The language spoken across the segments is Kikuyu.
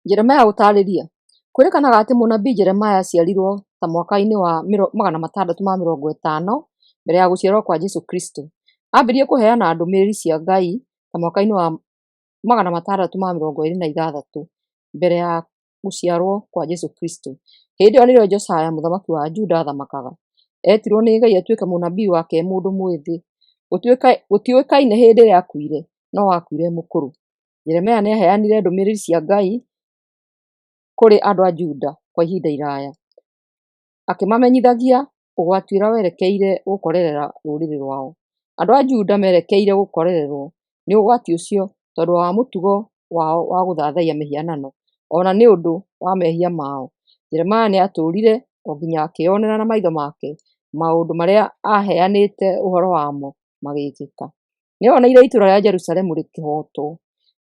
Jeremia gũtarĩria. Kwĩrĩkanaga atĩ mũnabii Jeremia aciarirwo ta mwaka-inĩ wa 650 mbere ya gũciarwo kwa Jesũ Kristo. Aambirie kũheana ndũmĩrĩri cia Ngai ta mwaka-inĩ wa 626 mbere ya gũciarwo kwa Jesũ Kristo. Hĩndĩ ĩyo nĩrĩo Josia mũthamaki wa Juda athamakaga. Etirwo nĩ Ngai atuĩke mũnabii wake mũndũ mwĩthĩ. Gũtiũĩkaine hĩndĩ ĩrĩa akuire, no akuire mũkũrũ. Jeremia nĩ aheanire ndũmĩrĩri cia Ngai kũrĩ andũ a Juda kwa ihinda iraya, akĩmamenyithagia ũgwati ũrĩa werekeire gũkorerera rũrĩrĩ rwao. Andũ a Juda merekeire gũkorererwo nĩ ũgwati ũcio tondũ wa mũtugo wao wa gũthathaiya mĩhianano, ona nĩ ũndũ wa mehia mao. Jeremia nĩ atũũrire o nginya akĩonera na maitho make maũndũ marĩa aheanĩte ũhoro wamo magĩkĩka. Nĩ oneire itũũra rĩa Jerusalemu rĩkĩhootwo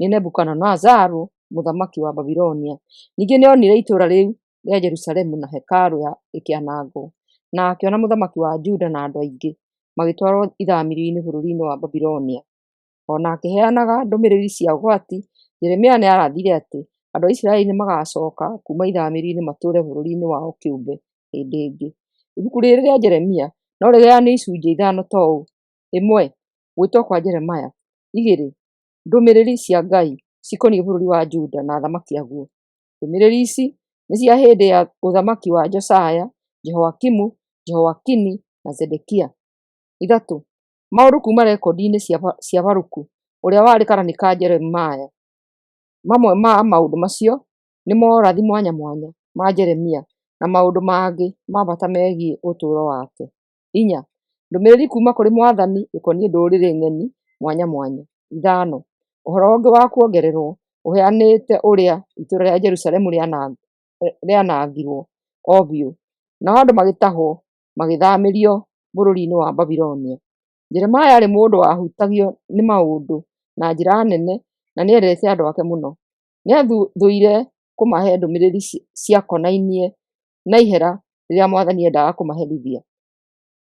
nĩ Nebukadinezaru mũthamaki wa Babilonia. Ningĩ nĩ onire itũũra rĩu rĩa Jerusalemu na hekarũ ĩkĩanangwo, na akĩona mũthamaki wa Juda na andũ aingĩ magĩtwarwo ithamĩrio-inĩ bũrũri-inĩ wa Babilonia. Ona akĩheanaga ndũmĩrĩri cia ũgwati, Jeremia nĩ arathire atĩ andũ a Isiraeli nĩ magacoka kuuma ithamĩrio-inĩ matũũre bũrũri-inĩ wao kĩũmbe hĩndĩ ĩngĩ. Ibuku rĩrĩ rĩa Jeremia no rĩgayanio icunjĩ ithano ta ũũ: 1. Gwĩtwo kwa Jeremia. 2. Ndũmĩrĩri cia Ngai cikoniĩ bũrũri wa Juda na athamaki aguo. Ndũmĩrĩri ici nĩ cia hĩndĩ ya ũthamaki wa Josia, Jehoakimu, Jehoakini na Zedekia. 3. Maũndũ kuuma rekondi-inĩ cia Baruku ũrĩa warĩ karani ka Jeremia. Mamwe ma maũndũ macio nĩ morathi mwanya mwanya ma Jeremia na maũndũ mangĩ ma bata megiĩ ũtũũro wake. 4. Ndũmĩrĩri kuuma kũrĩ Mwathani ĩkoniĩ ndũrĩrĩ ng'eni mwanya mwanya. 5. Ũhoro ũngĩ wa kuongererwo ũheanĩte ũrĩa itũũra rĩa Jerusalemu rĩanangirwo o biũ, nao andũ magĩtahwo magĩthamĩrio bũrũri-inĩ wa Babilonia. Jeremia arĩ mũndũ wahutagio nĩ maũndũ na njĩra nene na nĩ endete andũ ake mũno. Nĩ aathũire kũmahe ndũmĩrĩri ciakonainie na ihera rĩrĩa Mwathani endaga kũmaherithia,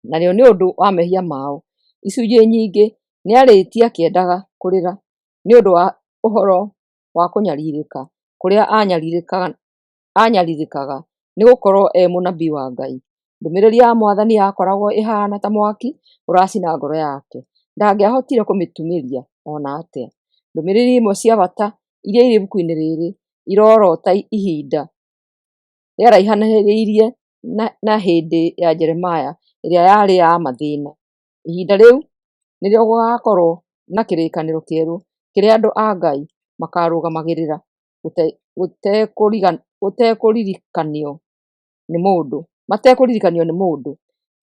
narĩo nĩ ũndũ wa mehia mao. Icunjĩ nyingĩ nĩ arĩtie akĩendaga kũrĩra nĩ ũndũ wa ũhoro wa kũnyarirĩka kũrĩa anyarirĩkaga nĩ gũkorwo mũnabii wa Ngai. Ndũmĩrĩri ya Mwathani yakoragwo ĩhaana ta mwaki ũracina ngoro yake. Ndangĩahotire kũmĩtumĩria ona atĩa. Ndũmĩrĩri imwe cia bata iria irĩ ibuku-inĩ rĩrĩ irorota ihinda rĩaraihanĩrĩirie na hĩndĩ ya Jeremia ĩrĩa yarĩ ya mathĩna. Ihinda rĩu nĩrĩo gũgakorwo na kĩrĩkanĩro kĩerũ kĩrĩa andũ a Ngai makarũgamagĩrĩra matekũririkanio nĩ mũndũ,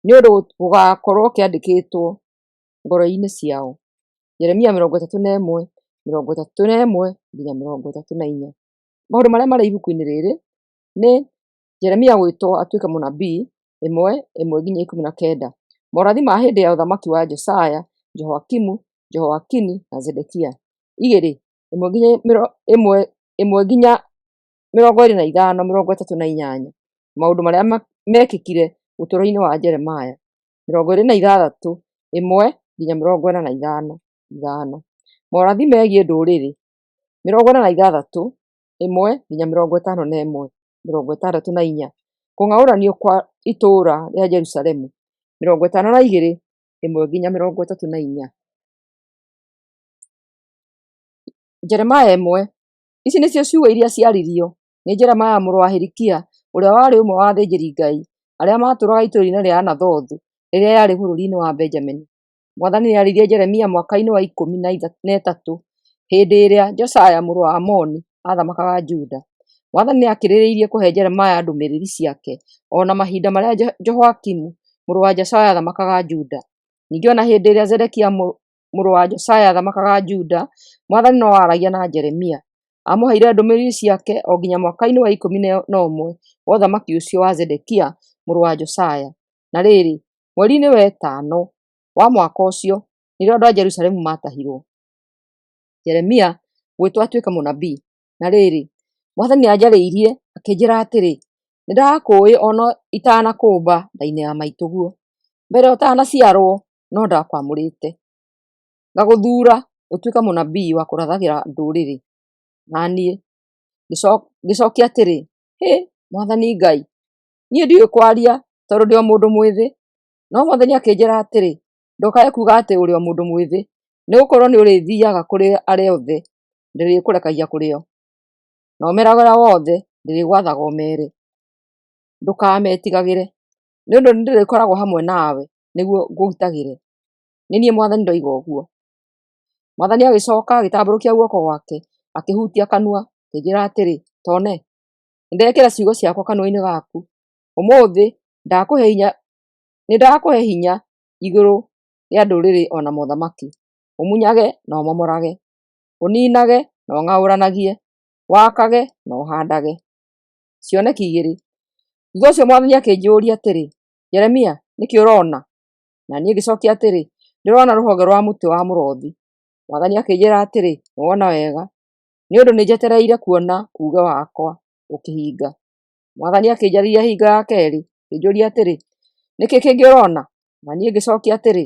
nĩ ũndũ gũgakorwo kĩandĩkĩtwo ngoro-inĩ ciao. Jeremia 31:31-34. Maũndũ marĩa marĩ ibuku-inĩ rĩrĩ nĩ Jeremia gwĩtwo atuĩke mũnabii 1:1-19. Morathi ma hĩndĩ ya ũthamaki wa Josia, Jehoakimu, Jehoakini na Zedekia. 2:1-25-38. Maũndũ marĩa mekĩkire ũtũũro-inĩ wa Jeremia. 26:1-45. Morathi megiĩ ndũrĩrĩ. 46:1-51. Kũng'aũranio kwa itũũra rĩa Jerusalemu. 52:1-34. Jeremia 1. Ici nĩcio ciugo iria ciaririo nĩ Jeremia mũrũ wa Hilikia, ũrĩa warĩ ũmwe wa athĩnjĩri-Ngai arĩa maatũũraga itũũra-inĩ rĩa Anathothu rĩrĩa yarĩ bũrũri-inĩ wa Benjamini. Mwathani nĩaririe Jeremia mwaka-inĩ wa 13 hĩndĩ ĩrĩa Josia mũrũ wa Amoni athamakaga Juda. Mwathani nĩakĩrĩrĩirie kũhe Jeremia ndũmĩrĩri ciake ona mahinda marĩa Jehoakimu mũrũ wa Josia athamakaga Juda. Ningĩ ona hĩndĩ ĩrĩa Zedekia mũrũ wa Josia athamakaga Juda, Mwathani no aragia na Jeremia. Amũheire ndũmĩrĩri ciake o nginya mwaka-inĩ wa 11 wa ũthamaki ũcio wa Zedekia mũrũ wa Josia. Na rĩrĩ, mweri-inĩ wa 5 wa mwaka ũcio nĩrĩo andũ a Jerusalemu matahirwo. Jeremia gwĩtwo atuĩke mũnabii. Na rĩrĩ, Mwathani anjarĩirie akĩnjĩra atĩrĩ, nĩndakũĩ ona itanakũũmba nda-inĩ ya maitũguo. Mbere ũtanaciarwo no ndakwamũrĩte, ngagũthuura ũtuĩke mũnabii wa kũrathagĩra ndũrĩrĩ. Na niĩ Ngĩcokia atĩrĩ, Mwathani Ngai, niĩ ndiũĩ kwaria tondũ ndĩ o mũndũ mwĩthĩ. No Mwathani akĩnjĩra atĩrĩ, ndũkae kuuga atĩ ũrĩ o mũndũ mwĩthĩ, nĩgũkorwo nĩ ũrĩthiiaga kũrĩ arĩa othe, ndĩrĩkũrekagia kũrĩ o. Na ũmeragĩra wothe, ndĩrĩgwathaga ũmere. Ndũkametigagĩre, nĩ ũndũ nĩ ndĩrĩkoragwo hamwe nawe nĩguo ngũgitagĩre. Nĩ niĩ Mwathani ndoiga ũguo. Mwathani agĩcoka agĩtambũrũkia guoko gwake, akĩhutia kanua, akĩnjĩra atĩrĩ, Tone, nĩndekĩra ciugo ciakwa kanua-inĩ gaku. Ũmũthĩ nĩ ndakũhe hinya igũrũ rĩa ndũrĩrĩ ona mothamaki. Ũmunyage na ũmomorage, ũninage na ũng'aũranagie, wakage na ũhandage. Cioneki 2. Thutha ũcio Mwathani akĩnjũũria atĩrĩ, Jeremia, nĩkĩ ũrona? Na niĩ ngĩcokia atĩrĩ, ndĩrona rũhonge rwa mũtĩ wa mũrothi. Mwathani akĩnjĩra atĩrĩ, nĩwona wega, nĩ ũndũ nĩnjetereire kuona uuge wakwa ũkĩhinga. Mwathani akĩnjarĩria hinga ya kerĩ, akĩnjũũria atĩrĩ, nĩkĩ kĩngĩ ũrona? Na niĩ ngĩcokia atĩrĩ,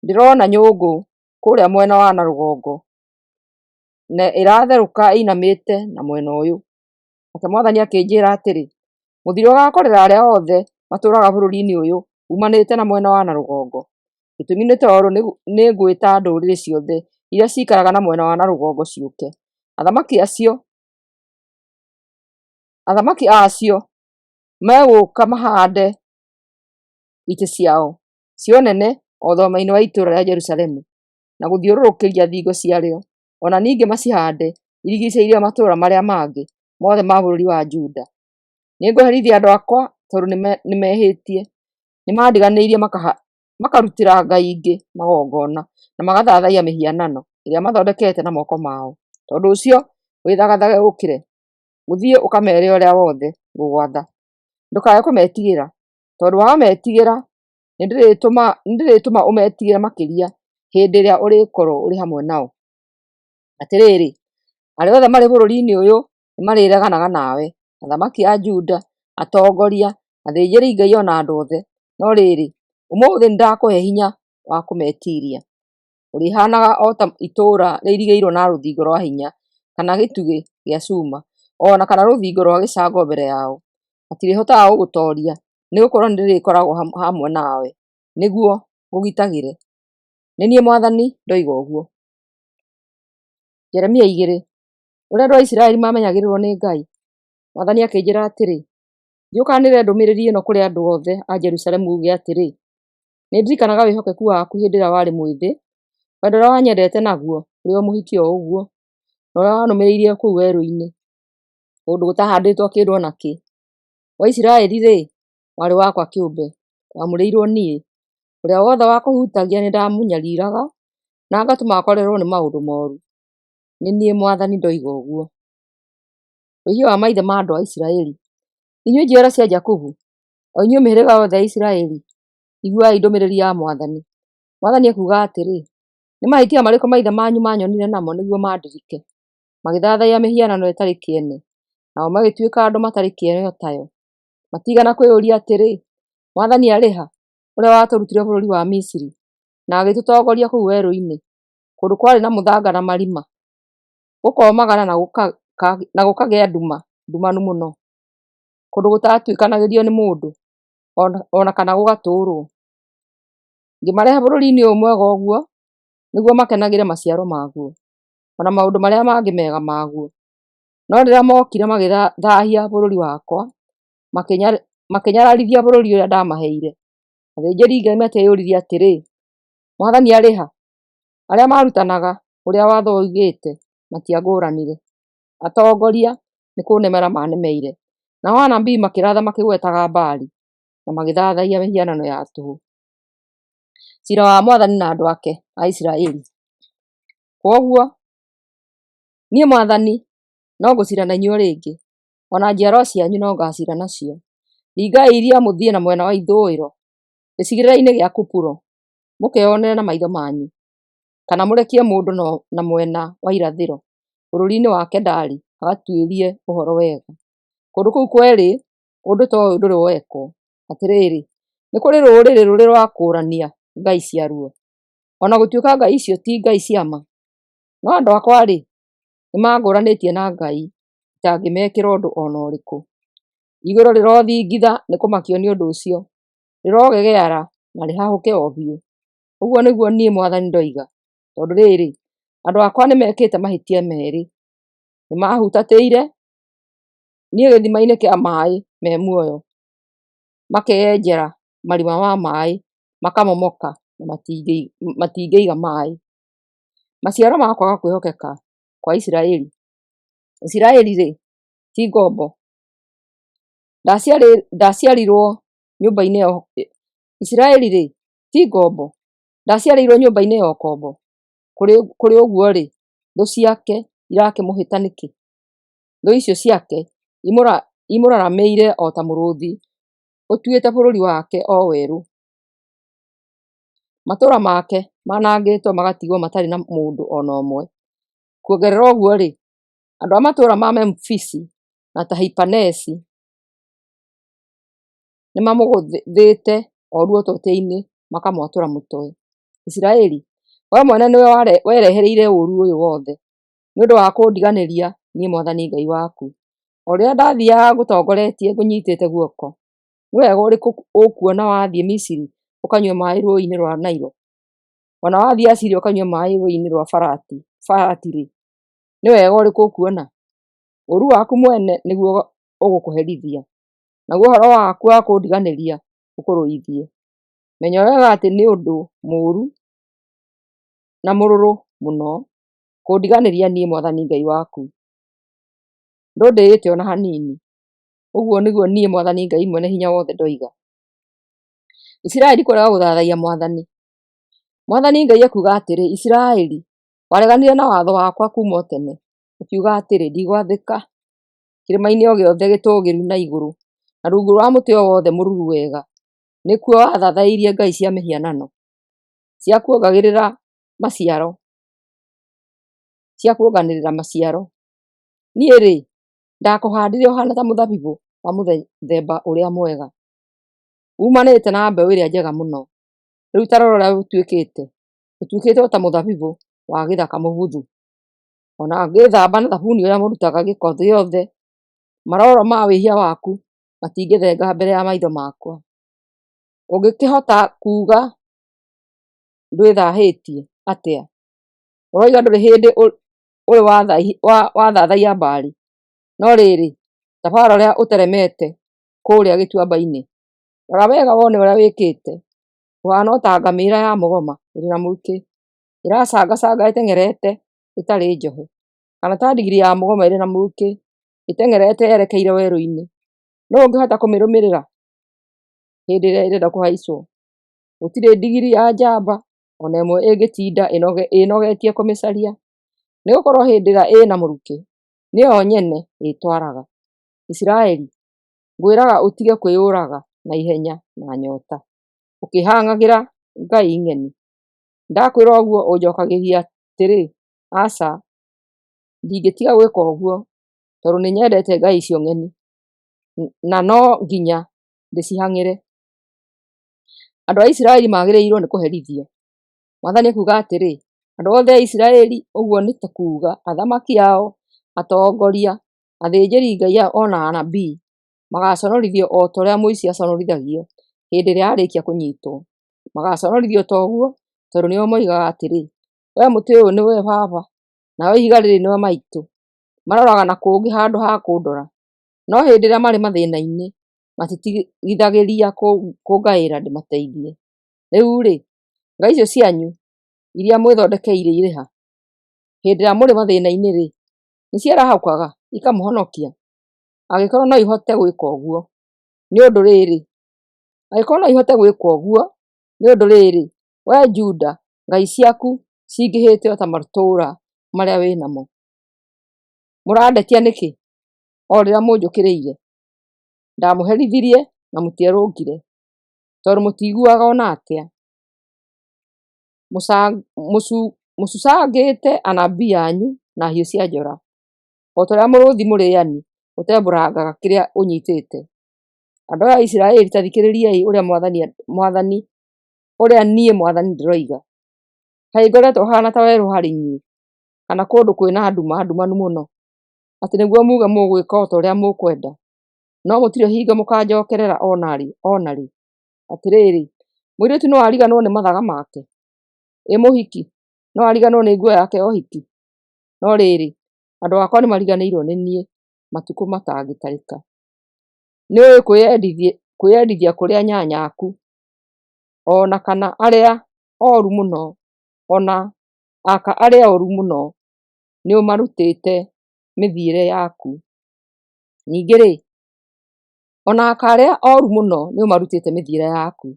ndĩrona nyũngũ kũrĩa mwena wa na rũgongo, na ĩratherũka ĩinamĩte na mwena ũyũ. Nake Mwathani akĩnjĩra atĩrĩ, mũthiro ũgaakorera arĩa othe matũũraga bũrũri-inĩ ũyũ umanĩte na mwena wa na rũgongo. Gĩtũmi nĩ tondũ nĩ ngwĩta ndũrĩrĩ ciothe iria ciikaraga na mwena wa na rũgongo ciũke. Athamaki acio megũka mahande itĩ ciao cia ũnene o thoma-inĩ wa itũũra rĩa Jerusalemu na gũthiũrũrũkĩria thingo ciarĩo, ona ningĩ macihande irigicĩirie matũũra marĩa mangĩ mothe ma bũrũri wa Juda. Nĩngũherithia andũ akwa tondũ nĩmehĩtie, nĩmandiganĩirie makarutĩra ngai ingĩ magongona na magathathaiya mĩhianano ĩrĩa mathondekete na moko mao. Tondũ ũcio wĩthagathage ũkĩre, ũthiĩ ũkamere ũrĩa wothe ngũgwatha. Ndũkae kũmetigĩra, tondũ wametigĩra nĩndĩrĩtũma ũmetigĩre makĩria hĩndĩ ĩrĩa ũrĩkorwo ũrĩ hamwe nao. Atĩrĩrĩ, arĩa othe marĩ bũrũri-inĩ ũyũ nĩmarĩreganaga nawe, athamaki a Juda, atongoria, athĩnjĩri-Ngai ona andũ othe. No rĩrĩ, ũmũthĩ nĩndakũhe hinya wa kũmetiiria. Ũrĩhanaga o ta itũũra rĩirigĩirwo na rũthingo rwa hinya, kana gĩtugĩ gĩa cuma, ona kana rũthingo rwa gĩcango mbere yao. Matirĩhotaga gũgũtooria, nĩgũkorwo nĩndĩrĩkoragwo hamwe nawe, nĩguo ngũgitagĩre. Nĩ niĩ Mwathani ndoiga ũguo. Jeremia 2. Ũrĩa andũ a Isiraeli mamenyagĩrĩrwo nĩ Ngai. Mwathani akĩnjĩra atĩrĩ, thiĩ ndũmĩrĩri ĩno kũrĩ andũ othe a Jerusalemu uuge atĩrĩ, nĩndirikanaga wĩhokeku waku hĩndĩ ĩrĩa warĩ mwĩthĩ, wendo ũrĩa wanyendete naguo ũrĩ o mũhiki o ũguo, na ũrĩa wanũmĩrĩirie kũu werũ-inĩ, kũndũ gũtahandĩtwo kĩndũ ona kĩ. Wa Isiraeli-rĩ, warĩ wakwa kĩũmbe, wamũrĩirwo niĩ, ũrĩa wothe wakũhutagia nĩndamũnyariraga, na ngatũma akorerwo nĩ maũndũ mooru. Nĩ niĩ Mwathani ndoiga ũguo. Ũhio wa maithe ma andũ a Isiraeli. Inyuĩ njiaro cia Jakubu, o inyuĩ mĩhĩrĩga yothe ya Isiraeli, iguai ndũmĩrĩri ya Mwathani. Mwathani ekuuga atĩrĩ, nĩ mahĩtia marĩkũ maithe manyu manyonire namo nĩguo mandirike, magĩthathaiya mĩhianano ĩtarĩ kĩene, nao magĩtuĩka andũ matarĩ kĩene tayo? Matigana kwĩyũria atĩrĩ, Mwathani arĩ ha, ũrĩa watũrutire bũrũri wa Misiri, na agĩtũtongoria kũu werũ-inĩ, kũndũ kwarĩ na mũthanga na marima, gũkomagara na gũkagĩa nduma ndumanu mũno, kũndũ gũtatuĩkanagĩrio nĩ mũndũ, ona kana gũgatũũrwo. Ngĩmarehe bũrũri-inĩ ũyũ mwega ũguo, nĩguo makenagĩre maciaro maguo, ona maũndũ marĩa mangĩ mega maguo. No rĩrĩa mokire magĩthaahia bũrũri wakwa, makĩnyararithia bũrũri ũrĩa ndamaheire, athĩnjĩri-Ngai makeyũririe atĩrĩ, Mwathani arĩ ha? Arĩa marutanaga ũrĩa watho oigĩte matiangũranire. Atongoria nĩ kũnemera manemeire, nao anabii makĩratha makĩgwetaga Baali, na magĩthathaiya mĩhianano ya tũhũ. Ciira wa Mwathani na andũ ake a Isiraeli. Kwoguo, niĩ Mwathani no ngũciira na inyuĩ rĩngĩ, ona njiaro cianyu no ngaciira nacio. Ringai iria mũthiĩ na mwena wa ithũĩro, gĩcigĩrĩra-inĩ gĩa Kupuro, mũkeyonere na maitho manyu, kana mũrekie mũndũ na mwena wa irathĩro, bũrũri-inĩ wa Kedari, agatuĩrie ũhoro wega. Kũndũ kũu kwerĩ, ũndũ ta ũyũ ndũrĩ wekwo. Atĩrĩrĩ, nĩ kũrĩ rũrĩrĩ rũrĩ rwakũũrania ngai ciaruo, ona gũtuĩka ngai icio ti ngai cia ma. No andũ akwa-rĩ, nĩmangũranĩtie na Ngai, itangĩmekĩra ũndũ ona ũrĩkũ. Igũrũ rĩrothingitha nĩ kũmakio nĩ ũndũ ũcio, rĩrogegeara na rĩhahũke o biũ. Ũguo nĩguo niĩ Mwathani ndoiga. Tondũ rĩrĩ, andũ akwa nĩmekĩte mahĩtia merĩ. Nĩmahutatĩire niĩ gĩthima-inĩ kĩa maĩ me muoyo, makeyenjera marima ma maĩ, makamomoka na matingĩiga maĩ. Maciaro ma kwaga kwĩhokeka kwa Isiraeli. Isiraeli-rĩ, ti ngombo. Ndaciarirwo nyũmba-inĩ ya Isiraeli-rĩ, ti ngombo. Ndaciarĩirwo nyũmba-inĩ ya ũkombo. Kũrĩ ũguo-rĩ, thũ ciake irakĩmũhĩta nĩkĩ? Thũ icio ciake imũraramĩire o ta mũrũthi ũtuĩte bũrũri wake o werũ. Matũũra make manangĩtwo magatigwo matarĩ na mũndũ ona ũmwe. Kuongerera ũguo-rĩ, andũ a matũũra ma Memphis na Tahipanesi nĩmamũgũthĩte oru ũtũtĩ-inĩ makamwatũra mũtwe. Isiraeli, we mwene nĩwe werehereire ũru ũyũ wothe nĩũndũ wa kũndiganĩria niĩ Mwathani Ngai waku. O rĩrĩa ndathiaga ngũtongoretie ngũnyitĩte guoko, nĩ wega ũrĩkũ ũkuona wathiĩ Misiri ũkanyua maĩ rũĩ-inĩ rwa Nairo? Ona wathiĩ Asiria ũkanyua maĩ rũĩ-inĩ rwa Farati-rĩ, nĩ wega ũrĩkũ ũkuona? Ũru waku mwene nĩguo ũgũkũherithia, naguo ũhoro waku wa kũndiganĩria ũkũrũithie. Menya wega atĩ nĩ ũndũ mũũru na mũrũrũ mũno kũndiganĩria niĩ Mwathani Ngai waku. Ndũndĩĩte ona hanini. Ũguo nĩguo niĩ Mwathani Ngai mwene hinya wothe ndoiga. Isiraeli kũrega gũthathaiya Mwathani. Mwathani Ngai akuga atĩrĩ, Isiraeli, wareganire na watho wakwa kuma o tene, ũkiuga atĩrĩ, ndigwathĩka kĩrĩma-inĩ o gĩothe gĩtũũgĩru na igũrũ, na rungu rwa mũtĩ o wothe mũruru wega, nĩkuo wathathairie ngai cia mĩhianano cia kuongagĩrĩra maciaro. Niĩ-rĩ, ndakũhandire ũhana ta mũthabibũ wa mũthemba ũrĩa mwega, umanĩte na mbeũ ĩrĩa njega mũno. Rĩu ta rora ũrĩa ũtuĩkĩte o ta mũthabibũ wa gĩthaka mũbuthu. Ona ngĩthamba na thabuni ũrĩa mũrutaga gĩko thĩ yothe, maroro ma wĩhia waku matingĩthenga mbere ya maitho makwa. Ũngĩkĩhota kuuga ndwĩthahĩtie atĩa? Ũroiga ndũrĩ hĩndĩ ũrĩ wathathaiya Baali, no rĩrĩ, tabarĩra ũrĩa ũteremete kũũrĩa gĩtuamba-inĩ. Rora wega wone ũrĩa wĩkĩte. Ũhana o ta ngamĩĩra ya mũgoma ĩrĩ na mũrukĩ, ĩracangacanga ĩteng'erete ĩtarĩ njohe, kana ta ndigiri ya mũgoma ĩrĩ na mũrukĩ ĩteng'erete yerekeire werũ-inĩ. Nũũ ũngĩhota kũmĩrũmĩrĩra hĩndĩ ĩrĩa ĩrenda kũhaicwo? Gũtirĩ ndigiri ya njamba ona ĩmwe ĩngĩtinda ĩnogetie kũmĩcaria, nĩgũkorwo hĩndĩ ĩrĩa ĩna mũrukĩ nĩyo nyene ĩtwaraga. Isiraeli, ngwĩraga ũtige kwĩyũraga na ihenya na nyota ũkĩhang'agĩra ngai ng'eni. Ndakwĩra ũguo ũnjokagĩria atĩrĩ, aca, ndingĩtiga gwĩka ũguo tondũ nĩnyendete ngai icio ng'eni na no nginya ndĩcihang'ĩre. Andũ a Isiraeli magĩrĩirwo nĩ kũherithio. Mwathani akuga atĩrĩ, andũ othe a Isiraeli, ũguo nĩ ta kuuga athamaki ao, atongoria, athĩnjĩri ngai ona anabii, magaconorithio o ta ũrĩa mũici aconorithagio hĩndĩ ĩrĩa arĩkia kũnyitwo. Magaconorithio ta ũguo tondũ nĩo moigaga atĩrĩ, we mũtĩ ũyũ nĩwe baba, nawe ihiga rĩrĩ nĩwe maitũ. Maroraga na kũngĩ handũ ha kũndora, no hĩndĩ ĩrĩa marĩ mathĩna-inĩ matitigithagĩria kũngaĩra ndĩmateithie. Rĩu-rĩ, ngai icio cianyu iria mwĩthondekeire irĩ ha? Hĩndĩ ĩrĩa mũrĩ mathĩna-inĩ-rĩ, nĩciarahũkaga ikamũhonokia? Angĩkorwo no ihote gwĩka ũguo, nĩ ũndũ rĩrĩ, we Juda, ngai ciaku cingĩhĩte o ta matũũra marĩa wĩ namo. Mũrandetia nĩkĩ o rĩrĩa mũnjũkĩrĩire? Ndamũherithirie na mũtierũngire, tondũ mũtiiguaga ona atĩa. Mũcangĩte anabii anyu na hiũ cia njora, o ta ũrĩa mũrũũthi mũrĩani ũtembũrangaga kĩrĩa ũnyitĩte. Andũ aya a Isiraeli, ta thikĩrĩriai ũrĩa niĩ Mwathani ndĩroiga. Kaĩ ngoretwo haana ta werũ harĩ inyuĩ, kana kũndũ kwĩna nduma ndumanu mũno? atĩ nĩguo muge mũgwĩka o ta ũrĩa mũkwenda, no mũtirĩ hingo mũkanjokerera ona rĩ. Atĩrĩrĩ, mũirĩtu no ariganĩrwo nĩ mathaga make? Ĩ mũhiki no ariganĩrwo nĩ nguo yake ya ũhiki? No rĩrĩ, andũ akwa nĩ mariganĩirwo nĩ niĩ matukũ matangĩtarĩka. Nĩũĩ kwĩyendithia kũrĩa nyanyaku, ona kana arĩa oru mũno, ona aka arĩa oru mũno nĩ ũmarutĩte mĩthiĩre yaku. Ningĩ rĩ, ona aka arĩa oru mũno nĩ ũmarutĩte mĩthiĩre yaku.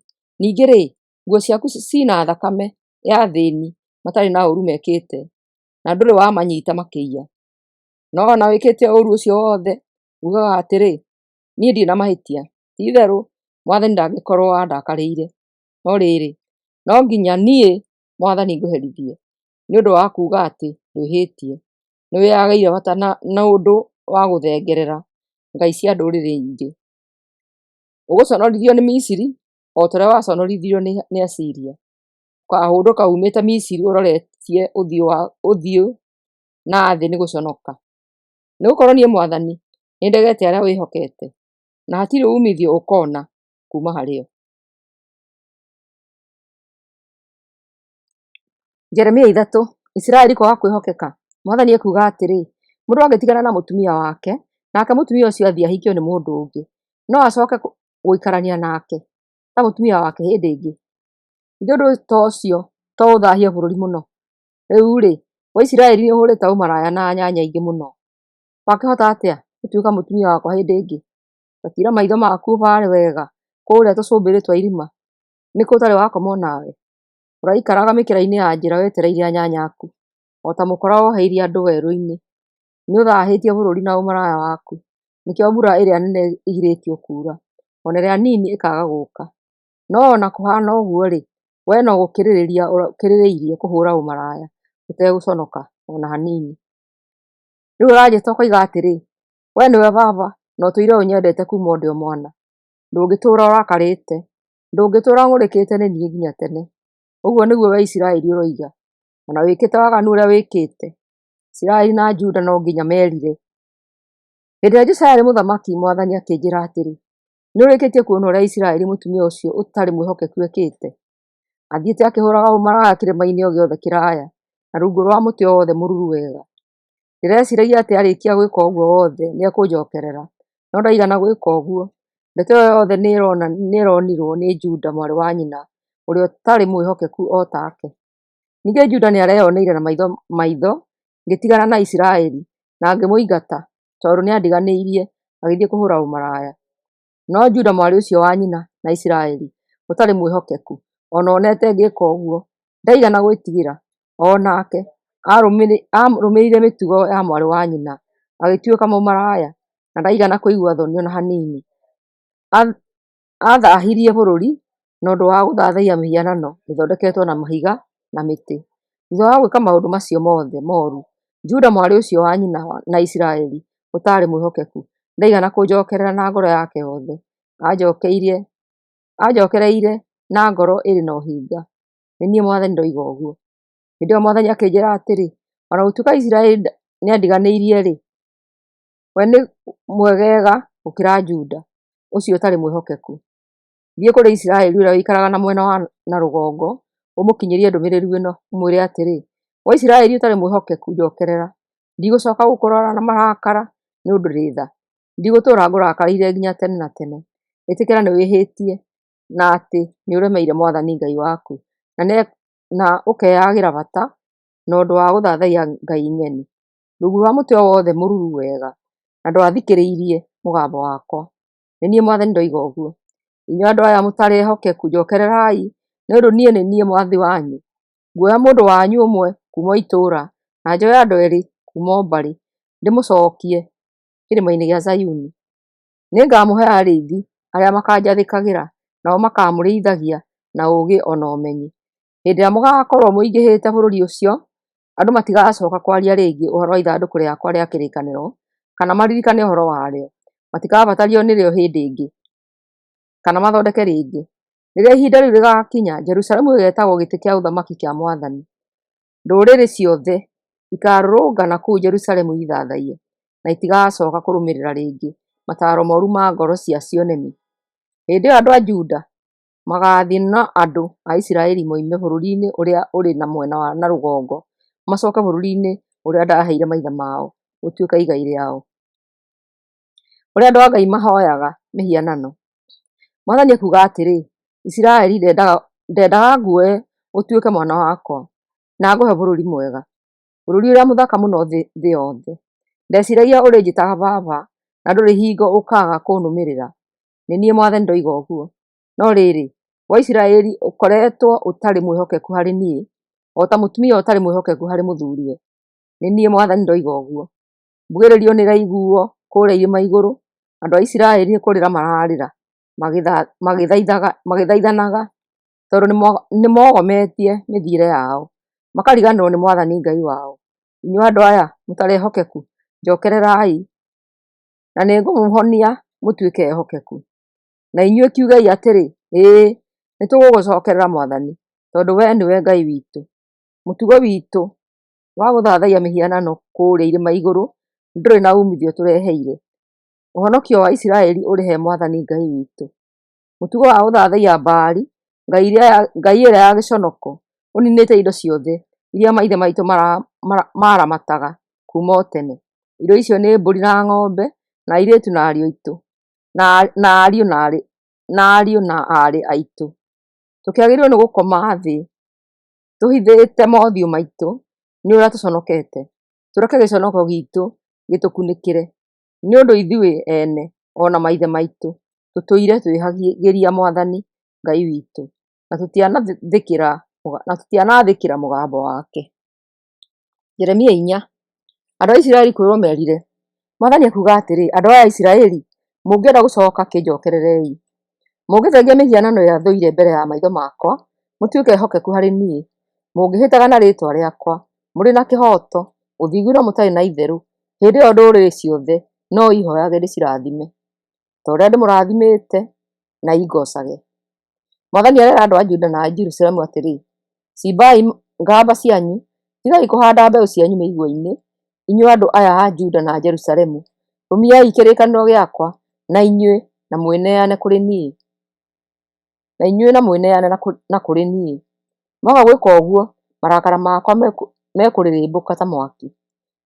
Ningĩ rĩ, nguo ciaku cina thakame ya thĩni matarĩ na ũru mekĩte, na ndũrĩ wamanyita makĩiya. No ona wĩkĩte ũru ũcio wothe, ugaga atĩrĩ, niĩ ndirĩ na mahĩtia, ti-itherũ Mwathani ndangĩkorwo andakarĩire. No rĩrĩ, no nginya niĩ Mwathani ngũherithie nĩ ũndũ wa kuga atĩ ndwĩhĩtie. Nĩ wĩyagĩire bata na ũndũ wa gũthengerera ngai cia ndũrĩrĩ ingĩ. Ũgũconorithio nĩ Misiri o ta ũrĩa waconorithirio nĩ Asiria. Ũkahũndũka umĩte Misiri ũroretie ũthiũ na thĩ nĩ gũconoka. Nĩgũkorwo niĩ Mwathani nĩndegete arĩa wĩhokete, na hatirĩ umithio ũkona kuma harĩo. Jeremia 3, Isiraeli kwaga kwĩhokeka. Mwathani ekuga atĩrĩ, mũndũ angĩtigana na mũtumia wake, nake mũtumia ũcio athiĩ ahikio nĩ mũndũ ũngĩ, no acoke gũikarania nake ta mũtumia wake hĩndĩ ĩngĩ? Ithe ũndũ ta ũcio to ũthahie bũrũri mũno? Rĩu rĩ, Waisiraeli nĩ ũhũrĩte ũmaraya na nyanya ingĩ mũno. Wakĩhota atĩa gũtuĩka mũtumia wakwa hĩndĩ ĩngĩ? Gatira maitho maku ũbare wega kũrĩa tũcũmbĩrĩ twa irima, nĩkũ ũtarĩ wakoma nawe? Ũraikaraga mĩkĩra-inĩ ya njĩra wetereire nyanyaku, o ta mũkora woheirie andũ werũ-inĩ. Nĩ ũthahĩtie bũrũri na ũmaraya waku, nĩkĩo mbura ĩrĩa nene ĩgirĩtio kuura, ona ĩrĩa nini ĩkaga gũka. No ona kũhana ũguo rĩ, we no gũkĩrĩrĩria ũkĩrĩrĩirie kũhũra ũmaraya ũtegũconoka ona hanini. Rĩu ũranjĩta ũkoiga atĩrĩ, we nĩwe baba na ũtũire ũnyendete kuma ndĩ o mwana. Ndũngĩtũra ũrakarĩte, ndũngĩtũra ng'ũrĩkĩte nĩ niĩ nginya tene. Ũguo nĩguo we Isiraeli ũroiga, ona wĩkĩte waganu ũrĩa wĩkĩte. Isiraeli na Juda no nginya merire. Hĩndĩ ĩrĩa Josia arĩ mũthamaki, Mwathani akĩnjĩra atĩrĩ, nĩũrĩkĩtie kuona ũrĩa Isiraeli mũtumia ũcio ũtarĩ mwĩhokeku ekĩte? Athiĩte akĩhũraga ũmaraya kĩrĩma-inĩ o gĩothe kĩraya, na rungu rwa mũtĩ o wothe mũruru wega. Ndĩreciragia atĩ arĩkia gwĩka ũguo wothe nĩekũnjokerera, no ndaigana gwĩka ũguo. Ndeto ĩyo yothe nĩĩronirwo nĩ Juda mwarĩ wa nyina, ũrĩa ũtarĩ mwĩhokeku o take. Ningĩ Juda nĩareyoneire na maitho ngĩtigana na Isiraeli na ngĩmũingata tondũ nĩandiganĩirie agĩthiĩ kũhũra ũmaraya. No Juda mwarĩ ũcio wa nyina na Isiraeli ũtarĩ mwĩhokeku, ona onete ngĩka ũguo, ndaigana gwĩtigĩra, o nake arũmĩrĩire mĩtugo ya mwarĩ wa nyina agĩtuĩka mũmaraya, na ndaigana kũigua thoni ona hanini. Athahirie bũrũri na ũndũ wa gũthathaiya mĩhianano ĩthondeketwo na mahiga na mĩtĩ. Thutha wa gwĩka maũndũ macio mothe moru, Juda mwarĩ ũcio wa nyina na Isiraeli ũtarĩ mwĩhokeku ndaigana kũnjokerera na ngoro yake yothe. Anjokereire na ngoro ĩrĩ na ũhinga. Nĩ niĩ Mwathani ndoiga ũguo. Hĩndĩ ĩyo Mwathani akĩnjĩra atĩrĩ, ona gũtuĩka Isiraeli nĩandiganĩirie rĩ, we nĩ mwegega gũkĩra Juda ũcio ũtarĩ mwĩhokeku. Thiĩ kũrĩ Isiraeli ũrĩa ũikaraga na mwena wa na rũgongo, ũmũkinyĩrie ndũmĩrĩri ĩno, ũmwĩre atĩrĩ, we Isiraeli ũtarĩ mwĩhokeku njokerera, ndigũcoka gũkũrora na marakara nĩ ũndũ ndĩ tha. Ndigũtũũra ngũrakarĩire nginya tene na tene. Ĩtĩkĩra nĩwĩhĩtie na atĩ nĩũremeire Mwathani Ngai waku, na ũkeyagĩra bata na ũndũ wa gũthathaiya ngai ng'eni rungu rwa mũtĩ o wothe mũruru wega, na ndwathikĩrĩirie mũgambo wakwa. Nĩ niĩ Mwathani ndoiga ũguo. Inyuĩ andũ aya mũtarĩ ehokeku njokererai, nĩ ũndũ niĩ nĩ niĩ Mwathi wanyu. Nguoya mũndũ wanyu ũmwe kuma itũũra, na njoe andũ erĩ kuma o mbarĩ, ndĩmũcokie kĩrĩma-inĩ gĩa Zayuni. Nĩngamũhe arĩithi arĩa makanjathĩkagĩra, nao makamũrĩithagia na ũũgĩ ona ũmenyi. Hĩndĩ ĩrĩa mũgakorwo mũingĩhĩte bũrũri ũcio, andũ matigacoka kwaria rĩngĩ ũhoro wa ithandũkũ rĩakwa rĩa kĩrĩkanĩro, kana maririkane ũhoro warĩo. Matikabatario nĩrĩo hĩndĩ ĩngĩ, kana mathondeke rĩngĩ. Rĩrĩa ihinda rĩu rĩgakinya, Jerusalemu ĩgetagwo gĩtĩ kĩa ũthamaki kĩa Mwathani. Ndũrĩrĩ ciothe ikarũrũngana kũu Jerusalemu ithathaiye. na itigacoka kũrũmĩrĩra rĩngĩ mataro moru ma ngoro ciacio nemi. Hĩndĩ ĩyo andũ a Juda magathiĩ na andũ a Isiraeli moime bũrũri-inĩ ũrĩa ũrĩ na mwena wa na rũgongo macoke bũrũri-inĩ ũrĩa ndaheire maithe mao gũtuĩka igai rĩao, ũrĩa andũ a Ngai mahoyaga mĩhianano. Mwathani akiuga atĩrĩ, Isiraeli ndendaga nguoye ũtuĩke mwana wakwa, na ngũhe bũrũri mwega, bũrũri ũrĩa mũthaka mũno thĩ yothe. Ndeciragia ũrĩnjĩtaga baba na ndũrĩ hingo ũkaga kũnũmĩrĩra. Nĩ niĩ Mwathani ndoiga ũguo. No rĩrĩ, wa Isiraeli ũkoretwo ũtarĩ mwĩhokeku harĩ niĩ, o ta mũtumia ũtarĩ mwĩhokeku harĩ mũthuriwe. Nĩ niĩ Mwathani ndoiga ũguo. Mbugĩrĩrio nĩraiguo kũrĩa irĩma igũrũ, andũ a Isiraeli nĩ kũrĩra mararĩra magĩthaithanaga tondũ nĩmogometie mĩthiĩre yao, makariganĩrwo nĩ Mwathani Ngai wao. Inyuĩ andũ aya mũtarĩ ehokeku, njokererai na nĩngũmũhonia mũtuĩke ehokeku. Na inyuĩ kiugei atĩrĩ, ĩĩ nĩtũgũgũcokerera Mwathani, tondũ we nĩwe Ngai witũ. Mũtugo witũ wa gũthathaiya mĩhianano kũrĩa irĩma igũrũ ndũrĩ na umithio tũreheire. Ũhonokio wa Isiraeli ũrĩ he Mwathani Ngai witũ. Mũtugo wa gũthathaiya Baali, ngai ĩrĩa ya gĩconoko, ũninĩte indo ciothe iria maithe maitũ maramataga kuma o tene. Indo icio nĩ mbũri na ng'ombe na airĩtu na ariũ aitũ na ariũ na aarĩ aitũ. Tũkĩagĩrĩirwo nĩ gũkoma thĩ tũhithĩte mothiũ maitũ nĩ ũrĩa tũconokete. Tũreke gĩconoko gitũ gĩtũkunĩkĩre, nĩ ũndũ ithuĩ ene ona maithe maitũ tũtũire twĩhagĩria Mwathani Ngai witũ na tũtianathĩkĩra mũgambo wake. Jeremia 4. Andũ a Isiraeli kwĩrwo merire, Mwathani akiuga atĩrĩ, andũ aya a Isiraeli mũngĩenda gũcoka kĩnjokererei. Mũngĩthengia mĩhianano ya thũire mbere ya maitho makwa, mũtuĩke ehokeku harĩ niĩ, mũngĩhĩtaga na rĩĩtwa rĩakwa, mũrĩ na kĩhooto, ũthingu na mũtarĩ na itherũ, hĩndĩ ĩyo ndũrĩrĩ ciothe no ihoyage ndĩcirathime, ta ũrĩa ndĩmũrathimĩte na ingocage. Mwathani arera andũ a Juda na a Jerusalemu atĩrĩ, cimbai ngamba cianyu, tigai kũhanda mbeũ cianyu mĩigua-inĩ, inyuĩ andũ aya a Juda na Jerusalemu, rũmiai kĩrĩkanĩro gĩakwa na inyuĩ na mwĩneane kũrĩ niĩ. Na kũrĩ niĩ. Mwaga gwĩka ũguo, marakara makwa mekũrĩrĩmbũka ta mwaki,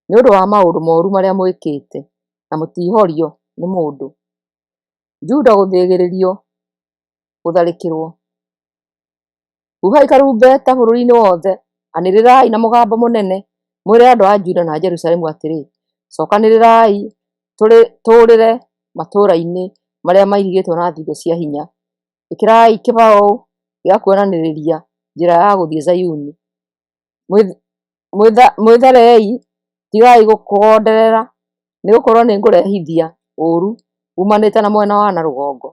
nĩ ũndũ wa maũndũ moru marĩa mwĩkĩte, na mũtihorio nĩ mũndũ. Juda gũthĩgĩrĩrio, gũtharĩkĩrwo. Huhai karumbeta bũrũri-inĩ wothe, anĩrĩrai na mũgambo mũnene, mwĩre andũ a Juda na Jerusalemu atĩrĩ, cokanĩrĩrai tũũrĩre matũũra-inĩ marĩa mairigĩtwo na thingo cia hinya. Ĩkĩrai kĩbaũ gĩa kuonanĩrĩria njĩra ya gũthiĩ Zayuni. Mwĩtharei, tigai gũkonderera, nĩgũkorwo nĩngũrehithia ũũru umanĩte na mwena wa na rũgongo,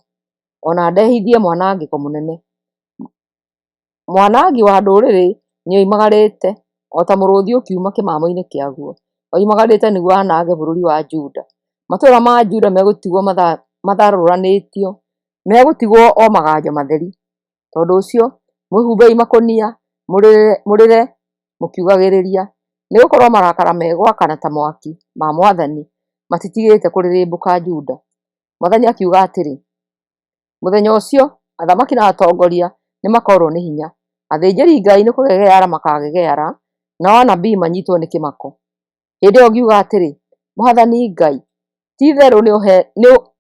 ona ndehithie mwanangĩko mũnene. Mwanangi wa ndũrĩrĩ nĩoimagarĩte o ta mũrũũthi ũkiuma kĩmamo-inĩ kĩaguo, oimagarĩte nĩguo anange bũrũri wa Juda. Matũũra ma Juda megũtigwo matharũranĩtio, megũtigwo o maganjo matheri. Tondũ ũcio mwĩhumbei makũnia, mũrĩre mũkiugagĩrĩria, nĩgũkorwo marakara megwakana ta mwaki ma Mwathani matitigĩte kũrĩrĩmbũka Juda. Mwathani akiuga atĩrĩ, mũthenya ũcio athamaki na atongoria nĩmakorwo nĩ hinya, athĩnjĩri Ngai nĩ kũgegeara makagegeara, nao anabii manyitwo nĩ kĩmako. Hĩndĩ ĩyo ngiuga atĩrĩ, Mwathani Ngai, ti-itherũ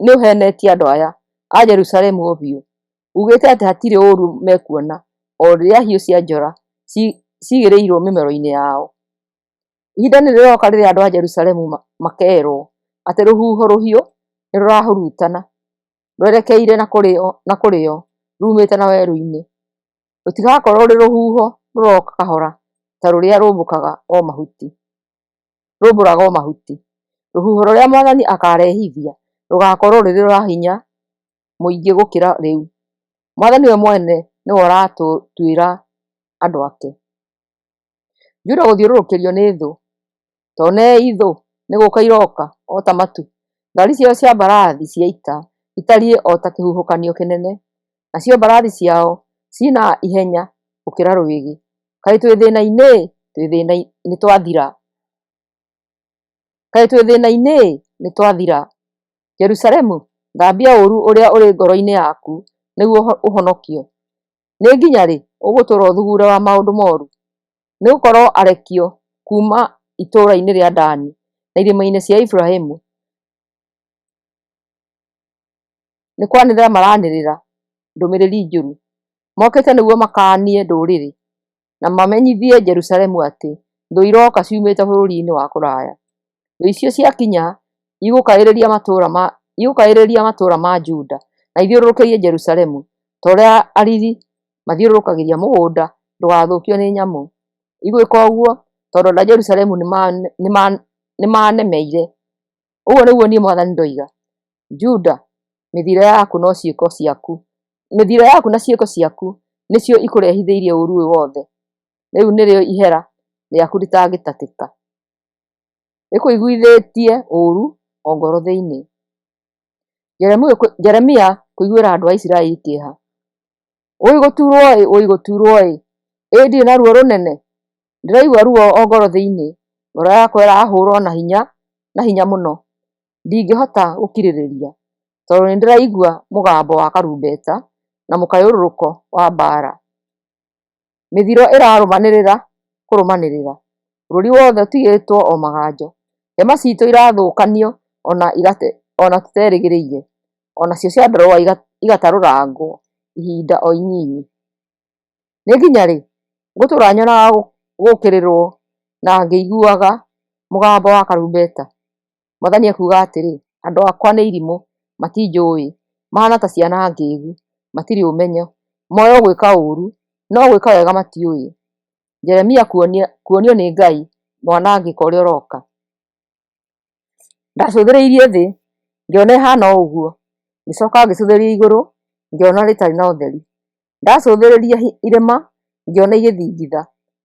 nĩũhenetie andũ aya a Jerusalemu biũ. Ugĩte atĩ hatirĩ ũũru mekuona o rĩrĩa hiũ cia njora cigĩrĩirwo mĩmero-inĩ yao. Ihinda nĩrĩroka rĩrĩa andũ a Jerusalemu makerwo atĩ rũhuho rũhiũ nĩrũrahurutana rwerekeire na kũrĩo rumĩte na werũ-inĩ. Rũtigakorwo rwĩ rũhuho rũroka kahora ta rũrĩa rũmbũraga o mahuti. Rũhuho rũrĩa Mwathani akarehithia rũgakorwo rũrĩ rwa hinya mũingĩ gũkĩra rĩu. Mwathani we mwene nĩwe ũratũĩra andũ ake. Juda gũthiũrũrũkĩrio nĩ thũ. Tonei thũ nĩgũka iroka o ta matu. Ngari ciao cia mbarathi cia ita itariĩ o ta kĩhuhũkanio kĩnene. Nacio mbarathi ciao cina ihenya gũkĩra rũĩgĩ. Kaĩ twĩ thĩna-inĩ? Nĩ twathira. kaĩ twĩ thĩna-inĩ nĩ twathira. Jerusalemu, thambia ũũru ũrĩa ũrĩ ngoro-inĩ yaku nĩguo ũhonokio. Nĩ nginya rĩ ũgũtũũra ũthuguure wa maũndũ mooru? Nĩ gũkorwo arekio kuuma itũũra-inĩ rĩa Dani na irĩma-inĩ cia Efiraimu nĩ kwanĩrĩra maranĩrĩra ndũmĩrĩri njũru. Mokĩte nĩguo makaanie ndũrĩrĩ na mamenyithie Jerusalemu atĩ thũ iroka ciumĩte bũrũri-inĩ wa kũraya. Thũ icio ciakinya igũkaĩrĩria matũũra ma Juda na ithiũrũrũkĩrie Jerusalemu ta ũrĩa ariri mathiũrũrũkagĩria mũgũnda ndũgathũkio nĩ nyamũ. Igwĩka ũguo tondũ andũ a Jerusalemu nĩ maanemeire. Ũguo nĩguo niĩ Mwathani ndoiga. Juda, mĩthiĩre yaku na ciĩko ciaku nĩcio ikũrehithĩirie ũũru ũyũ wothe. Rĩu nĩrĩo ihera rĩaku rĩtangĩtatĩka. Ĩkũiguithĩtie ũũru o ngoro thĩinĩ. Jeremia kũiguĩra andũ a Isiraeli kĩeha. Ũĩ gũturwo ĩ, ndirĩ na ruo rũnene, ndĩraigua ruo o ngoro thĩinĩ, ngoro yakwa ĩrahũrwo na hinya mũno, ndingĩhota gũkirĩrĩria, tondũ nĩ ndĩraigua mũgambo wa karumbeta na mũkayũrũrũko wa mbaara. Mĩthiro ĩrarũmanĩrĩra kũrũmanĩrĩra, bũrũri wothe ũtigĩtwo o maganjo. Hema citũ irathũkanio ona tũterĩgĩrĩire, onacio cia ndarũa igatarũrangwo ihinda o inyinyi. Nĩ nginya rĩ ngũtũũra nyonaga gũũkĩrĩrwo na ngĩiguaga mũgambo wa karumbeta? Mwathani ekuuga atĩrĩ, andũ akwa nĩ irimũ, matinjũĩ, mahana ta ciana ngĩĩgu, matirĩ ũmenyo, moĩ o gwĩka ũũru, no gwĩka wega matiũĩ. Jeremia kuonio nĩ Ngai mwanangĩko ũrĩa ũroka. Ndacũthĩrĩirie thĩ ngĩona ĩhana o ũguo, ngĩcoka ngĩcũthĩrĩria igũrũ ngĩona rĩtarĩ na ũtheri. Ndacũthĩrĩria irĩma ngĩona igĩthingitha,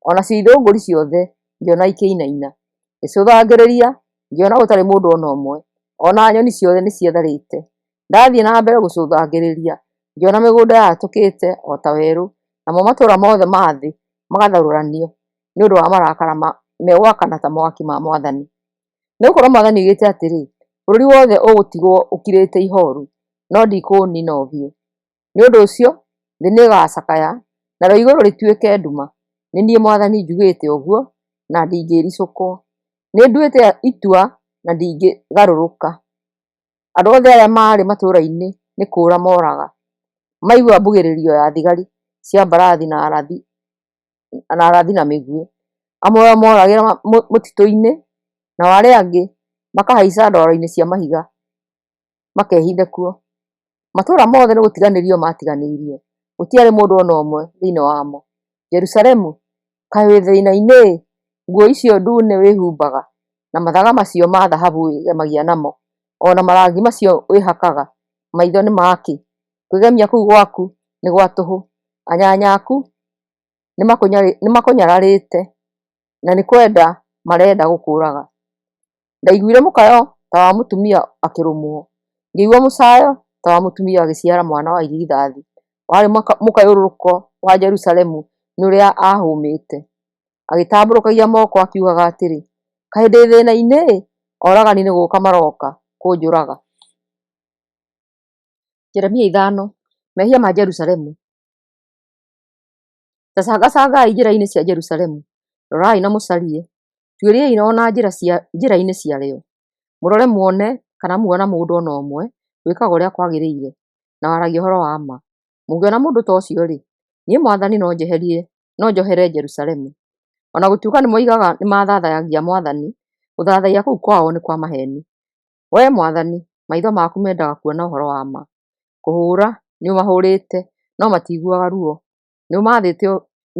onacio ithũngũri ciothe ngĩona ikĩinaina. Ngĩcũthangĩrĩria ngĩona gũtarĩ mũndũ ona ũmwe, ona nyoni ciothe nĩ cietharĩte. Ndathiĩ na mbere gũcũthangĩrĩria ngĩona mĩgũnda yatũkĩte o ta werũ, namo matũũra mothe ma thĩ magatharũranio nĩ ũndũ wa marakara megwakana ta mwaki ma Mwathani. Nĩ gũkorwo Mwathani oigĩte atĩrĩ, bũrũri wothe ũgũtigwo ũkirĩte ihooru, no ndikũũnina biũ. Nĩ ũndũ ũcio thĩ nĩĩgacakaya, narĩo igũrũ rĩtuĩke nduma. Nĩ niĩ Mwathani njugĩte ũguo na ndingĩricũkwo. Nĩ nduĩte itua na ndingĩgarũrũka. Andũ othe arĩa marĩ matũũra-inĩ nĩ kũũra moraga, maigua mbugĩrĩrio ya thigari cia mbarathi na arathi na mĩguĩ. Amwe moragĩra mũtitũ-inĩ, nao arĩa angĩ makahaica ndwaro-inĩ cia mahiga makehithe kuo. Matũũra mothe nĩ gũtiganĩrio matiganĩirio, gũtiarĩ mũndũ ona ũmwe thĩinĩ wamo. Jerusalemu, kaĩ wĩ thĩna-inĩ? Nguo icio ndune wĩhumbaga na mathaga macio ma thahabu wĩgemagia namo, ona marangi macio wĩhakaga, maitho nĩ maki? Kwĩgemia kũu gwaku nĩ gwa tũhũ. Anyanya aku nĩ makũnyararĩte na nĩ kwenda marenda gũkũũraga. Ndaiguire mũkayo ta wa mũtumia akĩrũmwo, ngĩigua mũcayo ta wa mũtumia agĩciara mwana wa irigithathi. Warĩ mũkayũrũrũko wa Jerusalemu nĩ ũrĩa ahũmĩte, agĩtambũrũkagia moko akiugaga atĩrĩ, kaĩ ndĩ thĩna-inĩ? Oragani nĩ gũũka maroka kũnjũraga. Jeremia 5. Mehia ma Jerusalemu. Ta cangacangai njĩra-inĩ cia Jerusalemu, rorai na mũcarie, tuĩriai ona njĩra-inĩ ciarĩo, mũrore muone kana muona mũndũ ona ũmwe wĩkaga ũrĩa kwagĩrĩire na waragia ũhoro wa ma. Mũngĩona mũndũ ta ũcio-rĩ, niĩ Mwathani no njohere Jerusalemu. Ona gũtuĩka nĩ moigaga nĩ mathathayagia Mwathani, gũthathaiya kũu kwao nĩ kwa maheeni. Wee Mwathani, maitho maku mendaga kuona ũhoro wa ma. Kũhũũra nĩ ũmahũrĩte no matiiguaga ruo, nĩ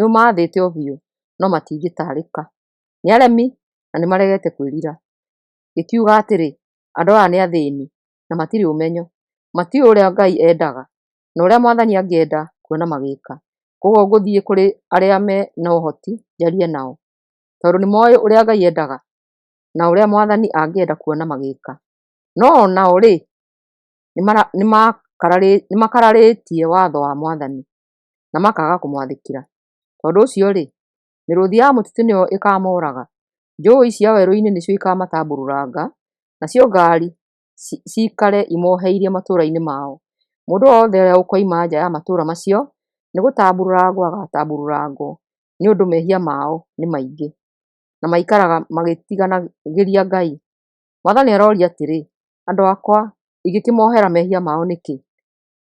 ũmathĩte o biũ no matingĩtaarĩka. Nĩ aremi na nĩ maregete kwĩrira. Gĩkiuga atĩrĩ, andũ aya nĩ athĩĩni na matirĩ ũmenyo, matiũĩ ũrĩa Ngai endaga na ũrĩa Mwathani angĩenda kuona magĩĩka. Koguo ngũthiĩ kũrĩ arĩa me na ũhoti njarie nao, tondũ nĩmoĩ ũrĩa Ngai endaga na ũrĩa Mwathani angĩenda kuona magĩĩka. No onao-rĩ, nĩ makararĩtie watho wa Mwathani na makaga kũmwathĩkĩra. Tondũ ũcio-rĩ, mĩrũũthi ya mũtitũ nĩyo ĩkamoraga, Njũĩ cia werũ-inĩ nĩcio ikamatambũrũranga, nacio ngari cikare imoheirie matũra-inĩ mao. Mũndũ wothe ũrĩa ũkoima nja ya matũra macio, nĩ gũtambũrũrangwo agatambũrũrangwo, nĩ ũndũ mehia mao nĩ maingĩ, na maikaraga magĩtiganagĩria Ngai. Mwathani aroria atĩrĩ, andũ akwa ingĩkĩmohera mehia mao nĩkĩ?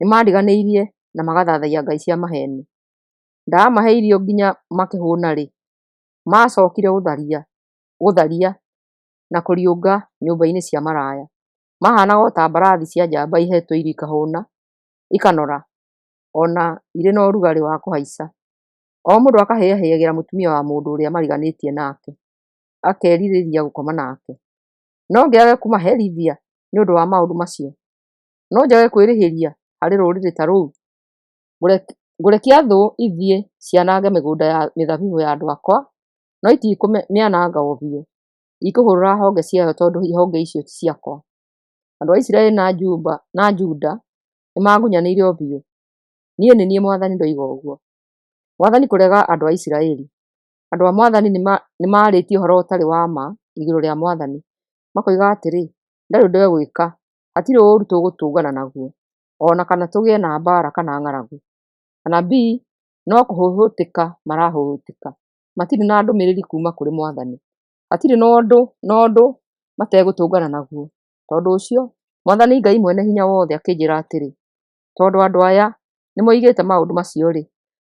Nĩmandiganĩirie na magathathaiya ngai cia maheni. Ndamahe irio nginya makĩhũna-rĩ, macokire gũtharia na kũriũnga nyũmba-inĩ cia maraya. Mahanaga o ta mbarathi cia njamba ihetwo irio ikahũna, ikanora, ona irĩ na ũrugarĩ wa kũhaica. O mũndũ akahĩahĩagĩra mũtumia wa mũndũ ũrĩa mariganĩtie nake, akerirĩria gũkoma nake. No ngĩage kũmaherithia nĩ ũndũ wa maũndũ macio? No njage kwĩrĩhĩria harĩ rũrĩrĩ ta rũu? Ngũrekia thũ ithiĩ cianange mĩgũnda ya mĩthabibũ ya andũ akwa, no itikũmĩananga o biũ. Ikũhũrũra honge ciayo tondũ honge icio ti ciakwa. Andũ a Isiraeli na Juda nĩmangunyanĩire o biũ. Niĩ nĩ niĩ Mwathani ndoiga ũguo. Mwathani kũrega andũ a Isiraeli. Andũ a Mwathani nĩmarĩtie ũhoro ũtarĩ wa ma igũrũ rĩa Mwathani, makoiga atĩrĩ, ndarĩ ũndũ egwĩka, hatirĩ ũũru tũgũtũngana naguo, ona kana tũgĩe na mbara kana ng'aragu. Anabii no kũhũhũtĩka marahũhũtĩka, matirĩ na ndũmĩrĩri kuma kũrĩ Mwathani. Hatirĩ na ũndũ mategũtũngana naguo. Tondũ ũcio, Mwathani Ngai mwene hinya wothe akĩnjĩra atĩrĩ, tondũ andũ aya nĩmoigĩte maũndũ macio-rĩ,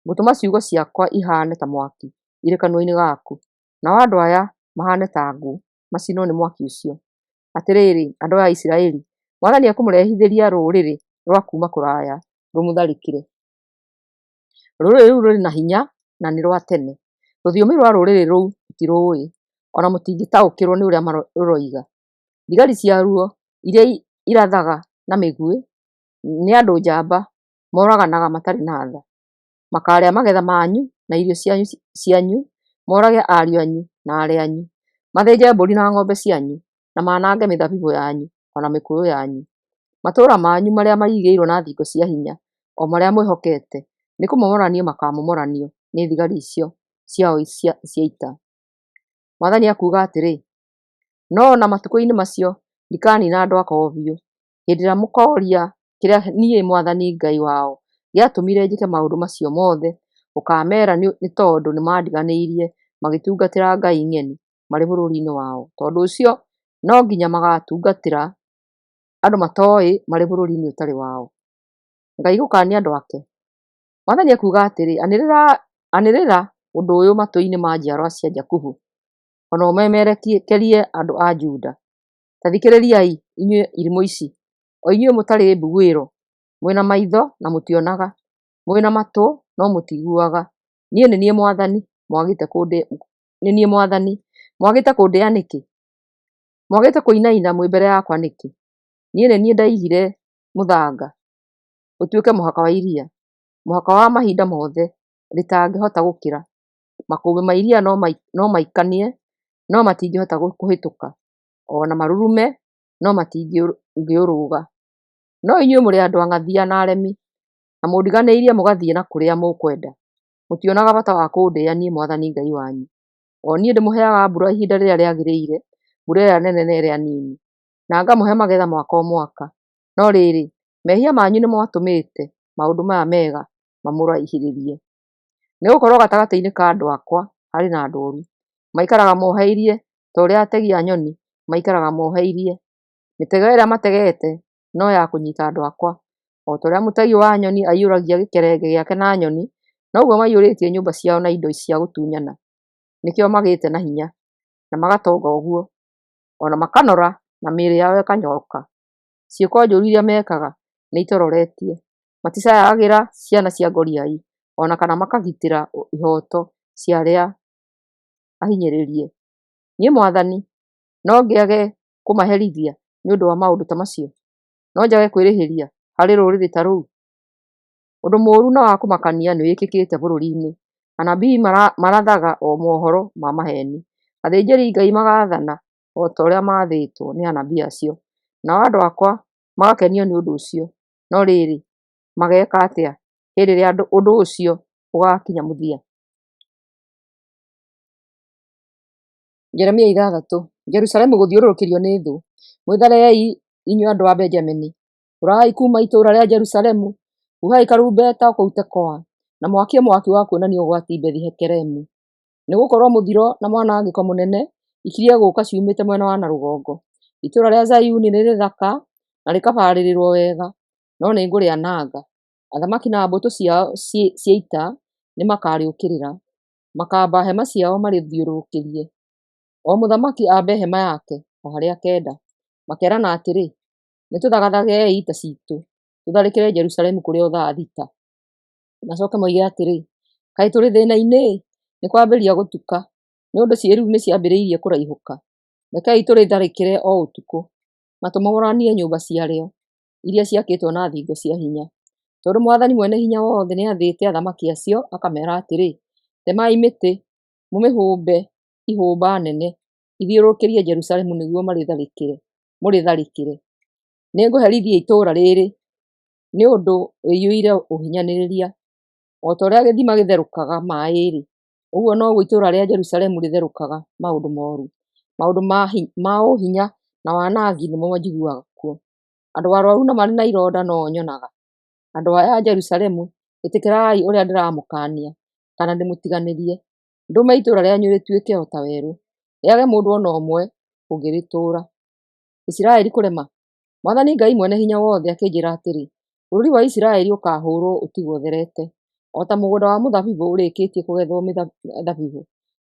ngũtũma ciugo ciakwa ihane ta mwaki irĩ kanua-inĩ gaku, nao andũ aya mahane ta ngũ macinwo nĩ mwaki ũcio. Atĩrĩrĩ, andũ a Isiraeli, Mwathani ekũmũrehithĩria rũrĩrĩ rwa kuma kũraya rũmũtharĩkĩre. Rũrĩrĩ rũu rũrĩ na hinya na nĩ rwa tene. Rũthiomi rwa rũrĩrĩ rũu mũtirũĩ, ona mũtingĩtaũkĩrwo nĩ ũrĩa rũroiga. Thigari ciaruo iria irathaga na mĩguĩ, nĩ andũ njamba moraganaga matarĩ na tha. Makarĩa magetha manyu na irio cianyu, morage ariũ anyu na aarĩ anyu, mathĩnje mbũri na ng'ombe cianyu, na manange mĩthabibũ yanyu ona mĩkũyũ yanyu. Matũũra manyu marĩa mairigĩirwo na thingo cia hinya, o marĩa mwĩhokete, nĩ kũmomoranio makamomoranio nĩ thigari icio ciao cia ita. Mwathani akuuga atĩrĩ, no ona matukũ-inĩ macio ndikanina andũ akwa o biũ. Hĩndĩ ĩrĩa mũkoria kĩrĩa niĩ Mwathani Ngai wao gĩatũmire njĩke maũndũ macio mothe, ũkamera nĩ tondũ nĩmandiganĩirie magĩtungatĩra ngai ng'eni marĩ bũrũri-inĩ wao. Tondũ ũcio no nginya magatungatĩra andũ matoĩ marĩ bũrũri-inĩ ũtarĩ wao. Ngai gũkania andũ ake. Mwathani akuuga atĩrĩ, anĩrĩra ũndũ ũyũ matũ-inĩ ma njiarwa cia Jakubu, ona ũmemerekerie andũ a Juda. Ta thikĩrĩriai inyuĩ irimũ ici, o inyuĩ mũtarĩ mbugĩrwo, mwĩna maitho na mũtionaga, mwĩna matũ no mũtiguaga. Niĩ nĩ niĩ Mwathani, mwagĩte kũndĩa nĩkĩ? Mwagĩte kũinaina mwĩ mbere yakwa nĩkĩ? Niĩ nĩ niĩ ndaigire mũthanga ũtuĩke mũhaka wa iria, mũhaka wa mahinda mothe rĩtangĩhota gũkĩra. Makũmbĩ ma iria no maikanie, no matingĩhota kũhĩtũka, ona marurume no matingĩũrũga. No inyuĩ mũrĩ andũ ang'athia na aremi, na mũndiganĩirie mũgathiĩ na kũrĩa mũkwenda. Mũtionaga bata wa kũndĩa niĩ Mwathani Ngai wanyu. O niĩ ndĩmũheaga mbura ihinda rĩrĩa rĩagĩrĩire, mbura ĩrĩa nene na ĩrĩa nini, na ngamũhe magetha mwaka o mwaka. No rĩrĩ, mehia manyu nĩmatũmĩte maũndũ maya mega mamũraihĩrĩrie. Nĩgũkorwo gatagatĩ-inĩ ka andũ akwa harĩ na ndũũru, maikaraga moheirie ta ũrĩa ategi a nyoni maikaraga moheirie. Mĩtego ĩrĩa mategete no ya kũnyita andũ akwa. O ta ũrĩa mũtegi wa nyoni aiyũragia gĩkerenge gĩake na nyoni, noguo maiyũrĩtie nyũmba ciao na indo cia gũtunyana. Nĩkĩo magĩte na hinya na magatonga ũguo, ona makanora na mĩĩrĩ yao ĩkanyoroka. Ciĩko njũru iria mekaga nĩ itororetie. Maticayagĩra ciana cia ngoriai, ona kana makagitĩra ihooto cia arĩa ahinyĩrĩrie. Niĩ Mwathani no ngĩage kũmaherithia nĩ ũndũ wa maũndũ ta macio? No njage kwĩrĩhĩria harĩ rũrĩrĩ ta rũu? Ũndũ mũũru na wa kũmakania nĩwĩkĩkĩte bũrũri-inĩ. Anabii marathaga o mohoro ma maheni. Athĩnjĩri Ngai magathana o ta ũrĩa maathĩtwo nĩ anabii acio. Nao andũ akwa magakenio nĩ ũndũ ũcio. No rĩrĩ, mageka atĩa hĩndĩ ĩrĩa ũndũ ũcio ũgakinya mũthia? Jeremia 6, Jerusalemu gũthiũrũrũkĩrio nĩ thũ. Mwĩtharei inyuĩ andũ a Benjamini, ũrai kuma itũũra rĩa Jerusalemu, huhai karumbeta kũu Tekoa, na mwakie mwaki wa kuonania ũgwati Bethi-Hekeremu. Nĩgũkorwo mũthiro na mwanangĩko mũnene ikirie gũũka ciumĩte mwena wa na rũgongo. Itũũra rĩa Zayuni nĩ rĩthaka na rĩkabarĩrĩrwo wega, no nĩngũrĩananga. Athamaki na mbũtũ ciao cia ita nĩmakarĩũkĩrĩra, makamba hema ciao marĩthiũrũrũkĩrie. O mũthamaki ambe hema yake o harĩa akenda, makerana atĩrĩ, nĩtũthagathagei ita citũ, tũtharĩkĩre Jerusalemu kũrĩ o thaa thita. Macoke moige atĩrĩ, kaĩ tũrĩ thĩna-inĩ? Nĩ kwambĩrĩria gũtuka, nĩ ũndũ ciĩruru nĩ ciambĩrĩirie kũraihũka. Rekei tũrĩtharĩkĩre o ũtukũ, na tũmomoranie nyũmba ciarĩo, iria ciakĩtwo na thingo cia hinya. Tondũ Mwathani Mwene-Hinya-Wothe nĩathĩte athamaki acio, akameera atĩrĩ, temai mĩtĩ, mũmĩhũmbe ihũmba nene, ithiũrũrũkĩrie Jerusalemu nĩguo mũrĩtharĩkĩre. Nĩngũherithia itũũra rĩrĩ, nĩ ũndũ rĩiyũire ũhinyanĩrĩria. O ta ũrĩa gĩthima gĩtherũkaga maaĩ-rĩ, ũguo noguo itũũra rĩa Jerusalemu rĩtherũkaga maũndũ mooru. Maũndũ ma ũhinya na wanangi nĩmo njiguaga kuo. Andũ arũaru na marĩ na ironda no nyonaga. Andũ aya a Jerusalemu, ĩtĩkĩrai ũrĩa ndĩramũkaania, kana ndĩmũtiganĩrie, ndũme itũũra rĩanyu rĩtuĩke o ta werũ, rĩage mũndũ o na ũmwe ũngĩrĩtũũra. Isiraeli kũrema. Mwathani Ngai Mwene-Hinya-Wothe akĩnjĩra atĩrĩ, bũrũri wa Isiraeli ũkaahũrwo ũtigwo ũtherete, o ta mũgũnda wa mũthabibũ ũrĩkĩtie kũgethwo mĩthabibũ.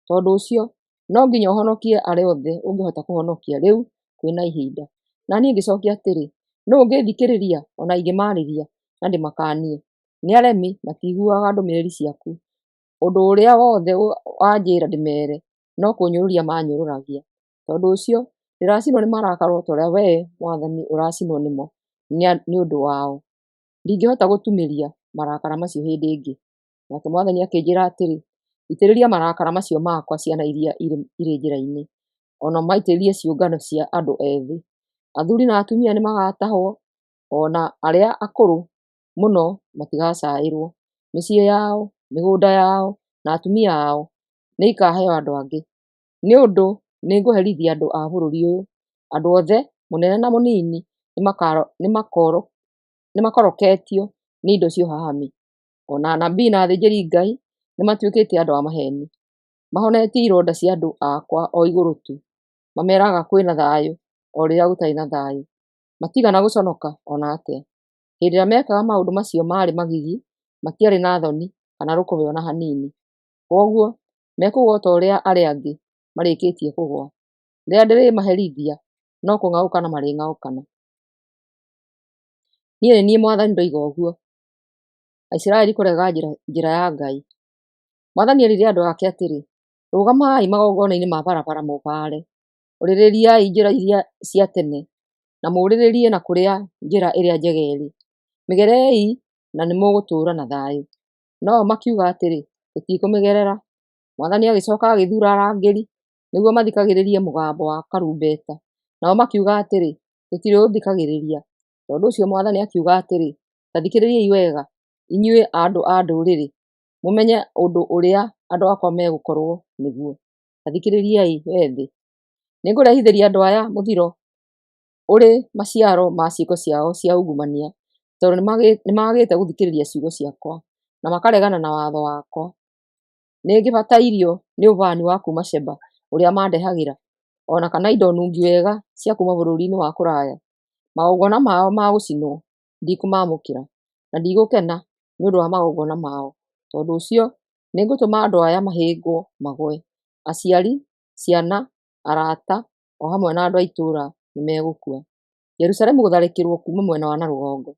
Tondũ ũcio, no nginya ũhonokie arĩa othe ũngĩhota kũhonokia rĩu kwĩna ihinda. Na niĩ ngĩcookia atĩrĩ, nũũ ũngĩthikĩrĩria o na ingĩmaarĩria na ndĩmakaanie? Nĩ aremi, matiiguaga ndũmĩrĩri ciaku. Ũndũ ũrĩa wothe wanjĩra ndĩmeere, no kũnyũrũria manyũrũragia. Tondũ ũcio, ndĩracinwo nĩ marakara o ta ũrĩa wee Mwathani ũracinwo nĩmo nĩ ũndũ wao. Ndingĩhota gũtumĩria marakara macio hĩndĩ ĩngĩ. Nake Mwathani akĩnjĩra atĩrĩ, itĩrĩria marakara macio makwa ciana iria irĩ njĩra-inĩ, o na maitĩrĩrie ciũngano cia andũ ethĩ. Athuuri na atumia nĩmagatahwo, o na arĩa akũrũ mũno matigacaĩrwo. Mĩciĩ yao, mĩgũnda yao na atumia ao nĩikaheo andũ angĩ. Nĩ ũndũ nĩngũherithia andũ a bũrũri ũyũ. Andũ othe, mũnene na mũnini, nĩmakoroketio nĩ indo cia ũhahami. O na anabii na athĩnjĩri-Ngai nĩmatuĩkĩte andũ a maheeni. Mahonetie ironda cia andũ akwa o igũrũ tu. Mameeraga kwĩna thayũ o rĩrĩa gũtarĩ na thayũ. Matigana gũconoka o na atĩa. Hĩndĩ ĩrĩa mekaga maũndũ macio maarĩ magigi, matiarĩ na thoni kana rũkũbe o na hanini. Kwoguo, mekũgũa o ta ũrĩa arĩa angĩ marĩkĩtie kũgũa. Rĩrĩa ndĩrĩmaherithia, no kũng'aũkana marĩng'aũkana. Niĩ nĩ niĩ Mwathani ndoiga ũguo. Aisiraeli kũrega njĩra ya Ngai. Mwathani erire andũ ake atĩrĩ, rũgamai magongona-inĩ ma barabara mũbaare, ũrĩrĩriai njĩra iria cia tene, na mũrĩrĩrie na kũrĩa njĩra ĩrĩa njega ĩrĩ. Mĩgerei na nĩmũgũtũũra na thayũ. No makiuga atĩrĩ, tũtikũmĩgerera. Mwathani agĩcooka agĩthuura arangĩri nĩguo mathikagĩrĩrie mũgambo wa karumbeta. Nao makiuga atĩrĩ, tũtirĩũthikagĩrĩria. Tondũ ũcio Mwathani akiuga atĩrĩ, ta thikĩrĩriai wega, inyuĩ andũ a ndũrĩrĩ, mũmenye ũndũ ũrĩa andũ akwa megũkorwo nĩguo. Ta thikĩrĩriai wee thĩ. Nĩngũrehithĩria andũ aya mũthiro ũrĩ maciaro ma ciĩko ciao cia ungumania, tondũ nĩmagĩte gũthikĩrĩria ciugo ciakwa, na makaregana na watho wakwa. Nĩngĩbatairio nĩ ũbani wa kuuma Sheba ũrĩa mandehagĩra, o na kana indo nungi wega cia kuuma bũrũri-inĩ wa kũraya. Magongona mao ma gũcinwo ndikũmamũkĩra, na ndigũkena nĩ ũndũ wa magongona mao. Tondũ ũcio, nĩngũtũma andũ aya mahĩngwo magũe. Aciari, ciana, arata, o hamwe na andũ a itũũra nĩmegũkua. Jerusalemu gũtharĩkĩrwo kuuma mwena wa na rũgongo.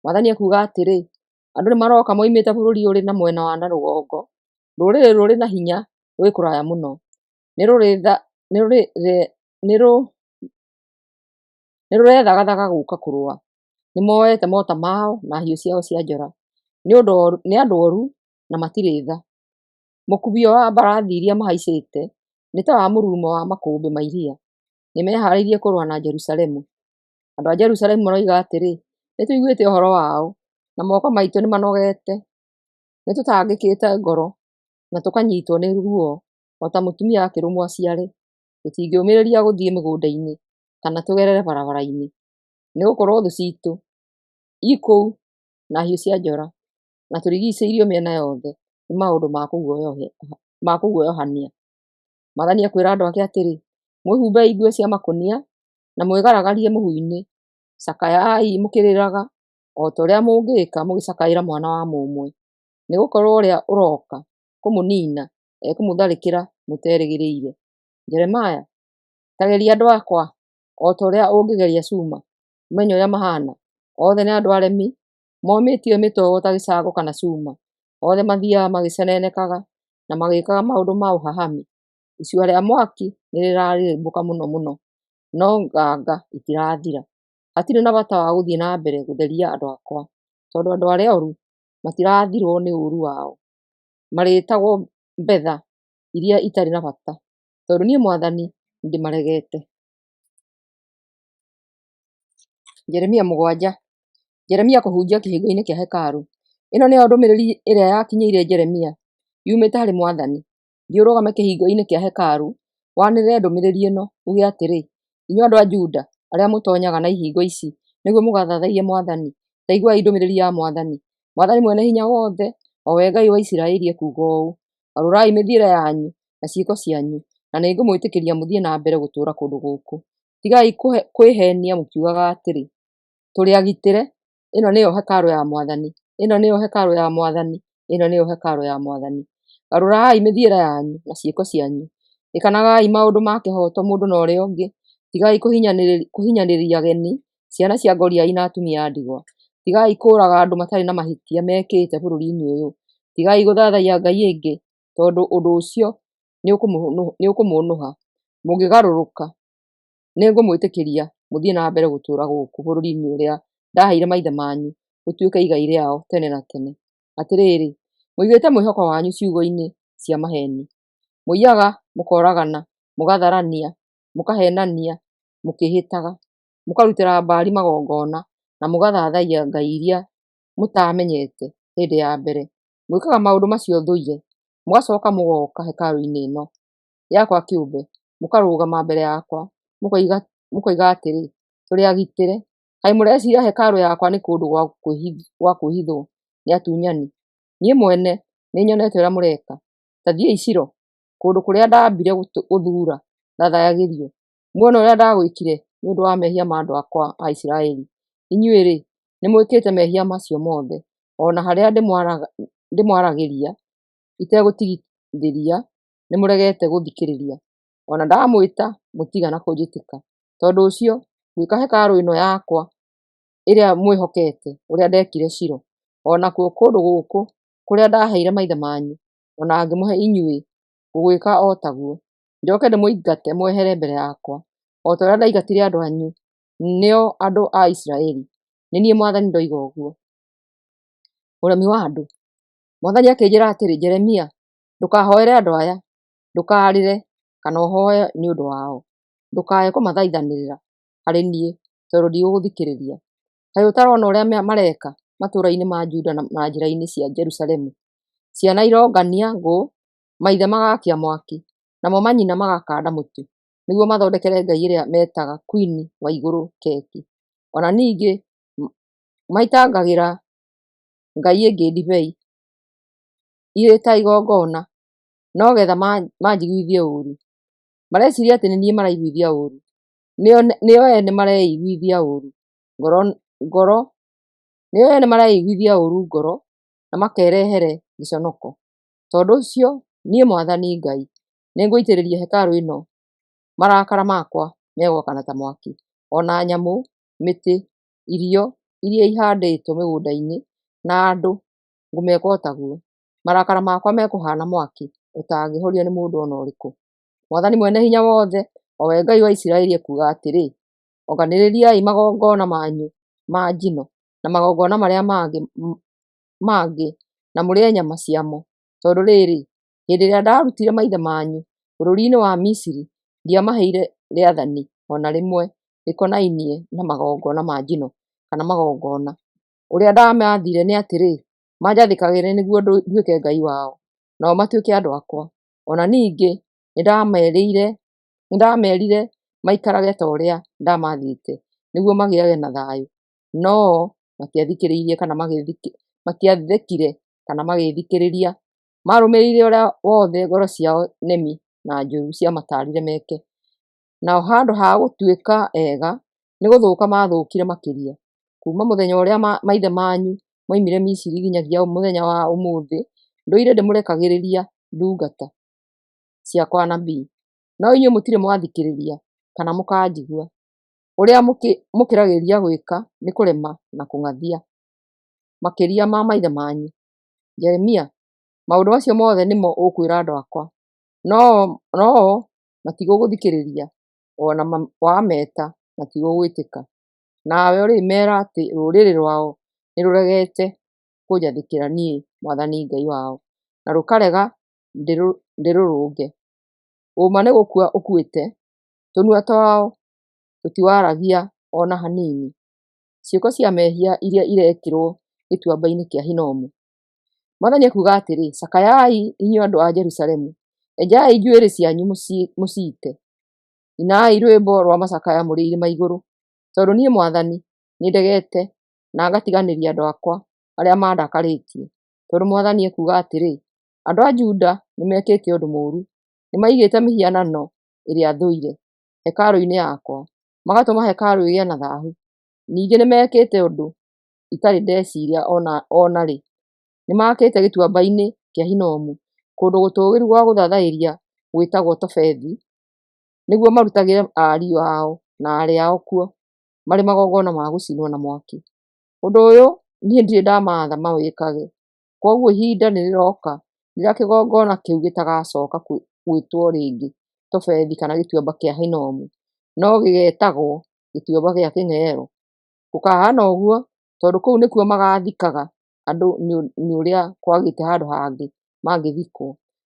Mwathani akuuga atĩrĩ, andũ nĩmaroka moimĩte bũrũri ũrĩ na mwena wa na rũgongo, rũrĩrĩ rũrĩ na hinya rwĩ kũraya mũno. Nĩrũrethagathaga gũũka kũrũa. Nĩmoete mota mao na hiũ ciao cia njora. Nĩ andũ oru na matirĩ tha. Mũkubio wa mbarathi iria mahaicĩte nĩ ta wa mũrurumo wa makũmbĩ ma iria. Nĩmeharĩirie kũrũa na Jerusalemu. Andũ a Jerusalemu maroiga atĩrĩ, nĩtũiguĩte ũhoro wao, na moko maitũ nĩmanogete. Nĩtũtangĩkĩte ngoro na tũkanyiitwo nĩ ruo, o ta mũtumia akĩrũmwo aciare. tũtingĩũmĩrĩria gũthiĩ mĩgũnda-inĩ kana tũgerere barabara-inĩ, nĩgũkorwo thũ citũ ikũu na hiũ cia njora na tũrigicĩirio mĩena yothe nĩ maũndũ ma kũguoyohania. Mwathani akwĩra andũ ake atĩrĩ, mwĩhumbei nguo cia makũnia na mwĩgaragarie mũhu-inĩ, cakayai mũkĩrĩraga o ta ũrĩa mũngĩka mũgĩcakaĩra mwana wa mũmwe, nĩgũkorwo ũrĩa ũroka kũmũnina ekũmũtharĩkĩra mũterĩgĩrĩire. Jeremaya, ta geria andũ akwa o ta ũrĩa ũngĩgeria cuma, ũmenye ũrĩa mahana. Othe nĩ andũ aremi, momĩtio mĩtogo ta gĩcango kana cuma. Othe mathiaga magĩcenenekaga na magĩkaga maũndũ ma ũhahami. Icua rĩa mwaki nĩrĩrarĩrĩmbũka mũno mũno, no nganga itirathira. Hatirĩ na bata wa gũthiĩ na mbere gũtheria andũ akwa, tondũ andũ arĩa oru matirathirwo nĩ ũru wao. Marĩtagwo mbetha iria itarĩ na bata, tondũ niĩ Mwathani nĩndĩmaregete. Jeremia 7. Jeremia kũhunjia kĩhingo-inĩ kĩa hekarũ. Ĩno nĩyo ndũmĩrĩri ĩrĩa yakinyĩire Jeremia yumĩte harĩ Mwathani. Thiĩ ũrũgame kĩhingo-inĩ kĩa hekarũ, wanĩrĩre ndũmĩrĩri ĩno, uge atĩrĩ, inyuĩ andũ a Juda arĩa mũtonyaga na ihingo ici nĩguo mũgathathaiye Mwathani, ta iguai ndũmĩrĩri ya Mwathani. Mwathani mwene hinya wothe, o we Ngai wa Isiraeli ekuuga ũũ, garũrai mĩthiĩre yanyu na ciĩko cianyu, na nĩngũmwĩtĩkĩria mũthiĩ na mbere gũtũũra kũndũ gũkũ. Tigai kwĩhenia mũkiugaga atĩrĩ, tũrĩ agitĩre, ĩno nĩyo hekarũ ya Mwathani, ĩno nĩyo hekarũ ya Mwathani, ĩno nĩyo hekarũ ya Mwathani. Garũrai mĩthiĩre yanyu na ciĩko cianyu, ĩkanagai maũndũ ma kĩhooto mũndũ na ũrĩa ũngĩ, tigai kũhinyanĩrĩria ageni, ciana cia ngoriai na atumia a ndigwa. Tigai kũũraga andũ matarĩ na mahĩtia mekĩte bũrũri-inĩ ũyũ. Tigai gũthathaiya ngai ĩngĩ, tondũ ũndũ ũcio nĩũkũmũnũha. Mũngĩgarũrũka, nĩngũmwĩtĩkĩria mũthiĩ na mbere gũtũũra gũkũ bũrũri-inĩ ũrĩa ndaheire maithe manyu gũtuĩke igai rĩao tene na tene. Atĩrĩrĩ, mũigĩte mwĩhoko wanyu ciugo-inĩ cia maheni. Mũiyaga, mũkoragana, mũgatharania, mũkahenania, mũkĩhĩtaga, mũkarutĩra Baali magongona na mũgathathaiya ngai iria mũtamenyete hĩndĩ ya mbere. Mwĩkaga maũndũ macio thũire, mũgacoka mũgoka hekarũ-inĩ ĩno yakwa kĩũmbe, mũkarũgama mbere yakwa, mũkoiga atĩrĩ, tũrĩ agitĩre. Kaĩ mũreciria hekarũ yakwa nĩ kũndũ gwa kwĩhithwo nĩ atunyani? Niĩ mwene nĩnyonete ũrĩa mũreka. Ta thiĩi Shilo, kũndũ kũrĩa ndambire gũthuura ndathayagĩrio, muone ũrĩa ndagwĩkire nĩ ũndũ wa mehia ma andũ akwa a Isiraeli. Inyuĩ-rĩ, nĩmwĩkĩte mehia macio mothe, ona harĩa ndĩmwaragĩria itegũtigithĩria nĩmũregete gũthikĩrĩria. Ona ndamwĩta mũtigana kũnjĩtĩka. Tondũ ũcio, ngwĩka hekarũ ĩno yakwa ĩrĩa mwĩhokete ũrĩa ndekire Shilo, onakuo kũndũ gũkũ kũrĩa ndaheire maithe manyu, ona ngĩmũhe inyuĩ, ngũgwĩka o taguo. Njoke ndĩmũingate mwehere mbere yakwa, o ta ũrĩa ndaingatire andũ anyu, nĩo andũ a Isiraeli. Nĩ niĩ Mwathani ndoiga ũguo. Ũremi wa andũ. Mwathani akĩnjĩra atĩrĩ, Jeremia, ndũkahoere andũ aya, ndũkarĩre kana ũhoe nĩ ũndũ wao. Ndũkae kũmathaithanĩrĩra harĩ niĩ, tondũ ndigũgũthikĩrĩria. Kaĩ ũtarona ũrĩa mareka matũũra-inĩ ma Juda na njĩra-inĩ cia Jerusalemu? Ciana irongania ngũ, maithe magakia mwaki, namo manyina magakanda mũtu, nĩguo mathondekere ngai ĩrĩa metaga Queen wa igũrũ keki. Ona ningĩ maitangagĩra ngai ĩngĩ ndibei irĩ ta igongona, no getha manjiguithie ũũru. Mareciria atĩ nĩ niĩ maraiguithia ũũru, nĩo ene mareiguithia ũũru ngoro na makerehere gĩconoko. Tondũ ũcio, niĩ Mwathani Ngai nĩngũitĩrĩria hekarũ ĩno marakara makwa megwakana ta mwaki, ona nyamũ, mĩtĩ, irio iria ihandĩtwo mĩgũnda-inĩ na andũ ngũmeka o taguo. Marakara makwa mekũhana mwaki ũtangĩhorio nĩ mũndũ ona ũrĩkũ. Mwathani mwene hinya wothe, o we Ngai wa Isiraeli ekuuga atĩrĩ, onganĩrĩriai magongona manyu ma njino na magongona marĩa mangĩ na mũrĩe nyama ciamo. Tondũ rĩrĩ, hĩndĩ ĩrĩa ndarutire maithe manyu bũrũri-inĩ wa Misiri, ndiamaheire rĩathani ona rĩmwe rĩkonainie na magongona ma njino kana magongona. Ũrĩa ndamathire nĩ atĩrĩ, manjathĩkagĩre nĩguo nduĩke Ngai wao, nao matuĩke andũ akwa. Ona ningĩ nĩndamerĩire Nĩndamerire maikarage ta ũrĩa ndamathĩte nĩguo magĩage na thayũ, no matiathikĩrĩirie kana matiathekire kana magĩthikĩrĩria. Marũmĩrĩire ũrĩa wothe ngoro ciao nemi na njũru ciamatarire meke. Nao handũ ha gũtuĩka ega, nĩ gũthũka mathũkire makĩria. Kuma mũthenya ũrĩa maithe manyu moimire Misiri nginyagia mũthenya wa ũmũthĩ, ndũire ndĩmũrekagĩrĩria ndungata ciakwa anabii. No inyuĩ mũtirĩ mwathikĩrĩria kana mũkanjigua. Ũrĩa mũkĩragĩrĩria gwĩka nĩ kũrema na kũng'athia makĩria ma maithe manyu. Jeremia, maũndũ macio mothe nĩmo ũkwĩra andũ akwa, no matigũgũthikĩrĩria, ona wameta matigũgwĩtĩka. Nawe ũrĩmera atĩ rũrĩrĩ rwao nĩrũregete kũnjathĩkĩra niĩ Mwathani Ngai wao, na rũkarega ndĩrũrũnge. Ũma nĩ gũkua ũkuĩte, tũnua twao tũtiwaragia ona hanini. Ciĩko cia mehia iria irekĩrwo gĩtuamba-inĩ kĩa Hinomu. Mwathani ekuuga atĩrĩ, cakayai inyuĩ andũ a Jerusalemu, enjai njuĩrĩ cianyu mũciite, inai rwĩmbo rwa macakaya mũrĩ irĩma igũrũ, tondũ niĩ Mwathani nĩndegete na ngatiganĩria andũ akwa arĩa mandakarĩtie. Tondũ Mwathani ekuuga atĩrĩ, andũ a Juda nĩmekĩte ũndũ mũũru, nĩmaigĩte mĩhianano ĩrĩa thũire hekarũ-inĩ yakwa, magatũma hekarũ ĩgĩe na thaahu. Ningĩ nĩmekĩte ũndũ itarĩ ndeciria ona rĩ. Nĩmakĩte gĩtuamba-inĩ kĩa Hinomu kũndũ gũtũũgĩru gwa gũthathaiya gwĩtagwo Tofethi, nĩguo marutagĩre ariũ ao na aarĩ ao kuo marĩ magongona ma gũcinwo na mwaki. Ũndũ ũyũ niĩ ndirĩ ndamatha mawĩkage. Koguo ihinda nĩrĩroka rĩrĩa kĩgongona kĩu gĩtagacoka gwĩtwo rĩngĩ Tofethi kana gĩtuamba kĩa Hinomu, no gĩgetagwo gĩtuamba gĩa kĩng'eero. Gũkahana ũguo tondũ kũu nĩkuo magathikaga andũ nĩ ũrĩa kwagĩte handũ hangĩ mangĩthikwo.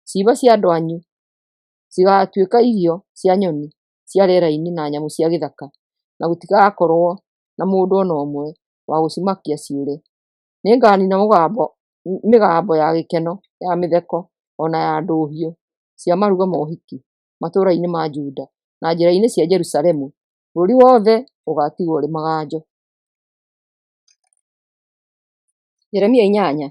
Ciimba cia andũ anyu cigatuĩka irio cia nyoni cia rĩera-inĩ na nyamũ cia gĩthaka, na gũtigakorwo na mũndũ ona ũmwe wa gũcimakia ciũre. Nĩnganina mĩgambo ya gĩkeno, ya mĩtheko, ona ya ndũhiũ cia maruga ma ũhiki matũũra-inĩ ma Juda na njĩra-inĩ cia Jerusalemu. Bũrũri wothe ũgatigwo ũrĩ maganjo. Jeremia 8.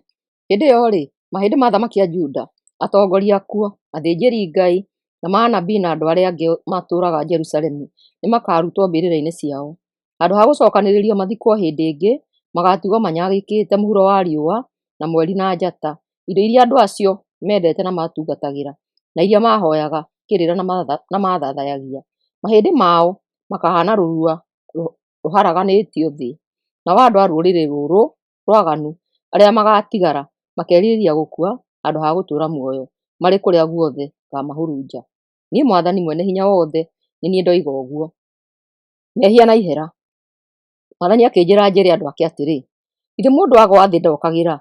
Hĩndĩ ĩyo rĩ, mahĩndĩ ma athamaki a Juda, atongoria akuo, athĩnjĩri Ngai na manabii na andũ arĩa angĩ matũũraga Jerusalemu nĩmakarutwo mbĩrĩra-inĩ ciao. Handũ ha gũcokanĩrĩrio mathikwo hĩndĩ ĩngĩ, magatigwo manyagĩkĩte mũhuro wa riũa na mweri na njata, indo iria andũ acio mendete na matungatagĩra, na iria mahoyaga kĩrĩra na mathathayagia. Mahĩndĩ mao makahana rũrua rũharaganĩtio thĩ, nao andũ a rũrĩrĩ rũrũ rwaganu arĩa magatigara makerirĩria gũkua handũ ha gũtũũra muoyo marĩ kũrĩa guothe ngamahurunja. Niĩ Mwathani mwene hinya wothe nĩ niĩ ndoiga ũguo. Mehia na ihera. Mwathani akĩnjĩra njĩre andũ ake atĩrĩ, githĩ mũndũ agwa thĩ ndokagĩra?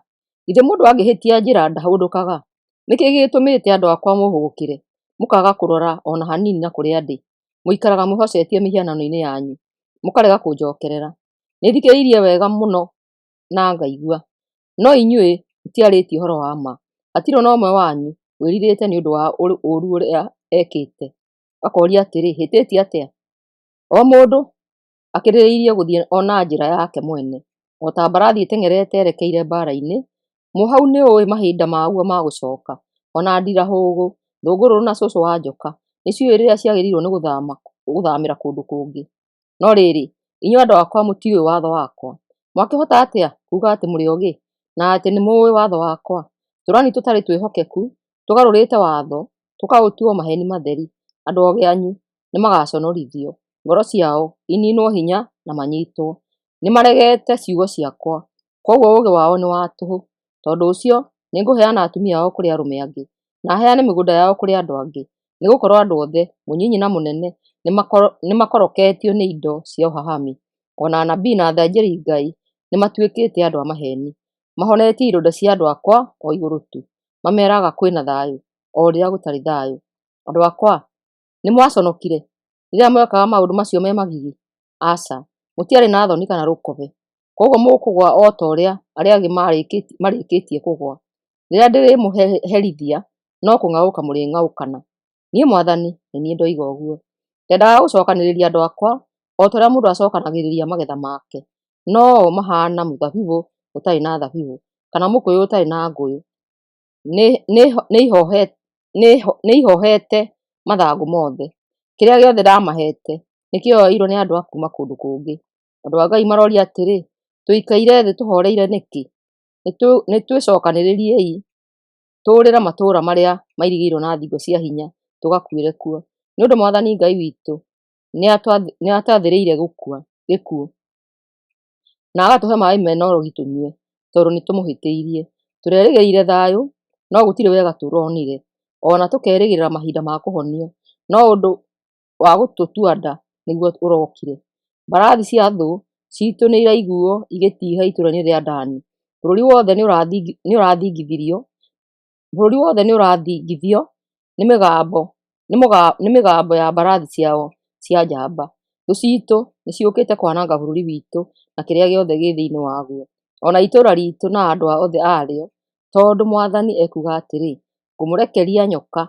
Githĩ mũndũ angĩhĩtia njĩra ndahũndũkaga? Nĩkĩ gĩtũmĩte andũ akwa mũhũgũkĩre, mũkaga kũrora ona hanini na kũrĩa ndĩ? Mũikaraga mwĩhocetie mĩhianano-inĩ yanyu, mũkarega kũnjokerera. Nĩthikĩrĩirie wega mũno na ngaigua, no inyuĩ mũtiarĩtie ũhoro wa ma. Hatirĩ ona ũmwe wanyu wĩrirĩte nĩ ũndũ wa ũũru ũrĩa ekĩte. Akoria atĩrĩ, hĩtĩtie atĩa? O mũndũ akĩrĩrĩirie gũthiĩ ona njĩra yake mwene, o ta mbarathi ĩteng'erete erekeire mbara-inĩ. Mũhau nĩũĩ mahinda maguo ma gũcoka, ona ndirahũgũ, thũngũrũrũ na cũcũ wa njoka nĩciũĩ rĩrĩa ciagĩrĩirwo nĩ gũthamĩra kũndũ kũngĩ. No rĩrĩ, inyuĩ andũ akwa mũtiũĩ watho wakwa. Mwakĩhota atĩa kuuga atĩ mũrĩ ogĩ na atĩ nĩmũĩ watho wakwa? Tũrani tũtarĩ twĩhokeku, tũgarũrĩte watho, tũkaũtua maheni matheri. Andũ ogĩ anyu nĩmagaconorithio, ngoro ciao ininwo hinya na manyitwo. Nĩmaregete ciugo ciakwa, koguo ũũgĩ wao nĩ wa tũhũ. Tondũ ũcio nĩngũheana atumia ao kũrĩ arũme angĩ, na heane mĩgũnda yao kũrĩ andũ angĩ, nĩgũkorwo andũ othe, mũnyinyi na mũnene, nĩmakoroketio nĩ indo cia ũhahami. Ona anabii na athĩnjĩri Ngai nĩmatuĩkĩte andũ a maheni. Mahonetie ironda cia andũ akwa o igũrũ tu. Mameraga kwĩna thayũ o rĩrĩa gũtarĩ thayũ. Andũ akwa, nĩmwaconokire rĩrĩa mwekaga maũndũ macio me magigi? Aca, mũtiarĩ na thoni kana rũkobe. Koguo mũkũgũa o ta ũrĩa arĩa angĩ marĩkĩtie kũgũa. Rĩrĩa ndĩrĩmũherithia no kũng'aũka mũrĩng'aũkana. Niĩ Mwathani nĩ niĩ ndoiga ũguo. Ndendaga gũcokanĩrĩria andũ akwa o ta ũrĩa mũndũ acokanagĩrĩria magetha make, no o mahana mũthabibũ ũtarĩ na thabibũ, kana mũkũyũ ũtarĩ na ngũyũ. Nĩihohete mathangũ mothe. Kĩrĩa gĩothe ndamahete nĩkĩoeirwo nĩ andũ a kuma kũndũ kũngĩ. Andũ a Ngai maroria atĩrĩ, tũikaire thĩ tũhoreire nĩkĩ? Nĩtwĩcokanĩrĩriei tũũrĩre matũũra marĩa mairigĩirwo na thingo cia hinya, tũgakuĩre kuo. Nĩũndũ Mwathani Ngai witũ nĩatwathĩrĩire gĩkuũ, na agatũhe maĩ mena ũrogi tũnyue, tondũ nĩtũmũhĩtĩirie. Tũrerĩgĩrĩire thayũ, no gũtirĩ wega tũronire, ona tũkerĩgĩrĩra mahinda ma kũhonio, no ũndũ wa gũtũtua nda nĩguo ũrokire. Mbarathi cia thũ citũ nĩiraiguo igĩtiha itũũra-inĩ rĩa Dani. Bũrũri wothe nĩũrathingithio nĩ mĩgambo ya mbarathi ciao cia njamba. Thũ citũ nĩciũkĩte kwananga bũrũri witũ na kĩrĩa gĩothe gĩ thĩinĩ waguo, ona itũũra ritũ na andũ othe arĩo, tondũ Mwathani ekuga atĩrĩ, ngũmũrekeria nyoka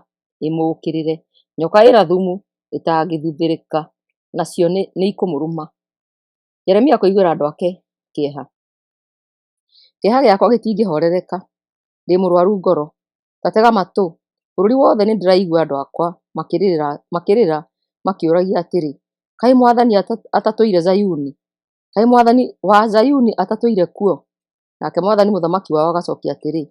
ĩmũũkĩrĩre, nyoka ĩna thumu ĩtangĩthuthĩrĩka, nacio nĩikũmũrũma. Jeremia kũiguĩra andũ ake kĩeha. Kĩeha gĩakwa gĩtingĩhorereka, ndĩ mũrwaru ngoro. Ta tega matũ, bũrũri wothe nĩndĩraigua andũ akwa makĩrĩra makĩũragia atĩrĩ, kaĩ Mwathani atatũire Zayuni? Kaĩ Mwathani wa Zayuni atatũire kuo? Nake Mwathani mũthamaki wao agacokia atĩrĩ,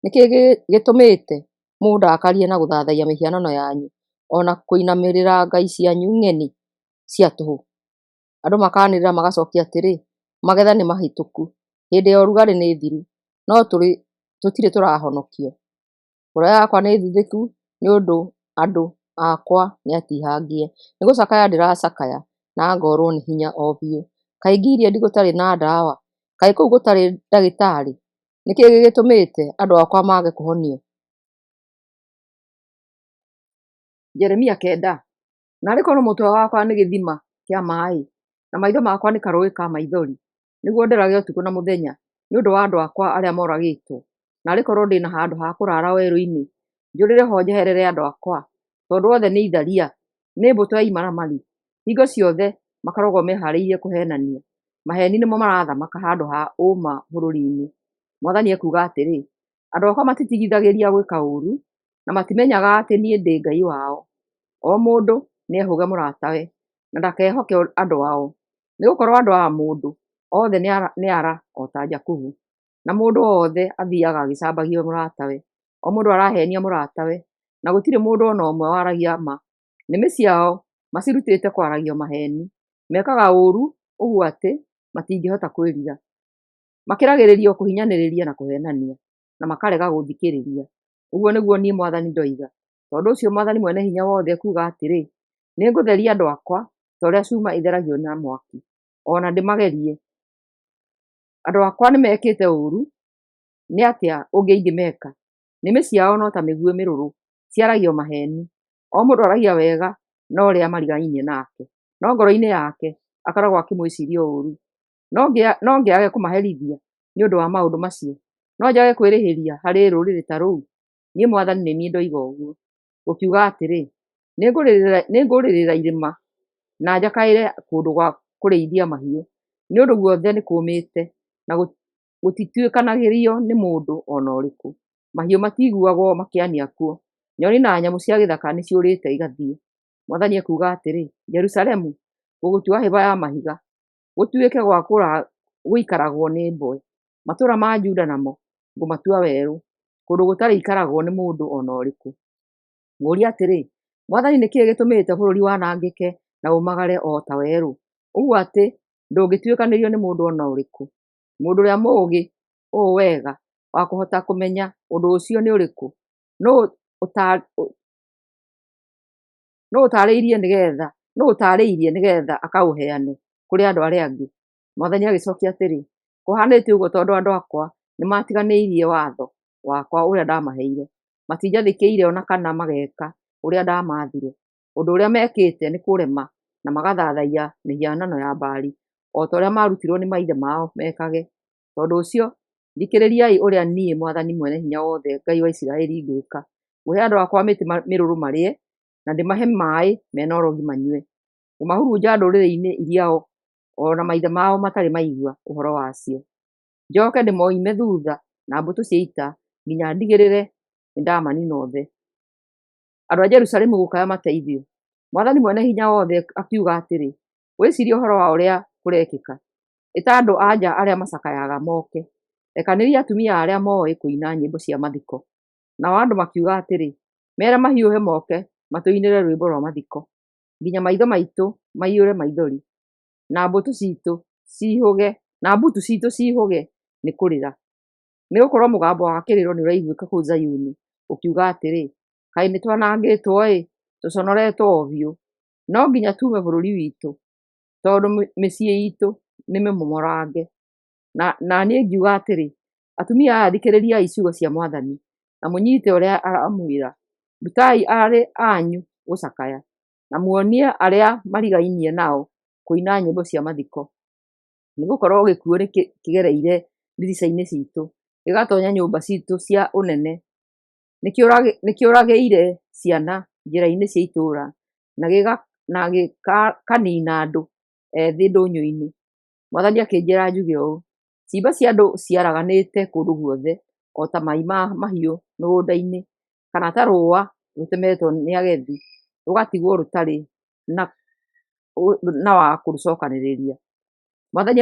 nĩkĩĩ gĩtũmĩte mũndakarie na gũthathaiya mĩhianano yanyu, ona kũinamĩrĩra ngai cianyu ng'eni cia tũhũ? Andũ makanĩrĩra magacokia atĩrĩ, magetha nĩ mahĩtũku, hĩndĩ ya ũrugarĩ nĩ thiru, no tũtirĩ tũrahonokio. Ngoro yakwa nĩ thithĩku nĩũndũ andũ akwa nĩatihangie. Nĩgũcakaya ndĩracakaya na ngorwo nĩ hinya o biũ. Kaĩ Gileadi gũtarĩ na ndawa? Kaĩ kũu gũtarĩ ndagĩtarĩ? Nĩkĩĩ gĩgĩtũmĩte andũ akwa mage kũhonio? Jeremia 9. Narĩ korwo mũtwe wakwa nĩ gĩthima kĩa maĩ, na maitho makwa nĩ karũũĩ ka maithori, nĩguo nderage ũtukũ na mũthenya nĩũndũ wa andũ akwa arĩa moragĩtwo. Narĩ korwo ndĩ na handũ ha kũrara werũ-inĩ, njũrĩre ho njeherere andũ akwa, tondũ othe nĩ itharia, nĩ mbũtũ ya imaramari. Hingo ciothe makoragwo meharĩirie kũheenania. Maheni nĩmo marathamaka handũ ha ũma bũrũri-inĩ. Mwathani ekuga atĩrĩ, andũ akwa matitigithagĩria gwĩka ũũru, na matimenyaga atĩ niĩ ndĩ Ngai wao. O mũndũ nĩehũge mũratawe, na ndakehoke andũ ao, nĩgũkorwo andũ a mũndũ othe nĩ ara o ta Jakubu, na mũndũ wothe athiiaga agĩcambagia mũratawe. O mũndũ arahenia mũratawe, na gũtirĩ mũndũ ona ũmwe waragia ma. Nĩmĩ ciao macirutĩte kwaragia maheni. Mekaga ũũru ũguo atĩ matingĩhota kwĩrira. Makĩragĩrĩria kũhinyanĩrĩria na kũheenania, na makarega gũthikĩrĩria. Ũguo nĩguo niĩ Mwathani ndoiga. Tondũ ũcio Mwathani Mwene-Hinya-Wothe ekuga atĩrĩ, nĩngũtheria andũ akwa ta ũrĩa cuma ĩtheragio na mwaki, ona ndĩmagerie. Andũ akwa nĩmekĩte ũũru, nĩ atĩa ũngĩ ingĩmeka? Nĩmĩ ciao no ta mĩguĩ mĩrũrũ, ciaragia maheni. O mũndũ aragia wega no ũrĩa marigainie nake, no ngoro-inĩ yake akoragwo akĩmwĩciria ũũru. No ngĩage kũmaherithia nĩũndũ wa maũndũ macio? No njage kwĩrĩhĩria harĩ rũrĩrĩ ta rũu? Niĩ Mwathani nĩ niĩ ndoiga ũguo. Gũkiuga atĩrĩ, nĩngũrĩrĩra irĩma na njakaĩre kũndũ gwa kũrĩithia mahiũ, nĩũndũ guothe nĩ kũũmĩte na gũtituĩkanagĩrio nĩ mũndũ ona ũrĩkũ. Mahiũ matiiguagwo makĩania kuo, nyoni na nyamũ cia gĩthaka nĩciũrĩte igathiĩ. Mwathani ekuga atĩrĩ, Jerusalemu ngũgũtua hĩba ya mahiga, gũtuĩke gwa gũikaragwo nĩ mbwe. Matũũra ma Juda namo ngũmatua werũ, kũndũ gũtarĩikaragwo nĩ mũndũ ona ũrĩkũ. Ngũũria atĩrĩ, Mwathani nĩkĩĩ gĩtũmĩte bũrũri wanangĩke na umagare o ta werũ, ũguo atĩ ndũngĩtuĩkanĩrio nĩ mũndũ ona ũrĩkũ? Mũndũ ũrĩa mũũgĩ ũũ wega wa kũhota kũmenya ũndũ ũcio nĩ ũrĩkũ? Nũũ ũtaarĩirie nĩgetha akaũheane kũrĩ andũ arĩa angĩ? Mwathani agĩcokia atĩrĩ, kũhanĩte ũguo tondũ andũ akwa nĩmatiganĩirie watho wakwa ũrĩa ndamaheire. Matinjathĩkĩire ona kana mageka ũrĩa ndamathire. Ũndũ ũrĩa mekĩte nĩ kũrema na magathathaiya mĩhianano ya Baali, o ta ũrĩa maarutirwo nĩ maithe mao mekage. Tondũ ũcio, thikĩrĩriai ũrĩa niĩ Mwathani Mwene-Hinya-Wothe, Ngai wa Isiraeli ngwĩka. Ngũhe andũ akwa mĩtĩ mĩrũrũ marĩe, na ndĩmahe maĩ mena ũrogi manyue. kũmahurunja ndũrĩrĩ-inĩ iria ona maithe mao matarĩ maigua ũhoro wacio. Njoke ndĩmoime thutha na mbũtũ cia ita nginya ndigĩrĩre nĩndamanina othe. Andũ a Jerusalemu gũkaya mateithio. Mwathani Mwene-Hinya-Wothe akiuga atĩrĩ, wĩcirie ũhoro wa ũrĩa kũrekĩka. Ĩta andũ-a-nja arĩa macakayaga moke. Rekanĩria atumia arĩa moĩ kũina nyĩmbo cia mathiko. Nao andũ makiuga atĩrĩ, mere mahiũhe moke matũinĩre rwĩmbo rwa mathiko, nginya maitho maitũ maiyũre maithori, na mbũtũ citũ ciihũge nĩ kũrĩra. Nĩgũkorwo mũgambo wa kĩrĩro nĩũraiguĩka kũu Zayuni, ũkiuga atĩrĩ, kaĩ nĩtwanangĩtwo-ĩ, tũconoretwo o biũ. No nginya tume bũrũri witũ, tondũ mĩciĩ itũ nĩ mĩmomorange. Na niĩ ngiuga atĩrĩ, atumia aya thikĩrĩriai ciugo cia Mwathani, na mũnyite ũrĩa aramwĩra. Ndutai arĩ anyu gũcakaya, na muonie arĩa marigainie nao kũina nyĩmbo cia mathiko. Nĩgũkorwo gĩkuũ nĩkĩgereire ndirica-inĩ citũ, gĩgatonya nyũmba citũ cia ũnene. Nĩkĩũragĩire ciana njĩra-inĩ cia itũũra, na gĩkanina andũ ethĩ ndũnyũ-inĩ. Mwathani akĩnjĩra njuge ũũ, ciimba cia andũ ciaraganĩte kũndũ guothe, o ta mai ma mahiũ mĩgũnda-inĩ, kana ta rũũa rũtemetwo nĩ agethi, rũgatigwo rũtarĩ na wa kũrũcokanĩrĩria. Mwathani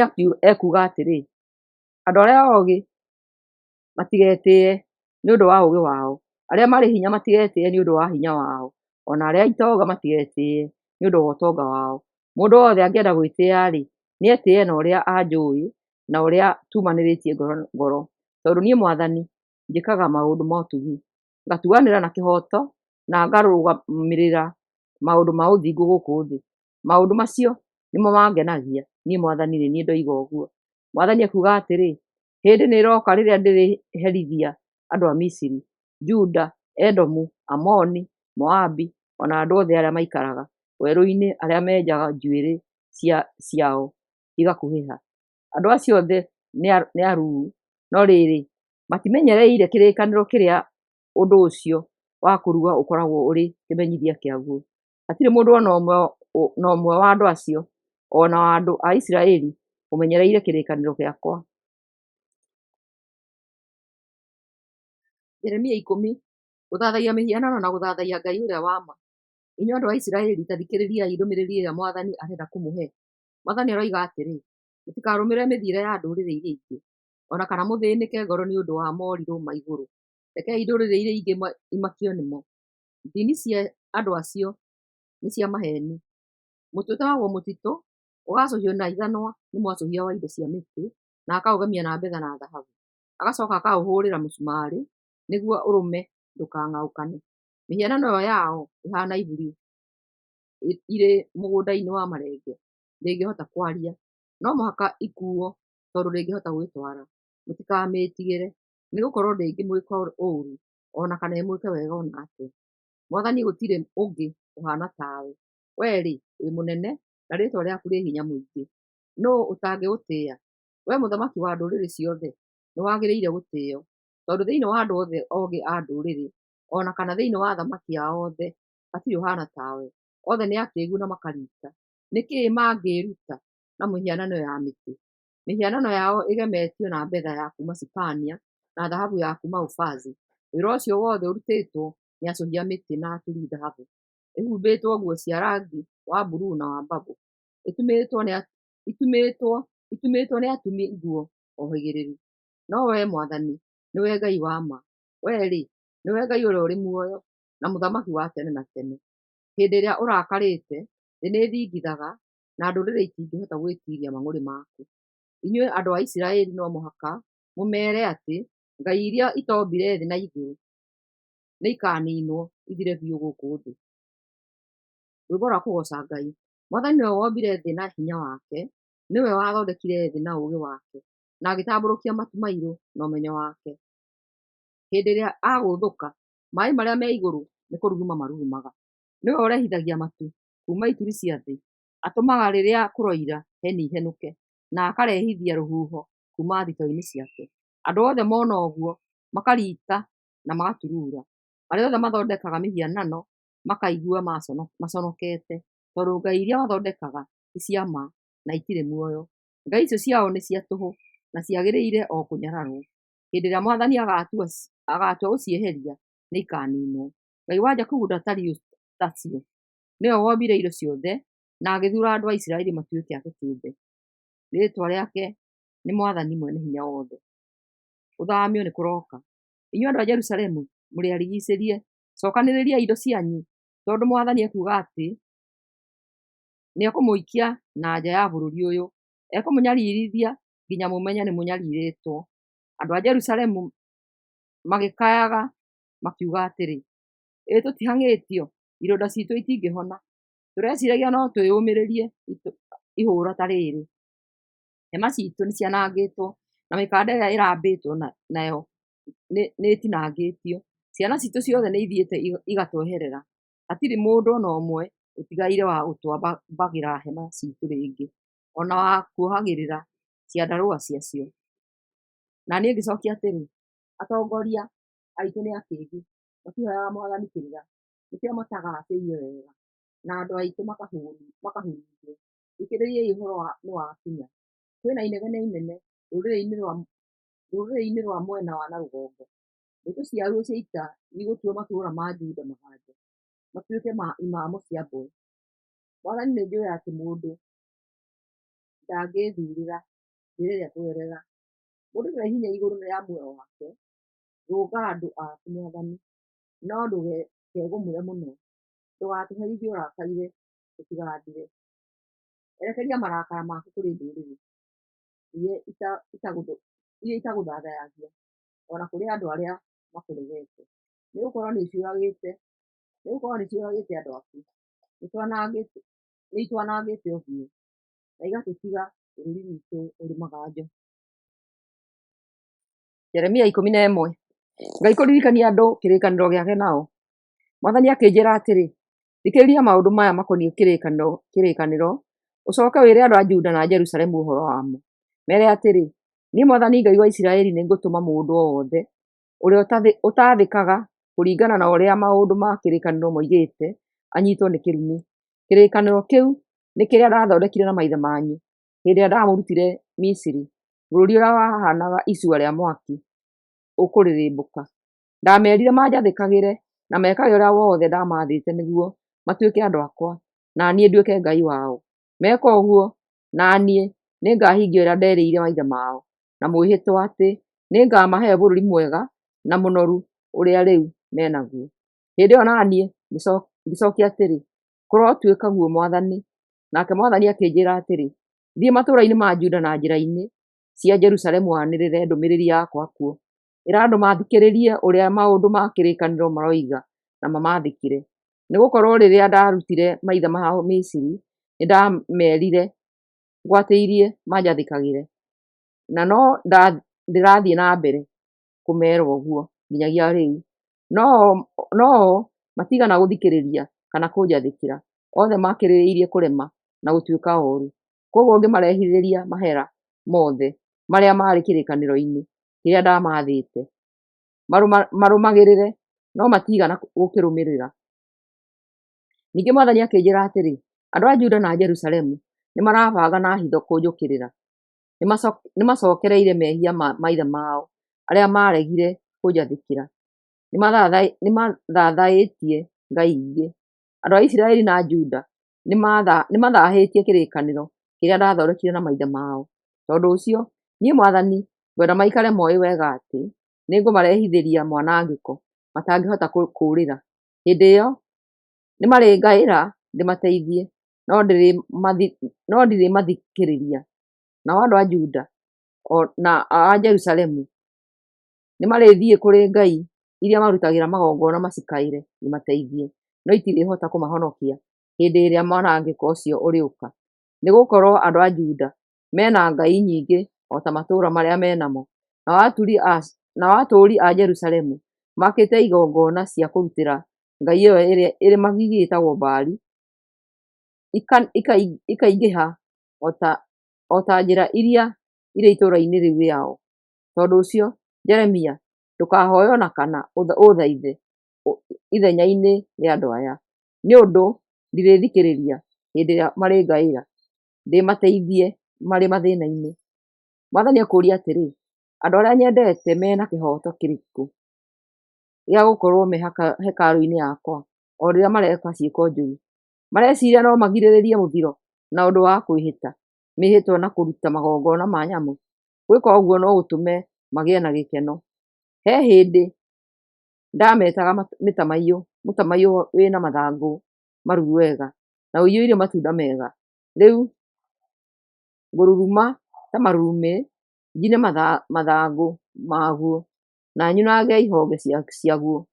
ekuuga atĩrĩ, andũ arĩa oogĩ matigetĩĩe nĩũndũ wa ũũgĩ wao, arĩa marĩ hinya matigetĩĩe nĩũndũ wa hinya wao, ona arĩa itonga matigetĩĩe nĩũndũ wa ũtonga wao. Mũndũ wothe angĩenda gwĩtĩĩa-rĩ, nĩetĩĩe na ũrĩa anjũũĩ na ũrĩa tumanĩrĩtie ngoro, tondũ niĩ Mwathani njĩkaga maũndũ ma ũtugi, ngatuanĩra na kĩhooto, na ngarũgamĩrĩra maũndũ ma ũthingu gũkũ thĩ. Maũndũ macio nĩmo mangenagia, niĩ Mwathani nĩ niĩ ndoiga ũguo. Mwathani akiuga atĩrĩ, hĩndĩ nĩĩroka rĩrĩa ndĩrĩherithia andũ a Misiri, Juda, Edomu, Amoni, Moabi, ona andũ othe arĩa maikaraga werũ-inĩ arĩa menjaga njuĩrĩ ciao igakũhĩha. Andũ acio othe nĩ aruu, no rĩrĩ, matimenyereire kĩrĩkanĩro kĩrĩa ũndũ ũcio wa kũrua ũkoragwo ũrĩ kĩmenyithia kĩaguo. Hatirĩ mũndũ ona ũmwe wa andũ acio, ona wa andũ a Isiraeli ũmenyereire kĩrĩkanĩro gĩakwa. Jeremia 10, gũthathaiya mĩhianano na gũthathaiya Ngai ũrĩa wa ma. Inyuĩ andũ a Isiraeli, ta thikĩrĩriai ndũmĩrĩri ĩrĩa Mwathani arenda kũmũhe. Mwathani aroiga atĩrĩ, mũtikarũmĩrĩre mĩthiĩre ya ndũrĩrĩ iria ingĩ, ona kana mũthĩĩnĩke ngoro nĩ ũndũ wa morirũ ma igũrũ. Rekei ndũrĩrĩ iria ingĩ imakio nĩmo. Ndini cia andũ acio nĩ cia maheeni. Mũtĩ ũtemagwo mũtitũ, ũgacũhio na ithanwa nĩ mwacũhia wa indo cia mĩtĩ, na akaũgemia na betha na thahabu. Agacoka akaũhũrĩra mũcumarĩ, nĩguo ũrũme ndũkang'aũkane. Mĩhianano ĩyo yao ĩhaana iburi irĩ mũgũnda-inĩ wa marenge, ndĩngĩhota kwaria, no mũhaka ikuuo tondũ ndĩngĩhota gwĩtwara. Mũtikamĩĩtigĩre, nĩgũkorwo ndĩngĩmwĩka ũũru, ona kana ĩmwĩke wega ona atĩa. Mwathani gũtirĩ ũngĩ ũhaana tawe. Wee-rĩ, wĩ mũnene, na rĩĩtwa rĩaku rĩ hinya mũingĩ. Nũũ ũtangĩgũtĩĩa? Wee mũthamaki wa ndũrĩrĩ ciothe, nĩwagĩrĩire gũtĩĩo, tondũ thĩinĩ wa andũ othe oogĩ a ndũrĩrĩ, ona kana thĩinĩ wa athamaki ao othe, hatirĩ ũhaana tawe. Othe nĩ akĩĩgu na makariika. Nĩkĩĩ mangĩĩruta na mĩhianano ya mĩtĩ? Mĩhianano yao ĩgemetio na betha ya kuuma Spania, na thahabu ya kuuma Ufazi. Wĩra ũcio wothe ũrutĩtwo nĩ acũhia a mĩtĩ na aturi thahabu. Ĩhumbĩtwo nguo cia rangi wa buruu na wa mbambu. Itumĩtwo nĩ atumi nguo ohĩgĩrĩru. No wee Mwathani, nĩwe Ngai wa ma. Wee-rĩ, nĩwe Ngai ũrĩa ũrĩ muoyo, na mũthamaki wa tene na tene. Hĩndĩ ĩrĩa ũrakarĩte, thĩ nĩĩthingithaga, na ndũrĩrĩ itingĩhota gwĩtiiria mang'ũrĩ maku. Inyuĩ andũ a Isiraeli no mũhaka mũmeere atĩ, ngai iria itombire thĩ na igũrũ nĩikaninwo ithire biũ gũkũ thĩ. Rwĩmbo rwa kũgooca Ngai. Mwathani nĩwe wombire thĩ na hinya wake, nĩwe wathondekire thĩ na ũũgĩ wake, na agĩtambũrũkia matu mairũ na ũmenyo wake. Hĩndĩ ĩrĩa agũthũka, maaĩ marĩa me igũrũ nĩ kũruruma marurumaga. Nĩwe ũrehithagia matu kuuma ituri cia thĩ, atũmaga rĩrĩa kũroira heni ihenũke, na akarehithia rũhuho kuuma thito-inĩ ciake. Andũ othe mona ũguo makariika na magaturuura. Arĩa othe mathondekaga mĩhianano makaigua maconokete. tondũ ngai iria mathondekaga ti cia ma na itirĩ muoyo. Ngai icio ciao nĩ cia tũhũ na ciagĩrĩire o kũnyararwo. Hĩndĩ ĩrĩa Mwathani agatua gũcieheria nĩ ikaninwo. Ngai wanja kũgunda tacio nĩwe wombire indo ciothe na agĩthura andũ a Isiraeli matuĩke ake kĩũmbe. Rĩĩtwa rĩake nĩ Mwathani mwene hinya wothe. Gũthamio nĩ kũroka. Inyuĩ andũ a Jerusalemu mũrĩ arigicĩrie, cokanĩrĩriai indo cianyu, tondũ Mwathani ekuuga atĩ nĩekũmũikia na nja ya bũrũri ũyũ. Ekũmũnyariirithia nginya mũmenye nĩ mũnyarirĩtwo. Andũ a Jerusalemu magĩkayaga makiuga atĩrĩ, ĩ tũtihang'ĩtio, ironda citũ itingĩhona, tũreciragia no twĩyũmĩrĩrie ihũra ta rĩrĩ. Hema citũ nĩcianangĩtwo na mĩkanda ĩrĩa ĩrambĩtwo nayo nĩĩtinangĩtio. Ciana citũ ciothe nĩithiĩte igatweherera. Hatirĩ mũndũ ona ũmwe ũtigaire wa gũtwambagĩra hema citũ rĩngĩ, ona wa kuohagĩrĩra ciandarũa ciacio. Na niĩ ngĩcokia atĩrĩ, atongoria aitũ nĩ akĩĩgu, matiheaga Mwathani kĩrĩra, nĩkĩo matagacĩire wega, na andũ aitũ makahurunjwo. Thikĩrĩriai ũhoro nĩwakinya. Kwĩna inegene inene rũrĩrĩ-inĩ rwa mwena wa na rũgongo. Mbũtũ ciaruo cia ita igũtua matũũra ma Juda mũhanje, matuĩke imamo cia mbwe. Mwathani nĩnjũĩ atĩ mũndũ ndangĩĩthurĩra njĩra ĩrĩa ekũgerera. Mũndũ ndarĩ hinya igũrũ rĩa muoyo wake. Rũnga andũ aku Mwathani, no ndũkegũmũre mũno. Ndũgatũherithie ũrakarire tũtigathire. Erekeria marakara maku kũrĩ ndũrĩrĩ iria itagũthathayagia, ona kũrĩ andũ arĩa makũregete. Nĩgũkorwo nĩciũragĩte andũ aku. Nĩitwanangĩte o biũ na igatũtiga bũrũri witũ ũrĩ maganjo. Jeremia 11. Ngai kũririkania andũ kĩrĩkanĩro gĩake nao. Mwathani akĩnjĩra atĩrĩ, thikĩrĩria maũndũ maya makoniĩ kĩrĩkanĩro, ũcoke wĩre andũ a Juda na Jerusalemu ũhoro wamo. Mere atĩrĩ, niĩ Mwathani Ngai wa Isiraeli nĩngũtũma mũndũ o wothe ũrĩa ũtaathĩkaga kũringana na ũrĩa maũndũ ma kĩrĩkanĩro moigĩte anyiitwo nĩ kĩrumi. Kĩrĩkanĩro kĩu nĩ kĩrĩa ndathondekire na maithe manyu hĩndĩ ĩrĩa ndamũrutire Misiri, bũrũri ũrĩa wahanaga icua rĩa mwaki ũkũrĩrĩmbũka. Ndamerire manjathĩkagĩre na mekage ũrĩa wothe ndamathĩte nĩguo matuĩke andũ akwa na niĩ nduĩke Ngai wao. Meka ũguo na niĩ nĩngahingia ũrĩa nderĩire maithe mao na mwĩhĩtwa atĩ nĩngamahe bũrũri mwega na mũnoru ũrĩa rĩu menaguo. Hĩndĩ ĩyo naniĩ ngĩcokia atĩrĩ, kũrotuĩka guo Mwathani. Nake Mwathani akĩnjĩra atĩrĩ, thiĩ matũũra-inĩ ma Juda na njĩra-inĩ cia Jerusalemu wanĩrĩre ndũmĩrĩri yakwa kuo. Ĩra andũ mathikĩrĩrie ũrĩa maũndũ ma kĩrĩkanĩro maroiga na mamathĩkĩre. Nĩgũkorwo rĩrĩa ndarutire maithe mao Misiri, nĩndamerire ngwatĩirie manjathĩkagĩre, na no ndĩrathiĩ na mbere kũmera ũguo nginyagia rĩu. No matigana gũthikĩrĩria kana kũnjathĩkĩra. Othe makĩrĩrĩirie kũrema na gũtuĩka ooru. Koguo ngĩmarehithĩria mahera mothe marĩa marĩ kĩrĩkanĩro-inĩ kĩrĩa ndamathĩte marũmagĩrĩre, no matigana gũkĩrũmĩrĩra. Ningĩ Mwathani akĩnjĩra atĩrĩ, andũ a Juda na Jerusalemu nĩmarabanga na hitho kũnjũkĩrĩra. Nĩmacokereire mehia ma maithe mao arĩa maregire kũnjathĩkĩra. Nĩmathathaitie ngai ingĩ. Andũ a Isiraeli na Juda nĩmathahĩtie kĩrĩkanĩro kĩrĩa ndathondekire na maithe mao. Tondũ ũcio, niĩ Mwathani ngwenda maikare moĩ wega atĩ nĩngũmarehithĩria mwanangĩko matangĩhota kũũrĩra. Hĩndĩ ĩyo nĩmarĩngaĩra ndĩmateithie, no ndirĩmathikĩrĩria. Nao andũ a Juda na a Jerusalemu nĩmarĩthiĩ kũrĩ ngai iria marutagĩra magongona macikaĩre imateithie, no itirĩhota kũmahonokia hĩndĩ ĩrĩa mwanangĩko ũcio ũrĩũka. Nĩgũkorwo andũ a Juda mena ngai nyingĩ o ta matũũra marĩa menamo, nao atũũri a Jerusalemu makĩte igongona cia kũrutĩra ngai ĩyo ĩrĩ magigi ĩtagwo Baali, ikaingĩha o ta njĩra iria irĩ itũũra-inĩ rĩu rĩao. Tondũ ũcio, Jeremia, ndũkahoe ona kana ũthaithe ithenya-inĩ rĩa andũ aya, nĩũndũ ndirĩthikĩrĩria hĩndĩ ĩrĩa marĩngaĩra, ndĩmateithie marĩ mathĩna-inĩ. Mwathani akũũria atĩrĩ, andũ arĩa nyendete mena kĩhooto kĩrĩkũ gĩa gũkorwo me hekarũ-inĩ yakwa o rĩrĩa mareka ciĩko njũru? Mareciria no magirĩrĩrie mũthiro na ũndũ wa kwĩhĩta, mĩĩhĩtwa na kũruta magongona ma nyamũ? Gwĩka ũguo no gũtũme magĩe na gĩkeno. He hĩndĩ ndametaga mũtamaiyũ wĩna mathangũ marugu wega na ũiyũire matunda mega. Rĩu ngũruruma ta marurumĩ, njine mathangũ maguo na nyunange ihonge ciaguo.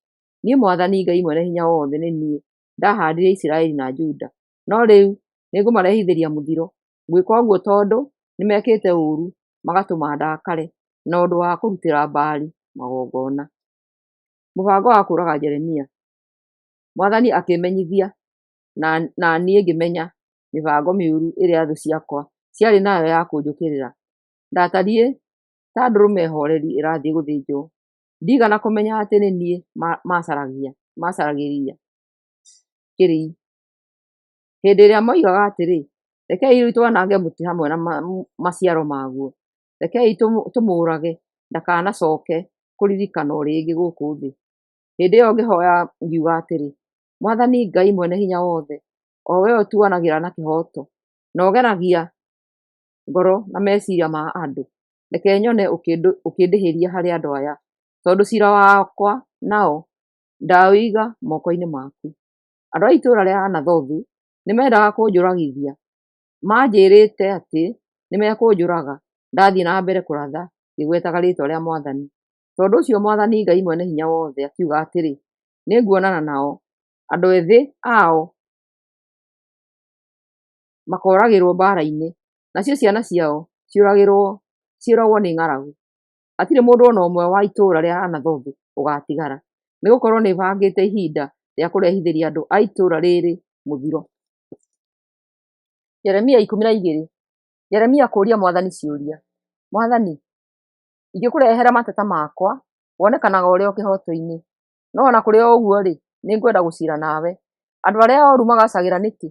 Niĩ Mwathani Ngai Mwene-Hinya-Wothe nĩ niĩ ndahandire Isiraeli na Juda, no rĩu nĩngũmarehithĩria mũthiro. Ngwĩka ũguo tondũ nĩmekĩte ũũru magatũma ndakare na ũndũ wa kũrutĩra Baali magongona. Mũbango wa kũũraga Jeremia. Mwathani akĩmenyithia na niĩ ngĩmenya mĩbango mĩũru ĩrĩa thũ ciakwa ciarĩ nayo ya kũnjũkĩrĩra. Ndatariĩ ta ndũrũme horeri ĩrathiĩ gũthĩnjwo. Ndigana kũmenya atĩ nĩ niĩ macaragĩria kĩrĩi. Hĩndĩ ĩrĩa moigaga atĩrĩ, rekei rĩu twanange mũtĩ hamwe na maciaro maguo, rekei tũmũũrage ndakanacooke kũririkanwo rĩngĩ gũkũ thĩ. Hĩndĩ ĩyo ngĩhoya ngiuga atĩrĩ, Mwathani Ngai Mwene-Hinya-Wothe, o wee ũtuanagĩra na kĩhooto na ũgeragia ngoro na meciria ma andũ, reke nyone ũkĩndĩhĩria harĩ andũ aya, tondũ ciira wakwa nao ndaũiga moko-inĩ maku. Andũ a itũũra rĩa Anathothu nĩmendaga kũnjũragithia. Manjĩrĩte atĩ nĩmekũnjũraga ndathiĩ na mbere kũratha ngĩgwetaga rĩĩtwa rĩa Mwathani. Tondũ ũcio Mwathani Ngai Mwene-Hinya-Wothe akiuga atĩrĩ, nĩnguonana nao, andũ ethĩ ao makooragĩrwo mbaara-inĩ, nacio ciana ciao ciũragwo nĩ ng'aragu. Hatirĩ mũndũ ona ũmwe wa itũũra rĩa Anathothu ũgaatigara, nĩgũkorwo nĩbangĩte ihinda rĩa kũrehithĩria andũ a itũũra rĩrĩ mũthiro. Jeremia 12. Jeremia kũũria Mwathani ciũria. Mwathani, ingĩkũrehera mateta makwa wonekanaga ũrĩ o kĩhooto-inĩ, no ona kũrĩ o ũguo-rĩ, nĩngwenda gũciira nawe. Andũ arĩa ooru magacagĩra nĩkĩ?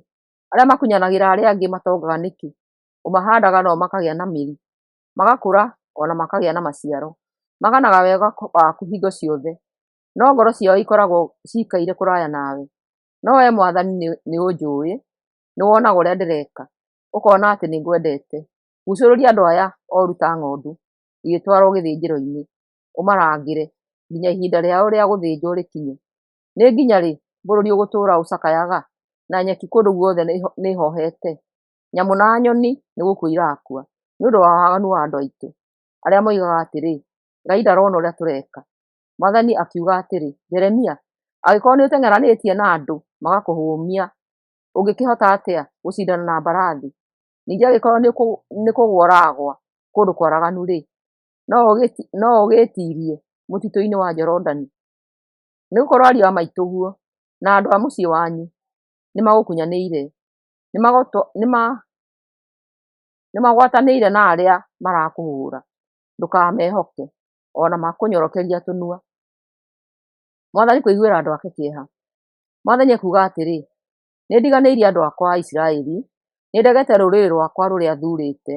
Arĩa makunyanagĩra arĩa angĩ matongaga nĩkĩ? Ũmahandaga nao makagĩa na mĩri, magakũra ona makagĩa na maciaro, maganaga wega waku hingo ciothe, no ngoro ciao ikoragwo ciikaire kũraya nawe. No wee Mwathani nĩũnjũĩ, nĩwonaga ũrĩa ndĩreka, ũkona atĩ nĩngwendete. Gucũrũria andũ aya ooru ta ng'ondu igĩtwarwo gĩthĩnjĩro-inĩ, ũmarangĩre nginya ihinda rĩao rĩa gũthĩnjwo rĩkinye. Nĩ nginya rĩ bũrũri ũgũtũũra ũcakayaga na nyeki kũndũ guothe nĩhohete? Nyamũ na nyoni nĩgũkua irakua nĩũndũ wa waganu wa andũ aitũ, arĩa moigaga atĩrĩ, Ngai ndarona ũrĩa tũreka. Mwathani akiuga atĩrĩ, Jeremia, angĩkorwo nĩũteng'eranĩtie na andũ magakũhũmia, ũngĩkĩhota atĩa gũcindana na mbarathi? Ningĩ angĩkorwo nĩkũgwa ũragwa kũndũ kwaraganu-rĩ, no ũgĩĩtiirie mũtitũ-inĩ wa Jorodani? Nĩgũkorwo ariũ a maitũguo na andũ a mũciĩ wanyu nĩmagũkunyanĩire, nĩmagwatanĩire na arĩa marakũhũũra. Ndũkamehoke ona makũnyorokeria tũnua. Mwathani kũiguĩra andũ ake kĩeha. Mwathani akuuga atĩrĩ, nĩndiganĩirie andũ akwa a Isiraeli, nĩndegete rũrĩrĩ rwakwa rũrĩa thuurĩte,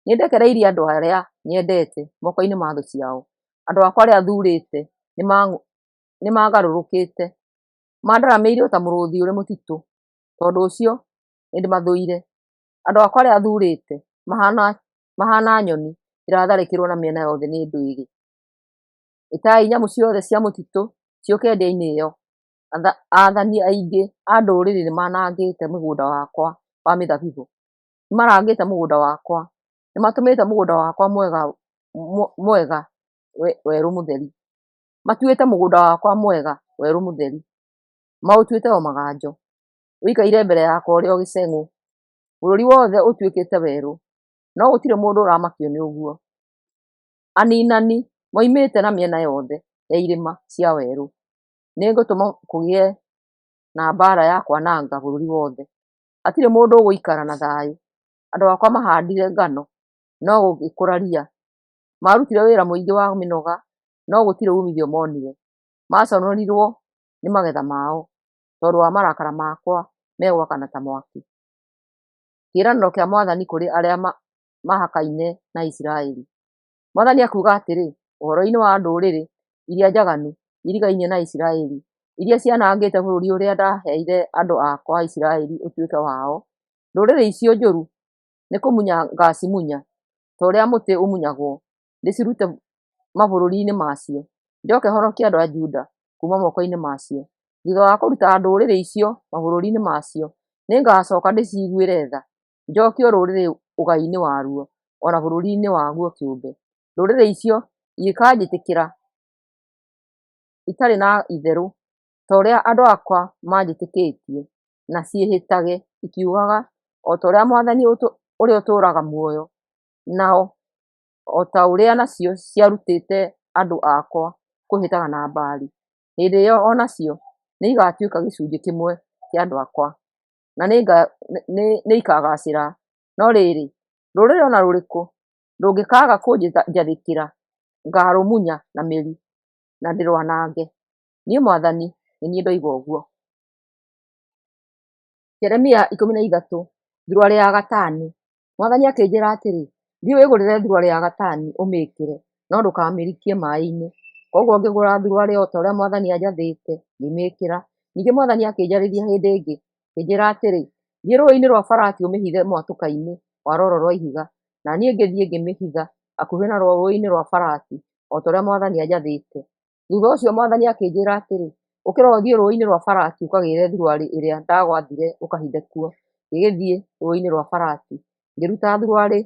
nĩndekereirie andũ arĩa nyendete moko-inĩ ma thũ ciao. Andũ akwa arĩa thuurĩte nĩmagarũrũkĩte, mandaramĩire o ta mũrũũthi ũrĩ mũtitũ. Tondũ ũcio nĩndĩmathũire. Andũ akwa arĩa thuurĩte mahana nyoni iratharĩkĩrwo na mĩena yothe nĩ ndũĩgĩ. Ĩtai nyamũ ciothe cia mũtitũ ciũke ndĩa-inĩ ĩyo. Aathani aingĩ a ndũrĩrĩ nĩmanangĩte mũgũnda wakwa wa mĩthabibũ, nĩmarangĩte mũgũnda wakwa, nĩmatũmĩte mũgũnda wakwa mwega werũ mũtheri. Matuĩte mũgũnda wakwa mwega werũ mũtheri, maũtuĩte o maganjo. Ũikaire mbere yakwa ũrĩ o gĩceng'ũ, bũrũri wothe ũtuĩkĩte werũ, no gũtirĩ mũndũ ũramakio nĩ ũguo. Aniinani moimĩte na mĩena yothe ya irĩma cia werũ. Nĩngũtũma kũgĩe na mbaara ya kwananga bũrũri wothe. Hatirĩ mũndũ ũgũikara na thayũ. Andũ akwa mahandire ngano, no gũgĩkũra ria. Marutire wĩra mũingĩ wa mĩnoga, no gũtirĩ umithio monire. Maconorirwo nĩ magetha mao, tondũ wa marakara makwa megwakana ta mwaki. Kĩĩranĩro kĩa Mwathani kũrĩ arĩa mahakaine na Isiraeli. Mwathani akuuga atĩrĩ ũhoro-inĩ wa ndũrĩrĩ iria njaganu irigainie na Isiraeli, iria cianangĩte bũrũri ũrĩa ndaheire andũ akwa a Isiraeli ũtuĩke wao, ndũrĩrĩ icio njũru nĩ kũmunya ngacimunya ta ũrĩa mũtĩ ũmunyagwo, ndĩcirute mabũrũri-inĩ macio, njoke honokie andũ a Juda kuuma moko-inĩ macio. Thutha wa kũruta ndũrĩrĩ icio mabũrũri-inĩ macio, nĩngacoka ndĩciguĩre tha, njokie rũrĩrĩ ũgai-inĩ waruo, ona bũrũri-inĩ waguo kĩũmbe. Ndũrĩrĩ icio ingĩkanjĩtĩkĩra itarĩ na itherũ ta ũrĩa andũ akwa manjĩtĩkĩtie, na ciĩhĩtage ikiugaga o ta ũrĩa Mwathani ũrĩa ũtũũraga muoyo, nao o ta ũrĩa nacio ciarutĩte andũ akwa kwĩhĩtaga na Baali, hĩndĩ ĩyo onacio nĩigatuĩka gĩcunjĩ kĩmwe kĩa andũ akwa, na nĩikagacĩra. No rĩrĩ, rũrĩrĩ ona rũrĩkũ rũngĩkaga kũnjathĩkĩra, ngarũmunya na mĩri na ndĩrwanange. Niĩ Mwathani nĩ niĩ ndoiga ũguo. Jeremia 13 thuruarĩ ya gatani. Mwathani akĩnjĩra atĩrĩ, thiĩ wĩgũrĩre thuruarĩ ya gatani ũmĩĩkĩre, no ndũkamĩrikie maĩ-inĩ. Koguo ngĩgũra thuruarĩ o ta ũrĩa Mwathani anjathĩte ngĩmĩĩkĩra. Ningĩ Mwathani akĩnjarĩria hĩndĩ ĩngĩ akĩnjĩra atĩrĩ, thiĩ rũĩ-inĩ rwa Farati ũmĩhithe mwatũka-inĩ wa rwaro rwa ihiga. Na niĩ ngĩthiĩ ngĩmĩhitha hakuhĩ na rũĩ-inĩ rwa Farati o ta ũrĩa Mwathani anjathĩte. Thutha ũcio Mwathani akĩnjĩra atĩrĩ, ũkĩra ũthiĩ rũĩ-inĩ rwa Farati ũkagĩre thuruarĩ ĩrĩa ndagwathire ũkahithe kuo. Ngĩgĩthiĩ rũĩ-inĩ rwa Farati ngĩruta thuruarĩ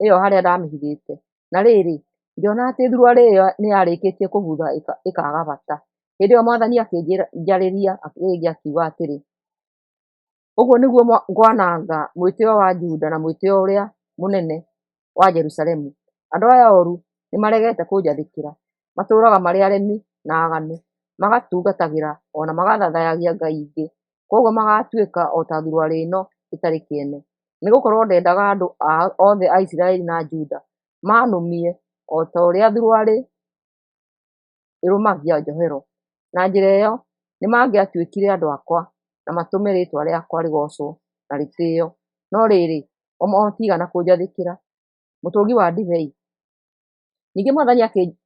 ĩyo harĩa ndamĩhithĩte, na rĩrĩ, ngĩona atĩ thuruarĩ ĩyo nĩyarĩkĩtie kũbutha ĩkaga bata. Hĩndĩ ĩyo Mwathani akĩnjarĩria rĩngĩ akiuga atĩrĩ, ũguo nĩguo ngwananga mwĩtĩo wa Juda na mwĩtĩo ũrĩa mũnene wa Jerusalemu. Andũ aya oru nĩmaregete kũnjathĩkĩra, matũũraga marĩ aremi na aganu, magatungatagĩra ona magathathayagia ngai ingĩ. Koguo magatuĩka o ta thuruarĩ ĩno ĩtarĩ kĩene, nĩgũkorwo ndendaga andũ othe a Isiraeli na Juda manũmie o ta ũrĩa thuruarĩ ĩrũmagia njohero. Na njĩra ĩyo nĩmangĩatuĩkire andũ akwa na matũme rĩĩtwa rĩakwa rĩgocwo na rĩtĩĩo. No rĩrĩ, o matigana kũnjathĩkĩra. Mũtũngi wa ndibei. Ningĩ Mwathani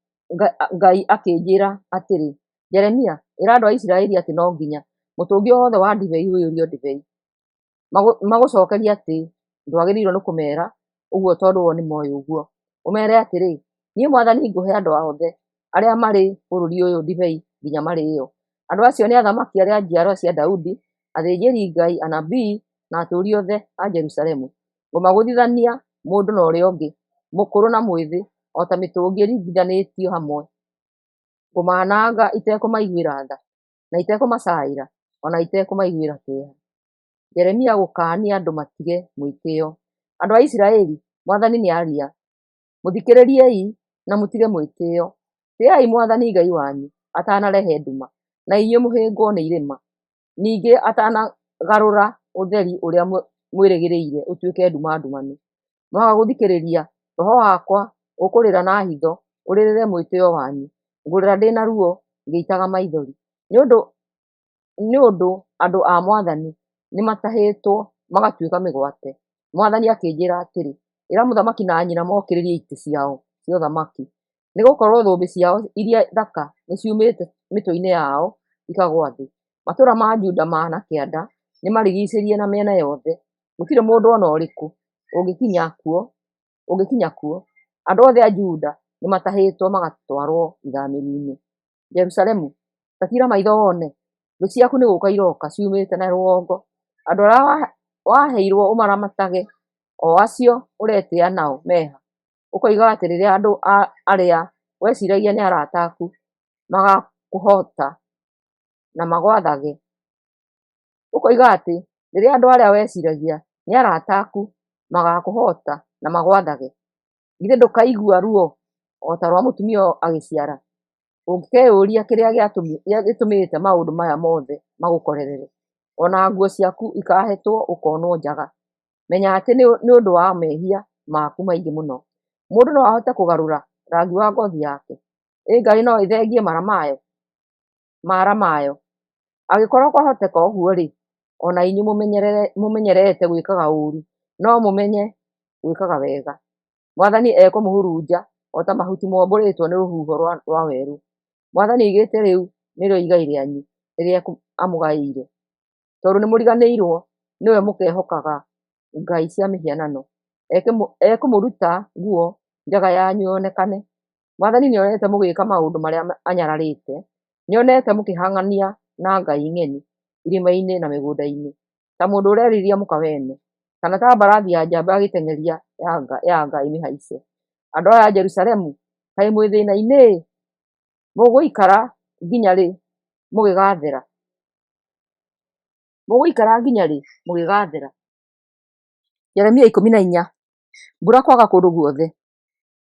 Ngai akĩnjĩra atĩrĩ, Jeremia, ĩra andũ a Isiraeli atĩ no nginya mũtũngi wothe wa ndibei ũiyũrio ndibei. Magũcokerie atĩ ndwagĩrĩirwo nĩ kũmera ũguo tondũ o nĩmoĩ ũguo. Ũmere atĩrĩ, niĩ Mwathani ngũhe andũ othe arĩa marĩ bũrũri ũyũ ndibei nginya marĩĩo. Andũ acio nĩ athamaki arĩa a njiaro cia Daudi, athĩnjĩri Ngai, anabii na atũũri othe a Jerusalemu. Ngũmagũthithania mũndũ na ũrĩa ũngĩ, mũkũrũ na mwĩthĩ, o ta mĩtũngi ĩringithanĩtio hamwe. Ngũmananga itekũmaiguĩra tha na itekũmacaĩra ona itekũmaiguĩra kĩeha. Jeremia gũkaania andũ matige mwĩtĩo. Andũ a Isiraeli, Mwathani nĩaria, mũthikĩrĩriei na mũtige mwĩtĩo. Tĩĩai Mwathani Ngai wanyu atanarehe nduma na inyuĩ mũhĩngwo nĩ irĩma, ningĩ atanagarũra ũtheri ũrĩa mwĩrĩgĩrĩire ũtuĩke nduma ndumanu. Mwaga gũthikĩrĩria, roho wakwa ũkũrĩra na hitho ũrĩrĩre mwĩtĩo wanyu, ngũrĩra ndĩ na ruo ngĩitaga maithori. Nĩ ũndũ andũ a Mwathani nĩmatahĩtwo magatuĩka mĩgwate. Mwathani akĩnjĩra atĩrĩ, ĩra mũthamaki na nyina mokĩrĩrie itĩ ciao cia ũthamaki, nĩgũkorwo thũmbĩ ciao iria thaka nĩciumĩte mĩtwe-inĩ yao ikagwa thĩ. Matũũra ma Juda mana kĩanda nĩmarigicĩrie na mĩena yothe, gũtirĩ mũndũ ona ũrĩkũ ũngĩkinya kuo. Andũ othe a Juda nĩmatahĩtwo magatwarwo ithamĩrio-inĩ. Jerusalemu, ta tiira maitho wone, thũ ciaku nĩgũka iroka ciumĩte na rũgongo. Andũ arĩa waheirwo ũmaramatage, o acio ũretĩĩa nao meha. Ũkoiga atĩ rĩrĩa andũ arĩa weciragia nĩ arata aku magakũhota na magwathage. Ũkoiga atĩ rĩrĩa andũ arĩa weciragia nĩ arata aku magakũhota na magwathage, githĩ ndũkaigua ruo o ta rwa mũtumia agĩciara? Ũngĩkeyũria kĩrĩa gĩtũmĩte maũndũ maya mothe magũkorerere, ona nguo ciaku ikahetwo ũkonwo njaga, menya atĩ nĩ ũndũ wa mehia maku maingĩ mũno. Mũndũ no ahote kũgarũra rangi wa ngothi yake? Ngai no ĩthengie mara mayo? Angĩkorwo kwahoteka ũguo-rĩ, ona inyuĩ mũmenyerete gwĩkaga ũru, no mũmenye gwĩkaga wega. Mwathani ekũmũhurunja ota mahuti mombũrĩtwo nĩ rũhuho rwa werũ. Mwathani oigĩte rĩu nĩrĩo igai rĩanyu rĩrĩa amũgaĩire, tondũ nĩmũriganĩirwo nĩwe mũkehokaga ngai cia mĩhianano. Ekũmũruta nguo njaga yanyu yonekane. Mwathani nĩonete mũgĩka maũndũ marĩa anyararĩte, nĩonete mũkĩhang'ania na ngai ng'eni irĩma-inĩ na mĩgũnda-inĩ, ta mũndũ ũreriria mũka wene, kana ta mbarathi ya njamba agĩteng'eria ya nga ĩmĩhaice. Andũ aya a Jerusalemu, kaĩ mwĩ thĩna-inĩ? Mũgũikara nginya rĩ mũgĩgathera? Mũgũikara nginya rĩ mũgĩgathera? Jeremia 14, mbura kwaga kũndũ guothe.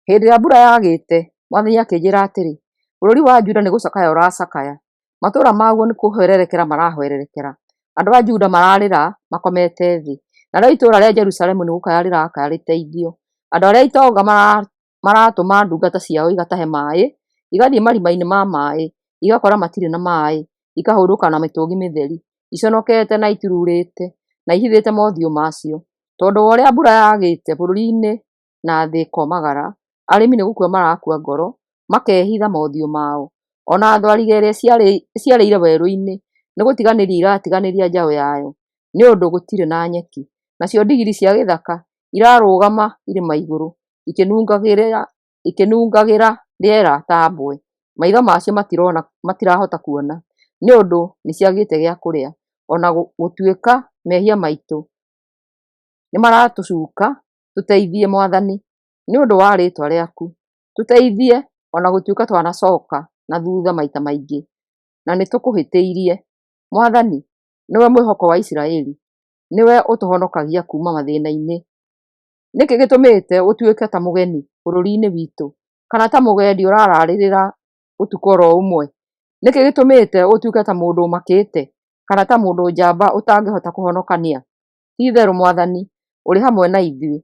Hĩndĩ ĩrĩa mbura yagĩte, Mwathani akĩnjĩra atĩrĩ, bũrũri wa Juda nĩ gũcakaya ũracakaya, matũũra maguo nĩ kũhwererekera marahwererekera. Andũ a Juda mararĩra makomete thĩ, narĩo itũũra rĩa Jerusalemu nĩ gũkaya rĩrakaya rĩteithio. Andũ arĩa itonga maratũma ndungata ciao igatahe maĩ, igathiĩ marima-inĩ ma maĩ, igakora matirĩ na maĩ, ikahũrũka na mĩtũngi mĩtheri, iconokete na itururĩte, na ihithĩte mothiũ macio. Tondũ wa ũrĩa mbura yagĩte bũrũri-inĩ na thĩ ĩkomagara, arĩmi nĩ gũkua marakua ngoro, makehitha mothiũ mao. Ona thwariga ĩrĩa ĩciarĩire werũ-inĩ, nĩ gũtiganĩria iratiganĩria njaũ yayo, nĩ ũndũ gũtirĩ na nyeki. Nacio ndigiri cia gĩthaka irarũgama irĩma igũrũ, ikĩnungagĩra rĩera ta mbwe. Maitho macio matirahota kuona, nĩ ũndũ nĩciagĩte gĩa kũrĩa. Ona gũtuĩka mehia maitũ nĩ maratũcuka, tũteithie Mwathani, nĩ ũndũ wa rĩĩtwa rĩaku. Tũteithie ona gũtuĩka twanacoka na thutha maita maingĩ, na nĩtũkũhĩtĩirie. Mwathani, nĩwe mwĩhoko wa Isiraeli, nĩwe ũtũhonokagia kuma mathĩna-inĩ. Nĩkĩ gĩtũmĩte ũtuĩke ta mũgeni bũrũri-inĩ witũ, kana ta mũgendi ũrararĩrĩra ũtukũ oro ũmwe? Nĩkĩ gĩtũmĩte ũtuĩke ta mũndũ ũmakĩte, kana ta mũndũ njamba ũtangĩhota kũhonokania? Ti-itherũ Mwathani, ũrĩ hamwe na ithuĩ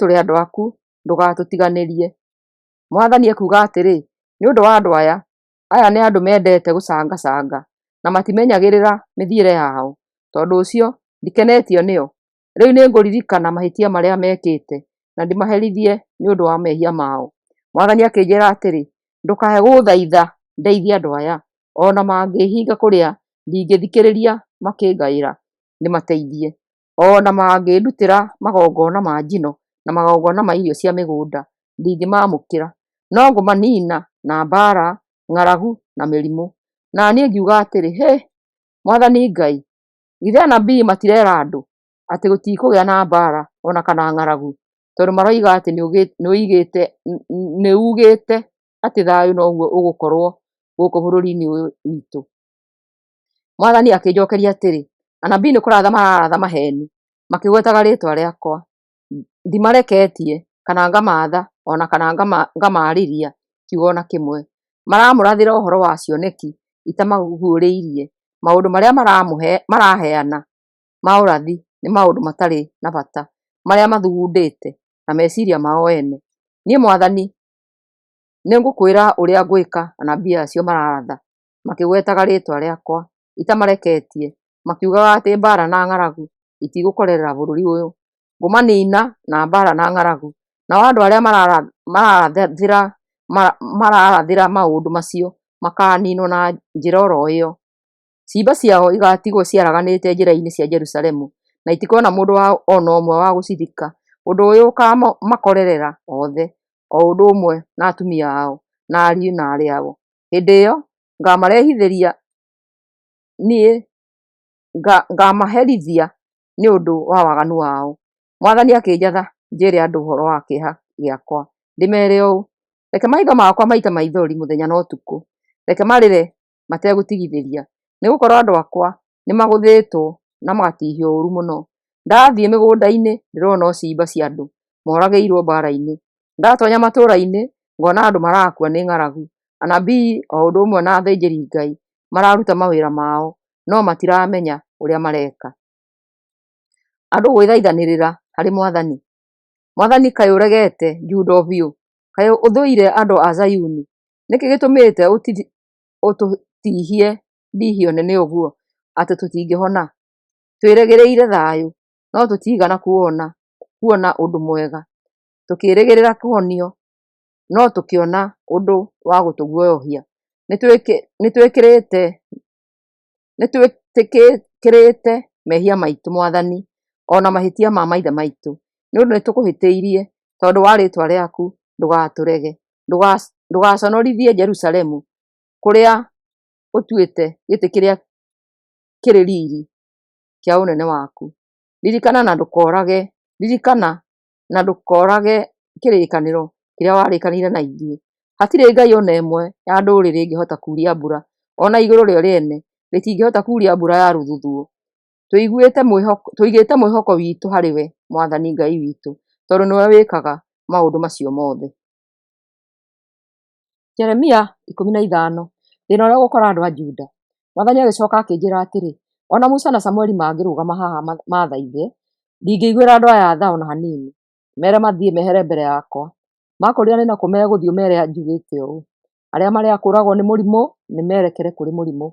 tũrĩ andũ aku, ndũgatũtiganĩrie. Mwathani ekuuga atĩrĩ, nĩ ũndũ wa andũ aya nĩ andũ mendete gũcangacanga na matimenyagĩrĩra mĩthiĩre yao, tondũ ũcio ndikenetio nĩo. Rĩu nĩngũririkana mahĩtia marĩa mekĩte na ndĩmaherithie nĩ ũndũ wa mehia mao. Mwathani akĩnjĩra atĩrĩ, ndũkae gũthaitha ndeithie andũ aya, ona mangĩĩhinga kũrĩa ndingĩthikĩrĩria makĩngaĩra ndĩmateithie. Ona mangĩndutĩra magongona ma njino na magongona ma irio cia mĩgũnda, ndingĩmamũkĩra, no ngũmanina na mbara, ng'aragu na mĩrimũ. Na niĩ ngiuga atĩrĩ, Mwathani Ngai, githĩ anabii matirera andũ atĩ gũtikũgĩa na mbara ona kana ng'aragu, tondũ maroiga atĩ nĩ ugĩte atĩ thayũ noguo ũgũkorwo gũkũ bũrũri-inĩ ũyũ witũ. Mwathani akĩnjokeria atĩrĩ, anabii nĩ kũratha mararatha maheni, makĩgwetaga rĩĩtwa rĩakwa. Ndimareketie kana ngamatha ona kana ngamarĩria kiugo ona kĩmwe. Maramũrathĩra ũhoro wa cioneki itamaguũrĩirie. Maũndũ marĩa maraheana ma ũrathi nĩ maũndũ matarĩ na bata, marĩa mathugundĩte na meciria mao ene. Niĩ Mwathani nĩngũkwĩra ũrĩa ngwĩka anabii acio mararatha, makĩgwetaga rĩĩtwa rĩakwa, itamareketie, makiugaga atĩ mbara na ng'aragu itigũkorerera bũrũri ũyũ. Ngũmanina na mbara na ng'aragu, nao andũ arĩa mararathĩra maũndũ macio makaninwo na njĩra oro ĩyo. Ciimba ciao igatigwo ciaraganĩte njĩra-inĩ cia Jerusalemu, na itikona mũndũ ona ũmwe wa gũcithika. Ũndũ ũyũ ũkamakorerera othe, o ũndũ ũmwe na atumia ao na ariũ na aarĩ ao. Hĩndĩ ĩyo ngamarehithĩria niĩ, ngamaherithia nĩ ũndũ wa waganu wao. Mwathani akĩnjatha njĩre andũ ũhoro wa kĩeha gĩakwa, ndĩmere ũũ, reke maitho makwa maite maithori mũthenya na ũtukũ, reke marĩre mategũtigithĩria, nĩgũkorwo andũ akwa nĩmagũthĩtwo na magatihio ũũru mũno. Ndathiĩ mĩgũnda-inĩ ndĩrona o ciimba cia andũ moragĩirwo mbara-inĩ, ndatonya matũũra-inĩ ngona andũ marakua nĩ ng'aragu. Anabii o ũndũ ũmwe na athĩnjĩri Ngai mararuta mawĩra mao, no matiramenya ũrĩa mareka. Andũ gwĩthaithanĩrĩra harĩ Mwathani. Mwathani kaĩ ũregete Juda o biũ? Kaĩ ũthũire andũ a Zayuni? Nĩkĩ gĩtũmĩte ũtũtihie ndihio nene ũguo atĩ tũtingĩhona? twĩrĩgĩrĩire thayũ, no tũtigana kuona ũndũ mwega, tũkĩrĩgĩrĩra kũhonio, no tũkĩona ũndũ wa gũtũguoyohia. Nĩtwĩtĩkĩrĩte mehia maitũ Mwathani, ona mahĩtia ma maithe maitũ, nĩũndũ nĩtũkũhĩtĩirie tondũ wa rĩĩtwa rĩaku, ndũgatũrege, ndũgaconorithie Jerusalemu, kũrĩa ũtuĩte gĩtĩ kĩrĩa kĩrĩ riri kĩa ũnene waku. Ririkana na ndũkorage kĩrĩkanĩro kĩrĩa warĩkanĩire na ithuĩ. Hatirĩ ngai ona ĩmwe ya ndũrĩrĩ ĩngĩhota kuria mbura, ona igũrũ rĩo rĩene rĩtingĩhota kuria mbura ya rũthuthuũ. Tũigĩte mwĩhoko witũ harĩwe Mwathani Ngai witũ, tondũ nĩwe wĩkaga maũndũ macio mothe. Jeremia 15, thĩna ũrĩa ũgũkora andũ a Juda. Mwathani agĩcoka akĩnjĩra atĩrĩ, ona Musa na Samũeli mangĩrũgama haha mathaithe, ndingĩiguĩra andũ aya tha ona hanini, mere mathiĩ mehere mbere yakwa. Makũũria nĩ nakũ megũthiĩ ũmeere njugĩte ũũ: arĩa marĩa kũũragwo nĩ mũrimũ nĩmerekere kũrĩ mũrimũ,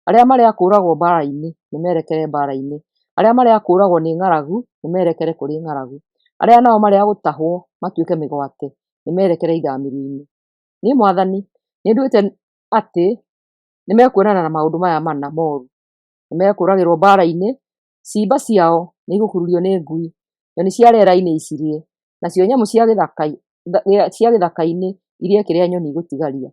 arĩa marĩa kũũragwo mbara-inĩ nĩmerekere mbara-inĩ, arĩa marĩa kũũragwo nĩ ng'aragu nĩmerekere kũrĩ ng'aragu, arĩa nao marĩa gũtahwo matuĩke mĩgwate nĩmerekere ithamĩrio-inĩ. Niĩ Mwathani nĩnduĩte atĩ nĩmekuonana na maũndũ maya mana moru. Nĩmekũũragĩrwo mbara-inĩ, ciimba ciao nĩigũkururio nĩ ngui, nyoni cia rĩera-inĩ icirie, nacio nyamũ cia gĩthaka-inĩ irie kĩrĩa nyoni igũtigaria.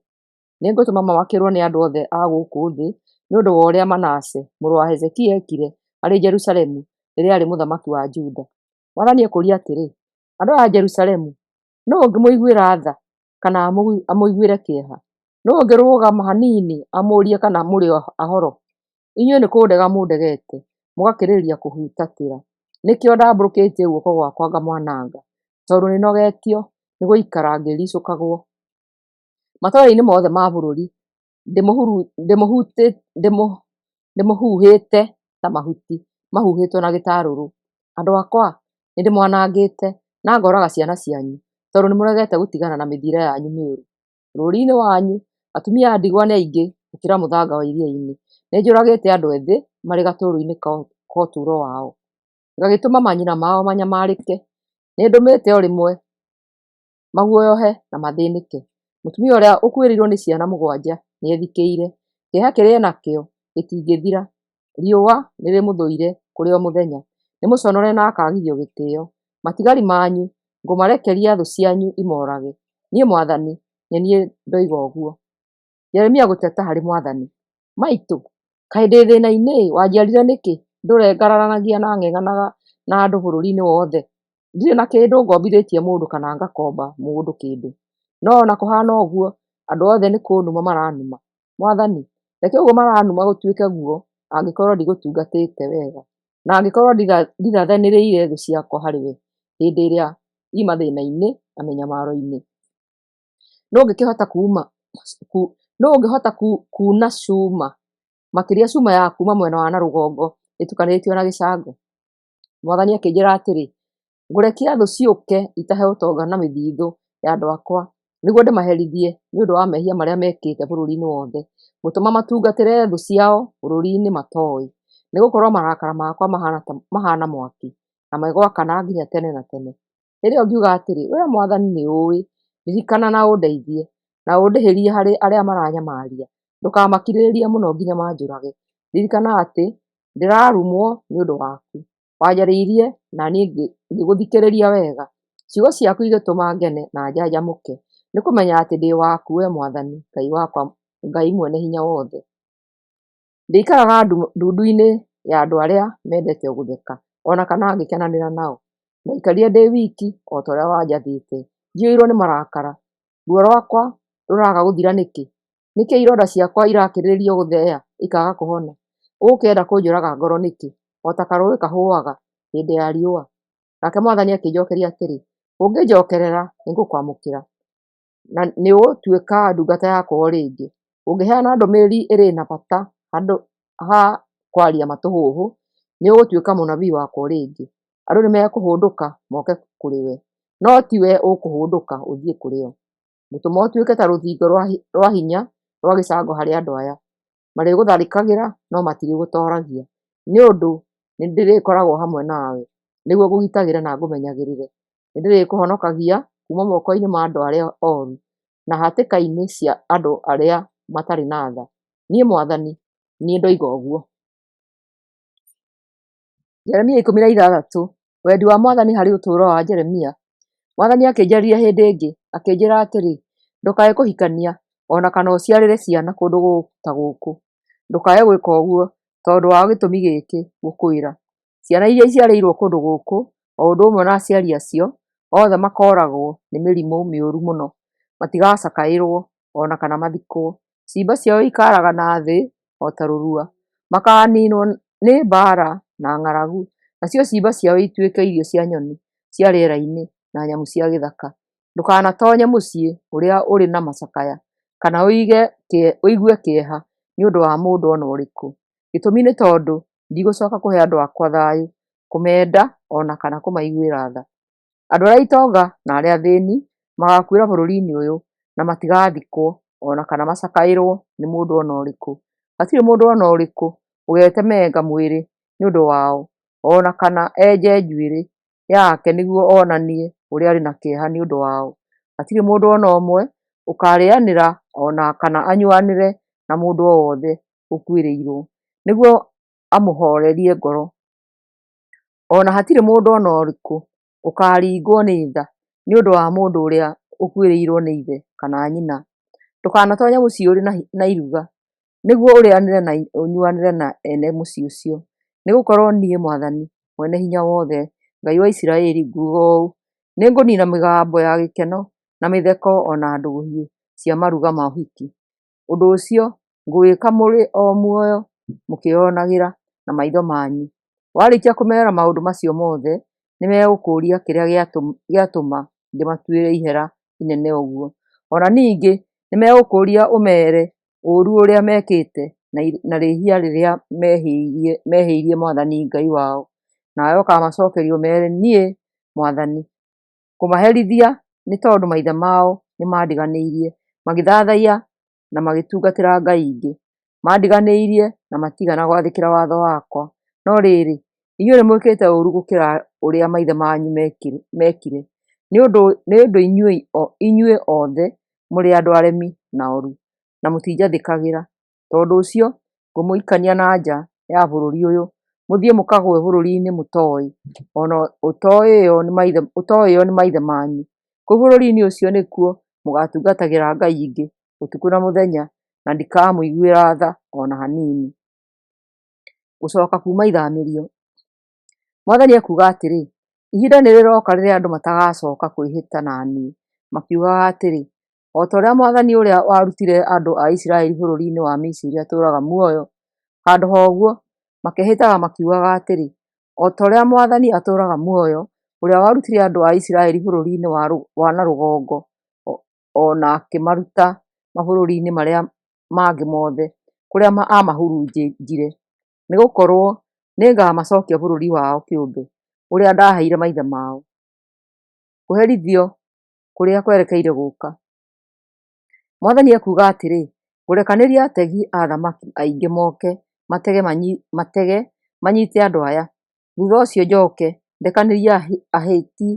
Nĩngũtũma mamakĩrwo nĩ andũ othe a gũkũ thĩ nĩũndũ wa ũrĩa Manase mũrũ wa Hezekia ekire arĩ Jerusalemu rĩrĩa arĩ mũthamaki wa Juda. Mwathani ekũũria atĩrĩ, andũ a Jerusalemu, nũũ ũngĩmũiguĩra tha kana amũiguĩre kĩeha? Nũũ ũngĩrũgama hanini amũũrie kana mũrĩ ahoro? Inyuĩ nĩ kũndega mũndegete, mũgakĩrĩrĩria kũhutatĩra. Nĩkĩo ndambũrũkĩtie guoko gwakwa ngamwananga, tondũ nĩnogetio nĩ gũikara ngĩricũkagwo. Matũũra-inĩ mothe ma bũrũri ndĩmũhuhĩte ta mahuti mahuhĩtwo na gĩtarũrũ. Andũ akwa nĩndĩmwanangĩte na ngoraga ciana cianyu, tondũ nĩmũregete gũtigana na mĩthiĩre yanyu mĩũru. Bũrũri-inĩ wanyu atumia a ndigwa nĩ aingĩ gũkĩra mũthanga wa iria-inĩ. Nĩnjũragĩte andũ ethĩ marĩ gatũrũ-inĩ ka ũtũũro wao, ngagĩtũma manyina mao manyamarĩke. Nĩndũmĩte o rĩmwe maguoyohe na mathĩnĩke. Mũtumia ũrĩa ũkuĩrĩirwo nĩ ciana 7 nĩethikĩire, kĩeha kĩrĩa enakĩo gĩtingĩthira. Riũa nĩrĩmũthũire kũrĩ o mũthenya, nĩmũconore na akagithio gĩtĩĩo. Matigari manyu ngũmarekeria thũ cianyu imorage. Niĩ Mwathani nĩ niĩ ndoiga ũguo. Jeremia gũteta harĩ Mwathani. Maitũ, kaĩ ndĩ thĩna-inĩ? Wanjiarire nĩkĩ ndũrengararanagia na ng'eng'anaga na andũ bũrũri-inĩ wothe? Ndirĩ na kĩndũ ngombithĩtie mũndũ kana ngakomba mũndũ kĩndũ, no ona kũhana ũguo andũ othe nĩ kũnuma maranuma. Mwathani, reke ũguo maranuma gũtuĩke guo angĩkorwo ndigũtungatĩte wega, na angĩkorwo ndirathanĩrĩire thũ ciakwa harĩwe hĩndĩ ĩrĩa i mathĩna-inĩ na mĩnyamaro-inĩ. Nũũ ũngĩhota kuuna cuma makĩria cuma ya kuuma mwena wa na rũgongo ĩtukanĩtio na gĩcango? Mwathani akĩnjĩra atĩrĩ, ngũrekia thũ ciũke itahe ũtonga na mĩthithũ ya andũ akwa, nĩguo ndĩmaherithie nĩũndũ wa mehia marĩa mekĩte bũrũri-inĩ wothe, gũtũma matungatĩre thũ ciao bũrũri-inĩ matooĩ. Nĩgũkorwo marakara makwa mahana mwaki, na megwakana nginya tene na tene. Rĩrĩa ngiuga atĩrĩ, wee Mwathani nĩũĩ, ririkana na ũndeithie, na ũndĩhĩrie harĩ arĩa maranyamaria. Ndũkamakirĩrĩrie mũno nginya manjũrage. Ririkana atĩ ndĩrarumwo nĩũndũ waku. Wanjarĩirie na niĩ ngĩgũthikĩrĩria wega. Ciugo ciaku igĩtũma ngene na njanjamũke, nĩkũmenya atĩ ndĩ waku, wee Mwathani Ngai wakwa, Ngai mwene hinya wothe. Ndĩikaraga ndundu-inĩ ya andũ arĩa mendete gũtheka, ona kana ngĩkenanĩra nao. Ndaikarire ndĩ wiki o ta ũrĩa wanjathĩte, njiyũirwo nĩ marakara. Ruo rwakwa rũraga gũthira nĩkĩ? Nĩkĩ ironda ciakwa irakĩrĩrĩrio gũthea ikaga kũhona? Ũgũkĩenda kũnjũraga ngoro nĩkĩ, o ta karũũĩ kahũaga hĩndĩ ya riũa? Nake Mwathani akĩnjokeria atĩrĩ, ũngĩnjokerera nĩngũkwamũkĩra, na nĩũgũtuĩka ndungata yakwa o rĩngĩ. Ũngĩheana ndũmĩrĩri ĩrĩ na bata handũ ha kwaria matũhũhũ, nĩũgũtuĩka mũnabii wakwa o rĩngĩ. Andũ nĩmekũhũndũka moke kũrĩ we, no tiwe ũkũhũndũka ũthiĩ kũrĩ o. Ngũtũma ũtuĩke ta rũthingo rwa hinya rwa gĩcango harĩ andũ aya. Marĩgũtharĩkagĩra no matirĩgũtoragia, nĩ ũndũ nĩndĩrĩkoragwo hamwe nawe, nĩguo ngũgitagĩre na ngũmenyagĩrĩre. Nĩndĩrĩkũhonokagia kuma moko-inĩ ma andũ arĩa oru, na hatĩka-inĩ cia andũ arĩa matarĩ na tha. Niĩ Mwathani, niĩ ndoiga ũguo. Jeremia 16. Wendi wa Mwathani harĩ ũtũũro wa Jeremia. Mwathani akĩnjarĩria hĩndĩ ĩngĩ, akĩnjĩra atĩrĩ, ndũkae kũhikania, ona kana ũciarĩre ciana kũndũ ta gũkũ. Ndũkae gwĩka ũguo, tondũ wa gĩtũmi gĩkĩ ngũkwĩra. Ciana iria iciarĩirwo kũndũ gũkũ, o ũndũ ũmwe na aciari acio, othe makooragwo nĩ mĩrimũ mĩũru mũno. Matigacakaĩrwo, ona kana mathikwo. Ciimba ciao ikaaragana thĩ, o ta rũrua. Makaaniinwo nĩ mbaara na ng'aragu. Nacio ciimba ciao ituĩke irio cia nyoni cia rĩera-inĩ na nyamũ cia gĩthaka. Ndũkanatoonye mũciĩ ũrĩa ũrĩ na macakaya, kana ũigue kĩeha nĩ ũndũ wa mũndũ o na ũrĩkũ. Gĩtũmi nĩ tondũ ndigũcooka kũhe andũ akwa thayũ, kũmenda ona kana kũmaiguĩra tha. Andũ arĩa itonga na arĩa athĩĩni magaakuĩra bũrũri-inĩ ũyũ, na matigaathikwo ona kana macakaĩrwo nĩ mũndũ o na ũrĩkũ. Hatirĩ mũndũ o na ũrĩkũ ũgetemenga mwĩrĩ nĩ ũndũ wao, ona kana enje njuĩrĩ yake nĩguo onanie ũrĩa arĩ na kĩeha nĩ ũndũ wao. Hatirĩ mũndũ o na ũmwe ũkaarĩanĩra ona kana anyuanĩre na mũndũ o wothe ũkuĩrĩirwo, nĩguo amũhoorerie ngoro. Ona hatirĩ mũndũ o na ũrĩkũ ũkaaringwo nĩ tha nĩ ũndũ wa mũndũ ũrĩa ũkuĩrĩirwo nĩ ithe kana nyina. Ndũkanatoonye mũciĩ ũrĩ na iruga, nĩguo ũrĩanĩre na ũnyuanĩre na ene mũciĩ ũcio. Nĩgũkorwo niĩ Mwathani Mwene-Hinya-Wothe, Ngai wa Isiraeli, nguuga ũũ: nĩngũniina mĩgambo ya gĩkeno na mĩtheko o na ndũhiũ cia maruga ma ũhiki. Ũndũ ũcio ngũwĩka mũrĩ o muoyo mũkĩĩonagĩra na maitho manyu. Warĩkia kũmeera maũndũ macio mothe, nĩmegũkũũria kĩrĩa gĩatũma ndĩmatuĩre ihera inene ũguo. O na ningĩ nĩmegũkũũria ũmeere ũũru ũrĩa mekĩte na rĩĩhia rĩrĩa mehĩirie Mwathani Ngai wao. Nawe ũkamacookeria ũmeere, niĩ Mwathani ngũmaherithia nĩ tondũ maithe mao nĩmandiganĩirie, magĩthathaiya na magĩtungatĩra ngai ingĩ. Mandiganĩirie na matiigana gwathĩkĩra watho wakwa. No rĩrĩ, inyuĩ nĩmwĩkĩte ũũru gũkĩra ũrĩa maithe manyu mekire. Nĩ ũndũ inyuĩ othe mũrĩ andũ aremi na oru, na mũtinjathĩkagĩra. Tondũ ũcio ngũmũikania na nja ya bũrũri ũyũ, mũthiĩ mũkagũe bũrũri-inĩ mũtooĩ, ona ũtooĩo nĩ maithe manyu. Kũu bũrũri-inĩ ũcio nĩkuo mũgatungatagĩra ngai ingĩ ũtukũ na mũthenya, na ndikamũiguĩra tha o na hanini. Gũcooka kuuma ithaamĩrio. Mwathani ekuuga atĩrĩ, ihinda nĩrĩroka rĩrĩa andũ matagacooka kwĩhĩta na niĩ, makiugaga atĩrĩ, o ta ũrĩa Mwathani ũrĩa warutire andũ a Isiraeli bũrũri-inĩ wa Misiri atũũraga muoyo. Handũ ha ũguo, makehĩtaga makiugaga atĩrĩ, o ta ũrĩa Mwathani atũũraga muoyo, ũrĩa warutire andũ a Isiraeli bũrũri-inĩ wa na rũgongo, o na akĩmaruta mabũrũri-inĩ marĩa mangĩ mothe kũrĩa aamahurunjire. Nĩgũkorwo nĩngamacookia bũrũri wao kĩũmbe, ũrĩa ndaheire maithe mao. Kũherithio kũrĩa kwerekeire gũũka. Mwathani ekuuga atĩrĩ, ngũrekanĩria ategi a thamaki aingĩ moke matege manyiite andũ aya. Thutha ũcio njooke ndekanĩrie ahĩti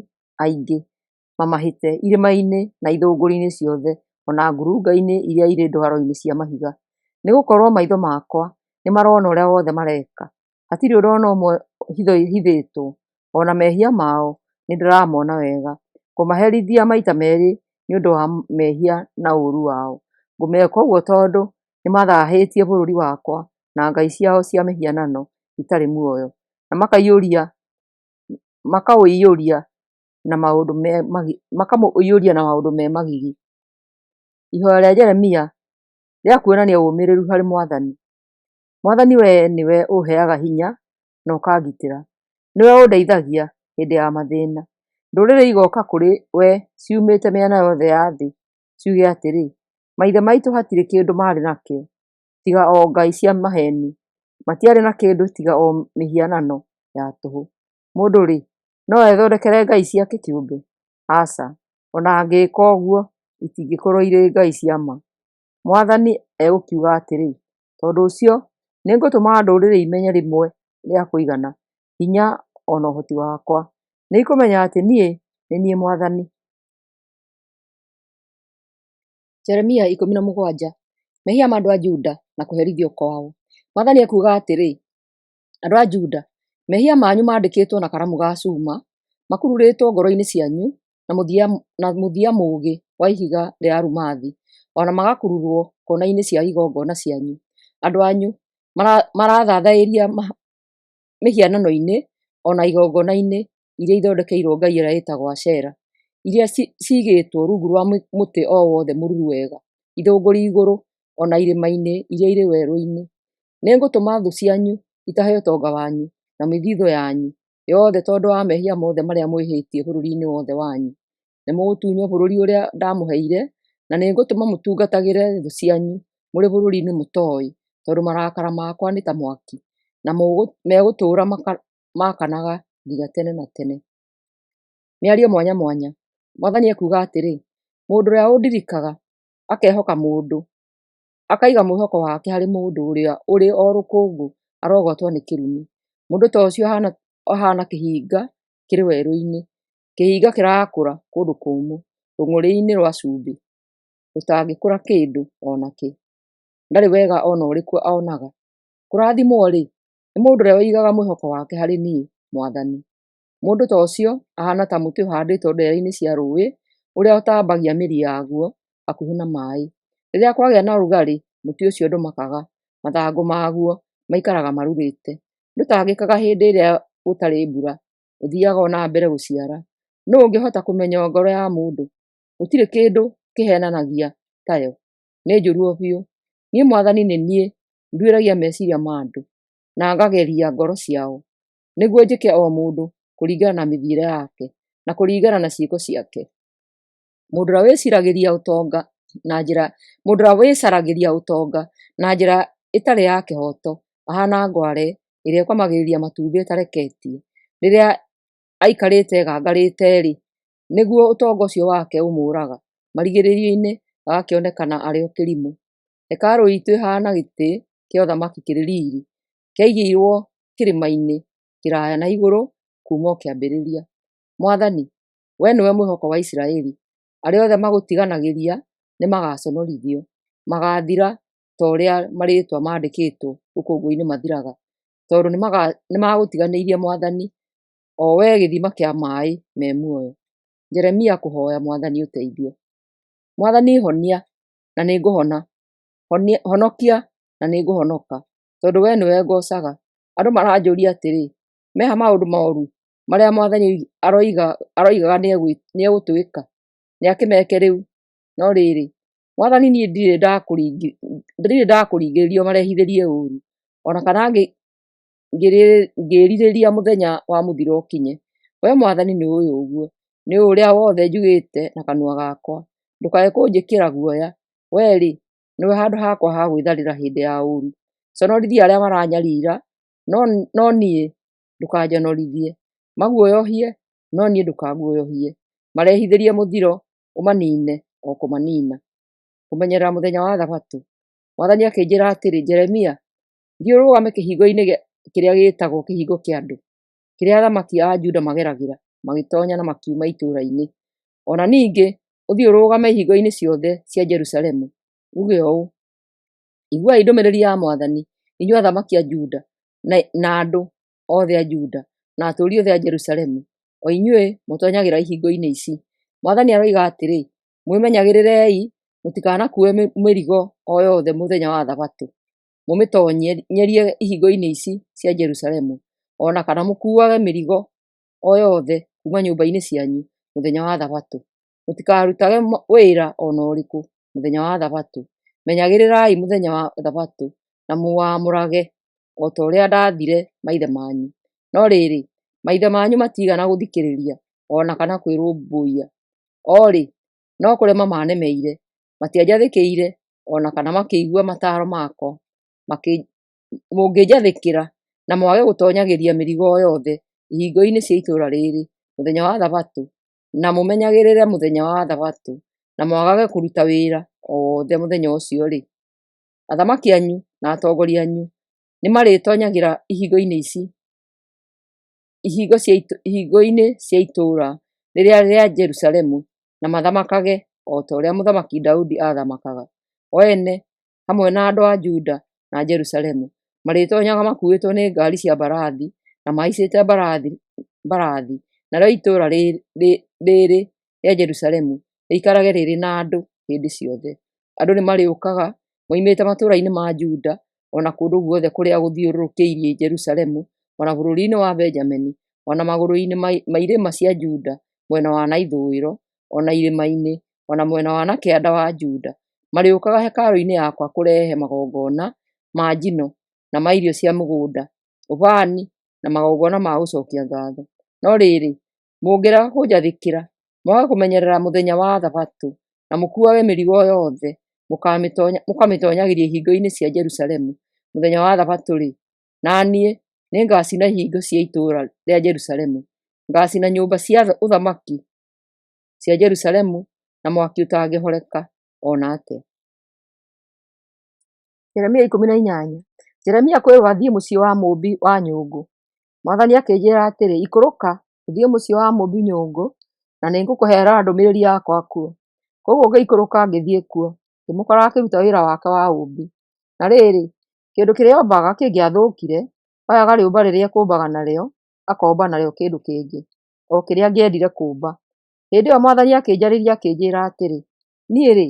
aingĩ mamahĩte irĩma-inĩ na ithũngũri-inĩ ciothe, o na ngurunga-inĩ iria irĩ ndwaro-inĩ cia mahiga. Nĩgũkorwo maitho makwa nĩmarona ũrĩa wothe mareka. Hatirĩ ũndũ o na ũmwe hithĩtwo, o na mehia mao nĩndĩramona wega. Ngũmaherithia maita meerĩ nĩ ũndũ wa mehia na ũũru wao. Ngũmeeka ũguo tondũ nĩmathaahĩtie bũrũri wakwa na ngai ciao cia mĩhianano itarĩ muoyo, na makaũiyũria na maũndũ me magigi. Ihoya rĩa Jeremia rĩa kuonania ũũmĩrĩru harĩ Mwathani. Mwathani, wee nĩwe ũheaga hinya na ũkangitĩra. Nĩwe ũndeithagia hĩndĩ ya mathĩĩna. Ndũrĩrĩ igooka kũrĩ we ciumĩte mĩena yothe ya thĩ, ciuge atĩrĩ, maithe maitũ hatirĩ kĩndũ maarĩ nakĩo tiga o ngai cia maheeni. Matiarĩ na kĩndũ tiga o mĩhianano ya tũhũ. Mũndũ-rĩ, no ethondekere ngai ciake kĩũmbe? Aca, o na angĩĩka ũguo, itingĩkorwo irĩ ngai cia ma. Mwathani egũkiuga atĩrĩ, tondũ ũcio nĩngũtũma ndũrĩrĩ imenye rĩmwe rĩa kũigana hinya ona ũhoti wakwa. Nĩikũmenya atĩ niĩ nĩ niĩ Mwathani. Jeremia 17. Mehia ma andũ a Juda na kũherithio kwao. Mwathani ekuuga atĩrĩ, andũ a Juda, mehia manyu mandĩkĩtwo na karamu ga cuma, makururĩtwo ngoro-inĩ cianyu na mũthia mũũgĩ wa ihiga rĩa arumathi, ona magakururwo kona-inĩ cia igongona cianyu. Andũ anyu marathathaĩria mĩhianano-inĩ ona igongona-inĩ iria ithondekeirwo ngai ĩrĩa ĩtagwo Ashera, iria cigĩtwo rungu rwa mũtĩ o wothe mũruru wega, ithũngũri igũrũ ona irĩma-inĩ iria irĩ werũ-inĩ. Nĩngũtũma thũ cianyu itahe ũtonga wanyu na mĩthithũ yanyu yothe tondũ wa mehia mothe marĩa mwĩhĩtie bũrũri-inĩ wothe wanyu. Nĩmũgũtunywo bũrũri ũrĩa ndamũheire, na nĩngũtũma mũtungatagĩre thũ cianyu mũrĩ bũrũri-inĩ mũtooĩ, tondũ marakara makwa nĩ ta mwaki, na megũtũũra makanaga nginya tene na tene. Mĩario mwanya mwanya. Mwathani ekuuga atĩrĩ, mũndũ ũrĩa ũndirikaga akehoka mũndũ, akaiga mwĩhoko wake harĩ mũndũ ũrĩa ũrĩ o rũkũngũ arogotwo nĩ kĩrumi. Mũndũ ta ũcio ahana kĩhinga kĩrĩ werũ-inĩ, kĩhinga kĩrakũra kũndũ kũmũ, rũng'ũrĩ-inĩ rwa cumbĩ, rũtangĩkũra kĩndũ ona kĩ. Ndarĩ wega ona ũrĩkũ onaga. Kũrathimwo-rĩ, nĩ mũndũ ũrĩa wĩigaga mwĩhoko wake harĩ niĩ Mwathani. Mũndũ ta ũcio ahana ta mũtĩ ũhandĩtwo ndere-inĩ cia rũĩ, ũrĩa ũtambagia mĩri yaguo hakuhĩ na maĩ. Rĩrĩa kwagĩa na ũrugarĩ, mũtĩ ũcio ndũmakaga, mathangũ maguo maikaraga marurĩte. Ndũtangĩkaga hĩndĩ ĩrĩa gũtarĩ mbura, ũthiaga o na mbere gũciara. Nũũ ũngĩhota kũmenya ngoro ya mũndũ? Gũtirĩ kĩndũ kĩhenanagia tayo. Nĩ njũru biũ. Niĩ Mwathani nĩ niĩ nduĩragia meciria ma andũ, na ngageria ngoro ciao, nĩguo njĩke o mũndũ kũringana na mĩthiĩre yake na kũringana na ciĩko ciake. Mũndũ ũrĩa wĩcaragĩria ũtonga na njĩra ĩtarĩ ya kĩhoto ahana ngware ĩrĩa ĩkomagĩrĩria matumbĩ ĩtareketie. Rĩrĩa aikarĩte egangarĩte-rĩ, nĩguo ũtonga ũcio wake ũmũraga, marigĩrĩrio-inĩ agakĩonekana arĩ o kĩrimũ. Hekarũ itũ ĩhana gĩtĩ kĩa ũthamaki kĩrĩ riri, kĩaigĩirwo kĩrĩma-inĩ kĩraya na igũrũ kuma o kĩambĩrĩria. Mwathani, we nĩwe mwĩhoko wa Isiraeli, arĩa othe magũtiganagĩria nĩmagaconorithio, magathira ta ũrĩa marĩĩtwa mandĩkĩtwo rũkũngũ-inĩ mathiraga, tondũ nĩmagũtiganĩirie Mwathani, o wee gĩthima kĩa maĩ me muoyo. Jeremia kũhoya Mwathani ũteithio. Mwathani honia na nĩngũhona, honokia na nĩngũhonoka, tondũ we nĩwe ngocaga. Andũ maranjũria atĩrĩ, meha maũndũ moru marĩa Mwathani aroigaga nĩegũtwĩka, nĩakĩmeke rĩu. No rĩrĩ, Mwathani niĩ ndirĩ ndakũringĩrĩrio marehithĩrie ũũru, ona kana ngĩrirĩria mũthenya wa mũthiro ũkinye. We Mwathani nĩũĩ ũguo, nĩũĩ ũrĩa wothe njugĩte na kanua gakwa. Ndũkae kũnjĩkĩra guoya, we-rĩ, nĩwe handũ hakwa ha gwĩtharĩra hĩndĩ ya ũũru. Conorithia arĩa maranyariira, no niĩ ndũkanjonorithie. Maguoyohie, no niĩ ndũkanguoyohie. Marehithĩrie mũthiro, ũmanine o kũmanina. Kũmenyerera mũthenya wa Thabatũ. Mwathani akĩnjĩra atĩrĩ, Jeremia, thiĩ ũrũgame kĩhingo-inĩ kĩrĩa gĩtagwo kĩhingo kĩa andũ, kĩrĩa athamaki a Juda mageragĩra magĩtonya na makiuma itũũra-inĩ. Ona ningĩ ũthiĩ ũrũgame ihingo-inĩ ciothe cia Jerusalemu, uge ũũ, iguai ndũmĩrĩri ya Mwathani, inyuĩ athamaki a Juda na andũ othe a Juda na atũũri othe a Jerusalemu, o inyuĩ mũtonyagĩra ihingo-inĩ ici. Mwathani aroiga atĩrĩ, mwĩmenyagĩrĩrei mũtikanakue mĩrigo o yothe mũthenya wa Thabatũ, mũmĩtonyerie ihingo-inĩ ici cia Jerusalemu, ona kana mũkuage mĩrigo o yothe kuma nyũmba-inĩ cianyu mũthenya wa Thabatũ. Mũtikarutage wĩra ona ũrĩkũ mũthenya wa Thabatũ. Menyagĩrĩrai mũthenya wa Thabatũ na mũwamũrage o ta ũrĩa ndathire maithe manyu. No rĩrĩ, maithe manyu matigana gũthikĩrĩria ona kana kwĩrũmbũiya. O-rĩ, no kũrema manemeire, matianjathĩkĩire ona kana makĩigua mataaro makwa. Mũngĩnjathĩkĩra na mwage gũtonyagĩria mĩrigo o yothe ihingo-inĩ cia itũũra rĩrĩ mũthenya wa Thabatũ, na mũmenyagĩrĩre mũthenya wa Thabatũ, na mwagage kũruta wĩra o wothe mũthenya ũcio-rĩ, athamaki anyu na atongoria anyu nĩmarĩtonyagĩra ihingo-inĩ ici ihingo-inĩ cia itũũra rĩrĩa rĩa Jerusalemu na mathamakage o ta ũrĩa Mũthamaki Daudi athamakaga. O ene hamwe na andũ a Juda na Jerusalemu marĩtoonyaga makuĩtwo nĩ ngaari cia mbarathi na mahaicĩte mbarathi, narĩo itũũra rĩrĩ rĩa Jerusalemu rĩikarage rĩrĩ na andũ hĩndĩ ciothe. Andũ nĩ marĩũkaga moimĩte matũũra-inĩ ma Juda o na kũndũ guothe kũrĩa gũthiũrũrũkĩirie Jerusalemu, o na bũrũri-inĩ wa Benjamini, o na magũrũ-inĩ ma irĩma cia Juda mwena wa na ithũĩro, o na irĩma-inĩ, o na mwena wa na kĩanda wa Juda. Marĩũkaga hekarũ-inĩ yakwa kũrehe magongona ma njino na ma irio cia mũgũnda, ũbani na magongona ma gũcokia ngatho. No rĩrĩ, mũngĩrega kũnjathĩkĩra, mwage kũmenyerera mũthenya wa Thabatũ, na mũkuuage mĩrigo yothe mũkamĩtoonyagĩria ihingo-inĩ cia Jerusalemu mũthenya wa Thabatũ-rĩ, na niĩ nĩngacina ihingo cia itũũra rĩa Jerusalemu, ngacina nyũmba cia ũthamaki cia Jerusalemu na mwaki ũtangĩhoreka ona atĩa. Jeremia 18. Jeremia kwĩrwo athiĩ mũciĩ wa mũũmbi wa nyũngũ. Mwathani akĩnjĩra atĩrĩ, ikũrũka ũthiĩ mũciĩ wa mũũmbi nyũngũ, na nĩngũkũheera ndũmĩrĩri yakwa kuo. Koguo ngĩikũrũka ngĩthiĩ kuo, ngĩmũkora akĩruta wĩra wake wa ũũmbi. Na rĩrĩ, kĩndũ kĩrĩa ombaga kĩngĩathũkire, oyaga rĩũmba rĩrĩa ekũmbaga narĩo, akomba narĩo kĩndũ kĩngĩ, o kĩrĩa angĩendire kũmba. Hĩndĩ ĩyo Mwathani akĩnjarĩria akĩnjĩra atĩrĩ, niĩ-rĩ,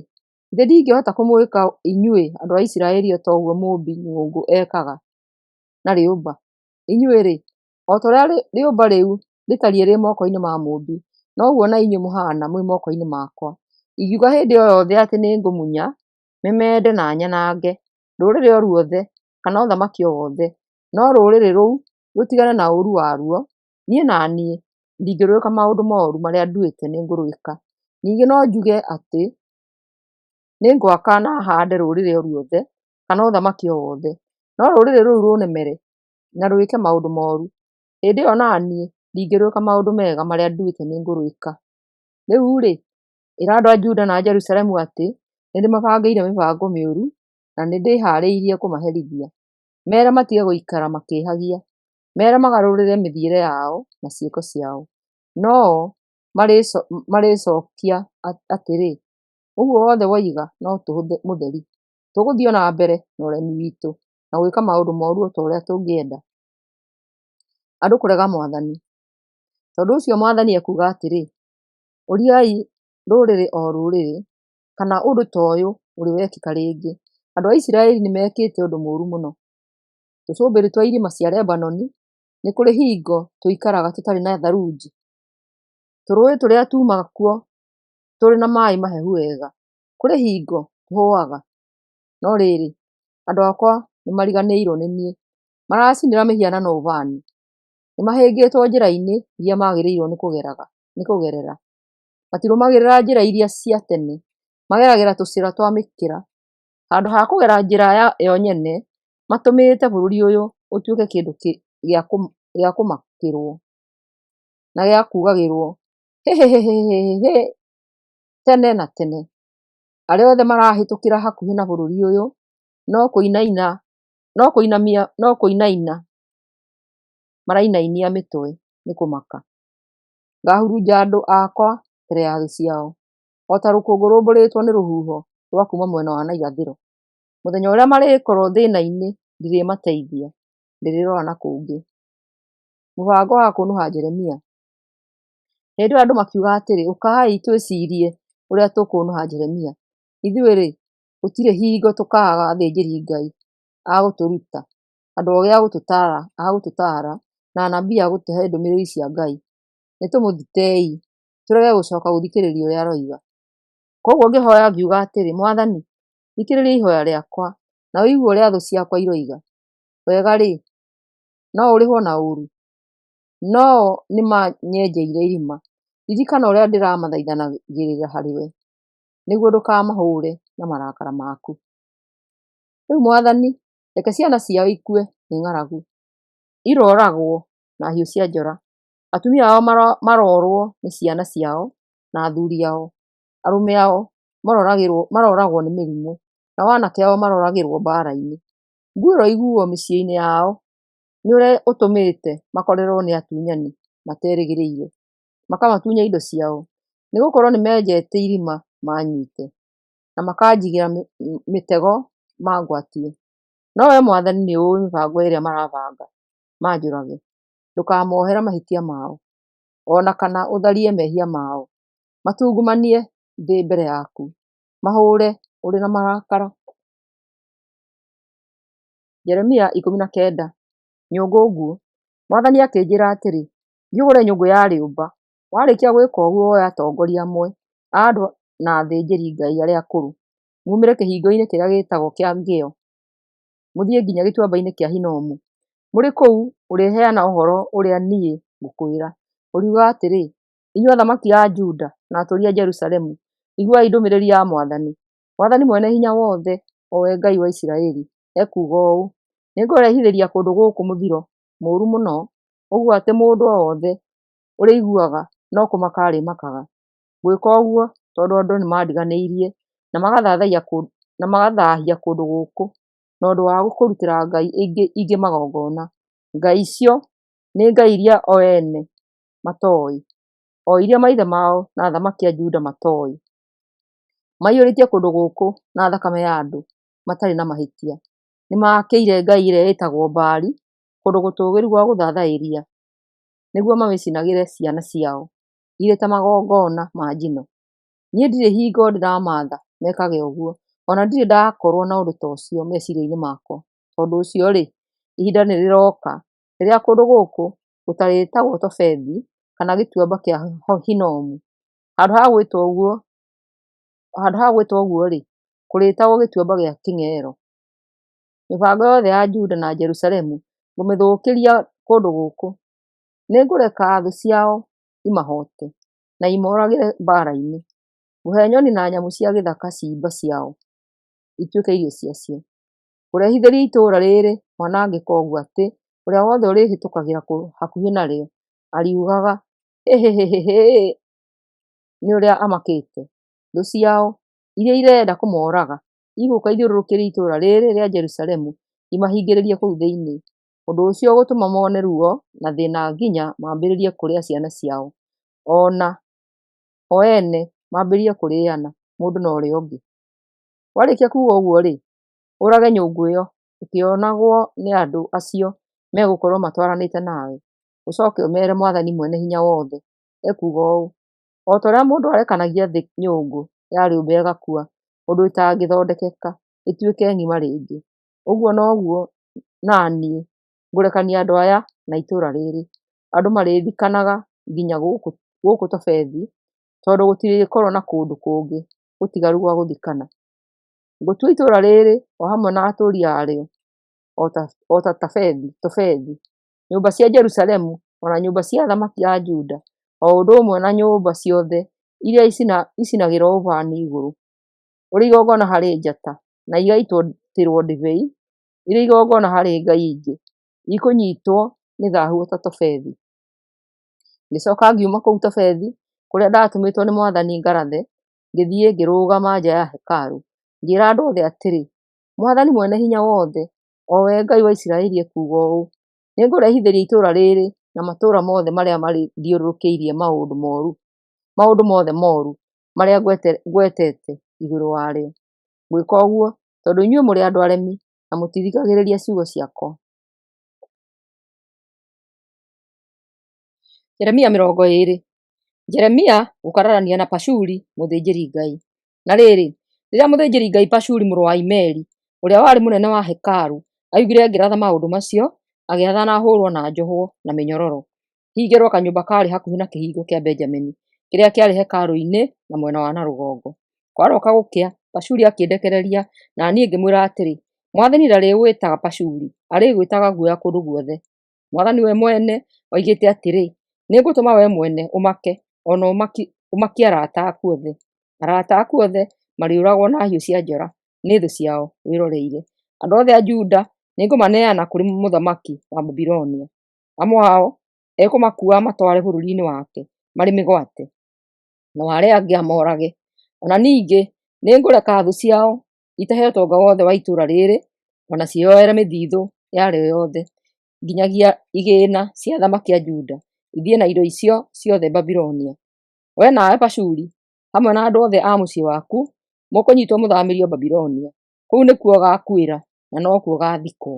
githĩ ndingĩhota kũmwĩka inyuĩ andũ a Isiraeli o ta ũguo mũũmbi nyũngũ ekaga na rĩũmba? Inyuĩ-rĩ, o ta ũrĩa rĩũmba rĩu rĩtariĩ rĩ moko-inĩ ma mũũmbi, noguo na inyuĩ mũhaana mwĩ moko-inĩ makwa. Ingiuga hĩndĩ o yothe atĩ nĩngũmunya, mĩmende na nyanange rũrĩrĩ o ruothe kana ũthamaki o wothe, no rũrĩrĩ rũu rũtigane na ũũru waruo, niĩ na niĩ ndingĩrũĩka maũndũ mooru marĩa nduĩte nĩngũrũĩka. Ningĩ no njuge atĩ nĩngwaka na haande rũrĩrĩ o ruothe kana ũthamaki o wothe, no rũrĩrĩ rũu rũnemere na rwĩke maũndũ mooru, hĩndĩ ĩyo na niĩ ndingĩrũĩka maũndũ mega marĩa nduĩte nĩngũrũĩka. Rĩu-rĩ, ĩra andũ a Juda na Jerusalemu atĩ nĩndĩmabangĩire mĩbango mĩũru na nĩndĩharĩirie kũmaherithia. Mere matige gũikara makĩĩhagia, mere magarũrĩre mĩthiĩre yao na ciĩko ciao. No marĩcokia atĩrĩ, ũguo wothe woiga no mũtheri, tũgũthiĩ na mbere na ũremi witũ na gwĩka maũndũ mooru o ta ũrĩa tũngĩenda. Andũ kũrega Mwathani. Tondũ ũcio Mwathani ekuuga atĩrĩ, ũriai rũrĩrĩ o rũrĩrĩ kana ũndũ ta ũyũ ũrĩ wekĩka rĩngĩ. Andũ a Isiraeli nĩmekĩte ũndũ mũũru mũno. Tũcũmbĩrĩ twa irĩma cia Lebanoni nĩ kũrĩ hingo tũikaraga tũtarĩ na tharunji. Tũrũĩ tũrĩa tumaga kuo tũrĩ na maaĩ mahehu wega, kũrĩ hingo tũhũaga. No rĩrĩ, andũ akwa nĩmariganĩirwo nĩ niĩ, maracinĩra mĩhianano ũbani, nĩmahĩngĩtwo njĩra-inĩ iria magĩrĩirwo nĩ kũgerera. Matirũmagĩrĩra njĩra iria cia tene, mageragĩra tũcĩra twa mĩkĩra. Handũ ha kũgera njĩra yo nyene, matũmĩte bũrũri ũyũ ũtuĩke kĩndũ gĩa kũmakĩrwo na gĩa kugagĩrwo hĩhĩhĩhĩ tene na tene. Arĩa othe marahĩtũkĩra hakuhĩ na bũrũri ũyũ no kũinaina marainainia mĩtwe nĩ kũmaka. Ngahurunja andũ akwa mbere ya thũ ciao, o ta rũkũngũ rũmbũrĩtwo nĩ rũhuho rwa kuma mwena wa na irathĩro. Mũthenya ũrĩa marĩkorwo thĩna-inĩ ndirĩmateithia, ndĩrĩrora na kũngĩ. Mũbango wa kũnũha Jeremia. Hĩndĩ ĩyo andũ makiuga atĩrĩ, ũkai twĩcirie ũrĩa tũkũnũha Jeremia. Ithuĩ-rĩ, gũtirĩ hingo tũkaaga athĩnjĩri Ngai a gũtũruta, andũ oogĩ a gũtũtaara na anabii a gũtũhe ndũmĩrĩri cia Ngai. Nĩtũmũthitei, tũrege gũcoka gũthikĩrĩria ũrĩa aroiga. Koguo ngĩhoya ngiuga atĩrĩ, Mwathani, thikĩrĩria ihoya rĩakwa na ũigue ũrĩa thũ ciakwa iroiga. Wega-rĩ, no ũrĩhwo na ũũru? No nĩmanyenjeire irima. Ririkana ũrĩa ndĩramathaithanagĩrĩra harĩwe, nĩguo ndũkamahũũre na marakara maku. Rĩu Mwathani, reke ciana ciao ikue nĩ ng'aragu, iroragwo na hiũ cia njora. Atumia ao marorwo nĩ ciana ciao na athuri ao. Arũme ao maroragwo nĩ mĩrimũ, nao aanake ao maroragĩrwo mbara-inĩ. Nguĩro iguuo mĩciĩ-inĩ yao nĩũrĩa ũtũmĩte makorerwo nĩ atunyani materĩgĩrĩire, makamatunya indo ciao, nĩgũkorwo nĩmenjete irima manyite na makanjigĩra mĩtego mangwatie. No wee Mwathani nĩũĩ mĩbango ĩrĩa marabanga manjũrage, ndũkamohere mahĩtia mao, ona kana ũtharie mehia mao, matungumanie thĩ mbere yaku, mahũre ũrĩ na marakara. Jeremia 19, nyũngũ nguo. Mwathani akĩnjĩra atĩrĩ, thiĩ ũgũre nyũngũ ya rĩũmba, warĩkia gwĩka ũguo woe atongoria amwe a andũ na athĩnjĩri Ngai arĩa akũrũ, mumĩre kĩhingo-inĩ kĩrĩa gĩtagwo kĩa Ngĩo, mũthiĩ nginya gĩtuamba-inĩ kĩa Hinomu. Mũrĩ kũu ũrĩheana ũhoro ũrĩa niĩ ngũkwĩra, ũriugaga atĩrĩ, inyuĩ athamaki a Juda na atũũri a Jerusalemu, iguai ndũmĩrĩri ya Mwathani. Mwathani Mwene-Hinya-Wothe, o we Ngai wa Isiraeli, ekuuga ũũ: nĩngũrehithĩria kũndũ gũkũ mũthiro mũũru mũno, ũguo atĩ mũndũ o wothe ũrĩiguaga no kũmaka arĩmakaga. Ngwĩka ũguo tondũ andũ nĩmandiganĩirie na magathahia kũndũ gũkũ na ũndũ wa kũrutĩra ngai ingĩ magongona. Ngai icio nĩ ngai iria o ene matooĩ, o iria maithe mao na athamaki a Juda matooĩ. Maiyũrĩtie kũndũ gũkũ na thakame ya andũ matarĩ na mahĩtia. Nĩmakĩire ngai ĩrĩa ĩtagwo Baali kũndũ gũtũũgĩru gwa gũthathaĩria, nĩguo mamĩcinagĩre ciana ciao irĩ ta magongona ma njino. Niĩ ndirĩ hingo ndĩramatha mekage ũguo, ona ndirĩ ndakorwo na ũndũ ta ũcio meciria-inĩ makwa. Tondũ ũcio-rĩ, ihinda nĩrĩroka rĩrĩa kũndũ gũkũ gũtarĩtagwo Tofethi kana gĩtuamba kĩa Hinomu. Handũ ha gwĩtwo ũguo-rĩ, kũrĩtagwo gĩtuamba gĩa kĩng'ero. Mĩbango yothe ya Juda na Jerusalemu ngũmĩthũkĩria kũndũ gũkũ. Nĩngũreka thũ ciao imahoote na imoragĩre mbara-inĩ. Ngũhe nyoni na nyamũ cia gĩthaka ciimba ciao ituĩke irio ciacio. Ngũrehithĩria itũũra rĩrĩ mwanangĩko ũguo atĩ ũrĩa wothe ũrĩhĩtũkagĩra hakuhĩ narĩo ariugaga, hĩhĩhĩhĩ, nĩ ũrĩa amakĩte. Thũ ciao iria irenda kũmoraga igũũka ithiũrũrũkĩrie itũũra rĩrĩ rĩa Jerusalemu imahingĩrĩrie kũu thĩinĩ. Ũndũ ũcio ũgũtũma mone ruo na thĩĩna nginya mambĩrĩrie kũrĩa ciana ciao, ona o ene mambĩrĩrie kũrĩana mũndũ na ũrĩa ũngĩ. Warĩkia kuuga ũguo-rĩ, ũrage nyũngũ ĩyo ĩkĩonagwo nĩ andũ acio megũkorwo matwaranĩte nawe. Ũcoke ũmeere Mwathani Mwene-Hinya-Wothe ekuuga ũũ: o ta ũrĩa mũndũ arekanagia thĩ nyũngũ ya rĩũmba ĩgakua ũndũ ĩtangĩthondekeka ĩtuĩke ng'ima rĩngĩ, ũguo noguo naniĩ ngũrekania andũ aya na itũũra rĩrĩ. Andũ marĩthikanaga nginya gũkũ Tofethi, tondũ gũtirĩkorwo na kũndũ kũngĩ gũtigaru gwa gũthikana. Ngũtua itũũra rĩrĩ o hamwe na atũũri arĩo o ta Tofethi, nyũmba cia Jerusalemu ona nyũmba cia athamaki a Juda, o ũndũ ũmwe na nyũmba ciothe iria icinagĩrwo ũbani igũrũ, ũrĩ igongona harĩ njata, na igaitĩrwo ndibei, irĩ igongona harĩ ngai ingĩ, ikũnyiitwo nĩ thaahu o ta Tofethi. Ngĩcooka ngiuma kũu Tofethi, kũrĩa ndatũmĩtwo nĩ Mwathani ngarathe, ngĩthiĩ ngĩrũgama nja ya hekarũ, ngĩĩra andũ othe atĩrĩ, Mwathani Mwene-Hinya-Wothe, o we Ngai wa Isiraeli ekuuga ũũ: nĩngũrehithĩria itũũra rĩrĩ na matũũra mothe marĩa marĩthiũrũrũkĩirie maũndũ mothe mooru marĩa ngwetete igũrũ warĩo. Ngwĩka ũguo tondũ inyuĩ mũrĩ andũ aremi na mũtithikagĩrĩria ciugo ciakwa. Jeremia 20. Jeremia gũkararania na Pashuri mũthĩnjĩri Ngai. Na rĩrĩ, rĩrĩa mũthĩnjĩri Ngai Pashuri mũrũ wa Imeri, ũrĩa warĩ mũnene wa hekarũ, aiguire ngĩratha maũndũ macio, agĩathana ahũũrwo na njohwo na mĩnyororo, hingĩrwo kanyũmba karĩ hakuhĩ na kĩhingo kĩa Benjamini, kĩrĩa kĩarĩ hekarũ-inĩ na mwena wa na rũgongo. Kwaroka gũkĩa, Pashuri akĩndekereria, na niĩ ngĩmwĩra atĩrĩ, Mwathani ndarĩgwĩtaga Pashuri, arĩgwĩtaga guoya kũndũ guothe. Mwathani we mwene oigĩte atĩrĩ, nĩngũtũma we mwene ũmake, ona ũmakie arata aku othe. Arata aku othe marĩũragwo na hiũ cia njora nĩ thũ ciao wĩroreire. Andũ othe a Juda nĩngũmaneana kũrĩ mũthamaki wa Babilonia. Amwe ao ekũmakua amatware bũrũri-inĩ wake marĩ mĩgwate, nao arĩa angĩ amorage. Ona ningĩ nĩngũreka thũ ciao itahe ũtonga wothe wa itũũra rĩrĩ, ona cioere mĩthithũ yarĩo yothe. nginyagia igĩĩna cia athamaki a Juda ithiĩ na indo icio ciothe Babilonia. We nawe Pashuri, hamwe na andũ othe a mũciĩ waku, mũkũnyitwo mũthamĩrio Babilonia. Kũu nĩkuo ũgaakuĩra na nokuo ũgaathikwo.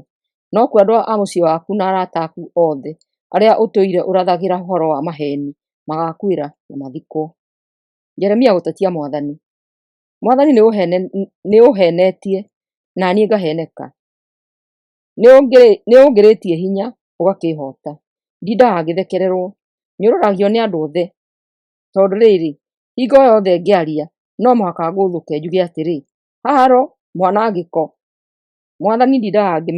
Nokuo andũ a mũciĩ waku na arata aku othe arĩa ũtũire ũrathagĩra ũhoro wa maheeni magaakuĩra na mathikwo. Jeremia gũtetia Mwathani. Mwathani nĩ ũhenetie na niĩ ngaheneka. Nĩ ũngĩrĩtie hinya ũgakĩhota. Ndindaga ngĩthekererwo. Nyũrũragio nĩ andũ othe. Tondũ rĩrĩ, hingo yothe ngĩaria no mũhaka ngũthũke njuge atĩrĩ, haro mwanangĩko. Mwathani ndindaga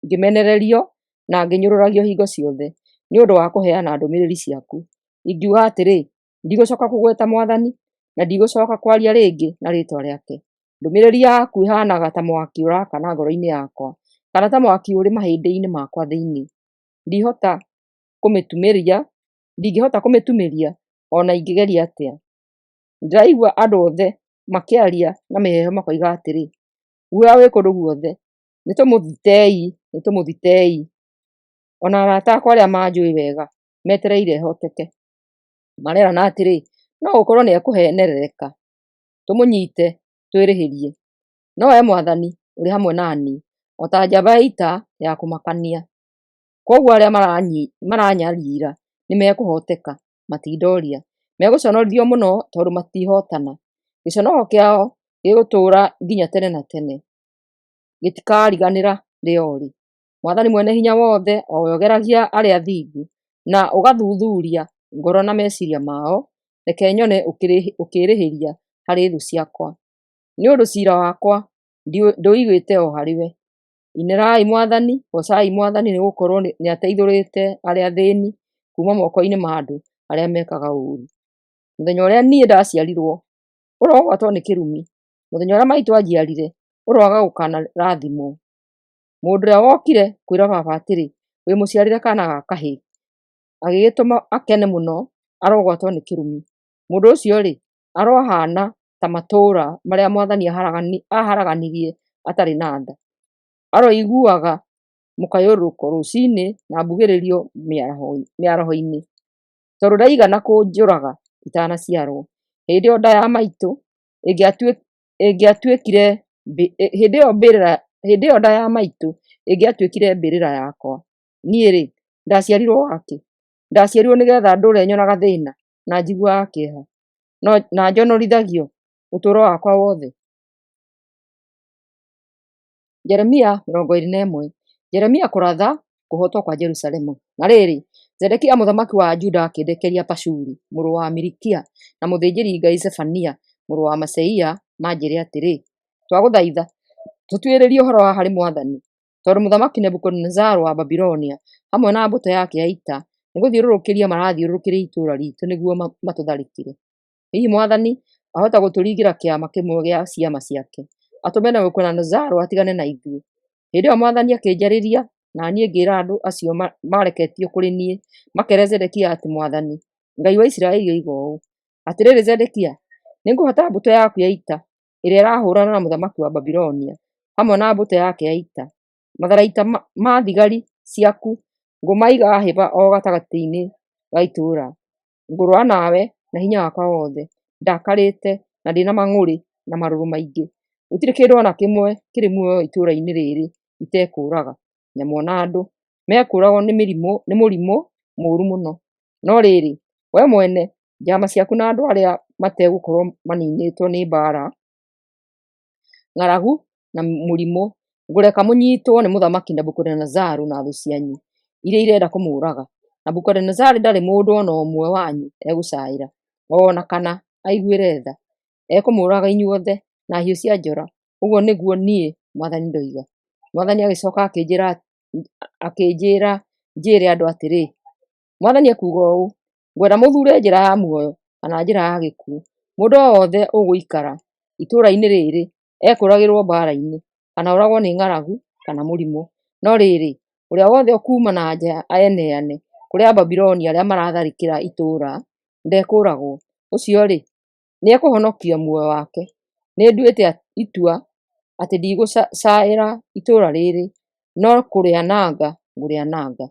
ngĩmenererio na ngĩnyũrũragio hingo ciothe nĩ ũndũ wa kũheana ndũmĩrĩri ciaku. Ingiuga atĩrĩ, ndigũcoka kũgweta Mwathani na ndigũcoka kwaria rĩngĩ na rĩĩtwa rĩake. Ndũmĩrĩri yaku ĩhaanaga ta mwaki ũraakana ngoro-inĩ yakwa, kana ta mwaki ũrĩ mahĩndĩ-inĩ makwa thĩinĩ. Ndingĩhota kũmĩtumĩria ona ingĩgeria atĩa. Ndĩraigua andũ othe makĩaria na mĩheehũ makoiga atĩrĩ, guoya wĩ kũndũ guothe, nĩtũmũthitei. Ona arata akwa arĩa manjũĩ wega metereire hoteke. Marerana atĩrĩ, no gũkorwo nĩ ekũhenerereka, tũmũnyite twĩrĩhĩrie. No wee Mwathani ũrĩ hamwe naniĩ, o ta njamba ya ita ya kũmakania. Koguo arĩa maranyariira nĩmekũhoteka, matindoria. Megũconorithio mũno tondũ matiihotana. Gĩconoko kĩao gĩgũtũũra nginya tene na tene, gĩtikariganĩra rĩo-rĩ. Mwathani mwene hinya wothe, o we ũgeragia arĩa athingu na ũgathuthuuria ngoro na meciria mao, reke nyone ũkĩĩrĩhĩria harĩ thũ ciakwa. Nĩ ũndũ ciira wakwa ndũigĩte o harĩwe. Inĩrai Mwathani, goocai Mwathani nĩgũkorwo nĩateithũrĩte arĩa athĩĩni kuuma moko-inĩ ma andũ arĩa mekaga ũũru. Mũthenya ũrĩa niĩ ndaciarirwo, ũrogwatwo nĩ kĩrumi. Mũthenya ũrĩa maitũ anjiarire, ũroaga gũkanarathimwo. Mũndũ ũrĩa wokire kwĩra baba atĩrĩ, wĩmũciarĩre kaana ga kahĩĩ, agĩgĩtũma akene mũno, arogwatwo nĩ kĩrumi. Mũndũ ũcio-rĩ, arohaana ta matũũra marĩa Mwathani aharaganirie atarĩ na tha. Aroiguaga mũkayũrũrũko rũciinĩ na mbugĩrĩrio mĩaraho-inĩ. Tondũ ndaigana kũnjũraga itanaciarwo. Hĩndĩ ĩyo nda ya maitũ ĩngĩatuĩkire mbĩrĩra yakwa. Niĩ-rĩ, ndaciarirwo wakĩ? Ndaciarirwo nĩgetha ndũũre nyonaga thĩĩna na njiguaga kĩeha na njonorithagio ũtũũro wakwa wothe. Jeremia 21. Jeremia kũratha kũhootwo kwa Jerusalemu. Na rĩrĩ, Zedekia mũthamaki wa Juda akĩndekeria Pashuri mũrũ wa Milikia na mũthĩnjĩri-Ngai Zefania mũrũ wa Maseia manjĩre atĩrĩ, twagũthaitha tũtuĩrĩrie ũhoro wa harĩ Mwathani, tondũ mũthamaki Nebukadinezaru wa Babilonia hamwe na mbũtũ yake ya ita nĩgũthiũrũrũkĩria marathiũrũrũkĩria itũũra ritũ nĩguo matũtharĩkĩre. Hihi Mwathani ahota gũtũringĩra kĩama kĩmwe gĩa ciama ciake, atũme Nebukadinezaru atigane na ithuĩ. Hĩndĩ ĩyo Mwathani akĩnjarĩria na niĩ ngĩĩra andũ acio mareketio kũrĩ niĩ makere Zedekia atĩ Mwathani, Ngai wa Isiraeli oiga ũũ, atĩrĩrĩ Zedekia, nĩngũhota mbũtũ yaku ya ita ĩrĩa ĩrahũũrana na mũthamaki wa Babilonia hamwe na mbũtũ yake ya ita. Matharaita ma thigari ciaku ngũmaiga hĩba o gatagatĩ-inĩ ga itũũra. Ngũrũa nawe na hinya wakwa wothe, ndakarĩte na ndĩna mang'ũrĩ na marũrũ maingĩ. Gũtirĩ kĩndũ ona kĩmwe kĩrĩ muoyo itũũra-inĩ rĩrĩ itekũũraga. Nyamũ na andũ mekũũragwo nĩ mũrimũ mũũru mũno. No rĩrĩ, we mwene, njama ciaku na andũ arĩa mategũkorwo maniinĩtwo nĩ mbaara, ng'aragu na mũrimũ, ngũreka mũnyiitwo nĩ mũthamaki Nebukadinezaru na thũ cianyu iria irenda kũmũũraga. Nebukadinezaru ndarĩ mũndũ ona ũmwe wanyu egũcaĩra, ona kana aiguĩre tha. Ekũmũũraga inyuothe na hiũ cia njora. Ũguo nĩguo niĩ Mwathani ndoiga. Mwathani agĩcooka akĩnjĩĩra njĩĩre andũ atĩrĩ, Mwathani ekuuga ũũ, ngwenda mũthuure njĩra ya muoyo kana njĩra ya gĩkuũ. Mũndũ o wothe ũgũikara itũũra-inĩ rĩrĩ ekũũragĩrwo mbaara-inĩ, kana ũragwo nĩ ng'aragu kana mũrimũ. No rĩrĩ, ũrĩa wothe ũkuuma na nja eneane kũrĩ Ababuloni arĩa maratharĩkĩra itũũra ndekũũragwo. Ũcio-rĩ, nĩekũhonokio muoyo wake. Nĩnduĩte itua atĩ ndigũcaĩra itũũra rĩrĩ, no kũrĩananga ngũrĩananga.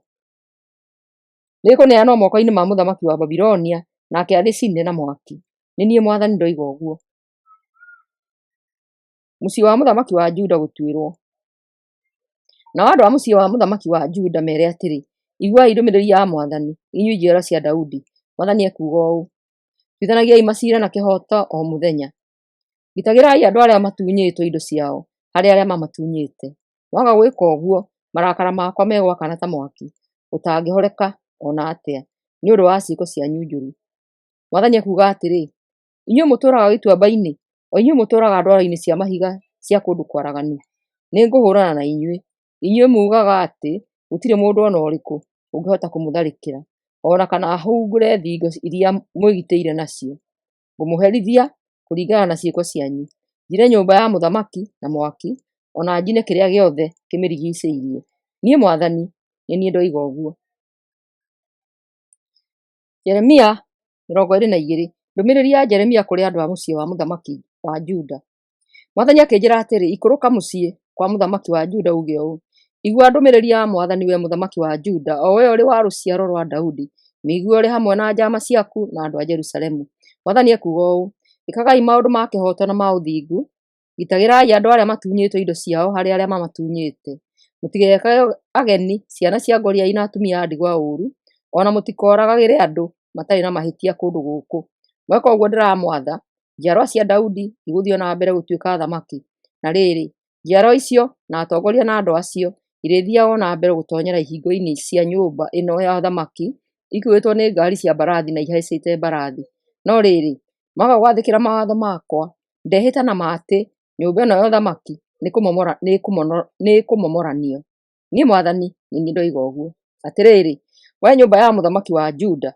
Nĩkũneanwo moko-inĩ ma mũthamaki wa Babilonia, nake arĩcine na mwaki. Nĩ niĩ Mwathani ndoiga ũguo. Mũciĩ wa mũthamaki wa Juda gũtuĩrwo. Nao andũ a mũciĩ wa mũthamaki wa Juda mere atĩrĩ, iguai ndũmĩrĩri ya Mwathani, inyuĩ njiaro cia Daudi. Mwathani ekuuga ũũ: tuithanagiai maciira na kĩhooto o mũthenya. Gitagĩrai andũ arĩa matunyĩtwo indo ciao harĩ arĩa mamatunyĩte. Mwaga gwĩka ũguo, marakara makwa megwakana ta mwaki, ũtangĩhoreka ona atĩa, nĩ ũndũ wa ciĩko cianyu njũru. Mwathani ekuuga atĩrĩ, inyuĩ mũtũũraga gĩtuamba-inĩ, o inyuĩ mũtũũraga ndwaro-inĩ cia mahiga cia kũndũ kwaraganu, nĩngũhũũrana na inyuĩ. Inyuĩ muugaga atĩ gũtirĩ mũndũ ona ũrĩkũ ũngĩhota kũmũtharĩkĩra, ona kana ahungure thingo iria mwĩgitĩire nacio. Ngũmũherithia kũringana na ciĩko cianyu, njine nyũmba ya mũthamaki na mwaki, ona njine kĩrĩa gĩothe kĩmĩrigicĩirie. Niĩ Mwathani nĩ niĩ ndoiga ũguo. Jeremia 22. Ndũmĩrĩri ya Jeremia kũrĩ andũ a mũciĩ wa mũthamaki wa Juda. Mwathani akĩnjĩra atĩrĩ, ikũrũka mũciĩ kwa mũthamaki wa Juda uge ũũ: igua ndũmĩrĩri ya Mwathani, we mũthamaki wa Juda, o we ũrĩ wa rũciaro rwa Daudi, mĩigua ũrĩ hamwe na njama ciaku na andũ a Jerusalemu. Mwathani ekuuga ũũ: ĩkagai maũndũ ma kĩhooto na ma ũthingu, gitagĩrai andũ arĩa matunyĩtwo indo ciao harĩ arĩa mamatunyĩte. Mũtigekage ageni, ciana cia ngoriai na atumia a ndigwa ũũru, ona mũtikoragagĩre andũ matarĩ na mahĩtia kũndũ gũkũ. Mweka ũguo ndĩramwatha, njiarwa cia Daudi igũthiĩ na mbere gũtuĩka athamaki. Na rĩrĩ, njiarwa icio na atongoria na andũ acio irĩthiaga na mbere gũtonyera ihingo-inĩ cia nyũmba ĩno ya ũthamaki, ikuĩtwo nĩ ngaari cia mbarathi na ihaicĩte mbarathi. No rĩrĩ, mwaga gwathĩkĩra mawatho makwa, ndehĩta na ma atĩ nyũmba ĩno ya ũthamaki nĩĩkũmomoranio. Niĩ Mwathani nĩ niĩ ndoiga ũguo. Atĩrĩrĩ, we nyũmba ya mũthamaki wa Juda,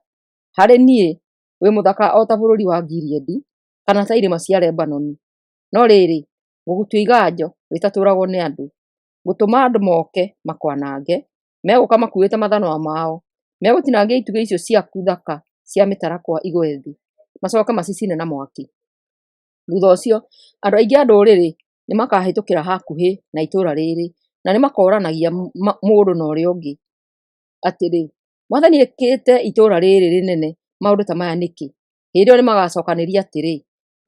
harĩ niĩ wĩ mũthaka o ta bũrũri wa Gileadi, kana ta irĩma cia Lebanoni. No rĩrĩ, ngũgũtua iganjo rĩtatũũragwo nĩ andũ. Ngũtũma andũ moke makwanange, megũka makuĩte mathanwa mao, megũtinangia itugĩ icio ciaku thaka cia mĩtarakwa igwe thĩ, macoke macicine na mwaki. Thutha ũcio, andũ aingĩ a ndũrĩrĩ nĩmakahĩtũkĩra hakuhĩ na itũũra rĩrĩ, na nĩmakoranagia mũndũ na ũrĩa ũngĩ atĩrĩ, Mwathani ĩkĩte itũũra rĩrĩ rĩnene maũndũ ta maya nĩkĩ? Hĩndĩ ĩyo nĩmagacokanĩria atĩrĩ,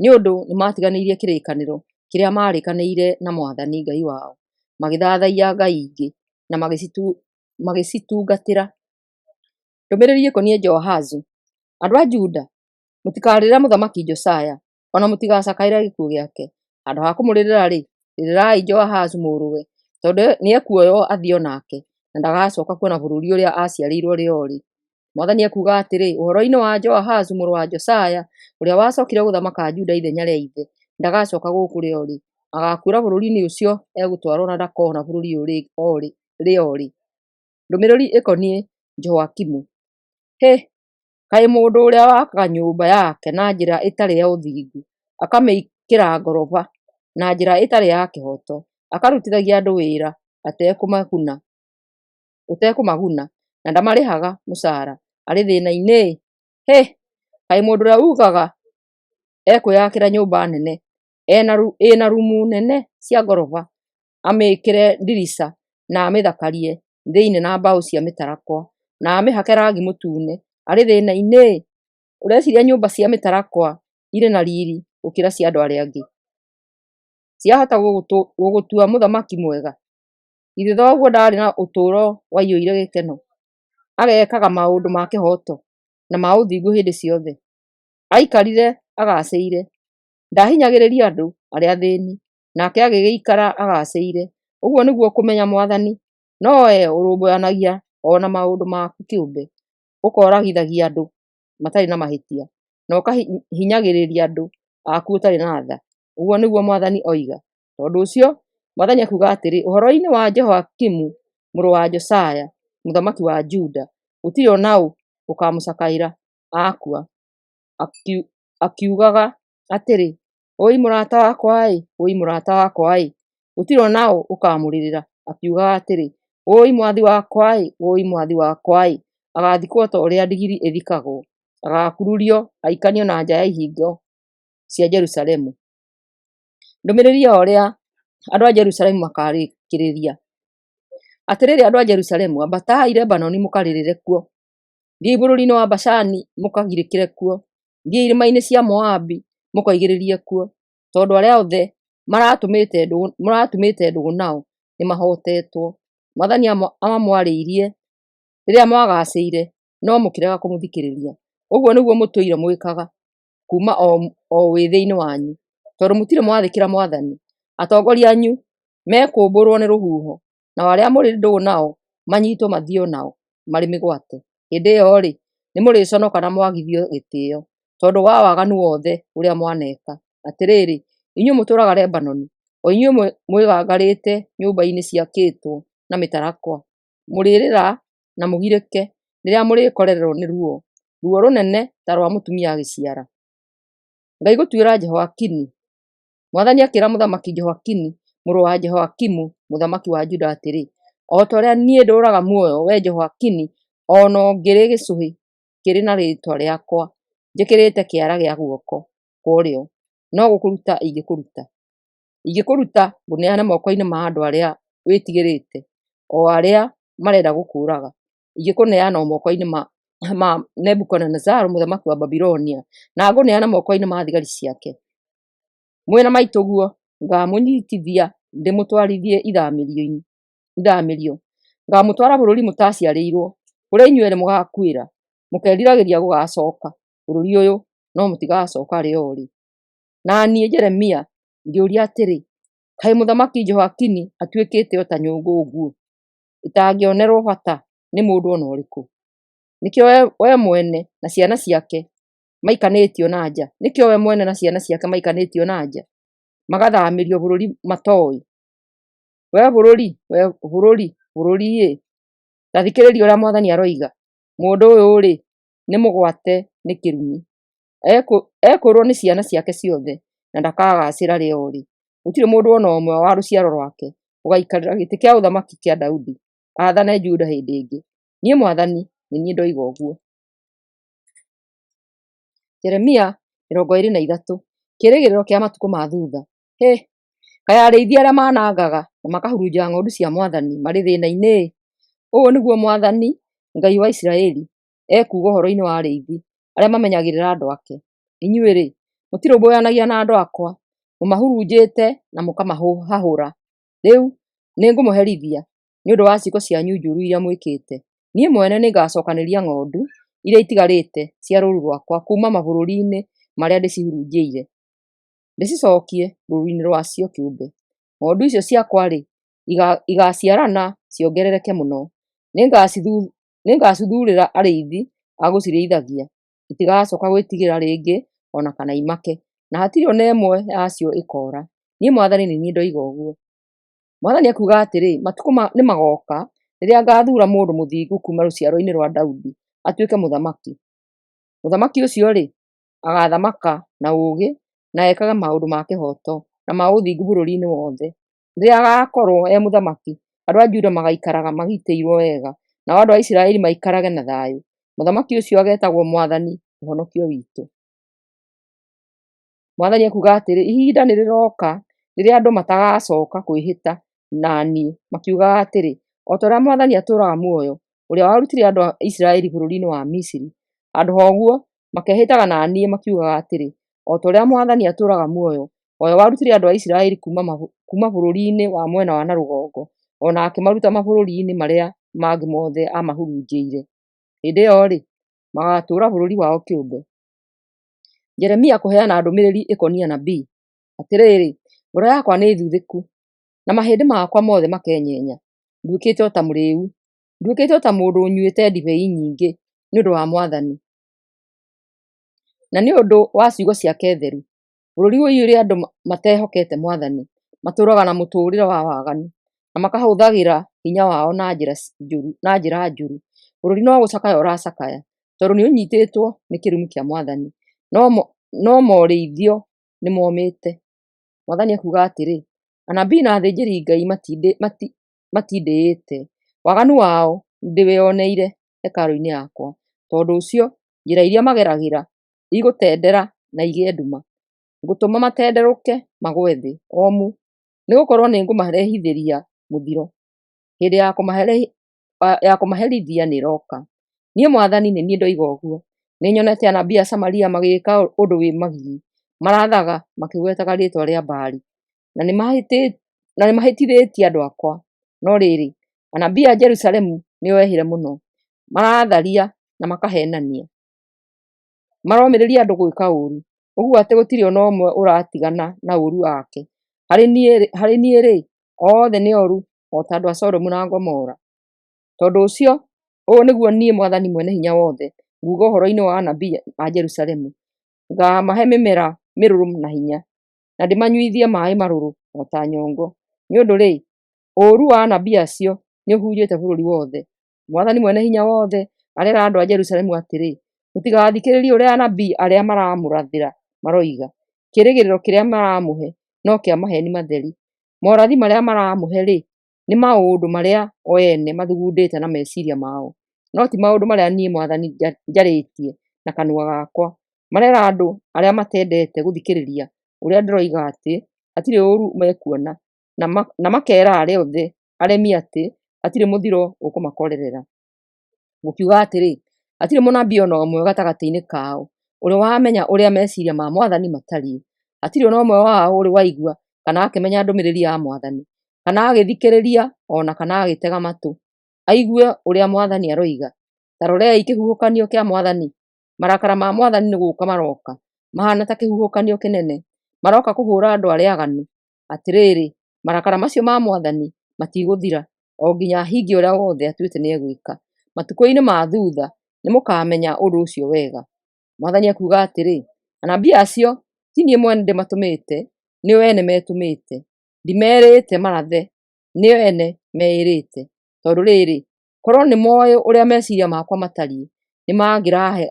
nĩ ũndũ nĩmatiganĩirie kĩrĩkanĩro kĩrĩa marĩkanĩire na Mwathani Ngai wao, magĩthathaiya ngai ingĩ na magĩcitungatĩra. Ndũmĩrĩri ĩkoniĩ Jehoahazu. Andũ a Juda, mũtikarĩrĩra mũthamaki Josaya, ona mũtigacakaĩra gĩkuũ gĩake. Handũ ha kũmũrĩrĩra-rĩ, rĩrĩrai Jehoahazu mũrũwe, tondũ nĩekuoywo athio nake, na ndagacoka kuona bũrũri ũrĩa aciarĩirwo rĩo-rĩ. Mwathani ekuuga atĩrĩ, ũhoro-inĩ wa Jehoahazu mũrũ wa Josaya, ũrĩa wacokire gũthamaka Juda ithenya rĩa ithe, ndagacoka gũkũ rĩo-rĩ, agakuĩra bũrũri-inĩ ũcio egũtwarwo na ndakona bũrũri rĩo-rĩ. Ndũmĩrĩri ĩkoniĩ Jehoakimu. Kaĩ mũndũ ũrĩa wakaga nyũmba yake na njĩra ĩtarĩ ya ũthingu, akamĩkĩra ngoroba na njĩra ĩtarĩ ya kĩhooto, akarutithagia andũ wĩra ũtekũmaguna, na ndamarĩhaga mũcara, arĩ thĩna-inĩ? Kaĩ mũndũ ũrĩa ugaga ekwĩyakĩra nyũmba nene, ĩna rumu nene cia ngoroba, amĩkĩre ndirica na amĩthakarie thĩinĩ na mbaũ cia mĩtarakwa, na amĩhake rangi mũtune, arĩ thĩna-inĩ? Ũreciria nyũmba cia mĩtarakwa irĩ na riri gũkĩra cia andũ arĩa angĩ? Ciahota gũgũtua mũthamaki mwega? Githĩ thoguo ndarĩ na ũtũũro waiyũire gĩkeno, agekaga maũndũ ma kĩhooto na ma ũthingu hĩndĩ ciothe? Aikarire agacĩire, ndahinyagĩrĩria andũ arĩa athĩni, nake agĩgĩikara agacĩire. Ũguo nĩguo kũmenya Mwathani? No wee ũrũmbũyanagia ona maũndũ maku kĩũmbe, ũkoragithagia andũ matarĩ na mahĩtia, na ũkahinyagĩrĩria andũ aku ũtarĩ na tha. Ũguo nĩguo Mwathani oiga. Tondũ ũcio, Mwathani akuuga atĩrĩ, ũhoro-inĩ wa Jehoakimu mũrũ wa Josaya, mũthamaki wa Juda, gũtirĩ ona ũ ũkamũcakaĩra akua, akiugaga atĩrĩ, ũi mũrata wakwa-ĩ, ũi mũrata wakwa-ĩ. Gũtirĩ ona ũ ũkamũrĩrĩra, akiugaga atĩrĩ, ũi mwathi wakwa-ĩ, ũi mwathi wakwa-ĩ. Agathikwo ta ũrĩa ndigiri ĩthikagwo, agakururio aikanio na nja ya ihingo cia Jerusalemu. Ndũmĩrĩri ya ũrĩa andũ a Jerusalemu makarĩkĩrĩria. Atĩrĩrĩ andũ a Jerusalemu, ambatai Lebanoni mũkarĩrĩre kuo. Thiĩi bũrũri-inĩ wa Bashani mũkagirĩkĩre kuo. Thiĩi irĩma-inĩ cia Moabi mũkaigĩrĩrie kuo, tondũ arĩa othe mũratumĩte ndũgũ nao nĩmahotetwo. Mwathani amamwarĩirie rĩrĩa mwagacĩire, no mũkĩrega kũmũthikĩrĩria. Ũguo nĩguo mũtũire mwĩkaga kuma o wĩthĩ-inĩ wanyu, tondũ mũtirĩ mwathĩkĩra Mwathani. Atongoria anyu mekũmbũrwo nĩ rũhuho, nao arĩa mũrĩ ndũgũ nao manyitwo mathio nao marĩ mĩgwate. Hĩndĩ ĩyo-rĩ, nĩmũrĩconoka na mwagithio gĩtĩo tondũ wa waganu wothe ũrĩa mwaneka. Atĩrĩrĩ, inyuĩ mũtũraga Lebanoni, o inyuĩ mwĩgangarĩte nyũmba-inĩ ciakĩtwo na mĩtarakwa, mũrĩrĩra na mũgirĩke rĩrĩa mũrĩkorererwo nĩ ruo rũnene ta rwa mũtumia agĩciara. Ngai gũtuĩra Jehoakini. Mwathani akĩra mũthamaki Jehoakini mũrũ wa Jehoakimu mũthamaki wa Juda atĩrĩ, o ta ũrĩa niĩ ndũraga muoyo we Jehoakini, ona ũngĩrĩ gĩcũhĩ kĩrĩ na rĩtwa rĩakwa njĩkĩrĩte kĩara gĩa guoko kwa ũrĩo, no gũkũruta ingĩkũruta ngũneane moko-inĩ ma andũ arĩa wĩtigĩrĩte, o arĩa marenda gũkũũraga. Ingĩkũneana moko-inĩ ma Nebukadinezaru mũthamaki wa Babilonia, na ngũneana moko-inĩ ma thigari ciake. Mwĩna maitũguo ngamũnyitithia ndĩmũtwarithie ithamĩrio. Ngamũtwara bũrũri mũtaciarĩirwo, kũrĩa inyuĩ erĩ mũgakuĩra, mũkeriragĩria gũgacoka bũrũri ũyũ, no mũtigacoka rĩo-rĩ. Na niĩ Jeremia ngĩũria atĩrĩ, kaĩ mũthamaki Jehoakini atuĩkĩte o ta nyũngũ ũguo, itangĩonerwo bata nĩ mũndũ ona ũrĩkũ? Nĩkĩo we mwene na ciana ciake maikanĩtio na nja, magathamĩrio bũrũri matoĩ. We bũrũri-ĩ, ta thikĩrĩria ũrĩa Mwathani aroiga, mũndũ ũyũ-rĩ nĩ mũgwate nĩ kĩrumi, ekũũrwo nĩ ciana ciake ciothe na ndakagacĩra rĩo-rĩ. Gũtirĩ mũndũ ona ũmwe wa rũciaro rwake ũgaikarĩra gĩtĩ kĩa ũthamaki kĩa Daudi athane Juda hĩndĩ ĩngĩ. Niĩ Mwathani nĩ niĩ ndoiga ũguo. Jeremia 23. Kĩĩrĩgĩrĩro kĩa matukũ ma thutha. Kaĩ arĩithi arĩa manangaga na makahurunja ng'ondu cia Mwathani marĩ thĩna-inĩ? Ũũ nĩguo Mwathani, Ngai wa Isiraeli, ekuuga ũhoro-inĩ wa arĩithi arĩa mamenyagĩrĩra andũ ake. Inyuĩ-rĩ, mũtirũmbũyanagia na andũ akwa, mũmahurunjĩte na mũkamahahũra. Rĩu nĩngũmũherithia nĩ ũndũ wa ciĩko cianyu njũru iria mwĩkĩte. Niĩ mwene nĩngacokanĩrĩria ng'ondu iria itigarĩte cia rũũru rwakwa kuma mabũrũri-inĩ marĩa ndĩcihurunjĩire, ndĩcicokie rũũru-inĩ rwacio kĩũmbe. Ng'ondu icio ciakwa-rĩ igaciarana ciongerereke mũno. Nĩngacithuurĩra arĩithi a gũcirĩithagia, itigacoka gwĩtigĩra rĩngĩ ona kana imake, na hatirĩ ona ĩmwe yacio ĩkoora. Niĩ Mwathani nĩ niĩ ndoiga ũguo. Mwathani akuuga atĩrĩ, matukũ nĩmagoka rĩrĩa ngathuura mũndũ mũthingu kuma rũciaro-inĩ rwa Daudi atuĩke mũthamaki. Mũthamaki ũcio-rĩ agathamaka na ũũgĩ na ekage maũndũ ma kĩhooto na ma ũthingu bũrũri-inĩ wothe. Rĩrĩa agakorwo e mũthamaki, andũ a Juda magaikaraga magitĩirwo wega, nao andũ a Isiraeli maikarage na thayũ. Mũthamaki ũcio agetagwo Mwathani Mũhonokio witũ. Mwathani akuuga atĩrĩ, ihinda nĩrĩroka rĩrĩa andũ matagacoka kwĩhĩta na niĩ makiugaga atĩrĩ, o ta ũrĩa Mwathani atũũraga muoyo, ũrĩa warutire andũ a Isiraeli bũrũri-inĩ wa Misiri. Andũ oguo makehĩtaga na niĩ makiugaga atĩrĩ, o ta ũrĩa Mwathani atũũraga muoyo, o we warutire andũ a Isiraeli kuma bũrũri-inĩ wa mwena wa na rũgongo, ona akĩmaruta mabũrũri-inĩ marĩa mangĩ mothe amahurunjĩire. Hĩndĩ ĩyo-rĩ, magatũũra bũrũri wao kĩũmbe. Jeremia kũheana ndũmĩrĩri ĩkoniĩ anabii. Atĩrĩrĩ, ngoro yakwa nĩ thuthĩku na mahĩndĩ makwa mothe makenyenya. Nduĩkĩte o ta mũrĩĩu, nduĩkĩte o ta mũndũ ũnyuĩte ndibei nyingĩ nĩ ũndũ wa Mwathani na nĩ ũndũ wa ciugo ciake theru. Bũrũri ũyũ andũ matehokete Mwathani matũũraga na mũtũũrĩre wa waganu na makahũthagĩra hinya wao na njĩra njũru. Bũrũri no gũcakaya ũracakaya tondũ nĩũnyitĩtwo nĩ kĩrumi kĩa Mwathani, no morĩithio nĩ momĩte. Mwathani akuuga atĩrĩ, anabii na athĩnjĩri-Ngai matindĩĩte, waganu wao ndĩwĩoneire hekarũ-inĩ yakwa. Tondũ ũcio njĩra iria mageragĩra igũtendera na igĩe nduma. Ngũtũma matenderũke magwe thĩ omu, nĩgũkorwo nĩngũmarehithĩria mũthiro. hĩndĩ ya kũmaherithia nĩĩroka. Niĩ Mwathani nĩ niĩ ndoiga ũguo. Nĩnyonete anabii a Samaria magĩka ũndũ wĩ magigi, marathaga makĩgwetaga rĩĩtwa rĩa Baali, na nĩmahĩtithĩtie andũ akwa. No rĩrĩ, anabii a Jerusalemu nĩo ehĩre mũno, maratharia na makahenania. Maromĩrĩria andũ gwĩka ũũru, ũguo atĩ gũtirĩ ona ũmwe ũratigana na ũũru wake. Harĩ niĩ-rĩ, othe nĩ oru o ta andũ a Sodomu na Gomora. Tondũ ũcio, ũũ nĩguo niĩ Mwathani Mwene-Hinya-Wothe nguuga ũhoro-inĩ wa anabii a Jerusalemu: ngaamahe mĩmera mĩrũrũ na hinya, na ndĩmanyuithie maaĩ marũrũ o ta nyongo. Nĩ ũndũ-rĩ, ũũru wa anabii acio nĩũhunjĩte bũrũri wothe. Mwathani Mwene-Hinya-Wothe arera andũ a Jerusalemu atĩrĩ: mũtigathikĩrĩrie ũrĩa anabii arĩa maramũrathĩra maroiga. Kĩĩrĩgĩrĩro kĩrĩa maramũhe no kĩa maheeni matheri. Morathi marĩa maramũhe-rĩ, nĩ maũndũ marĩa o ene mathugundĩte na meciria mao, no ti maũndũ marĩa niĩ Mwathani njarĩtie na kanua gakwa. Marera andũ arĩa matendete gũthikĩrĩria ũrĩa ndĩroiga atĩ hatirĩ ũũru mekuona, na makera arĩa othe aremi atĩ hatirĩ mũthiro ũkũmakorerera. Gũkiuga atĩrĩ, hatirĩ mũnabii ona ũmwe gatagatĩ-inĩ kao ũrĩ wamenya ũrĩa meciria ma Mwathani matariĩ. Hatirĩ ona ũmwe wao ũrĩ waigua kana akĩmenya ndũmĩrĩri ya Mwathani, kana agĩthikĩrĩria ona kana agĩtega matũ aigue ũrĩa Mwathani aroiga. Ta rorei kĩhuhũkanio kĩa Mwathani. Marakara ma Mwathani nĩ gũũka maroka, mahana ta kĩhuhũkanio kĩnene. Maroka kũhũũra andũ arĩa aaganu. Atĩrĩrĩ, marakara macio ma Mwathani matigũthira o nginya ahingie ũrĩa wothe atuĩte nĩegwĩka. Matukũ-inĩ ma thutha nĩmũkamenya ũndũ ũcio wega. Mwathani akuuga atĩrĩ, anabii acio ti niĩ mwene ndĩmatũmĩte, nĩo ene metũmĩte. Ndimerĩte marathe, nĩo ene meĩrĩte. Tondũ rĩrĩ, korwo nĩmoĩ ũrĩa meciria makwa matariĩ, nĩmangĩrahe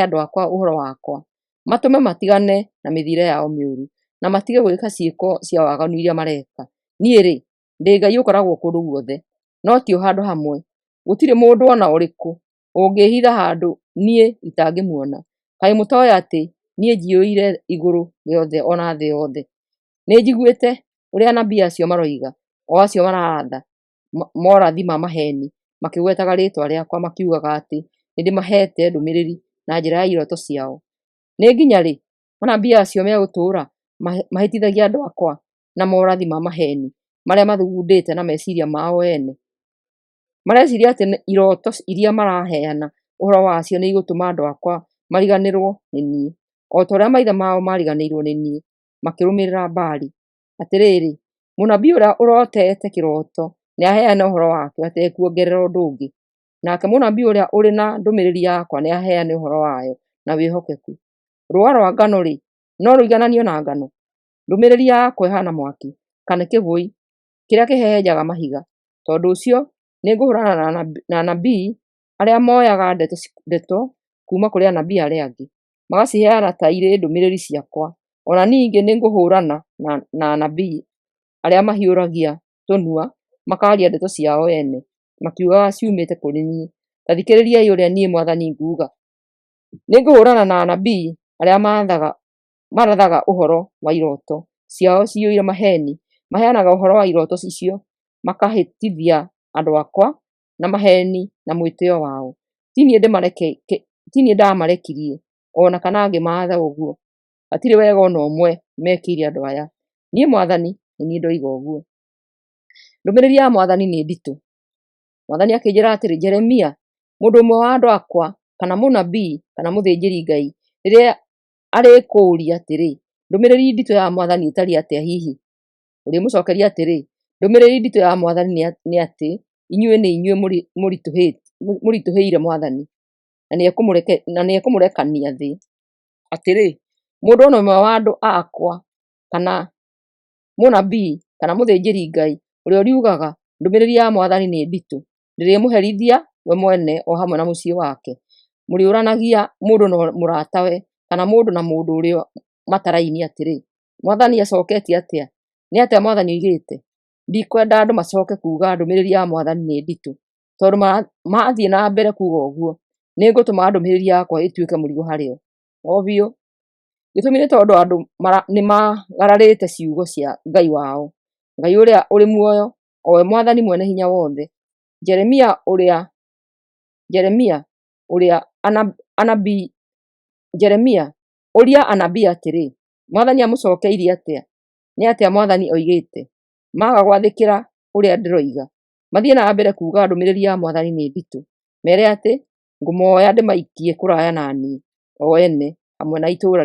andũ akwa ũhoro wakwa, matũme matigane na mĩthiĩre yao mĩũru, na matige gwĩka ciĩko cia waganu iria mareka. Niĩ-rĩ, ndĩ Ngai ũkoragwo kũndũ guothe, no ti o handũ hamwe. Gũtirĩ mũndũ ona ũrĩkũ ũngĩĩhitha handũ niĩ itangĩmuona. Kaĩ mũtoĩ atĩ niĩ njiyũire igũrũ rĩothe ona thĩ yothe? Nĩnjiguĩte ũrĩa anabii acio maroiga, o acio mararatha morathi ma maheeni, makĩgwetaga rĩĩtwa rĩakwa, makiugaga atĩ nĩndĩmahete ndũmĩrĩri na njĩra ya iroto ciao. Nĩ nginya rĩ anabii acio megũtũũra mahĩtithagia andũ akwa na morathi ma maheeni marĩa mathugundĩte na meciria mao ene? Mareciria atĩ iroto iria maraheana ũhoro wacio nĩ igũtũma andũ akwa mariganĩrwo nĩ niĩ, o ta ũrĩa maithe mao mariganĩirwo nĩ niĩ makĩrũmĩrĩra Baali. Atĩrĩrĩ, mũnabii ũrĩa ũrotete kĩroto nĩaheane ũhoro wake atekuongerera ũndũ ũngĩ. Nake mũnabii ũrĩa ũrĩ na ndũmĩrĩri yakwa nĩaheane ũhoro wayo na wĩhokeku. Rũũa rwa ngano-rĩ, no rũigananio na ngano? Ndũmĩrĩri yakwa ĩhaana mwaki, kana kĩbũi kĩrĩa kĩhehenjaga mahiga. Tondũ ũcio nĩngũhũũrana na anabii arĩa moyaga ndeto kuuma kũrĩ anabii arĩa angĩ, magaciheana ta irĩ ndũmĩrĩri ciakwa. Ona ningĩ nĩngũhũũrana na anabii arĩa mahiũragia tũnua makaaria ndeto ciao ene, makiugaga ciumĩte kũrĩ niĩ. Ta thikĩrĩriai ũrĩa niĩ Mwathani nguuga. Nĩngũhũũrana na anabii arĩa marathaga ũhoro wa iroto ciao ciyũire maheeni, maheanaga ũhoro wa iroto icio makahĩtithia andũ akwa na maheeni na mwĩtĩĩo wao. Ti niĩ ndamarekirie ona kana ngĩmaatha ũguo. Hatirĩ wega ona ũmwe mekĩire andũ aya. Niĩ Mwathani nĩ niĩ ndoiga ũguo. Ndũmĩrĩri ya Mwathani nĩ nditũ. Mwathani akĩnjĩra atĩrĩ, Jeremia, mũndũ ũmwe wa andũ akwa kana mũnabii kana mũthĩnjĩri-Ngai rĩrĩa arĩkũũria atĩrĩ, ndũmĩrĩri nditũ ya Mwathani ĩtariĩ atĩa hihi? Ũrĩmũcokeria atĩrĩ, ndũmĩrĩri nditũ ya Mwathani nĩ atĩ inyuĩ nĩ inyuĩ mũritũhĩire Mwathani na nĩekũmũrekania thĩ. Atĩrĩ, mũndũ ona ũmwe wa andũ akwa kana mũnabii kana mũthĩnjĩri-Ngai ũrĩa ũriugaga ndũmĩrĩri ya Mwathani nĩ nditũ, ndĩrĩmũherithia we mwene o hamwe na mũciĩ wake. Mũrĩũranagia mũndũ na mũratawe, kana mũndũ na mũndũ ũrĩa matarainie atĩrĩ, Mwathani acoketie atĩa? Nĩ atĩa Mwathani oigĩte? Ndikwenda andũ macoke kuuga ndũmĩrĩri ya Mwathani nĩ nditũ, tondũ mathiĩ na mbere kuuga ũguo, nĩngũtũma ndũmĩrĩri yakwa ĩtuĩke mũrigo harĩo. O biũ, gĩtũmi nĩ tondũ andũ nĩmagararĩte ciugo cia Ngai wao, Ngai ũrĩa ũrĩ muoyo o we Mwathani mwene hinya wothe. Jeremia ũrĩa ũria anabii atĩrĩ, Mwathani amũcokeirie atĩa? Nĩ atĩa Mwathani oigĩte? Maga gwathĩkĩra ũrĩa ndĩroiga, mathiĩ na mbere kuuga ndũmĩrĩri ya Mwathani nĩ nditũ, mere atĩ ngũmooya ndĩmaikie kũraya na niĩ o ene, hamwe na itũũra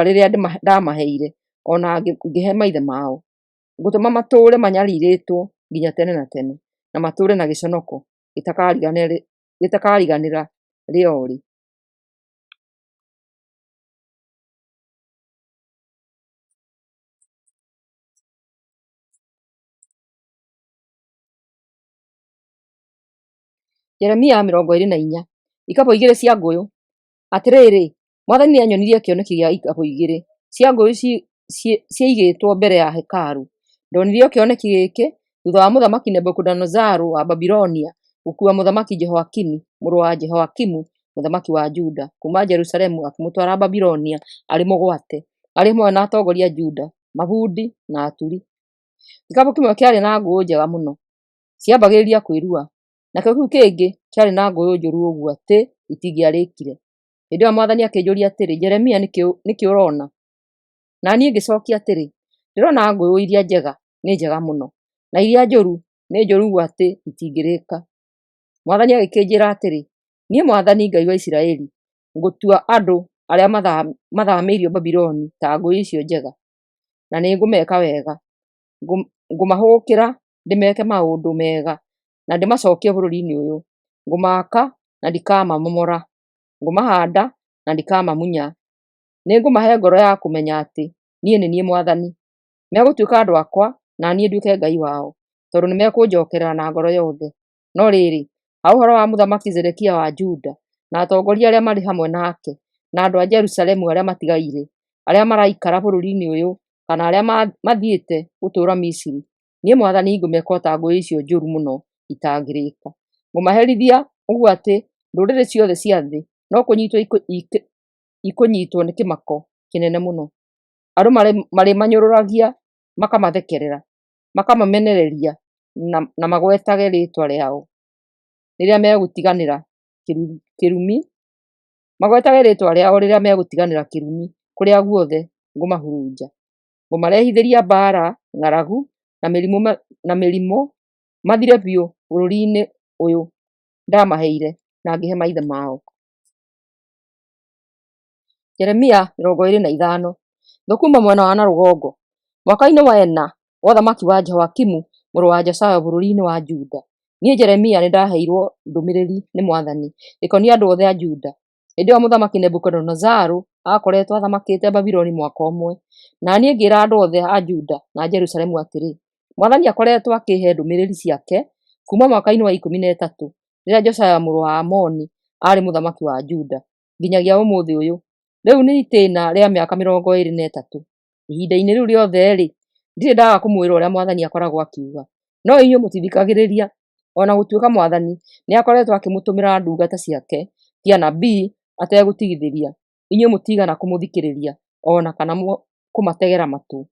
rĩrĩa ndamaheire, ona ngĩhe maithe mao. Ngũtũma matũũre manyariirĩtwo nginya tene na tene, na matũũre na gĩconoko gĩtakariganĩra rĩori. Jeremia 24. Ikabũ 2 cia ngũyũ. Atĩrĩrĩ, Mwathani nĩanyonirie kĩoneki gĩa ikabũ 2 cia ngũyũ ciaigĩtwo mbere ya hekarũ. Ndonire kĩoneki gĩkĩ thutha wa Mũthamaki Nebukadinezaru wa Babilonia gũkuua Mũthamaki Jehoiakini mũrũ wa Jehoiakimu mũthamaki wa Juda kuuma Jerusalemu akĩmũtwara Babilonia arĩ mũgwate, arĩ hamwe na atongoria a Juda, mabundi na aturi. Gĩkabũ kĩmwe kĩarĩ na ngũyũ njega mũno ciambagĩrĩria kwĩrua, nakĩo kĩu kĩngĩ kĩarĩ na ngũyũ njũru ũguo atĩ itingĩarĩkire. Hĩndĩ ĩyo Mwathani akĩnjũria atĩrĩ, Jeremia, nĩkĩ ũrona? Na niĩ ngĩcokia atĩrĩ, ndĩrona ngũyũ iria njega nĩ njega mũno, na iria njũru nĩ njũru ũguo atĩ itingĩrĩka. Mwathani agĩkĩnjĩra atĩrĩ, niĩ Mwathani Ngai wa Isiraeli ngũtua andũ arĩa mathamĩirio Babuloni ta ngũyũ icio njega, na nĩ ngũmeka wega. Ngũmahũgũkĩra ndĩmeke maũndũ mega na ndĩmacokie bũrũri-inĩ ũyũ. Ngũmaaka na ndikamamomora, ngũmahanda na ndikamamunya. Nĩ ngũmahe ngoro ya kũmenya atĩ niĩ nĩ niĩ Mwathani. Megũtuĩka andũ akwa na niĩ nduĩke Ngai wao, tondũ nĩmekũnjokerera na ngoro yothe. No rĩrĩ, ha ũhoro wa Mũthamaki Zedekia wa Juda na atongoria arĩa marĩ hamwe nake, na andũ a Jerusalemu arĩa matigaire, arĩa maraikara bũrũri-inĩ ũyũ, kana arĩa mathiĩte gũtũũra Misiri, niĩ Mwathani ngũmeka o ta ngũyũ icio njũru mũno itangĩrĩka. Ngũmaherithia ũguo atĩ ndũrĩrĩ ciothe cia thĩ no kũnyitwo ikũnyitwo nĩ kĩmako kĩnene mũno. Andũ marĩmanyũrũragia makamathekerera, makamamenereria na magwetage rĩĩtwa rĩao rĩrĩa megũtiganĩra kĩrumi kũrĩa guothe ngũmahurunja. Ngũmarehithĩria mbaara, ng'aragu na mĩrimũ mathire biũ bũrũri-inĩ ũyũ ndamaheire na ngĩhe maithe mao. Jeremia 25. Thũkũma mwena wa na rũgongo. Mwaka-inĩ wa 4 wa ũthamaki wa Jehoiakimu mũrũ wa Josia bũrũri-inĩ wa Juda, niĩ Jeremia nĩndaheirwo ndũmĩrĩri nĩ Mwathani ĩkoniĩ andũ othe a Juda. Hĩndĩ ĩyo Mũthamaki Nebukadinezaru akoretwo athamakĩte Babuloni mwaka ũmwe, na niĩ ngĩĩra andũ othe a Juda na Jerusalemu atĩrĩ, Mwathani akoretwo akĩhe ndũmĩrĩri ciake kuma mwaka-inĩ wa 13 rĩrĩa Josia mũrũ wa Amoni arĩ mũthamaki wa Juda nginyagia ũmũthĩ ũyũ. Rĩu nĩ itĩĩna rĩa mĩaka 23. Ihinda-inĩ rĩu rĩothe-rĩ, ndirĩ ndaga kũmwĩra ũrĩa Mwathani akoragwo akiuga, no inyuĩ mũtithikagĩrĩria, ona gũtuĩka Mwathani nĩ akoretwo akĩmũtũmĩra ndungata ciake cia anabii ategũtigithĩria. Inyuĩ mũtigana kũmũthikĩrĩria ona kana kũmategera matũ.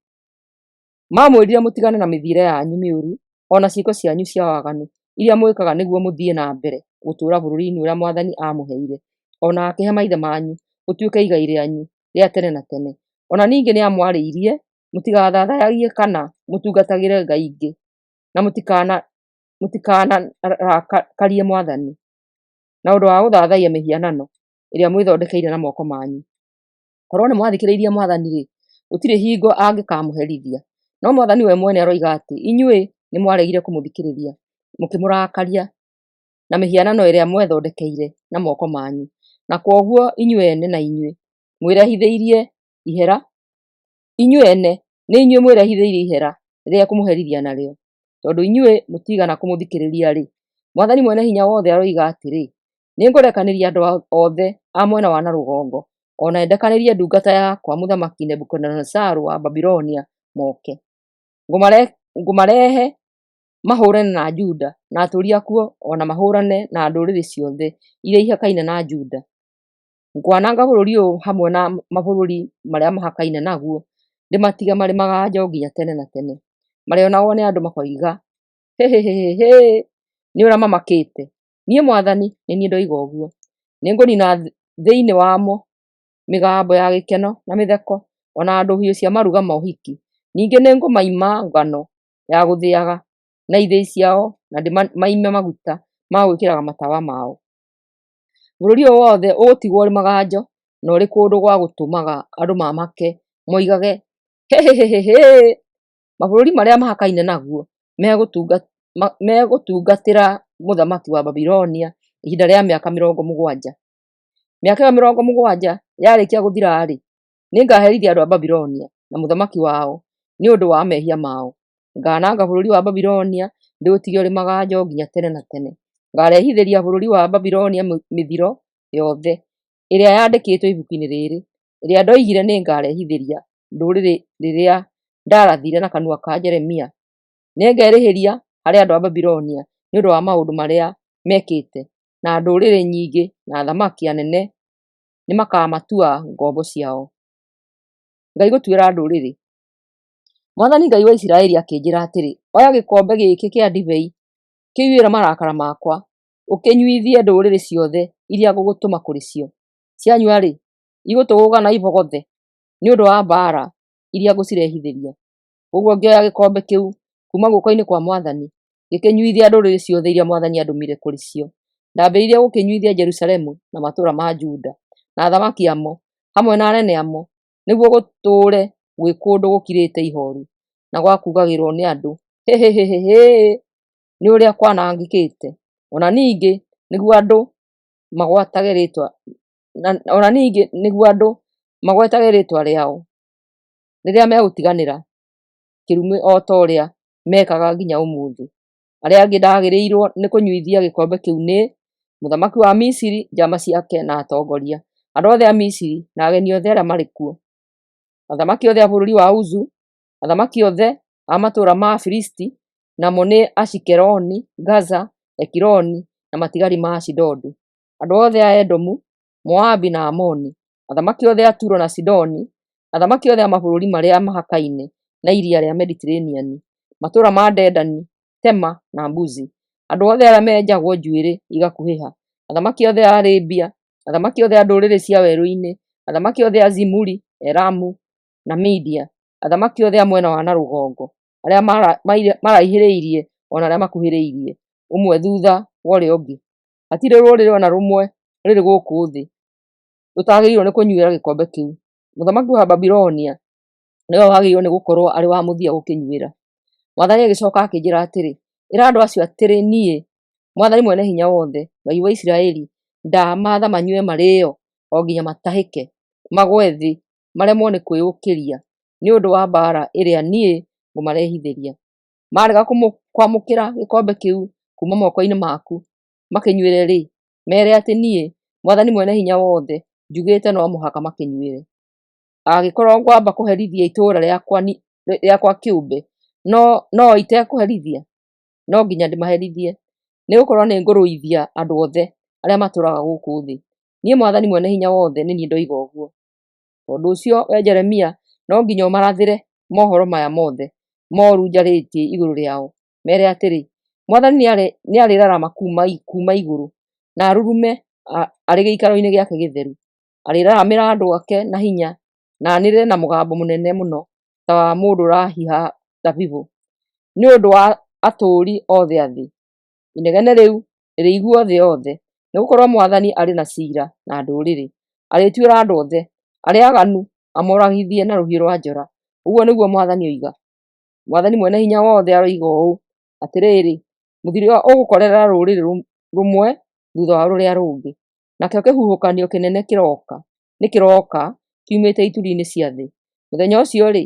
Mamwĩrire mũtigane na mĩthiĩre yanyu mĩũru ona ciĩko cianyu cia waganu iria mwĩkaga nĩguo mũthiĩ na mbere gũtũũra bũrũri-inĩ ũrĩa Mwathani amũheire, ona akĩhe maithe manyu gũtuĩke igai rĩanyu rĩa tene na tene. Ona ningĩ nĩamwarĩirie mũtigathathayagie kana mũtungatagĩre ngai ingĩ, na mũtikanarakarie Mwathani na ũndũ wa gũthathaiya mĩhianano ĩrĩa mwĩthondekeire na moko manyu. Korwo nĩ mwathikĩrĩirie Mwathani-rĩ, gũtirĩ hingo angĩkamũherithia. No Mwathani we mwene aroiga atĩ inyuĩ nĩ mwaregire kũmũthikĩrĩria, mũkĩmũrakaria na mĩhianano ĩrĩa mwethondekeire na moko manyu, na kwoguo inyuĩ ene na inyuĩ mwĩrehithĩirie ihera. Inyuĩ ene nĩ inyuĩ mwĩrehithĩirie ihera rĩrĩa kũmũherithia narĩo, tondũ inyuĩ mũtigana kũmũthikĩrĩria-rĩ, Mwathani mwene hinya wothe aroiga atĩrĩ, nĩngũrekanĩria andũ othe a mwena wa na rũgongo, ona ndekanĩrie ndungata yakwa Mũthamaki Nebukadinezaru wa Babilonia moke. Ngũmarehe mahũrane na Juda na atũũri akuo, ona mahũrane na ndũrĩrĩ ciothe iria ihakaine na Juda. Ngwananga bũrũri ũyũ hamwe na mabũrũri marĩa mahakaine naguo, ndĩmatige marĩ magajo nginya tene na tene. marĩonagwo nĩ andũ makoiga hĩhĩhĩhĩ nĩũrĩa mamakĩte. Niĩ Mwathani nĩ niĩ ndoiga ũguo. Nĩngũnina thĩinĩ wamo mĩgambo ya gĩkeno na mĩtheko ona ndũhiũ cia maruga ma ũhiki. Ningĩ nĩngũmaima ngano ya gũthĩaga na ithĩi ciao na ndĩmaime maguta ma gwĩkĩraga matawa mao. Bũrũri ũyũ wothe ũgũtigwo ũrĩ maganjo na ũrĩ kũndũ gwa gũtũmaga andũ mamake moigage hĩhĩhĩhĩ. Mabũrũri marĩa mahakaine naguo megũtungatĩra mũthamaki wa Babilonia ihinda rĩa mĩaka 70. Mĩaka ĩyo 70 yarĩkia gũthira-rĩ, nĩngaherithia andũ a Babilonia na mũthamaki wao nĩ ũndũ wa mehia mao. Ngananga bũrũri wa Babilonia ndĩũtige ũrĩ maganjo nginya tene na tene. Ngarehithĩria bũrũri wa Babilonia mĩthiro yothe ĩrĩa yandĩkĩtwo ibuku-inĩ rĩrĩ, ĩrĩa ndoigire nĩngarehithĩria ndũrĩrĩ rĩrĩa ndarathire na kanua ka Jeremia. Nĩngerĩhĩria harĩ andũ a Babilonia nĩ ũndũ wa maũndũ marĩa mekĩte, na ndũrĩrĩ nyingĩ na athamaki anene nĩmakamatua ngombo ciao. Ngai gũtuĩra ndũrĩrĩ. Mwathani Ngai wa Isiraeli akĩnjĩra atĩrĩ, oya gĩkombe gĩkĩ kĩa ndibei kĩiyũire marakara makwa, ũkĩnyuithie ndũrĩrĩ ciothe iria ngũgũtũma kũrĩ cio. Cianyua-rĩ, igũtũgũga na ibogothe nĩ ũndũ wa mbara iria ngũcirehithĩria. Ũguo ngĩoya gĩkombe kĩu kuma guoko-inĩ kwa Mwathani, ngĩkĩnyuithia ndũrĩrĩ ciothe iria Mwathani andũmire kũrĩ cio. Ndambĩrĩirie gũkĩnyuithia Jerusalemu na matũũra ma Juda na athamaki amo hamwe na anene amo, nĩguo gũtũũre gwĩ kũndũ gũkirĩte ihooru na gwa kugagĩrwo nĩ andũ hĩhĩhĩhĩ nĩ ũrĩa kwanangĩkĩte. Ona ningĩ nĩguo andũ magwetage rĩĩtwa rĩao rĩrĩa megũtiganĩra kĩrumi o ta ũrĩa mekaga nginya ũmũthĩ. Arĩa angĩ ndagĩrĩirwo nĩ kũnyuithia gĩkombe kĩu nĩ mũthamaki wa Misiri, njama ciake na atongoria, andũ othe a Misiri na ageni othe arĩa marĩ kuo, athamaki othe a bũrũri wa Uzu, athamaki othe a matũũra ma Afilisti, namo nĩ Ashikeloni, Gaza, Ekironi na matigari ma Ashidodu, andũ othe a Edomu, Moabi na Amoni, athamaki othe a Turo na Sidoni, athamaki othe a mabũrũri marĩa mahakaine na iria rĩa Mediterranean, matũũra ma Dedani, Tema na Buzi, andũ othe arĩa menjagwo njuĩrĩ igakũhĩha, athamaki othe a Arabia, athamaki othe a ndũrĩrĩ cia werũ-inĩ, athamaki othe a Zimuri, Elamu na Media, athamaki othe a mwena wa na rũgongo, arĩa maraihĩrĩirie ona arĩa makuhĩrĩirie, ũmwe thutha wa ũrĩa ũngĩ. Hatirĩ rũrĩrĩ ona rũmwe rũrĩ gũkũ thĩ rũtagĩrĩirwo nĩ kũnyuĩra gĩkombe kĩu. Mũthamaki wa Babilonia nĩwe wagĩrĩirwo nĩ gũkorwo arĩ wa mũthia gũkĩnyuĩra. Mwathani agĩcoka akĩnjĩra atĩrĩ, ĩra andũ acio atĩrĩ, niĩ Mwathani mwene hinya wothe, Ngai wa Isiraeli, ndamatha manyue marĩĩo o nginya matahĩke, magwe thĩ, maremwo nĩ kwĩũkĩria nĩ ũndũ wa mbara ĩrĩa niĩ ngũmarehithĩria. Marega kwamũkĩra gĩkombe kĩu kuma moko-inĩ maku makĩnyuĩre-rĩ, mere atĩ niĩ Mwathani mwene hinya wothe njugĩte no mũhaka makĩnyuĩre. Angĩkorwo ngwamba kũherithia itũũra rĩakwa kĩũmbe, no itekũherithia, no nginya ndĩmaherithie, nĩgũkorwo nĩngũrũithia andũ othe arĩa matũũraga gũkũ thĩ. Niĩ Mwathani mwene hinya wothe nĩ niĩ ndoiga ũguo. Tondũ ũcio we Jeremia no nginya ũmarathĩre mohoro maya mothe moru njarĩtie igũrũ rĩao, mere atĩrĩ, Mwathani nĩarĩrarama kuma igũrũ na arurume arĩ gĩikaro-inĩ gĩake gĩtheru. Arĩraramĩra andũ ake na hinya na anĩrĩre na mũgambo mũnene mũno ta wa mũndũ ũrahiha thabibũ nĩ ũndũ wa atũũri othe a thĩ. Inegene rĩu rĩrĩiguo thĩ yothe, nĩgũkorwo Mwathani arĩ na ciira na ndũrĩrĩ. Arĩtuĩra andũ othe arĩa aganu amoragithie na rũhiũ rwa njora. Ũguo nĩguo Mwathani oiga. Mwathani mwene hinya wothe aroiga ũũ atĩrĩrĩ, mũthiro ũgũkorerera rũrĩrĩ rũmwe thutha wa rũrĩa rũngĩ, nakĩo kĩhuhũkanio kĩnene nĩkĩroka kiumĩte ituri-inĩ cia thĩ. Mũthenya ũcio-rĩ,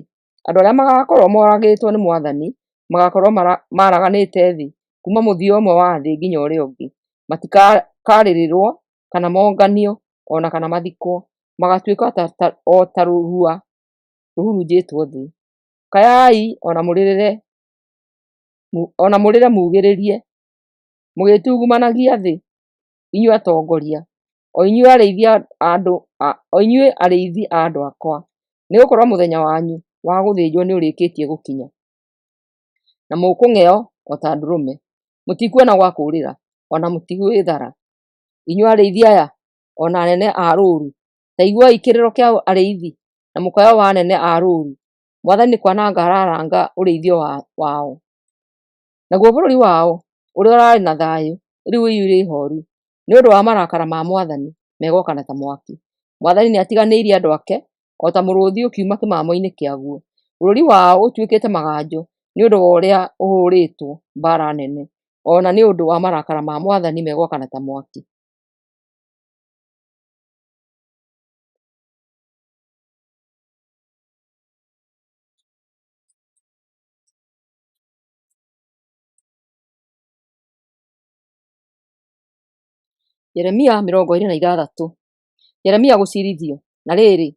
andũ arĩa magakorwo moragĩtwo nĩ Mwathani magakorwo maraganĩte thĩ kuma mũthia ũmwe wa thĩ nginya ũrĩa ũngĩ. Matikaarĩrĩrwo kana monganio ona kana mathikwo, magatuĩka o ta rũhua rũhurunjĩtwo thĩ. Kayai ona mũrĩre mugĩrĩrie mũgĩtungumanagia thĩ, inyuĩ atongoria, o inyuĩ arĩithi a andũ akwa, nĩgũkorwo mũthenya wanyu wa gũthĩnjwo nĩũrĩkĩtie gũkinya. na mũkũng'eo o ta ndũrũme, mũtikuona gwa kũũrĩra, ona mũtigwĩthara. Inyuĩ arĩithi aya ona anene a rũũru, ta iguai kĩrĩro kĩa arĩithi na mũkayo wa anene a rũũru. Mwathani nĩ kwananga araranga ũrĩithio wao. Naguo bũrũri wao ũrĩa ũrarĩ na thayũ rĩu ũiyũire ihooru nĩ ũndũ wa marakara ma Mwathani megokana ta mwaki. Mwathani nĩ atiganĩirie andũ ake o ta mũrũũthi ũkiuma kĩmamo-inĩ kĩaguo. Bũrũri wao ũtuĩkĩte maganjo nĩ ũndũ wa ũrĩa ũhũrĩtwo mbaara nene, ona nĩ ũndũ wa marakara ma Mwathani megokana ta mwaki. Yeremia 26. Yeremia gũciirithio. Na rĩrĩ,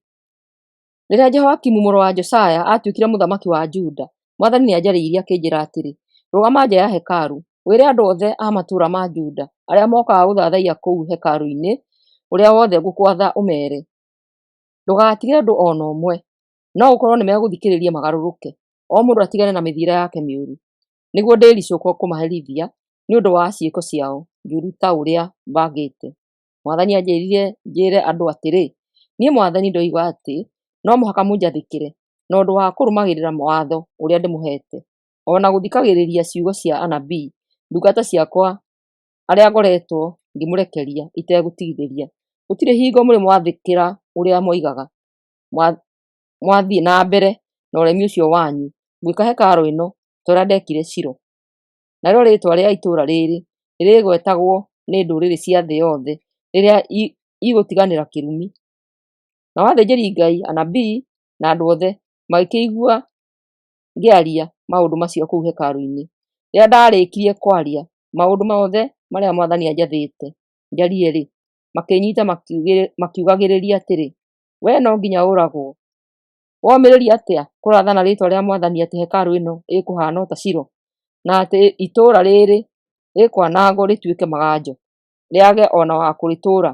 rĩrĩa Jehoakimu mũrũ wa Josaya atuĩkire mũthamaki wa Juda, Mwathani nĩ anjarĩirie akĩnjĩra atĩrĩ, rũgama nja ya hekarũ, wĩre andũ othe a matũũra ma Juda arĩa mokaga gũthathaiya kũu hekarũ-inĩ ũrĩa wothe ngũkwatha ũmeere, ndũgatige ũndũ o na ũmwe, no gũkorwo nĩ megũthikĩrĩria magarũrũke, o mũndũ atigane na mĩthiĩre yake mĩũru, nĩguo ndĩricũkwo kũmaherithia nĩ ũndũ wa ciĩko ciao njũru ta ũrĩa mbangĩte. Mwathani anjĩrire njĩre andũ atĩrĩ, niĩ Mwathani ndoiga atĩ no mũhaka mũnjathĩkĩre na ũndũ wa kũrũmagĩrĩra watho ũrĩa ndĩmũheete, o na gũthikagĩrĩria ciugo cia anabii, ndungata ciakwa arĩa ngoretwo ngĩmũrekeria itegũtigithĩria. Gũtirĩ hingo mũrĩ mwathĩkĩra ũrĩa moigaga, mwathiĩ na mbere na ũremi ũcio wanyu gwĩka hekarũ ĩno ta ũrĩa ndekire Shilo. Narĩo rĩĩtwa rĩa itũũra rĩrĩ rĩrĩgwetagwo nĩ ndũrĩrĩ cia thĩ yothe rĩrĩa igũtiganĩra kĩrumi. Nao athĩnjĩri-Ngai, anabii na andũ othe magĩkĩigua ngĩaria maũndũ macio kũu hekarũ-inĩ. Rĩrĩa ndarĩkirie kwaria maũndũ mothe marĩa Mwathani anjathĩte njarie-rĩ, makĩnyiita makiugagĩrĩria atĩrĩ, wee no nginya ũragwo. Womĩrĩria atĩa kũrathana rĩĩtwa rĩa Mwathani atĩ hekarũ ĩno ĩkũhaana o ta Shilo, na atĩ itũũra rĩrĩ rĩkwanangwo rĩtuĩke maganjo, rĩage ona wa kũrĩtũũra?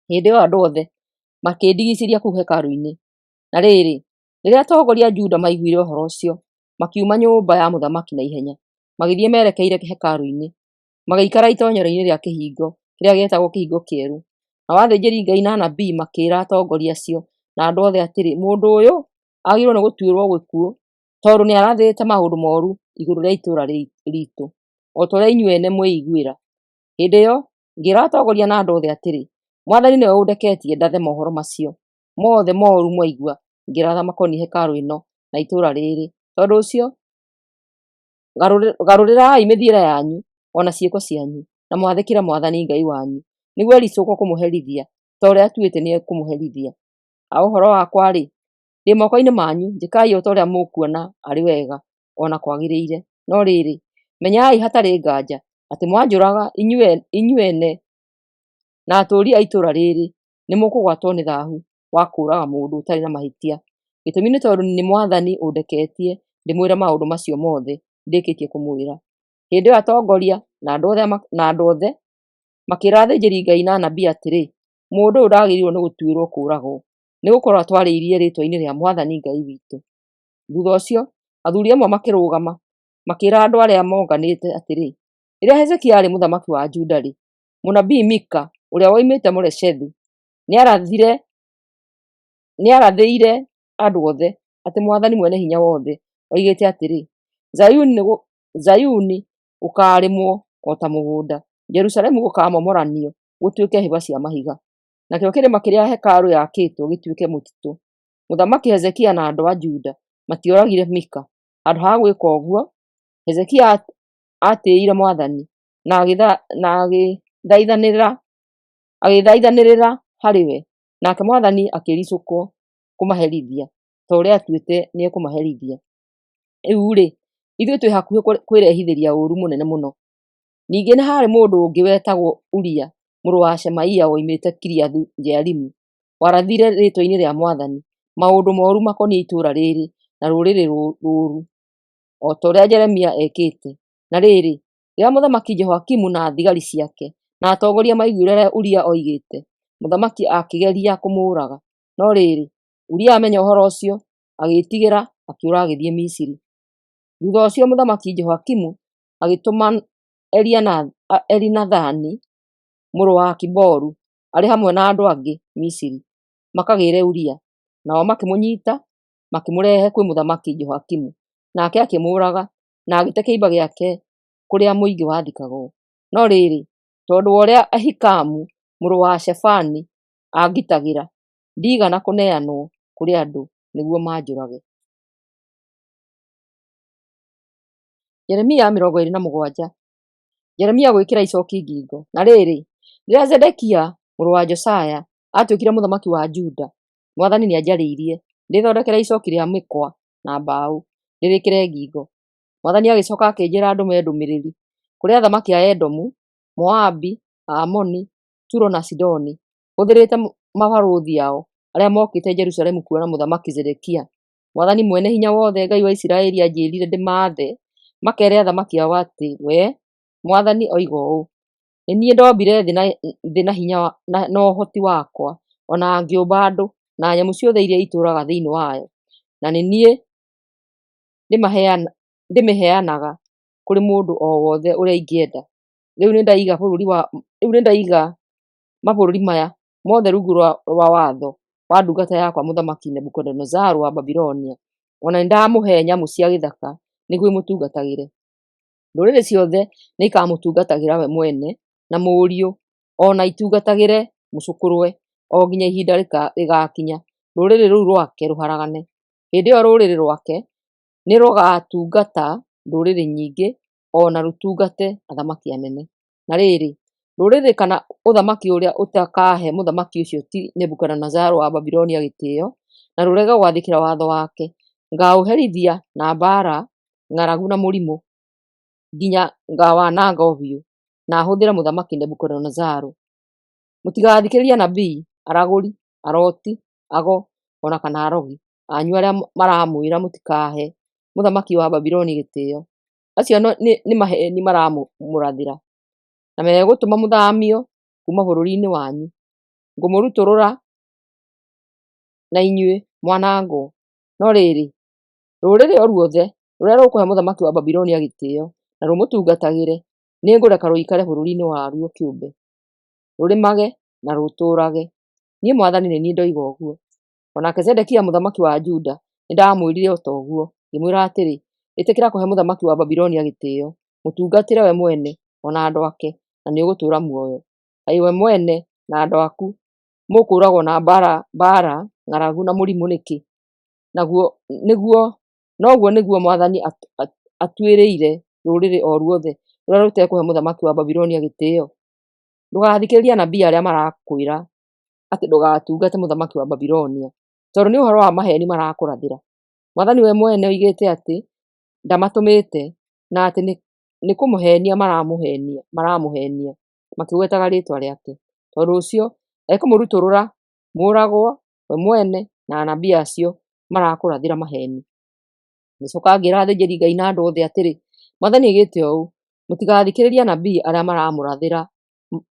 Hĩndĩ ĩyo andũ othe makĩndigicĩria kũu hekarũ-inĩ. Na rĩrĩ, rĩrĩa atongoria a Juda maiguire ũhoro ũcio, makiuma nyũmba ya mũthamaki na ihenya, magĩthiĩ merekeire hekarũ-inĩ, magĩikara itoonyero-inĩ rĩa kĩhingo kĩrĩa gĩetagwo kĩhingo kĩerũ. Nao athĩnjĩri-Ngai na anabii makĩĩra atongoria acio na andũ othe atĩrĩ, mũndũ ũyũ agĩrĩirwo nĩ gũtuĩrwo gĩkuũ, tondũ nĩ arathĩte maũndũ mooru igũrũ rĩa itũũra riitũ, o ta ũrĩa inyuĩ ene mwĩiguĩra. Hĩndĩ ĩyo ngĩĩra atongoria na andũ othe atĩrĩ, Mwathani nĩwe ũndeketie ndathe mohoro macio mothe mooru mwaigua ngĩratha makoniĩ hekarũ ĩno na itũũra rĩrĩ. Tondũ ũcio, garũrĩrai mĩthiĩre yanyu ona ciĩko cianyu, na mwathĩkĩre Mwathani Ngai wanyu, nĩguo ericũkwo kũmũherithia ta ũrĩa atuĩte nĩ ekũmũherithia. Ha ũhoro wakwa-rĩ, ndĩ moko-inĩ manyu, njĩkai o ta ũrĩa mũkuona arĩ wega ona kwagĩrĩire. No rĩrĩ, menyai hatarĩ nganja atĩ mwanjũraga inyuĩ ene na atũũri a itũũra rĩrĩ nĩ mũkũgwatwo nĩ thaahu wa kũũraga mũndũ ũtarĩ na mahĩtia. Gĩtũmi nĩ tondũ nĩ Mwathani ũndeketie ndĩmwĩre maũndũ macio mothe ndĩkĩtie kũmwĩra. Hĩndĩ ĩyo atongoria na andũ othe makĩĩra athĩnjĩri-Ngai na anabii atĩrĩ, mũndũ ũyũ ndagĩrĩirwo nĩ gũtuĩrwo kũũragwo, nĩgũkorwo atwarĩirie rĩĩtwa-inĩ rĩa Mwathani Ngai witũ. Thutha ũcio athuuri amwe makĩrũgama makĩĩra andũ arĩa monganĩte atĩrĩ, rĩrĩa Hezekia aarĩ mũthamaki wa Juda-rĩ, mũnabii Mika ũrĩa woimĩte Moreshethu nĩarathĩire andũ othe atĩ Mwathani Mwene-Hinya-Wothe oigĩte atĩrĩ, Zayuni gũkaarĩmwo o ta mũgũnda, Jerusalemu gũkamomoranio gũtuĩke hĩba cia mahiga, nakĩo kĩrĩma kĩrĩa hekarũ yakĩtwo gĩtuĩke mũtitũ. Mũthamaki Hezekia na andũ a Juda matioragire Mika. Handũ ha gwĩka ũguo, Hezekia atĩĩire Mwathani na agĩthaithanĩrĩra harĩ we, nake Mwathani akĩricũkwo kũmaherithia ta ũrĩa atuĩte nĩ ekũmaherithia. Rĩu-rĩ, ithuĩ twĩ hakuhĩ kwĩrehithĩria ũũru mũnene mũno. Ningĩ nĩ harĩ mũndũ ũngĩ wetagwo Uria mũrũ wa Shemaia woimĩte Kiriathu Jearimu, warathire rĩĩtwa-inĩ rĩa Mwathani maũndũ mooru makoniĩ itũũra rĩrĩ na rũrĩrĩ rũũru, o ta ũrĩa Jeremia ekĩte. Na rĩrĩ, rĩrĩa mũthamaki Jehoakimu na thigari ciake na atongoria maiguire ũrĩa Uria oigĩte, mũthamaki akĩgeria kũmũũraga. No rĩrĩ, Uria amenya ũhoro ũcio, agĩĩtigĩra akĩũra agĩthiĩ Misiri. Thutha ũcio mũthamaki Jehoiakimu agĩtũma Elinathani mũrũ wa Akiboru arĩ hamwe na andũ angĩ Misiri makagĩre Uria, nao makĩmũnyiita makĩmũrehe kwĩ mũthamaki Jehoiakimu, nake akĩmũũraga na agĩte kĩimba gĩake kũrĩa mũingĩ wathikagwo. No rĩrĩ, tondũ wa ũrĩa Ahikamu mũrũ wa Shafani angitagĩra, ndigana kũneanwo kũrĩ andũ nĩguo manjũrage. Jeremia 27. Jeremia gwĩkĩra icoki ngingo. Na rĩrĩ, rĩrĩa Zedekia mũrũ wa Josaya atuĩkire mũthamaki wa Juda, Mwathani nĩanjarĩirie ndĩthondekere icoki rĩa mĩkwa na mbaũ ndĩrĩkĩre ngingo. Mwathani agĩcoka akĩnjĩra ndũme ndũmĩrĩri kũrĩ athamaki a Edomu, Moabi, Aamoni, Turo na Sidoni, hũthĩrĩte mabarũthi ao arĩa mokĩte Jerusalemu kuona mũthamaki Zedekia. Mwathani mwene hinya wothe, Ngai wa Isiraeli, anjĩrire ndĩmathe makere athamaki ao atĩ we Mwathani oiga ũũ: nĩ niĩ ndombire thĩ na hinya na ũhoti wakwa, ona ngĩũmba andũ na nyamũ ciothe iria itũũraga thĩinĩ wayo, na nĩ niĩ ndĩmĩheanaga kũrĩ mũndũ o wothe ũrĩa ingĩenda. Rĩu nĩ ndaiga mabũrũri maya mothe rungu rwa watho wa ndungata yakwa mũthamaki Nebukadinezaru wa Babilonia, ona nĩndamũhe nyamũ cia gĩthaka nĩguo imũtungatagĩre. Ndũrĩrĩ ciothe nĩ ikamũtungatagĩra we mwene na mũriũ, ona itungatagĩre mũcũkũrwe o nginya ihinda rĩgakinya rũrĩrĩ rũu rwake rũharagane. Hĩndĩ ĩyo rũrĩrĩ rwake nĩ rũgatungata ndũrĩrĩ nyingĩ, ona rũtungate athamaki anene. Na rĩrĩ, rũrĩrĩ kana ũthamaki ũrĩa ũtakahe mũthamaki ũcio ti Nebukadinezaru wa Babilonia gĩtĩo na rũrege gwathĩkĩra watho wake, ngaũherithia na mbara, ng'aragu na mũrimũ, nginya ngawananga biũ na hũthĩre mũthamaki Nebukadinezaru. Mũtigathikĩrĩrie anabii, aragũri, aroti, ago, ona kana arogi anyu arĩa maramwĩra mũtikahe mũthamaki wa Babiloni gĩtĩo. Acio nĩ maheni maramũrathĩra na megũtũma mũthamio kuma bũrũri-inĩ wanyu. Ngũmũrutũrũra na inyuĩ mwanangwo. No rĩrĩ, rũrĩrĩ o ruothe rũrĩa rũkũhe mũthamaki wa Babilonia gĩtĩo na rũmũtungatagĩre, nĩ ngũreka rũikare bũrũri-inĩ waruo kĩũmbe, rũrĩmage na rũtũũrage. Niĩ Mwathani nĩ niĩ ndoiga ũguo. Onake Zedekia mũthamaki wa Juda nĩndamwĩrire o ta ũguo, ngĩmwĩra atĩrĩ, ĩtĩkĩra kũhe mũthamaki wa Babilonia gĩtĩo, mũtungatĩre we mwene ona andũ ake, na nĩ ũgũtũũra muoyo. Kaĩ we mwene na andũ aku mũkũũragwo na mbara, ng'aragu na mũrimũ nĩkĩ? Noguo nĩguo Mwathani atuĩrĩire rũrĩrĩ o ruothe rũrĩa rũtekũhe mũthamaki wa Babilonia gĩtĩo. Ndũgathikĩrĩrie anabii arĩa marakwĩra atĩ ndũgatungate mũthamaki wa Babilonia, tondũ nĩ ũhoro wa maheni marakũrathĩra. Mwathani we mwene oigĩte atĩ ndamatũmĩte na atĩ nĩ kũmũhenia maramũhenia makĩgwetaga rĩĩtwa rĩake. Tondũ ũcio ekũmũrutũrũra mũũragwo we mwene na anabii acio marakũrathĩra maheni. Ngĩcoka ngĩĩra athĩnjĩri-Ngai na andũ othe atĩrĩ, Mwathani oigĩte ũũ: mũtigathikĩrĩrie anabii arĩa maramũrathĩra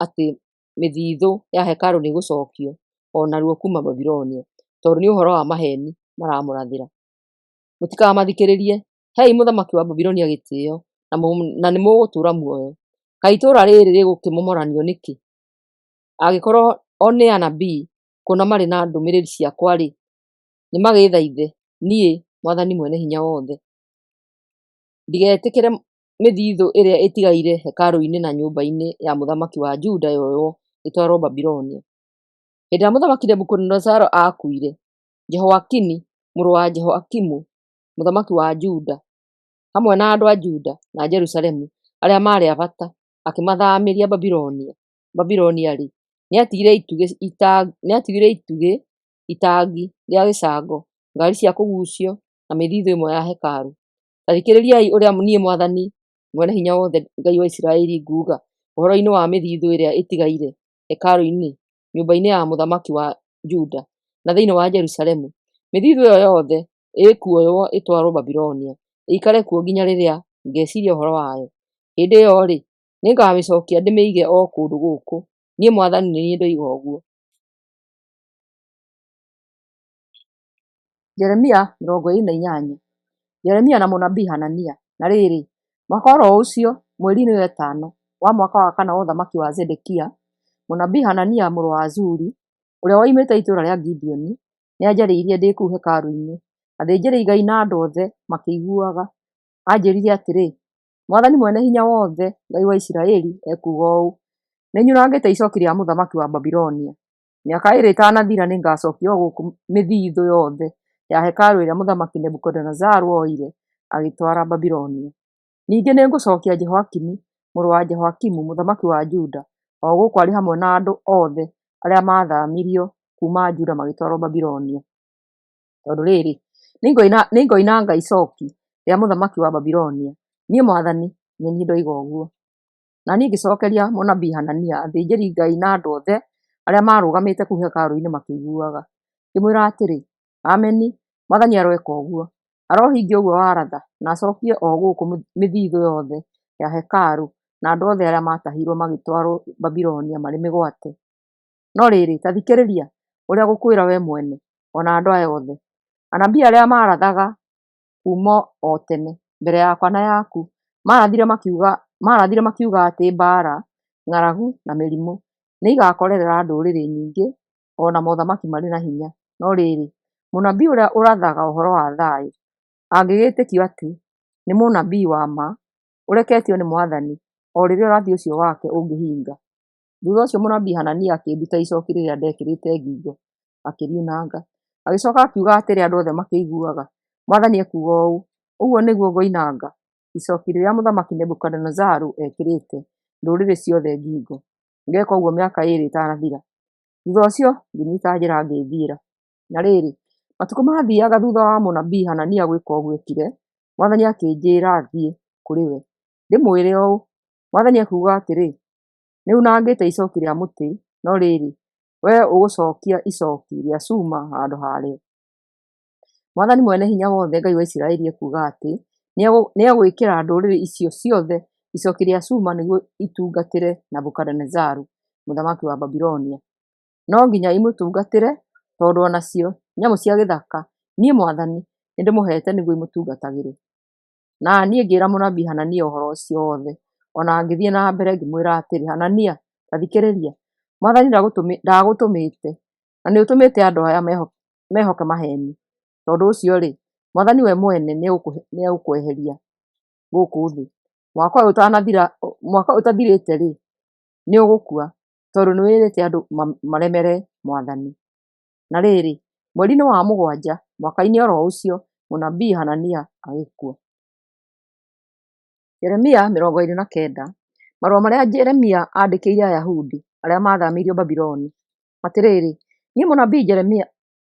atĩ mĩthithũ ya hekarũ nĩ ĩgũcokio o naruo kuma Babilonia, tondũ nĩ ũhoro wa maheni maramũrathĩra. Mũtikamathikĩrĩrie. Hei mũthamaki wa Babilonia gĩtĩo na nĩ mũgũtũũra muoyo. Kaĩ itũũra rĩrĩ rĩgũkĩmomoranio nĩkĩ? Angĩkorwo o nĩ anabii kuona marĩ na ndũmĩrĩri ciakwa-rĩ, nĩ magĩthaithe niĩ Mwathani mwene hinya wothe ndigetĩkĩre mĩthithũ ĩrĩa ĩtigaire hekarũ-inĩ na nyũmba-inĩ ya mũthamaki wa Juda yoywo ĩtwarwo Babilonia. Hĩndĩ ĩrĩa mũthamaki Nebukadinezaru aakuire, Jehoiakini mũrũ wa Jehoiakimu mũthamaki wa Juda hamwe na andũ a Juda na Jerusalemu arĩa maarĩ a bata akĩmathaamĩria Babilonia. Babilonia-rĩ, nĩatigire itugĩ, itangi rĩa gĩcango, ngari cia kũgucio na mĩthithũ ĩmwe ya hekarũ. Ta thikĩrĩriai ũrĩa niĩ Mwathani mwene hinya wothe, Ngai wa Isiraeli, nguuga ũhoro-inĩ wa mĩthithũ ĩrĩa ĩtigaire hekarũ-inĩ, nyũmba-inĩ ya mũthamaki wa Juda na thĩinĩ wa Jerusalemu. Mĩthithũ ĩyo yothe ĩkuoywo ĩtwarwo Babilonia, ĩikare kuo nginya rĩrĩa ngeciria ũhoro wayo. Hĩndĩ ĩyo-rĩ, nĩngamĩcokia ndĩmĩige o kũndũ gũkũ. Niĩ Mwathani nĩ niĩ ndoiga ũguo. Jeremia 28. Jeremia na mũnabii Hanania. Na rĩrĩ, mwaka oro ũcio, mweri-inĩ wa ĩtano wa mwaka wa kana wa ũthamaki wa Zedekia, mũnabii Hanania mũrũ wa Azuri, ũrĩa woimĩte itũũra rĩa Gibeoni, nĩanjarĩirie ndĩ kũu hekarũ-inĩ. Athĩnjĩri-Ngai na andũ othe makĩiguaga. Anjĩrire atĩrĩ, Mwathani Mwene-Hinya-Wothe, Ngai wa Isiraeli, ekuuga ũũ: nĩnyunangĩte icooki rĩa mũthamaki wa Babilonia. Mĩaka ĩrĩ ĩtanathira nĩngacokia o gũkũ mĩthithũ yothe ya hekarũ ĩrĩa mũthamaki Nebukadinezaru oire agĩtwara Babilonia. Ningĩ nĩngũcokia Jehoiakini mũrũ wa Jehoiakimu mũthamaki wa Juda o gũkũ arĩ hamwe na andũ othe arĩa maathamirio kuuma Juda magĩtwarwo Babilonia. Tondũ rĩrĩ, nĩngoinanga icooki rĩa mũthamaki wa Babilonia. Niĩ Mwathani nĩ niĩ ndoiga ũguo. Na niĩ ngĩcokeria mũnabii Hanania, athĩnjĩri-Ngai na andũ othe arĩa marũgamĩte kũu hekarũ-inĩ makĩiguaga. Ngĩmwĩra atĩrĩ, ameni, Mwathani aroeka ũguo. Arohingia ũguo waratha, na acokie o gũkũ mĩthithũ yothe ya hekarũ na andũ othe arĩa matahirwo magĩtwarwo Babilonia marĩ mĩgwate. No rĩrĩ, ta thikĩrĩria ũrĩa ngũkwĩra we mwene, ona andũ aya othe. Anabii arĩa marathaga kuuma o tene mbere yakwa na yaku, marathire makiuga atĩ mbara, ng'aragu na mĩrimũ nĩigakorerera ndũrĩrĩ nyingĩ, ona mothamaki marĩ na hinya. No rĩrĩ, mũnabii ũrĩa ũrathaga ũhoro wa thayũ, angĩgĩtĩkio atĩ nĩ mũnabii wa ma, ũreketio nĩ Mwathani, o rĩrĩa ũrathi ũcio wake ũngĩhinga. Thutha ũcio mũnabii Hanania akĩnduta icooki rĩrĩa ndekĩrĩte ngingo, akĩriunanga. Agĩcoka akiuga atĩrĩ andũ othe makĩiguaga, Mwathani ekuuga ũũ: ũguo nĩguo ngoinanga icooki rĩrĩa mũthamaki Nebukadinezaru ekĩrĩte ndũrĩrĩ ciothe ngingo. Ngeka ũguo mĩaka ĩrĩ ĩtanathira. Thutha ũcio ngĩnyiita njĩra ngĩthiĩra. Na rĩrĩ, matukũ mathiaga thutha wa mũnabii Hanania gwĩka ũguo ekire, Mwathani akĩnjĩra thiĩ kũrĩ we. Ndĩmwĩre ũũ, Mwathani ekuuga atĩrĩ, nĩunangĩte icooki rĩa mũtĩ, no rĩrĩ, we ũgũcokia icooki rĩa cuma handũ harĩo. Mwathani Mwene-Hinya-Wothe, Ngai wa Isiraeli ekuuga atĩ nĩegwĩkĩra ndũrĩrĩ icio ciothe icooki rĩa cuma nĩguo itungatĩre Nebukadinezaru mũthamaki wa Babilonia. No nginya imũtungatĩre, tondũ onacio nyamũ cia gĩthaka niĩ Mwathani nĩndĩmũhete nĩguo imũtungatagĩre. Na niĩ ngĩĩra mũnabii Hanania ũhoro ũcio wothe, ona ngĩthiĩ na mbere ngĩmwĩra atĩrĩ, Hanania, ta thikĩrĩria, Mwathani ndagũtũmĩte, na nĩũtũmĩte andũ aya mehoke maheni. Tondũ ũcio-rĩ, Mwathani we mwene nĩegũkweheria gũkũ thĩ. Mwaka ũyũ ũtathirĩte-rĩ, nĩũgũkua, tondũ nĩwĩrĩte andũ maremere Mwathani. Na rĩrĩ, mweri-inĩ wa mũgwanja, mwaka-inĩ oro ũcio, mũnabii Hanania agĩkua. Jeremia 29. Marũa marĩa Jeremia andĩkĩire Ayahudi arĩa mathamirio Babiloni. Atĩrĩrĩ, niĩ mũnabii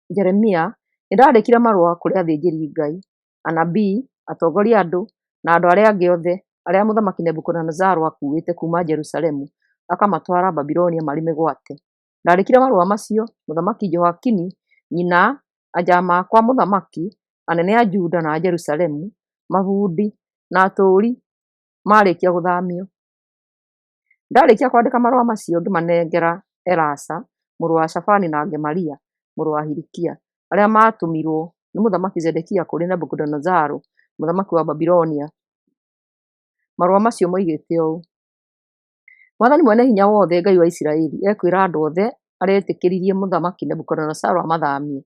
Jeremia nĩndandĩkire marũa kũrĩ athĩnjĩri-Ngai, anabii, atongoria andũ na andũ arĩa angĩ othe arĩa mũthamaki Nebukadinezaru akuĩte kuuma Jerusalemu akamatwara Babilonia marĩ mĩgwate. Ndandĩkire marũa macio mũthamaki Jehoiakini, nyina, anjama akwa mũthamaki, anene a Juda na Jerusalemu, mabundi na atũũri marĩkia gũthamio. Ndarĩkia kwandĩka marũa macio ngĩmanengera Elasa mũrũ wa Shafani na Gemaria mũrũ wa Hilikia, arĩa matũmirwo nĩ mũthamaki Zedekia kũrĩ Nebukadinezaru mũthamaki wa Babilonia. Marũa macio moigĩte ũũ: Mwathani Mwene-Hinya-Wothe, Ngai wa Isiraeli, ekwĩra andũ othe aretĩkĩririe mũthamaki Nebukadinezaru amathamie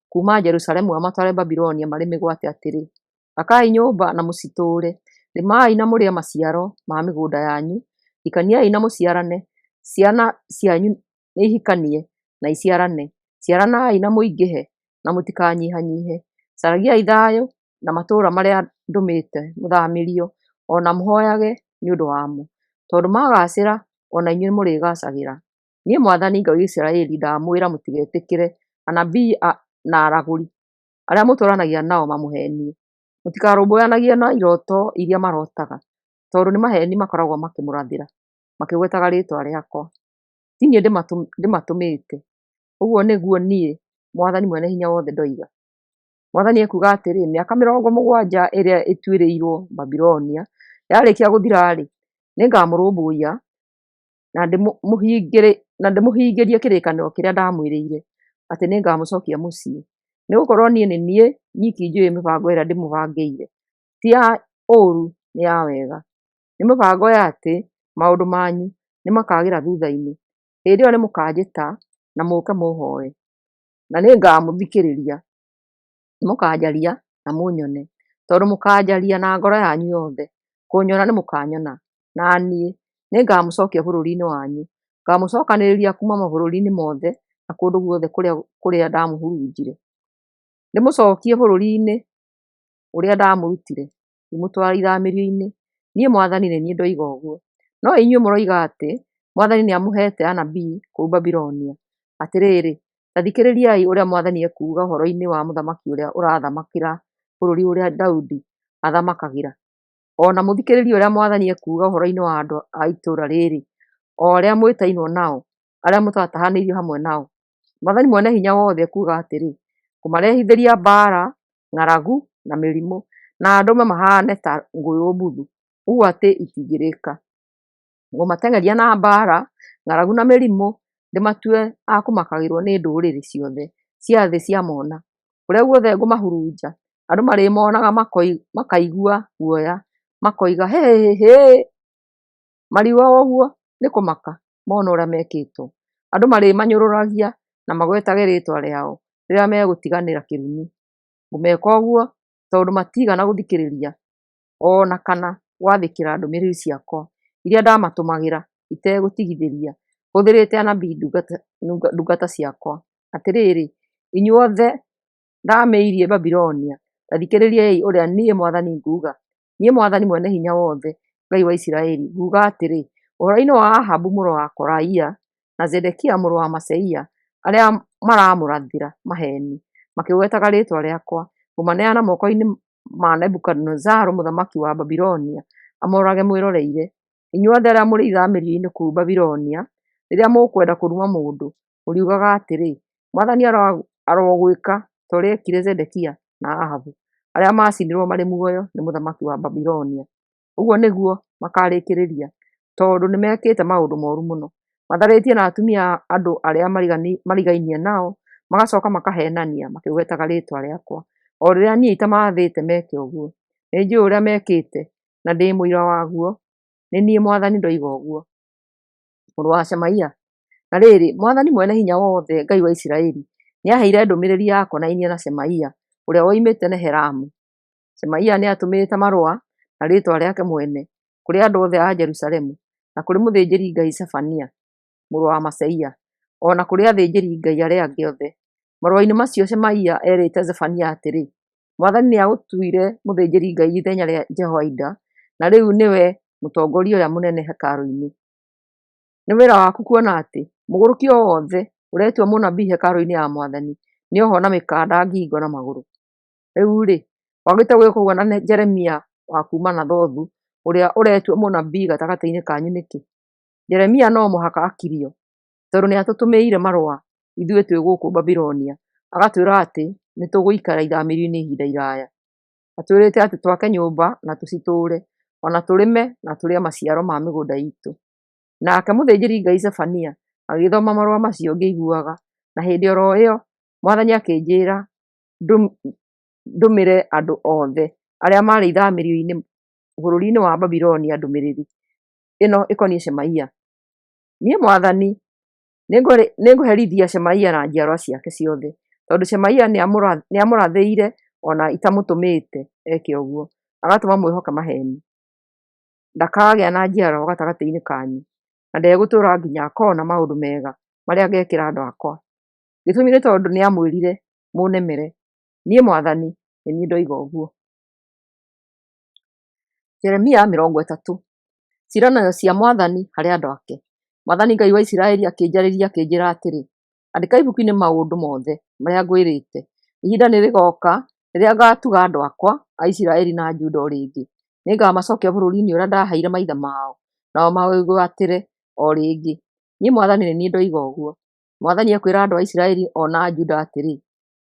kuuma Jerusalemu amatware Babilonia marĩ mĩgwate atĩrĩ, akai nyũmba na mũcitũũre, rĩmai na mũrĩe maciaro ma mĩgũnda yanyu, hikaniai na mũciarane, ciana cianyu nĩihikanie na iciarane, ciaranai na mũingĩhe na mũtikanyihanyihe, caragiai thayũ na matũũra marĩa ndũmĩte mũthamĩrio, ona mũhooyage nĩ ũndũ wamo, tondũ magacĩra ona inyuĩ mũrĩgacagĩra. Niĩ Mwathani Ngai wa Isiraeli ndamwĩra mũtigetĩkĩre anabii na aragũri arĩa mũtũũranagia nao mamũhenie. Mũtikarũmbũyanagie na iroto iria marotaga, tondũ nĩ maheni makoragwo makĩmũrathĩra makĩgwetaga rĩĩtwa rĩakwa. Ti niĩ ndĩmatũmĩte, ũguo nĩguo niĩ Mwathani Mwene-Hinya-Wothe ndoiga. Mwathani ekuuga atĩrĩ, mĩaka 70 ĩrĩa ĩtuĩrĩirwo Babilonia yarĩkia gũthira-rĩ, nĩngamũrũmbũiya na ndĩmũhingĩrie kĩrĩkanĩro kĩrĩa ndamwĩrĩire atĩ nĩngamũcokia mũciĩ. Nĩgũkorwo niĩ nĩ niĩ nyiki njũĩ mĩbango ĩrĩa ndĩmũbangĩire, ti ya ũru, nĩ ya wega. Nĩ mĩbango ya atĩ maũndũ manyu nĩmakagĩra thutha-inĩ. Hĩndĩ ĩyo nĩmũkanjĩta na mũke mũhoe, na nĩngamũthikĩrĩria. Nĩmũkanjaria na mũnyone, tondũ mũkanjaria na ngoro yanyu yothe. Kũnyona nĩmũkanyona, na niĩ nĩngamũcokia bũrũri-inĩ wanyu. Ngamũcokanĩrĩria kuma mabũrũri-inĩ mothe na kũndũ guothe kũrĩa ndamũhurunjire, ndĩmũcokie bũrũri-inĩ ũrĩa ndamũrutire, ngĩmũtwara ithamĩrio-inĩ. Niĩ Mwathani nĩ niĩ ndoiga ũguo. No inyuĩ mũroiga atĩ Mwathani nĩamũhete anabii kũu Babilonia. Atĩrĩrĩ, ta thikĩrĩriai ũrĩa Mwathani ekuuga ũhoro-inĩ wa mũthamaki ũrĩa ũrathamakĩra bũrũri ũrĩa Daudi athamakagĩra. Ona mũthikĩrĩrie ũrĩa Mwathani ekuuga ũhoro-inĩ wa andũ a itũũra rĩrĩ, o arĩa mwĩtainwo nao, arĩa mũtatahanĩirio hamwe nao. Mwathani Mwene-Hinya-Wothe ekuuga atĩrĩ, ngũmarehithĩria mbara, ng'aragu na mĩrimũ, na ndũme mahane ta ngũyũ mbuthu, ũguo atĩ itingĩrĩka. Ngũmateng'eria na mbara, ng'aragu na mĩrimũ, ndĩmatue a kũmakagĩrwo nĩ ndũrĩrĩ ciothe cia thĩ ciamona. Kũrĩa guothe ngũmahurunja, andũ marĩmonaga makaigua guoya, makoiga hĩ! Mariua ũguo nĩ kũmaka mona ũrĩa mekĩtwo. Andũ marĩmanyũrũragia na magwetage rĩĩtwa rĩao rĩrĩa megũtiganĩra kĩrumi. Ngũmeka ũguo tondũ matigana gũthikĩrĩria ona kana gwathĩkĩra ndũmĩrĩri ciakwa iria ndamatũmagĩra itegũtigithĩria, hũthĩrĩte anabii ndungata ciakwa. Atĩrĩrĩ, inyuothe ndamĩirie Babilonia, ta thikĩrĩriai ũrĩa niĩ Mwathani nguuga. Niĩ Mwathani Mwene-Hinya-Wothe, Ngai wa Isiraeli, nguuga atĩrĩ, ũhoro-inĩ wa Ahabu mũrũ wa Kolaia na Zedekia mũrũ wa Maseia, arĩa maramũrathĩra maheni makĩgwetaga rĩĩtwa rĩakwa, ngũmaneana moko-inĩ ma Nebukadinezaru mũthamaki wa Babilonia, amorage mwĩroreire. Inyuothe arĩa mũrĩ ithamĩrio-inĩ kũu Babilonia, rĩrĩa mũkwenda kũruma mũndũ, mũriugaga atĩrĩ, Mwathani arogwĩka ta ũrĩa ekire Zedekia na Ahabu, arĩa macinirwo marĩ muoyo nĩ mũthamaki wa Babilonia. Ũguo nĩguo makarĩkĩrĩria, tondũ nĩmekĩte maũndũ mooru mũno. Matharĩtie na atumia a andũ arĩa marigainie nao, magacoka makahenania makĩgwetaga rĩĩtwa rĩakwa, o rĩrĩa niĩ itamathĩte meke ũguo. Nĩnjũĩ ũrĩa mekĩte, na ndĩ mũira waguo. Nĩ niĩ Mwathani ndoiga ũguo. Mũrũ wa Shemaia. Na rĩrĩ, Mwathani Mwene-Hinya-Wothe, Ngai wa Isiraeli, nĩaheire ndũmĩrĩri ya konainie na Shemaia, ũrĩa woimĩte Nehelamu. Shemaia nĩatũmĩte marũa na rĩĩtwa rĩake mwene kũrĩ andũ othe a Jerusalemu, na kũrĩ mũthĩnjĩri-Ngai Zefania mũrũ wa Maseia, ona kũrĩ athĩnjĩri-Ngai arĩa angĩ othe. Marũa-inĩ macio Shemaia erĩte Zefania atĩrĩ, Mwathani nĩagũtuire mũthĩnjĩri-Ngai ithenya rĩa Jehoiada, na rĩu nĩwe mũtongoria ũrĩa mũnene hekarũ-inĩ. Nĩ wĩra waku kuona atĩ mũgũrũki o wothe ũretua mũnabii hekarũ-inĩ ya Mwathani nĩohwo na mĩkanda ngingo na magũrũ. Rĩu-rĩ, wagĩte gwĩka ũguo na Jeremia wa kuuma Nathothu, ũrĩa ũretua mũnabii gatagatĩ-inĩ kanyu nĩkĩ? Jeremia no mũhaka akirio, tondũ nĩatũtũmĩire marũa ithuĩ twĩ gũkũ Babilonia, agatwĩra atĩ nĩtũgũikara ithamĩrio-inĩ ihinda iraya. Atwĩrĩte atĩ twake nyũmba na tũcitũũre, ona tũrĩme na tũrĩe maciaro ma mĩgũnda itũ. Nake mũthĩnjĩri-Ngai Zefania agĩthoma marũa macio ngĩiguaga, na hĩndĩ oro ĩyo Mwathani akĩnjĩra ndũmĩre andũ othe arĩa marĩ ithamĩrio-inĩ bũrũri-inĩ wa Babilonia ndũmĩrĩri ĩno ĩkoniĩ Shemaia. Niĩ Mwathani nĩngũherithia Shemaia na njiarwa ciake ciothe, tondũ Shemaia nĩamũrathĩire ona itamũtũmĩte eke ũguo, agatũma mwĩhoke maheni. Ndakagĩa na njiaro gatagatĩ-inĩ kanyu, na ndegũtũũra nginya akona maũndũ mega marĩa ngekĩra andũ akwa. Gĩtũmi nĩ tondũ nĩamwĩrire mũnemere. Niĩ Mwathani nĩ niĩ ndoiga ũguo. Jeremia 30. Ciĩranĩro cia Mwathani harĩ andũ ake. Mwathani Ngai wa Isiraeli akĩnjarĩria akĩnjĩra atĩrĩ, andĩka ibuku-inĩ maũndũ mothe marĩa ngwĩrĩte. Ihinda nĩrĩgoka rĩrĩa ngatuga andũ akwa a Isiraeli na Juda o rĩngĩ. Nĩngamacokia bũrũri-inĩ ũrĩa ndaheire maithe mao, nao mawĩgwatĩre o rĩngĩ. Niĩ Mwathani nĩ niĩ ndoiga ũguo. Mwathani ekwĩra andũ a Isiraeli ona a Juda atĩrĩ,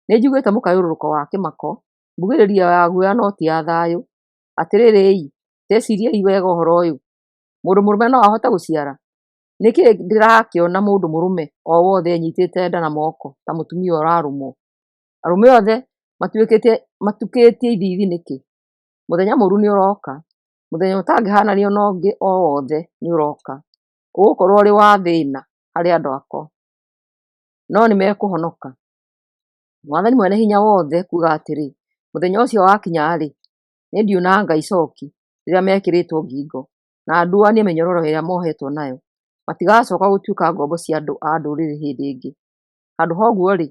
nĩnjiguĩte mũkayũrũrũko wa kĩmako, mbugĩrĩrio ya guoya no ti ya thayũ. Atĩrĩrĩ, teciriei wega ũhoro ũyũ. Mũndũ mũrũme no ahote gũciara? Nĩkĩ ndĩrakĩona mũndũ mũrũme o wothe enyitĩte nda na moko ta mũtumia ũrarũmwo? Arũme othe matukĩtie ithiithi nĩkĩ? Mũthenya mũru nĩũroka, mũthenya ũtangĩhananio na ũngĩ o wothe nĩũroka. Ũgũkorwo ũrĩ wa thĩna harĩ andũ akwa, no nĩmekũhonoka. Mwathani Mwene-Hinya-Wothe kuuga atĩrĩ, mũthenya ũcio wakinya-rĩ, nĩndiunanga icoki rĩrĩa mekĩrĩtwo ngingo, na nduanie mĩnyororo ĩrĩa mohetwo nayo. Matigacoka gũtuĩka ngombo cia andũ a ndũrĩrĩ hĩndĩ ĩngĩ. Handũ ha ũguo-rĩ,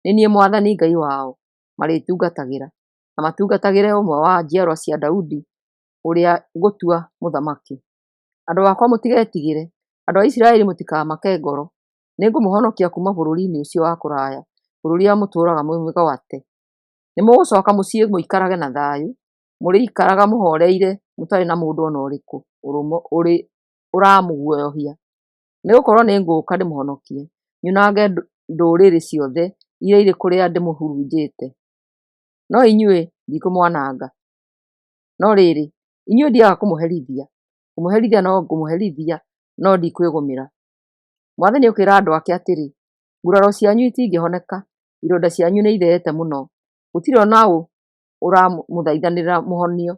nĩ niĩ Mwathani Ngai wao marĩtungatagĩra, na matungatagĩre ũmwe wa njiarwa cia Daudi, ũrĩa ngũtua mũthamaki. Andũ akwa mũtigetigĩre, andũ a Isiraeli mũtikamake ngoro, nĩngũmũhonokia kuma bũrũri-inĩ ũcio wa kũraya, bũrũri ũrĩa mũtũũraga mũmĩgwate. Nĩmũgũcoka mũciĩ mũikarage na thayũ, mũrĩikaraga mũhoreire mũtarĩ na mũndũ ona ũrĩkũ ũramũguoyohia. Nĩgũkorwo nĩngũũka ndĩmũhonokie, nyunange ndũrĩrĩ ciothe iria irĩ kũrĩa ndĩmũhurunjĩte. No inyuĩ ndikũmwananga. No rĩrĩ, inyuĩ ndiaga kũmũherithia. Kũmũherithia no ngũmũherithia, no ndikwĩgũmĩra. Mwathani akĩĩra andũ ake atĩrĩ, nguraro cianyu itingĩhoneka, ironda cianyu nĩ itheete mũno. Gũtirĩ ona ũ ũramũthaithanĩrĩra mũhonio.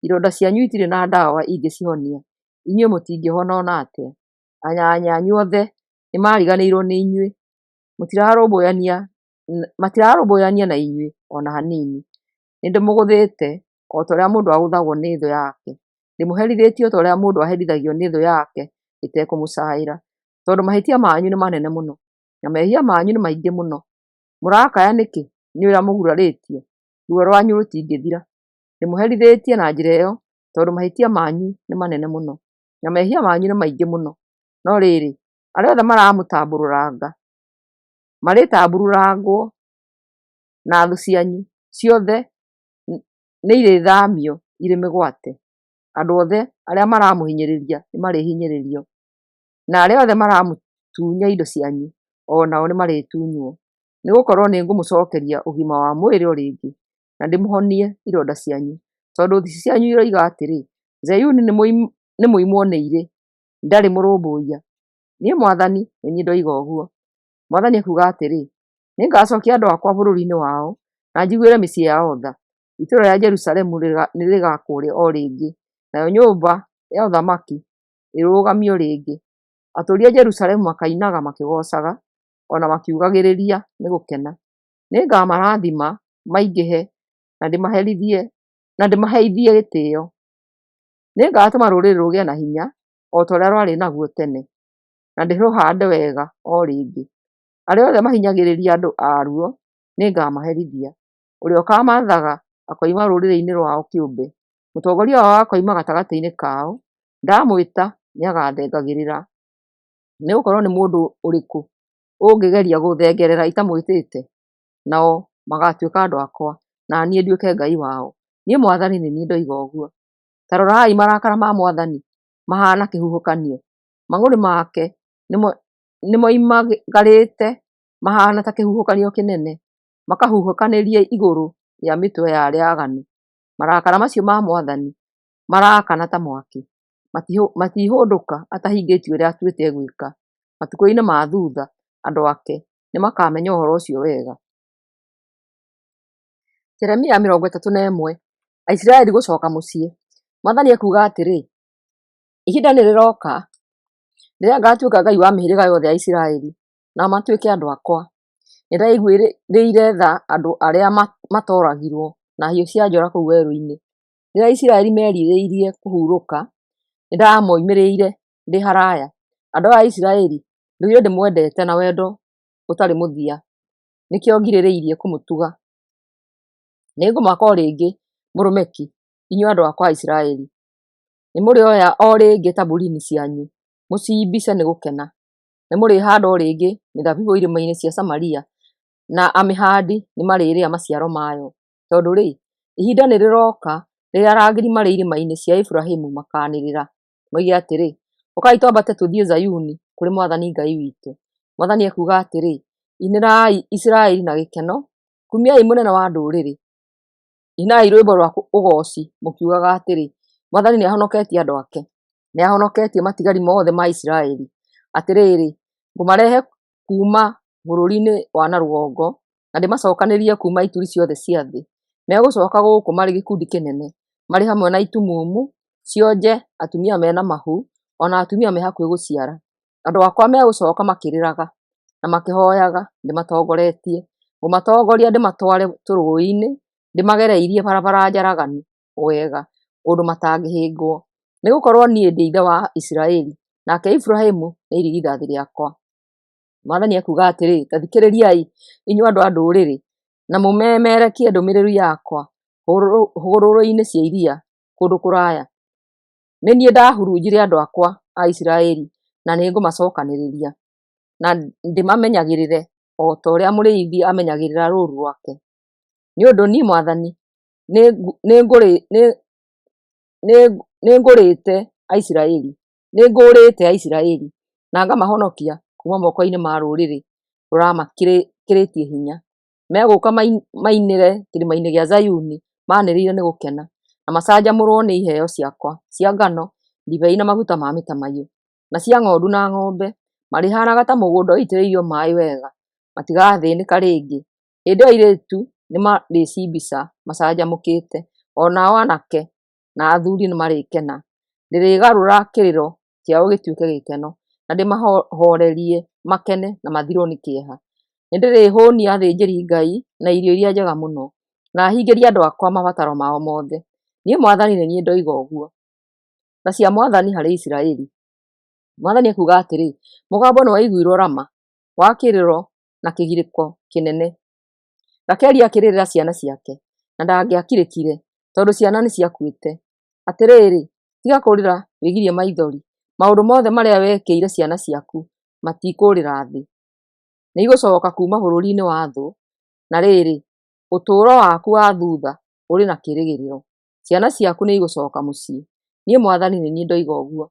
Ironda cianyu itirĩ na ndawa ingĩcihonia. Inyuĩ mũtingĩhona ona atĩa. Anyanya anyu othe nĩmariganĩirwo nĩ inyuĩ. Matirarũmbũyania na inyuĩ ona hanini. Nĩndĩmũgũthĩte o ta ũrĩa mũndũ agũthagwo nĩ thũ yake. Ndĩmũherithĩtie o ta ũrĩa mũndũ aherithagio nĩ thũ yake ĩtekũmũcaĩra. Tondũ mahĩtia manyu nĩ manene mũno, na mehia manyu nĩ maingĩ mũno. Mũrakaya nĩkĩ nĩ ũrĩa mũgurarĩtio? Ruo rwanyu rũtingĩthira. Ndĩmũherithĩtie na njĩra ĩyo tondũ mahĩtia manyu nĩ manene mũno, na mehia manyu nĩ maingĩ mũno. No rĩrĩ, arĩa othe maramũtambũrũranga marĩtambururangwo, na thũ cianyu ciothe nĩirĩthamio irĩ mĩgwate. Andũ othe arĩa maramũhinyĩrĩria nĩmarĩhinyĩrĩrio, na arĩa othe maramũtunya indo cianyu onao nĩmarĩtunywo. Nĩgũkorwo nĩngũmũcokeria ũgima wa mwĩrĩ o rĩngĩ, na ndĩmũhonie ironda cianyu. Tondũ thiici cianyu iroiga atĩrĩ, Zayuni nĩ mũimwo nĩ irĩ, ndarĩ mũrũmbũiya. Niĩ Mwathani nĩ niĩ ndoiga ũguo. Mwathani akuuga atĩrĩ, nĩngacokia andũ akwa bũrũri-inĩ wao, na njiguĩre mĩciĩ yao tha. Itũũra rĩa Jerusalemu nĩrĩgakũũrio o rĩngĩ, nayo nyũmba ya ũthamaki ĩrũgamio rĩngĩ. Atũũri a Jerusalemu makainaga makĩgoocaga, ona makiugagĩrĩria nĩ gũkena. Nĩngamarathima maingĩhe, na ndĩmaheithie gĩtĩĩo. Nĩngatũma rũrĩrĩ rũgĩe na hinya o ta ũrĩa rwarĩ naguo tene, na ndĩrũhaande wega o rĩngĩ. Arĩa othe mahinyagĩrĩria andũ aruo nĩngamaherithia. Ũrĩa ũkamathaga akoima rũrĩrĩ-inĩ rwao kĩũmbe, mũtongoria wao akoima gatagatĩ-inĩ kao, ndamwĩta nĩagathengagĩrĩra. Nĩgũkorwo nĩ mũndũ ũrĩkũ ũngĩgeria gũthengerera itamwĩtĩte? Nao magatuĩka andũ akwa, na niĩ nduĩke Ngai wao. Niĩ Mwathani nĩ niĩ ndoiga ũguo. Ta rorai marakara ma Mwathani mahana kĩhuhũkanio. Mang'ũrĩ make nĩmoimagarĩte mahana ta kĩhuhũkanio kĩnene, makahuhũkanĩria igũrũ rĩa mĩtwe ya arĩa aaganu. Marakara macio ma Mwathani marakana ta mwaki. Matihũndũka atahingĩtie ũrĩa atuĩte gwĩka. Matukũ-inĩ ma thutha andũ ake nĩmakamenya ũhoro ũcio wega. Jeremia 31. Aisiraeli gũcoka mũciĩ. Mwathani akuuga atĩrĩ, ihinda nĩrĩroka rĩrĩa ngatuĩka Ngai wa mĩhĩrĩga yothe ya Isiraeli, na matuĩke andũ akwa. Nĩndaiguĩrĩire tha andũ arĩa matoragirwo na hiũ cia njora kũu werũ-inĩ. Rĩrĩa Isiraeli merirĩirie kũhurũka, nĩndamoimĩrĩire ndĩ haraya. Andũ a Isiraeli, ndũire ndĩmwendete na wendo ũtarĩ mũthia, nĩkĩo ngirĩrĩirie kũmũtuga. Nĩngũmaka o rĩngĩ mũrũmeki, inyuĩ andũ akwa a Isiraeli. Nĩmũrĩoya o rĩngĩ tambũrini cianyu, mũcimbice nĩ gũkena. Nĩmũrĩhanda o rĩngĩ mĩthabibũ irĩma-inĩ cia Samaria, na amĩhandi nĩmarĩrĩa maciaro mayo. Tondũ rĩ, ihinda nĩrĩroka rĩrĩa arangĩri marĩ irĩma-inĩ cia Iburahĩmu makaanĩrĩra, moige atĩrĩ, ũkai twambate tũthiĩ Zayuni kũrĩ Mwathani Ngai witũ. Mwathani akuuga atĩrĩ, inĩrai Isiraeli na gĩkeno, kumiai mũnene wa ndũrĩrĩ, inai rwĩmbo rwa ũgooci mũkiugaga atĩrĩ, Mwathani nĩahonoketie andũ ake, nĩahonoketie matigari mothe ma Isiraeli. Atĩrĩrĩ, ngũmarehe kuma bũrũri-inĩ wa na rũgongo, na ndĩmacokanĩrĩrie kuma ituri ciothe cia thĩ. Megũcoka gũkũ marĩ gĩkundi kĩnene, marĩ hamwe na itumumu, cionje, atumia mena mahu, ona atumia me hakuhĩ gũciara. Andũ akwa megũcoka makĩrĩraga na makĩhoyaga ndĩmatongoretie, ngũmatongoria ndĩmatware tũrũĩ-inĩ, ndĩmagereirie barabara njaraganu wega ũndũ matangĩhĩngwo, nĩgũkorwo niĩ ndĩ ithe wa Isiraeli, nake Iburahĩmu nĩ irigithathi rĩakwa. Mwathani ekuga atĩrĩ, ta thikĩrĩriai inyuĩ andũ a ndũrĩrĩ, na mũmemerekie ndũmĩrĩri yakwa hũgũrũrũ-inĩ cia iria kũndũ kũraya. Nĩ niĩ ndahurunjire andũ akwa a Isiraeli, na nĩ ngũmacokanĩrĩria na ndĩmamenyagĩrĩre o ta ũrĩa mũrĩithi amenyagĩrĩra rũũru rwake. Nĩ ũndũ niĩ Mwathani nĩngũrĩte Aisiraeli na ngamahonokia kuma moko-inĩ ma rũrĩrĩ rũramakĩrĩtie hinya. Megũka mainĩre kĩrĩma-inĩ gĩa Zayuni manĩrĩire nĩ gũkena, na macanjamũrwo nĩ iheo ciakwa cia ngano, ndibei na maguta ma mĩtamaiyũ, na cia ng'ondu na ng'ombe, marĩhanaga ta mũgũnda ũitĩrĩirio maĩ wega, matigathĩnĩka rĩngĩ. Hĩndĩ ĩyo airĩtu nĩmarĩcimbica macanjamũkĩte, onao anake na athuri nĩmarĩkena. Ndĩrĩgarũra kĩrĩro kĩao gĩtuĩke gĩkeno, na ndĩmahorerie makene na mathirwo nĩ kĩeha. Nĩndĩrĩhũnia athĩnjĩri Ngai na irio iria njega mũno, na hingĩrie andũ akwa mabataro mao mothe. Niĩ Mwathani nĩ niĩ ndoiga ũguo. Tha cia Mwathani harĩ Isiraeli. Mwathani ekuga atĩrĩ, mũgambo nĩwaiguirwo Rama wa kĩrĩro na kĩgirĩko kĩnene. Rakeli akĩrĩrĩra ciana ciake, na ndangĩakirĩkire, tondũ ciana nĩciakuĩte. Atĩrĩrĩ, tiga kũrĩra wĩgirie maithori, maũndũ mothe marĩa wekĩire ciana ciaku matikũrĩra thĩ. Nĩigũcoka kuma bũrũri-inĩ wa thũ, na rĩrĩ, ũtũũro waku wa thutha ũrĩ na kĩĩrĩgĩrĩro. Ciana ciaku nĩigũcoka mũciĩ. Niĩ Mwathani nĩ niĩ ndoiga ũguo.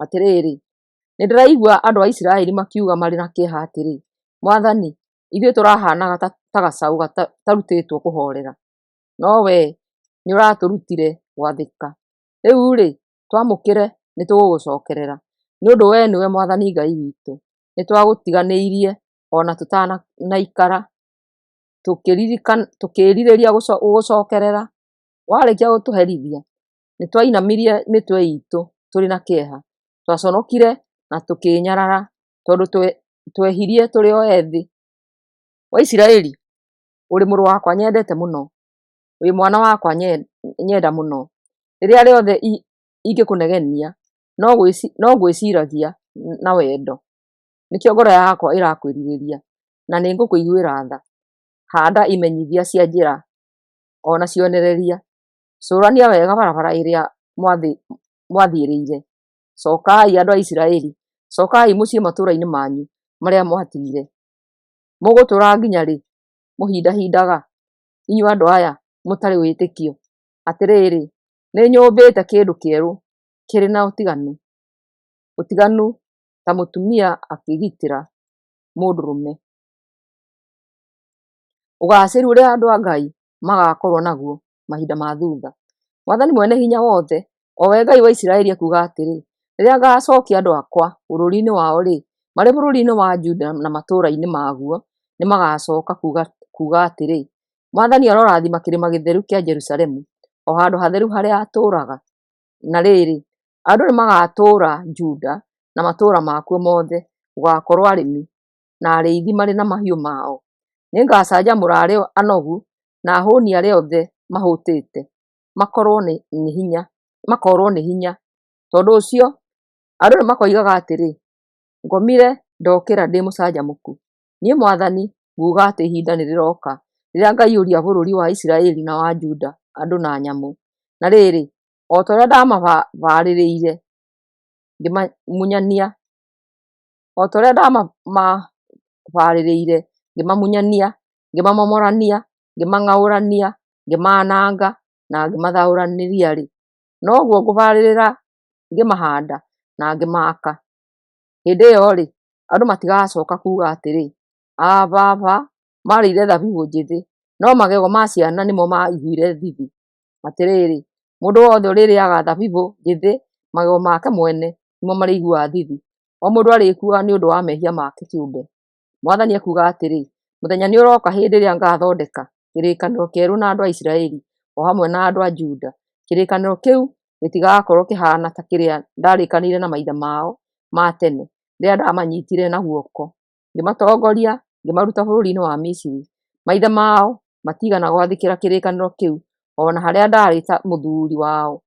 Atĩrĩrĩ, nĩndĩraigua andũ a Isiraeli makiuga marĩ na kĩeha atĩrĩ, Mwathani, ithuĩ tũrahanaga ta gacaũ gatarutĩtwo kũhorera, no wee nĩũratũrutire gwathĩka. Rĩu-rĩ, twamũkĩre nĩtũgũgũcokerera, nĩũndũ wee nĩwe Mwathani Ngai witũ. Nĩtwagũtiganĩirie ona tũtanaikara tũkĩrirĩria gũgũcokerera. Warĩkia gũtũherithia, nĩtwainamirie mĩtwe itũ tũrĩ na kĩeha, twaconokire na tũkĩnyarara, tondũ twehirie tũrĩ o ethĩ. Wa Isiraeli, ũrĩ mũrũ wakwa nyendete mũno, wĩ mwana wakwa nyenda mũno. Rĩrĩa rĩothe ingĩkũnegenia, no gwĩciragia na wendo, nĩkĩo ngoro yakwa ĩrakwĩrirĩria, na nĩngũkũiguĩra tha. Handa imenyithia cia njĩra, ona cionereria. Cũrania wega barabara ĩrĩa mwathiĩrĩire. Cokai andũ a Isiraeli, cokai mũciĩ matũũra-inĩ manyu marĩa mwatigire. Mũgũtũũra nginya rĩ mũhindahindaga, inyuĩ andũ aya mũtarĩ wĩtĩkio? Atĩrĩrĩ, nĩnyũmbĩte kĩndũ kĩerũ kĩrĩ na ũtiganu ta mũtumia akĩgitĩra mũndũrũme. Ũgacĩru ũrĩa andũ a Ngai magakorwo naguo mahinda ma thutha. Mwathani mwene hinya wothe, o we Ngai wa Isiraeli ekuga atĩrĩ, rĩrĩa ngacokia andũ akwa bũrũri-inĩ wao-rĩ, marĩ bũrũri-inĩ wa Juda na matũũra-inĩ maguo, nĩmagacoka kuga atĩrĩ, Mwathani arorathima kĩrĩma gĩtheru kĩa Jerusalemu, o handũ hatheru harĩa atũũraga. Na rĩrĩ, andũ nĩmagatũũra Juda na matũũra makuo mothe, gũgakorwo arĩmi na arĩithi marĩ na mahiũ mao. Nĩngacanjamũra arĩa anogu na hũni arĩa othe mahũtĩte, makorwo nĩ hinya. Tondũ ũcio, andũ nĩmakoigaga atĩrĩ, ngomire ndokĩra ndĩ mũcanjamũku. Niĩ Mwathani nguga atĩ ihinda nĩrĩroka rĩrĩa ngaiyũria bũrũri wa Isiraeli na wa Juda andũ na nyamũ. Na rĩrĩ, o ta ũrĩa ndamabarĩrĩire ngĩmamunyania, ngĩmamomorania, ngĩmang'aũrania, ngĩmananga na ngĩmathaũranĩria-rĩ, noguo ngũbarĩrĩra ngĩmahanda na ngĩmaaka. Hĩndĩ ĩyo-rĩ, andũ matigacoka kuga atĩrĩ, baba marĩire thabibũ njĩthĩ, no magego ma ciana nĩmo maiguire thithi. Atĩrĩrĩ, mũndũ wothe ũrĩrĩaga thabibũ njĩthĩ, magego make mwene nĩmo marĩiguaga thithi. O mũndũ arĩkuaga nĩ ũndũ wa mehia make kĩũmbe. Mwathani ekuga atĩrĩ, mũthenya nĩũroka hĩndĩ ĩrĩa ngathondeka kĩrĩkanĩro kĩerũ na andũ a Isiraeli o hamwe na andũ a Juda, kĩrĩkanĩro kĩu gĩtigakorwo kĩhana ta kĩrĩa ndarĩkanĩire na maithe mao ma tene rĩrĩa ndamanyitire na guoko ngĩmatongoria ngĩmaruta bũrũri-inĩ wa Misiri. Maithe mao matigana gwathĩkĩra kĩrĩkanĩro kĩu ona harĩa ndarĩ ta mũthuri wao.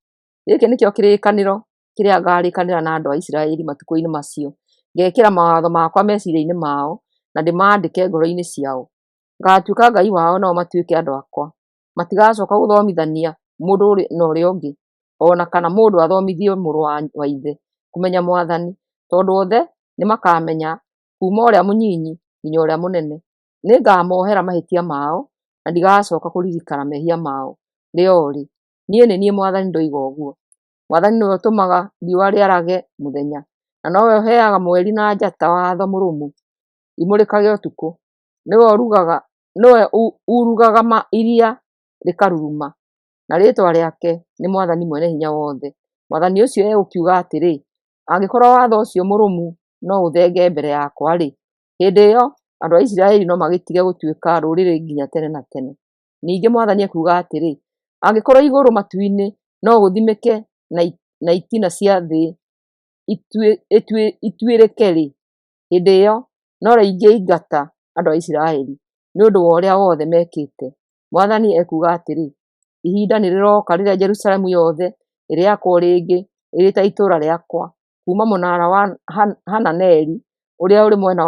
Gĩkĩ nĩkĩo kĩrĩkanĩro kĩrĩa ngarĩkanĩra na andũ a Isiraeli matukũ-inĩ macio, ngekĩra mawatho makwa meciria-inĩ mao na ndĩmandĩke ngoro-inĩ ciao. Ngatuĩka Ngai wao nao matuĩke andũ akwa. Matigacoka gũthomithania mũndũ na ũrĩa ũngĩ ona kana mũndũ athomithie mũrũ wa ithe kũmenya Mwathani, tondũ othe nĩmakamenya kuma ũrĩa mũnyinyi nginya ũrĩa mũnene. Nĩngamohera mahĩtia mao na ndigacoka kũririkana mehia mao rĩorĩ. Niĩ nĩ niĩ Mwathani ndoiga ũguo. Mwathani nĩwe ũtũmaga riũa rĩarage mũthenya, na nowe ũheaga mweri na njata watho mũrũmu imũrĩkage ũtukũ. Nĩwe urugaga iria rĩkaruruma, na rĩtwa rĩake nĩ Mwathani mwene hinya wothe. Mwathani ũcio egũkiuga atĩrĩ, angĩkorwo watho ũcio mũrũmu no ũthenge mbere yakwa-rĩ, hĩndĩ ĩyo andũ a Isiraeli no magĩtige gũtuĩka rũrĩrĩ nginya tene na tene. Ningĩ Mwathani ekuga atĩrĩ, angĩkorwo igũrũ matu-inĩ no gũthimĩke na itina cia thĩ ituĩrĩke-rĩ, hĩndĩ ĩyo no rĩingĩingata andũ a Isiraeli nĩ ũndũ wa ũrĩa wothe mekĩte. Mwathani ekuga atĩrĩ, ihinda nĩrĩroka rĩrĩa Jerusalemu yothe ĩrĩakwo rĩngĩ ĩrĩ ta itũũra rĩakwa, kuma mũnara wa Hananeli ũrĩa ũrĩ mwena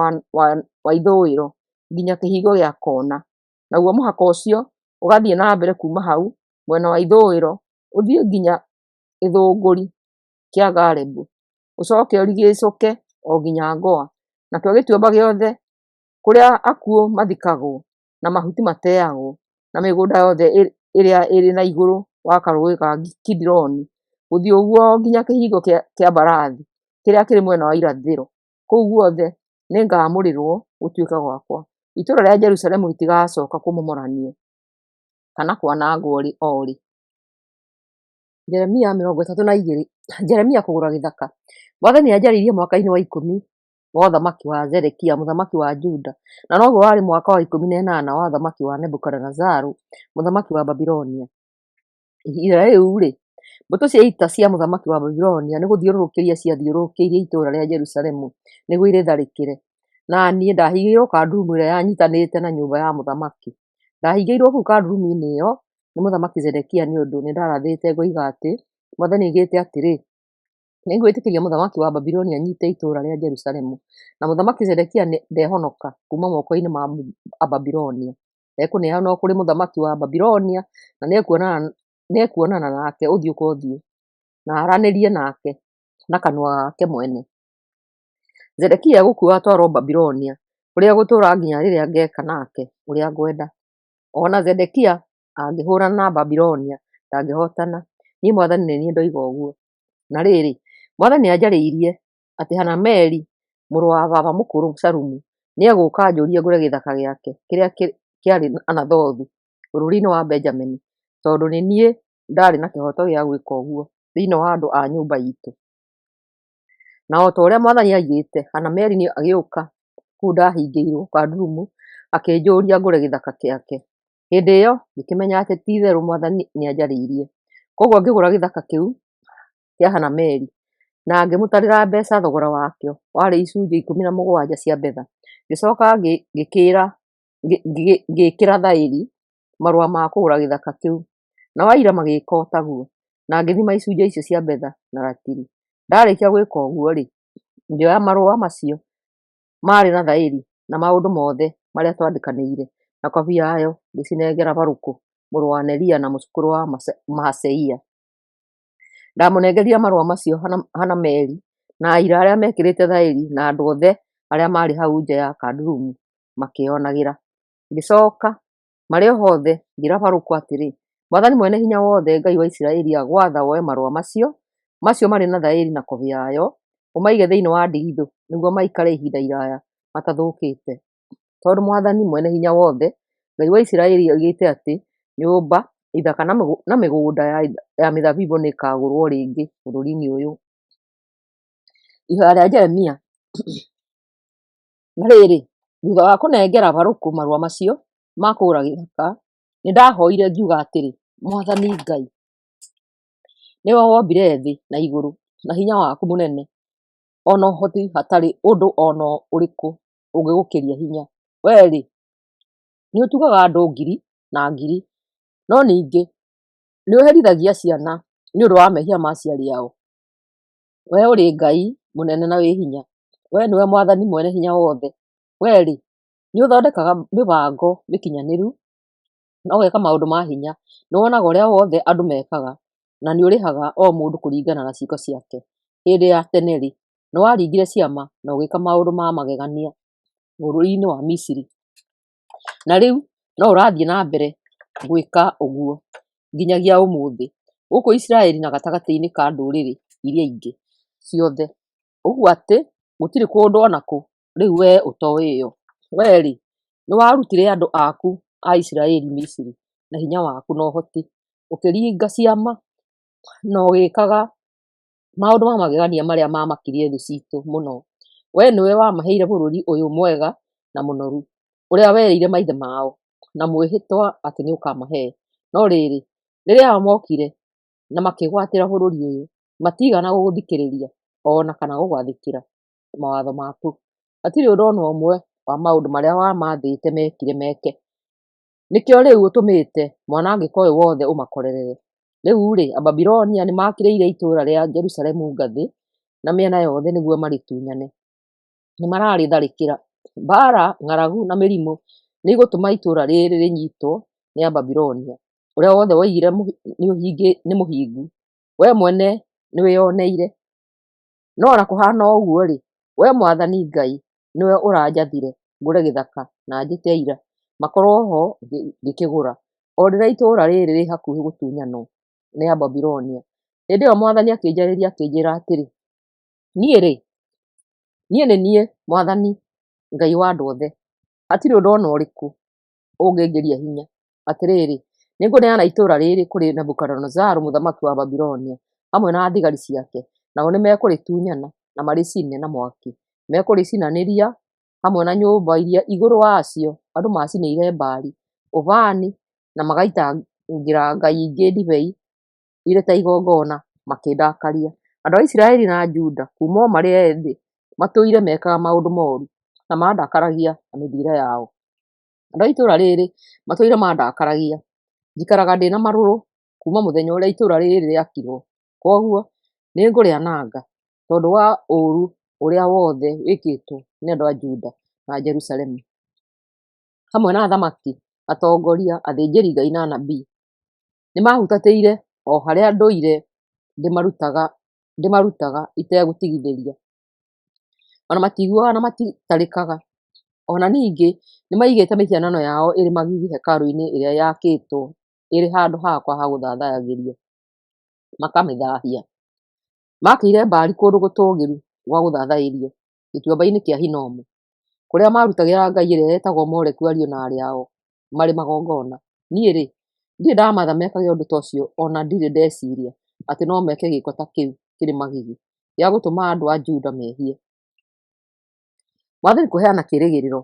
wa ithũĩro nginya kĩhingo gĩa kona. Naguo mũhaka ũcio ũgathiĩ na mbere kuma hau mwena wa ithũĩro ũthiĩ nginya gĩthũngũri kĩa Garebu, ũcoke ũrigĩcũke o nginya Goa. Nakĩo gĩtuamba gĩothe kũrĩa akuũ mathikagwo na mahuti mateagwo na mĩgũnda yothe ĩrĩa ĩrĩ na igũrũ wa karũĩ ga Kidironi, gũthiĩ ũguo nginya kĩhingo kĩa Barathi kĩrĩa kĩrĩ mwena wa irathĩro. Kũu guothe nĩngamũrĩrwo gũtuĩka gwakwa. Itũũra rĩa Jerusalemu rĩtigacoka kũmomoranio kana kwanangwo o rĩ. Jeremia 32. Jeremia kũgũra gĩthaka. Mwathani anjarĩirie mwaka-inĩ wa 10 wa ũthamaki wa Zedekia mũthamaki wa Juda, na noguo warĩ mwaka wa 18 wa ũthamaki wa Nebukadnezaru mũthamaki wa Babilonia. Ihinda rĩu-rĩ, mbũtũ cia ita cia mũthamaki wa Babilonia nĩ gũthiũrũrũkĩria ciathiũrũrũkĩirie itũũra rĩa Jerusalemu nĩguo irĩtharĩkĩre. Na niĩ ndahingĩirwo kandurumu ĩrĩa yanyitanĩte na nyũmba ya mũthamaki. Ndahingĩirwo kũu kandurumu-inĩ ĩyo nĩ mũthamaki Zedekia nĩ ũndũ nĩndarathĩte ngoiga atĩ, Mwathani augĩte atĩrĩ, nĩngwĩtĩkĩria mũthamaki wa Babilonia anyite itũũra rĩa Jerusalemu, na mũthamaki Zedekia ndehonoka kuma moko-inĩ ma Ababilonia. Ekũneanwo kũrĩ mũthamaki wa Babilonia na nĩekuonana nake ũthiũ kwa ũthiũ na aranĩrie nake na kanua gake mwene. Zedekia egũkua atwarwo Babilonia, kũrĩa egũtũũra nginya rĩrĩa ngeka nake ũrĩa ngwenda. Ona Zedekia angĩhũrana na Babilonia ndangĩhotana. Niĩ Mwathani nĩ niĩ ndoiga ũguo. Na rĩrĩ, Mwathani anjarĩirie atĩ Hanameli mũrũ wa baba mũkũrũ Shalumu nĩegũka anjũrie ngũre gĩthaka gĩake kĩrĩa kĩarĩ Anathothu bũrũri-inĩ wa Benjamini, tondũ nĩ niĩ ndarĩ na kĩhoto gĩa gwĩka ũguo thĩinĩ wa andũ a nyũmba itũ. Na o ta ũrĩa Mwathani augĩte, Hanameli nĩ agĩũka kũu ndahingĩirwo kandurumu akĩnjũria ngũre gĩthaka kĩake. Hĩndĩ ĩyo ngĩkĩmenya atĩ ti-itherũ Mwathani nĩanjarĩirie. Koguo ngĩgũra gĩthaka kĩu kĩa Hanameli na ngĩmũtarĩra mbeca thogora wakĩo warĩ icunjĩ 17 cia betha. Ngĩcoka ngĩkĩra thaĩri marũa ma kũgũra gĩthaka kĩu, na waira magĩka o taguo, na ngĩthima icunjĩ icio cia betha na ratiri. Ndarĩkia gwĩka ũguo-rĩ, ngĩoya marũa macio marĩ na thaĩri na maũndũ mothe marĩa twandĩkanĩire na kobi yayo ngĩcinengera Baruku mũrũ wa Neria na mũcũkũrũ wa Maaseia. Ndamũnengerire marũa macio Hanameli na aira arĩa mekĩrĩte thaĩri na andũ othe arĩa marĩ hau nja ya kandurumu makĩonagĩra. Ngĩcoka marĩ o hothe ngĩra Baruku atĩrĩ, Mwathani mwene hinya wothe, Ngai wa Isiraeli agwatha woe marũa macio marĩ na thaĩri na kobi yayo, ũmaige thĩinĩ wa ndigithũ nĩguo maikare ihinda iraya matathũkĩte. Tondũ Mwathani mwene hinya wothe, Ngai wa Isiraeli augĩte atĩ nyũmba, ithaka na mĩgũnda ya mĩthabibũ nĩĩkagũrwo rĩngĩ bũrũri-inĩ ũyũ. Ihoya rĩa Jeremia. Na rĩrĩ, thutha wa kũnengera Baruku marũa macio ma kũgũra gĩthaka, nĩndahoire ngiuga atĩrĩ, Mwathani Ngai, nĩwe wombire thĩ na igũrũ na hinya waku mũnene, ona ũhoti hatarĩ ũndũ ona ũrĩkũ ũngĩgũkĩria hinya. Wee rĩ, nĩũtugaga andũ ngiri na ngiri, no ningĩ nĩũherithagia ciana nĩũndũ wa mehia ma aciari ao. Wee ũrĩ Ngai mũnene na wĩ hinya, wee nĩwe Mwathani mwene hinya wothe. Wee rĩ, nĩũthondekaga mĩbango mĩkinyanĩru na ũgeka maũndũ ma hinya, nĩwonaga ũrĩa wothe andũ mekaga na nĩũrĩhaga o mũndũ kũringana na ciĩko ciake. Hĩndĩ ya tene rĩ, nĩwaringire ciama na ũgĩka maũndũ ma magegania bũrũri-inĩ wa Misiri, na rĩu no ũrathiĩ na mbere gwĩka ũguo nginyagia ũmũthĩ gũkũ Isiraeli na gatagatĩ-inĩ ka ndũrĩrĩ iria ingĩ ciothe, ũguo atĩ gũtirĩ kũndũ ona kũ rĩu wee ũtoĩ ĩyo. Wee rĩ, nĩwarutire andũ aku a Isiraeli Misiri na hinya waku na ũhoti, ũkĩringa ciama na ũgĩkaga maũndũ ma magegania marĩa mamakirie thũ citũ mũno. Wee nĩwe wamaheire bũrũri ũyũ mwega na mũnoru, ũrĩa werĩire maithe mao na mwĩhĩtwa atĩ nĩũkamahe. No rĩrĩ, rĩrĩa mokire na makĩgwatĩra bũrũri ũyũ, matigana gũgũthikĩrĩria ona kana gũgwathĩkĩra mawatho maku. Hatirĩ ũndũ ona ũmwe wa maũndũ marĩa wamathĩte mekire meke. Nĩkĩo rĩu ũtũmĩte mwanangĩko ũyũ wothe ũmakorerere. Rĩu rĩ, Ababilonia nĩmakĩrĩire itũũra rĩa Jerusalemu ngathĩ na mĩena yothe nĩguo marĩtunyane. Nĩmararĩtharĩkĩra. Mbara, ng'aragu na mĩrimũ nĩigũtũma itũũra rĩrĩ rĩnyitwo nĩ Ababilonia. Ũrĩa wothe woigire nĩ mũhingu, wee mwene nĩwĩyoneire. No ona kũhana ũguo rĩ, wee Mwathani Ngai nĩwe ũranjathire ngũre gĩthaka na njĩte ira makorwo ho ngĩkĩgũra, o rĩrĩa itũũra rĩrĩ rĩ hakuhĩ gũtunyanwo nĩ Ababilonia. Hĩndĩ ĩyo Mwathani akĩnjarĩria akĩnjĩra atĩrĩ, niĩ rĩ, niĩ nĩ niĩ Mwathani Ngai wa andũ othe, hatirĩ ũndũ ona ũrĩkũ ũngĩngĩria hinya. Atĩrĩrĩ, nĩngũneana itũũra rĩrĩ kũrĩ Nebukadinezaru mũthamaki wa Babilonia hamwe na thigari ciake, nao nĩmekũrĩtunyana na marĩcine na mwaki. Mekũrĩcinanĩria hamwe na nyũmba iria igũrũ wacio andũ macinĩire Baali, ũbani na magaitangĩra ngai ingĩ ndibei irĩ ta igongona makĩndakaria. Andũ a Isiraeli na Juda kuma o marĩ ethĩ matũire mekaga maũndũ moru na mandakaragia na mĩthiĩre yao. Andũ a itũũra rĩrĩ matũire mandakaragia, njikaraga ndĩna marũrũ kuma mũthenya ũrĩa itũũra rĩrĩ rĩakirwo. Koguo nĩngũrĩananga tondũ wa ũũru ũrĩa wothe wĩkĩtwo nĩ andũ a Juda na Jerusalemu, hamwe na athamaki, atongoria, athĩnjĩri Ngai na anabii. Nĩmahutatĩire o harĩa ndũire ndĩmarutaga itegũtigithĩria. Ona matiguaga na matitarĩkaga. Ona ningĩ nĩmaigĩte mĩhianano yao ĩrĩ magigi hekarũ-inĩ ĩrĩa yakĩtwo ĩrĩ handũ hakwa ha gũthathayagĩrio, makamĩthahia. Makĩire Baali kũndũ gũtũũgĩru gwa gũthathairio, gĩtuamba-inĩ kĩa Hinomu, kũrĩa marutagĩra ngai ĩrĩa yetagwo Moleku ariũ na aarĩ ao marĩ magongona. Niĩ rĩ, ndirĩ ndamatha mekage ũndũ ta ũcio, ona ndirĩ ndeciria atĩ no meke gĩĩko ta kĩu kĩrĩ magigi gĩa gũtũma andũ a Juda mehie. Mwathani kũheana kĩĩrĩgĩrĩro.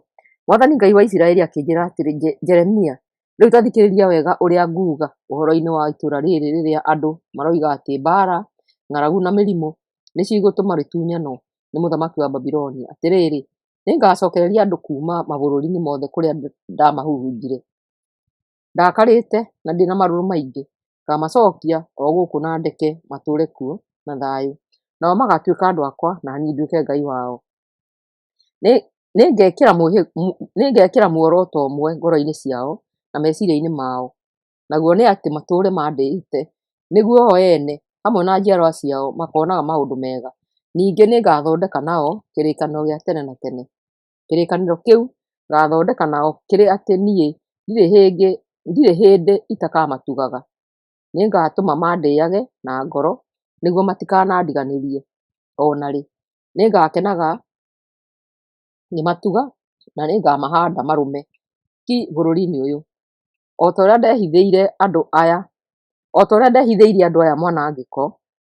Mwathani Ngai wa Isiraeli akĩnjĩra atĩrĩ, Jeremia, rĩu ta thikĩrĩria wega ũrĩa nguuga ũhoro-inĩ wa itũũra rĩrĩ rĩrĩa andũ maroiga atĩ mbara, ng'aragu na mĩrimũ nĩcigũtũma rĩtunyanwo nĩ mũthamaki wa Babilonia. Atĩrĩrĩ, nĩngacokereria andũ kuma mabũrũri-inĩ mothe kũrĩa ndamahurunjire. Ndakarĩte na ndĩna marũrũ maingĩ, ngamacokia o gũkũ na ndeke matũũre kuo na thayũ, nao magatuĩka andũ akwa na niĩ nduĩke Ngai wao. Nĩngekĩra muoroto ũmwe ngoro-inĩ ciao na meciria-inĩ mao, naguo nĩ atĩ matũũre mandĩĩte, nĩguo o ene hamwe na njiarwa ciao makonaga maũndũ mega. Ningĩ nĩngathondeka nao kĩrĩkanĩro gĩa tene na tene. Kĩrĩkanĩro kĩu ngathondeka nao kĩrĩ atĩ niĩ ndirĩ hĩndĩ itakamatugaga. Nĩngatũma mandĩĩage na ngoro nĩguo matikanandiganĩrie ona rĩ. Nĩngakenaga ngĩmatuga na nĩngamahanda marũme ki bũrũri-inĩ ũyũ. O ta ũrĩa ndehithĩirie andũ aya mwanangĩko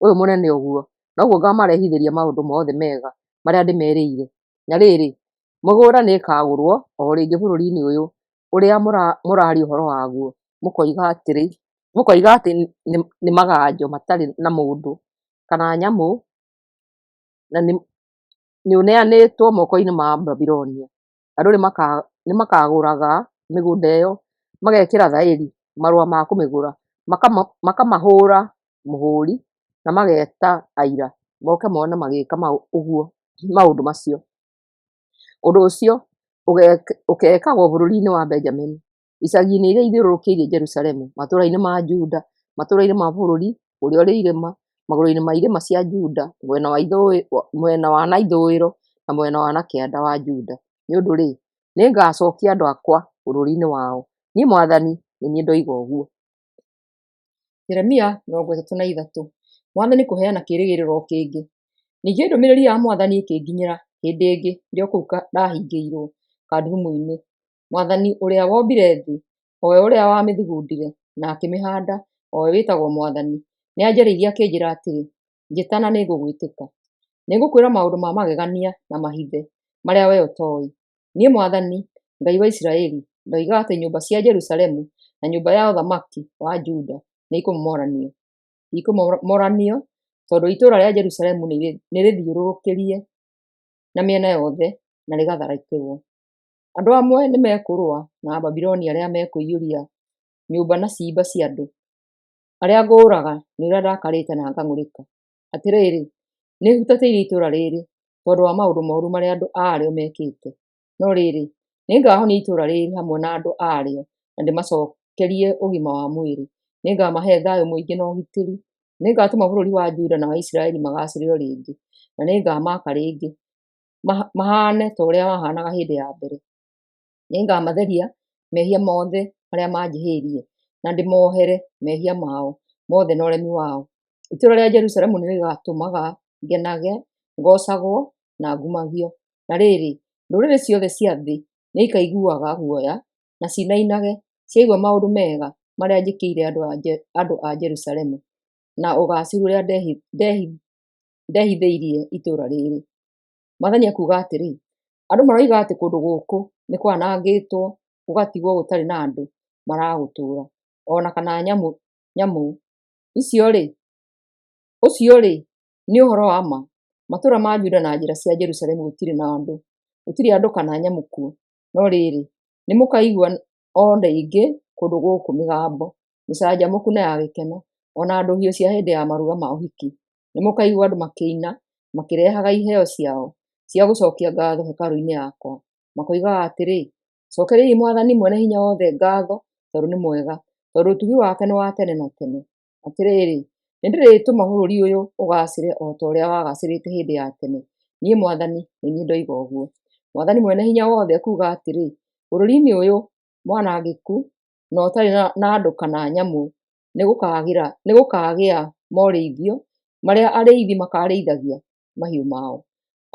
ũyũ mũnene ũguo, noguo ngamarehithĩria maũndũ mothe mega marĩa ndĩmerĩire. Na rĩrĩ, mũgũnda nĩĩkagũrwo o rĩngĩ bũrũri-inĩ ũyũ ũrĩa mũraria ũhoro waguo, mũkoiga atĩrĩ, ũkoiga atĩ nĩ maganjo matarĩ na mũndũ kana nyamũ, na nĩ ũneanĩtwo moko-inĩ ma Babilonia. Andũ nĩ makagũraga mĩgũnda ĩyo, magekĩra thaĩri marũa ma kũmĩgũra, makamahũra mũhũri na mageta aira moke mone magĩka ũguo maũndũ macio. Ũndũ ũcio ũgekagwo bũrũri-inĩ wa Benjamin, icagi-inĩ iria ithiũrũrũkĩirie Jerusalemu, matũũra-inĩ ma Juda, matũũra-inĩ ma bũrũri ũrĩa ũrĩ irĩma, magũrũ-inĩ ma irĩma cia Juda, mwena wa na ithũĩro na mwena wa na kĩanda wa Juda. Nĩ ũndũ rĩ, nĩngacokia andũ akwa bũrũri-inĩ wao. Niĩ Mwathani nĩ niĩ ndoiga ũguo. Jeremia 33. Mwathani kũheana kĩĩrĩgĩrĩro kĩngĩ. Ningĩ ndũmĩrĩri ya Mwathani ĩkĩnginyĩra hĩndĩ ĩngĩ ndĩ o kũu ndahingĩirwo kandurumu-inĩ. Mwathani ũrĩa wombire thĩ, o we ũrĩa wamĩthugundire na akĩmĩhaanda, o we wĩtagwo Mwathani, nĩ anjarĩirie akĩnjĩra atĩrĩ, njĩtana nĩngũgwĩtĩka. Nĩngũkwĩra maũndũ ma magegania na mahithe marĩa we ũtooĩ. Niĩ Mwathani, Ngai wa Isiraeli, ndoiga atĩ nyũmba cia Jerusalemu na nyũmba ya ũthamaki wa Juda nĩikũmoranio. Ikũmoranio tondũ itũũra rĩa Jerusalemu nĩrĩthiũrũrũkĩrie na mĩena yothe na rĩgatharĩkĩrwo. Andũ amwe nĩmekũrũa na Babiloni arĩa mekũiyũria nyũmba na ciimba cia andũ, arĩa ngũũraga nĩ ũrĩa ndakarĩte na ngang'ũrĩka. Atĩrĩrĩ, nĩhutatĩire itũũra rĩrĩ tondũ wa maũndũ mooru marĩa andũ arĩo mekĩte. No rĩrĩ, nĩngahonia itũũra rĩrĩ hamwe na andũ arĩo na ndĩmacokerie ũgima wa mwĩrĩ. Nĩngamahe thayũ mũingĩ na ũgitĩri. Nĩngatũma bũrũri wa Juda na wa Isiraeli magacĩre o rĩngĩ, na nĩngamaka rĩngĩ mahane ta ũrĩa mahanaga hĩndĩ ya mbere. Nĩngamatheria mehia mothe marĩa manjĩhĩirie, na ndĩmohere mehia mao mothe na ũremi wao. Itũũra rĩa Jerusalemu nĩrĩgatũmaga ngenage, ngocagwo na ngumagio. Na rĩrĩ, ndũrĩrĩ ciothe cia thĩ nĩikaiguaga guoya na cinainage ciaigua maũndũ mega marĩa njĩkĩire andũ a Jerusalemu na ũgaacĩru ũrĩa ndehithĩirie itũũra rĩrĩ. Mwathani akuuga atĩrĩ, andũ maroiga atĩ kũndũ gũkũ nĩ kwanangĩtwo gũgatigwo gũtarĩ na andũ maragũtũũra, ona kana nyamũ icio-rĩ. Ũcio-rĩ nĩ ũhoro wa ma. Matũũra ma Juda na njĩra cia Jerusalemu gũtirĩ na andũ, gũtirĩ andũ kana nyamũ kuo. No rĩrĩ, nĩmũkaigua o rĩngĩ kũndũ gũkũ mĩgambo mĩcanjamũku na ya gĩkeno, ona ndũhiũ cia hĩndĩ ya maruga ma ũhiki. Nĩmũkaigua andũ makĩina makĩrehaga iheo ciao cia gũcokia ngatho hekarũ-inĩ yakwa, makoigaga atĩrĩ, cokeriai Mwathani Mwene-Hinya-Wothe ngatho tondũ nĩ mwega, tondũ ũtugi wake nĩ wa tene na tene. Atĩrĩrĩ, nĩndĩrĩtũma bũrũri ũyũ ũgaacĩre o ta ũrĩa wagacĩrĩte hĩndĩ ya tene. Niĩ Mwathani nĩ niĩ ndoiga ũguo. Mwathani Mwene-Hinya-Wothe akuuga atĩrĩ, bũrũri-inĩ ũyũ mwanangĩku na ũtarĩ na andũ kana nyamũ nĩgũkagĩa morĩithio marĩa arĩithi makarĩithagia mahiũ mao.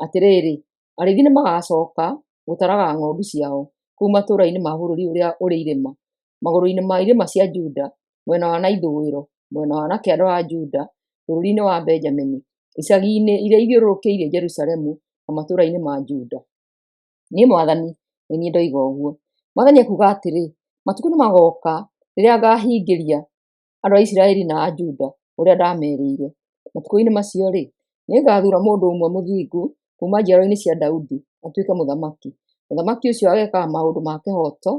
Atĩrĩrĩ, arĩithi nĩmagacoka gũtaraga ng'ondu ciao kũu matũũra-inĩ ma bũrũri ũrĩa ũrĩ irĩma, magũrũ-inĩ ma irĩma cia Juda, mwena wa na ithũĩro, mwena wa na kĩanda wa Juda, bũrũri-inĩ wa Benjamini, icagi-inĩ iria ithiũrũrũkĩirie Jerusalemu na matũũra-inĩ ma Juda. Niĩ Mwathani nĩ niĩ ndoiga ũguo. Mwathani akuuga atĩrĩ, matukũ nĩmagooka rĩrĩa ngahingĩria andũ a Isiraeli na a Juda ũrĩa ndamerĩire. Matukũ-inĩ macio-rĩ, nĩngathuura mũndũ ũmwe mũthingu kuuma njiaro-inĩ cia Daudi atuĩke mũthamaki. Mũthamaki ũcio agekaga maũndũ ma kĩhooto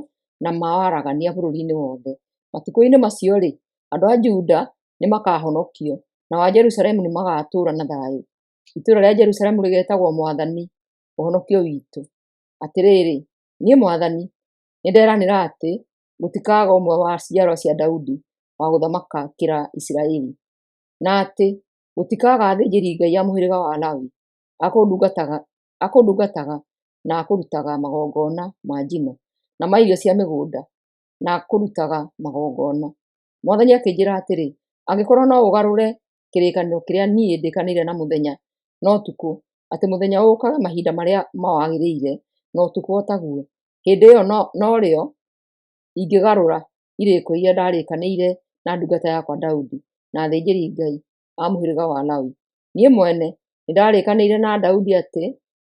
na ma waragania bũrũri-inĩ wothe. Matukũ-inĩ macio-rĩ, andũ a Juda nĩmakahonokio, nao a Jerusalemu nĩmagatũũra na thayũ. Itũũra rĩa Jerusalemu rĩgetagwo Mwathani, ũhonokio witũ. Atĩrĩrĩ, niĩ Mwathani nĩnderanĩra atĩ gũtikaga ũmwe wa njiaro cia Daudi wa gũthamakĩra Isiraeli, na atĩ gũtikaga athĩnjĩri-Ngai a mũhĩrĩga wa Lawi akũndungataga na akũrutaga magongona ma njino na ma irio cia mĩgũnda na akũrutaga magongona. Mwathani akĩnjĩra atĩrĩ, angĩkorwo no ũgarũre kĩrĩkanĩro kĩrĩa niĩ ndĩkanĩire na mũthenya na ũtukũ, atĩ mũthenya ũkage mahinda marĩa mawagĩrĩire na ũtukũ o taguo, hĩndĩ ĩyo no rĩo ingĩgarũra irĩko iria ndarĩkanĩire na ndungata yakwa Daudi na athĩnjĩri-Ngai a mũhĩrĩga wa Lawi. Niĩ mwene nĩndarĩkanĩire na Daudi atĩ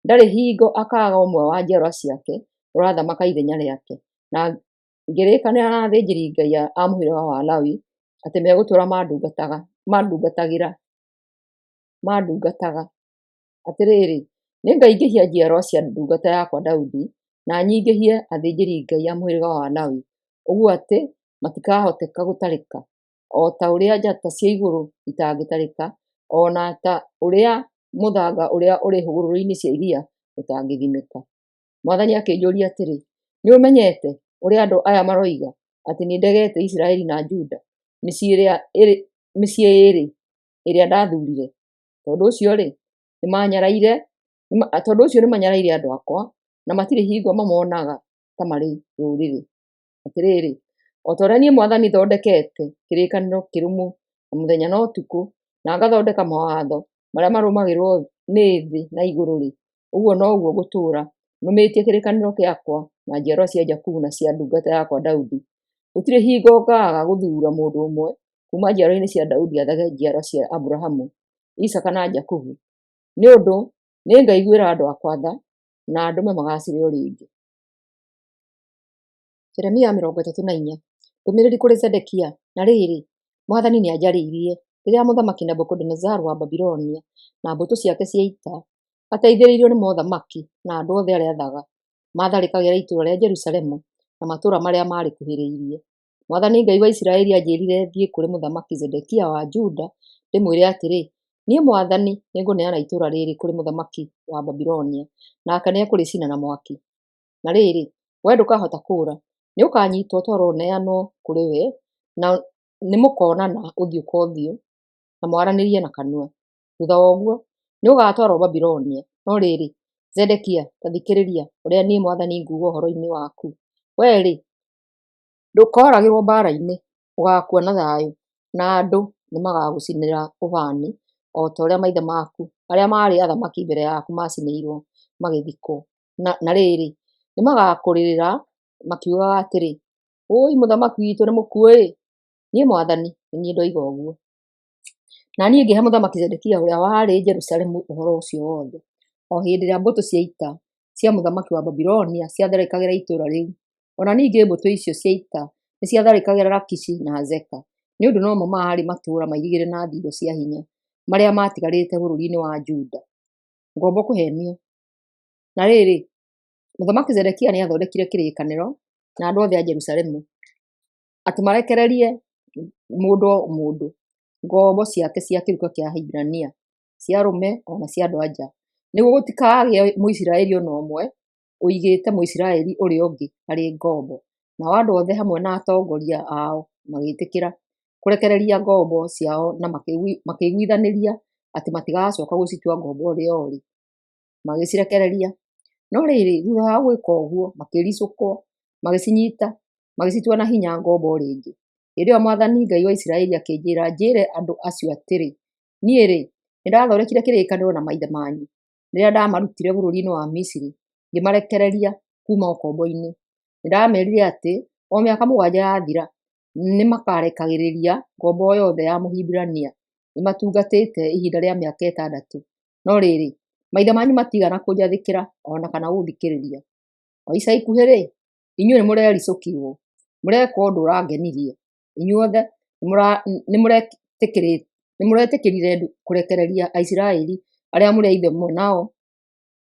ndarĩ hingo akaaga ũmwe wa njiarwa ciake ũrathamaka ithenya rĩake, na ngĩrĩkanĩra na athĩnjĩri-Ngai a mũhĩrĩga wa Lawi atĩ megũtũra mandungataga. Atĩrĩrĩ, nĩngaingĩhia njiarwa cia ndungata yakwa Daudi, na nyingĩhie athĩnjĩri-Ngai a mũhĩrĩga wa Lawi, ũguo atĩ matikahoteka gũtarĩka, o ta ũrĩa njata cia igũrũ itangĩtarĩka, ona ta ũrĩa mũthanga ũrĩa ũrĩ hũgũrũrũ-inĩ cia iria ũtangĩthimĩka. Mwathani akĩnjũria atĩrĩ, nĩũmenyete ũrĩa andũ aya maroiga atĩ nĩndegete Isiraeli na Juda, mĩciĩ ĩrĩ ĩrĩa ndathurire? Tondũ ũcio nĩmanyaraire andũ akwa, na matirĩ hingo mamonaga ta marĩ rũrĩrĩ. Atĩrĩrĩ, o ta ũrĩa niĩ Mwathani thondekete kĩrĩkanĩro kĩrũmu na mũthenya na ũtukũ, na ngathondeka mawatho marĩa marũmagĩrĩrwo nĩ thĩ na igũrũ-rĩ, ũguo noguo ngũtũũra nũmĩtie kĩrĩkanĩro gĩakwa na njiarwa cia Jakubu na cia ndungata yakwa Daudi. Gũtirĩ hingo ngaaga gũthuura mũndũ ũmwe kuuma njiarwa-inĩ cia Daudi athage njiarwa cia Aburahamu, Isaka na Jakubu, nĩ ũndũ nĩngaiguĩra andũ akwa tha na ndũme magacĩre o rĩngĩ. Jeremia 34. Ndũmĩrĩri kũrĩ Zedekia. Na rĩrĩ, Mwathani nĩanjarĩirie rĩrĩa Mũthamaki Nebukadinezaru wa Babilonia na mbũtũ ciake cia ita, ateithĩrĩirio nĩ mothamaki na andũ othe arĩa athaga, matharĩkagĩra itũũra rĩa Jerusalemu na matũũra marĩa marĩkuhĩrĩirie. Mwathani Ngai wa Isiraeli anjĩrire thiĩ kũrĩ Mũthamaki Zedekia wa Juda ndĩmwĩre atĩrĩ, niĩ Mwathani nĩngũneana itũũra rĩrĩ kũrĩ mũthamaki wa Babilonia, nake nĩekũrĩcina na mwaki. Na rĩrĩ, we ndũkahota kũũra, nĩũkanyitwo ũtwarwo ũneanwo kũrĩ we, na nĩmũkonana ũthiũ kwa ũthiũ na mwaranĩrie na kanua. Thutha wa ũguo nĩũgatwarwo Babilonia. No rĩrĩ, Zedekia, ta thikĩrĩria ũrĩa niĩ Mwathani nguuga ũhoro-inĩ waku. We-rĩ, ndũkoragĩrwo mbara-inĩ, ũgakua na thayũ, na andũ nĩmagagũcinĩra ũbani o ta ũrĩa maithe maku arĩa marĩ athamaki mbere yaku macinĩirwo magĩthikwo. Na rĩrĩ, nĩmagakũrĩrĩra makiugaga atĩrĩ, ũi mũthamaki witũ nĩmũkuũ-ĩ. Niĩ Mwathani nĩ niĩ ndoiga ũguo. Na niĩ ngĩhe Mũthamaki Zedekia ũrĩa warĩ Jerusalemu ũhoro ũcio wothe, o hĩndĩ ĩrĩa mbũtũ cia ita cia mũthamaki wa Babilonia ciatharĩkagĩra itũũra rĩu. Ona ningĩ mbũtũ icio cia ita nĩciatharĩkagĩra Lakishi na Azeka, nĩũndũ nomo maarĩ matũũra mairigĩre na thingo cia hinya marĩa matigarĩte bũrũri-inĩ wa Juda. Ngombo kũhenio. Na rĩrĩ, Mũthamaki Zedekia nĩathondekire kĩrĩkanĩro na andũ othe a Jerusalemu atĩ marekererie mũndũ o mũndũ ngombo ciake cia kĩruka kĩa Hibirania, cia arũme ona cia andũ-a-nja, nĩguo gũtikagĩe Mũisiraeli ona ũmwe ũigĩte Mũisiraeli ũrĩa ũngĩ harĩ ngombo. Nao andũ othe hamwe na atongoria ao magĩtĩkĩra kũrekereria ngombo ciao na makĩiguithanĩria atĩ matigacoka gũcitua ngombo o rĩo rĩ, magĩcirekereria. No rĩrĩ, thutha wa gwĩka ũguo, makĩricũkwo, magĩcinyita, magĩcitua na hinya ngombo rĩngĩ. Hĩndĩ ĩyo Mwathani Ngai wa Isiraeli akĩnjĩra njĩre andũ acio atĩrĩ, niĩ-rĩ, nĩndathondekire kĩrĩkanĩro na maithe manyu rĩrĩa ndamarutire bũrũri-inĩ wa Misiri, ngĩmarekereria kuma ũkombo-inĩ. Nĩndamerire atĩ o mĩaka 7 yathira nĩmakarekagĩrĩria ngombo yothe ya Mũhibirania nĩmatungatĩte ihinda rĩa mĩaka 6. No rĩrĩ, maithe manyu matigana kũnjathĩkĩra ona kana gũthikĩrĩria. O ica ikuhĩ-rĩ, inyuĩ nĩmũrericũkirwo, mũreka ũndũ ũrangenirie. Inyuothe nĩmũretĩkĩrire kũrekereria Aisiraeli arĩa mũrĩ a ithe mũmwe nao,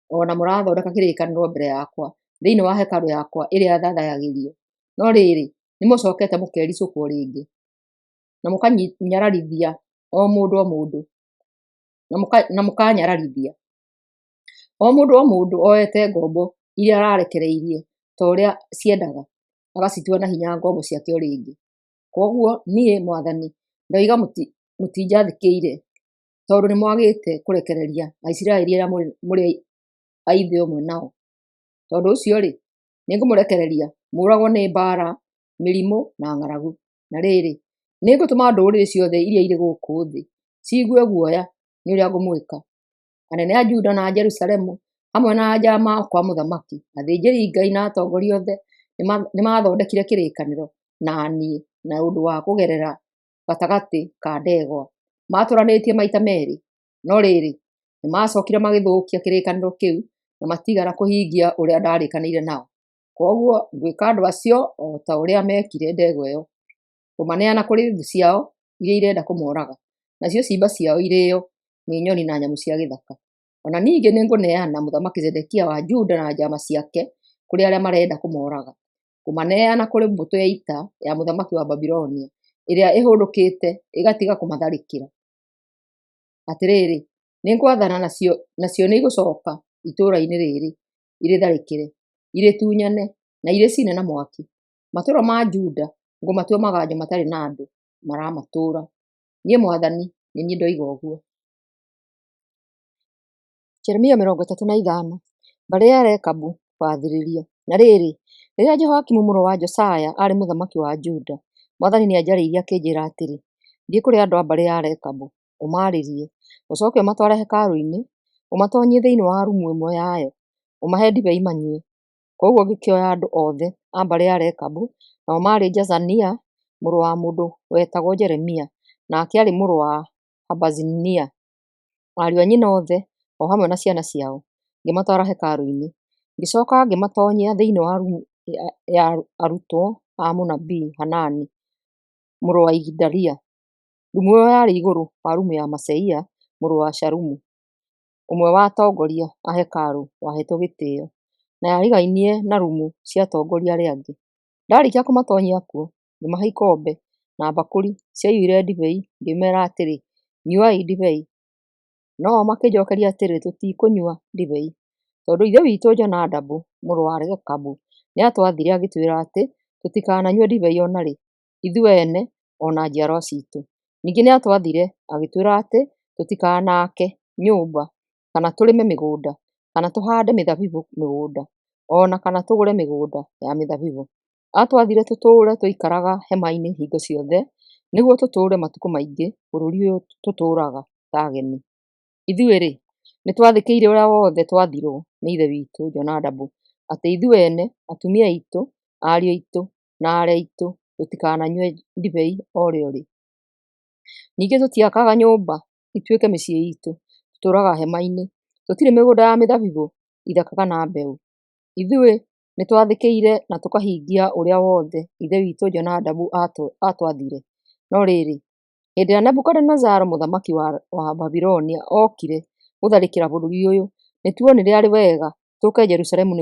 ona mũrathondeka kĩrĩkanĩro mbere yakwa thĩinĩ wa hekarũ yakwa ĩrĩa thathayagĩrio. No rĩrĩ, nĩmũcokete mũkericũkwo rĩngĩ na mũkanyararithia o mũndũ na mũkanyararithia o mũndũ oete ngombo iria ararekereirie ta ũrĩa ciendaga, agacitua na hinya ngombo ciake o rĩngĩ. Koguo niĩ Mwathani ndoiga mũtinjathĩkĩire tondũ nĩmwagĩte kũrekereria Aisiraeli arĩa mũrĩ a ithe ũmwe nao. Tondũ ũcio-rĩ, nĩngũmũrekereria mũragwo nĩ mbara, mĩrimũ na ng'aragu. Na rĩrĩ, nĩngũtũma ndũrĩrĩ ciothe iria irĩ gũkũ thĩ ciigue guoya nĩ ũrĩa ngũmwĩka. Anene a Juda na Jerusalemu hamwe na njama akwa mũthamaki, athĩnjĩri-Ngai na atongoria othe nĩmathondekire kĩrĩkanĩro na niĩ na ũndũ wa kũgerera gatagatĩ ka ndegwa. Matũranĩtie maita merĩ. No rĩrĩ, nĩmacokire magĩthũkia kĩrĩkanĩro kĩu na matigana kũhingia ũrĩa ndarĩkanĩire nao. Koguo ngwĩka andũ acio o ta ũrĩa mekire ndegwa ĩyo. kũmaneana kũrĩ thũ ciao iria irenda kũmoraga, nacio ciimba ciao irĩo nĩ nyoni na nyamũ cia gĩthaka. Ona ningĩ nĩngũneana Mũthamaki Zedekia wa Juda na njama ciake kũrĩ arĩa marenda kũmoraga, kũmaneana kũrĩ mbũtũ ya ita ya mũthamaki wa Babilonia ĩrĩa ĩhũrũkĩte ĩgatiga kũmatharĩkĩra. Atĩrĩrĩ, nĩngwathana nacio nĩigũcoka itũũra-inĩ rĩrĩ irĩtharĩkĩre, irĩtunyane na irĩcine na mwaki. Matũũra ma Juda ngũmatua maganjo matarĩ na andũ maramatũũra. Niĩ Mwathani nĩ niĩ ndoiga ũguo. Jeremia 35. Mbarĩ ya Rekabu kwathĩrĩrio. Na rĩrĩ, rĩrĩa Jehoakimu mũrũ wa Josaya arĩ mũthamaki wa Juda, Mwathani nĩanjarĩirie akĩnjĩra atĩrĩ, thiĩ kũrĩ andũ a mbarĩ ya Rekabu, ũmaarĩrie, ũcoke ũmatware hekarũ-inĩ, ũmatonyie thĩinĩ wa rumu ĩmwe yayo, ũmahe ndibei manyue. Koguo ngĩkĩoya andũ othe a mbarĩ ya Rekabu, nao maarĩ Jazania mũrũ wa mũndũ wetagwo Jeremia, nake arĩ mũrũ wa Habazinia, ariũ a nyina othe o hamwe na ciana ciao, ngĩmatwara hekarũ-inĩ. Ngĩcoka ngĩmatonyia thĩinĩ wa rumu ya arutwo a mũnabii Hanani mũrũ wa Igidalia. Rumu ĩyo yarĩ igũrũ wa rumu ya Maseia mũrũ wa Shalumu, ũmwe wa atongoria a hekarũ wahetwo gĩtĩĩo, na yarigainie na rumu cia atongoria arĩa angĩ. Ndarĩkia kũmatonyia kuo, ngĩmahe ikombe na mbakũri ciaiyũire ndibei, ngĩmeera atĩrĩ, nyuai ndibei. No makĩnjokeria atĩrĩ, tũtikũnyua ndibei, tondũ ithe witũ Jonadabu mũrũ wa Rekabu nĩatwathire agĩtwĩra atĩ tũtikananyue ndibei ona rĩ, ithuĩ ene ona njiarwa citũ. Ningĩ nĩatwathire agĩtwĩra atĩ tũtikanaake nyũmba, kana tũrĩme mĩgũnda, kana tũhande mĩthabibũ mĩgũnda, ona kana tũgũre mĩgũnda ya mĩthabibũ. Atwathire tũtũũre tũikaraga hema-inĩ hingo ciothe, nĩguo tũtũũre matukũ maingĩ bũrũri ũyũ tũtũũraga ta ageni. Ithuĩ-rĩ, nĩtwathĩkĩire ũrĩa wothe twathirwo nĩ ithe witũ Jonadabu, atĩ ithuĩ ene, atumia aitũ, ariũ aitũ na aarĩ aitũ tũtikananyue ndibei o rĩo rĩ. Ningĩ tũtiakaga nyũmba ituĩke mĩciĩ itũ, tũtũũraga hema-inĩ, tũtirĩ mĩgũnda ya mĩthabibũ, ithaka kana mbeũ. Ithuĩ nĩtwathĩkĩire na tũkahingia ũrĩa wothe ithe witũ Jonadabu atwathire. No rĩrĩ, hĩndĩ ĩrĩa Nebukadinezaru mũthamaki wa Babilonia okire gũtharĩkĩra bũrũri ũyũ, nĩtuonire arĩ wega tũke Jerusalemu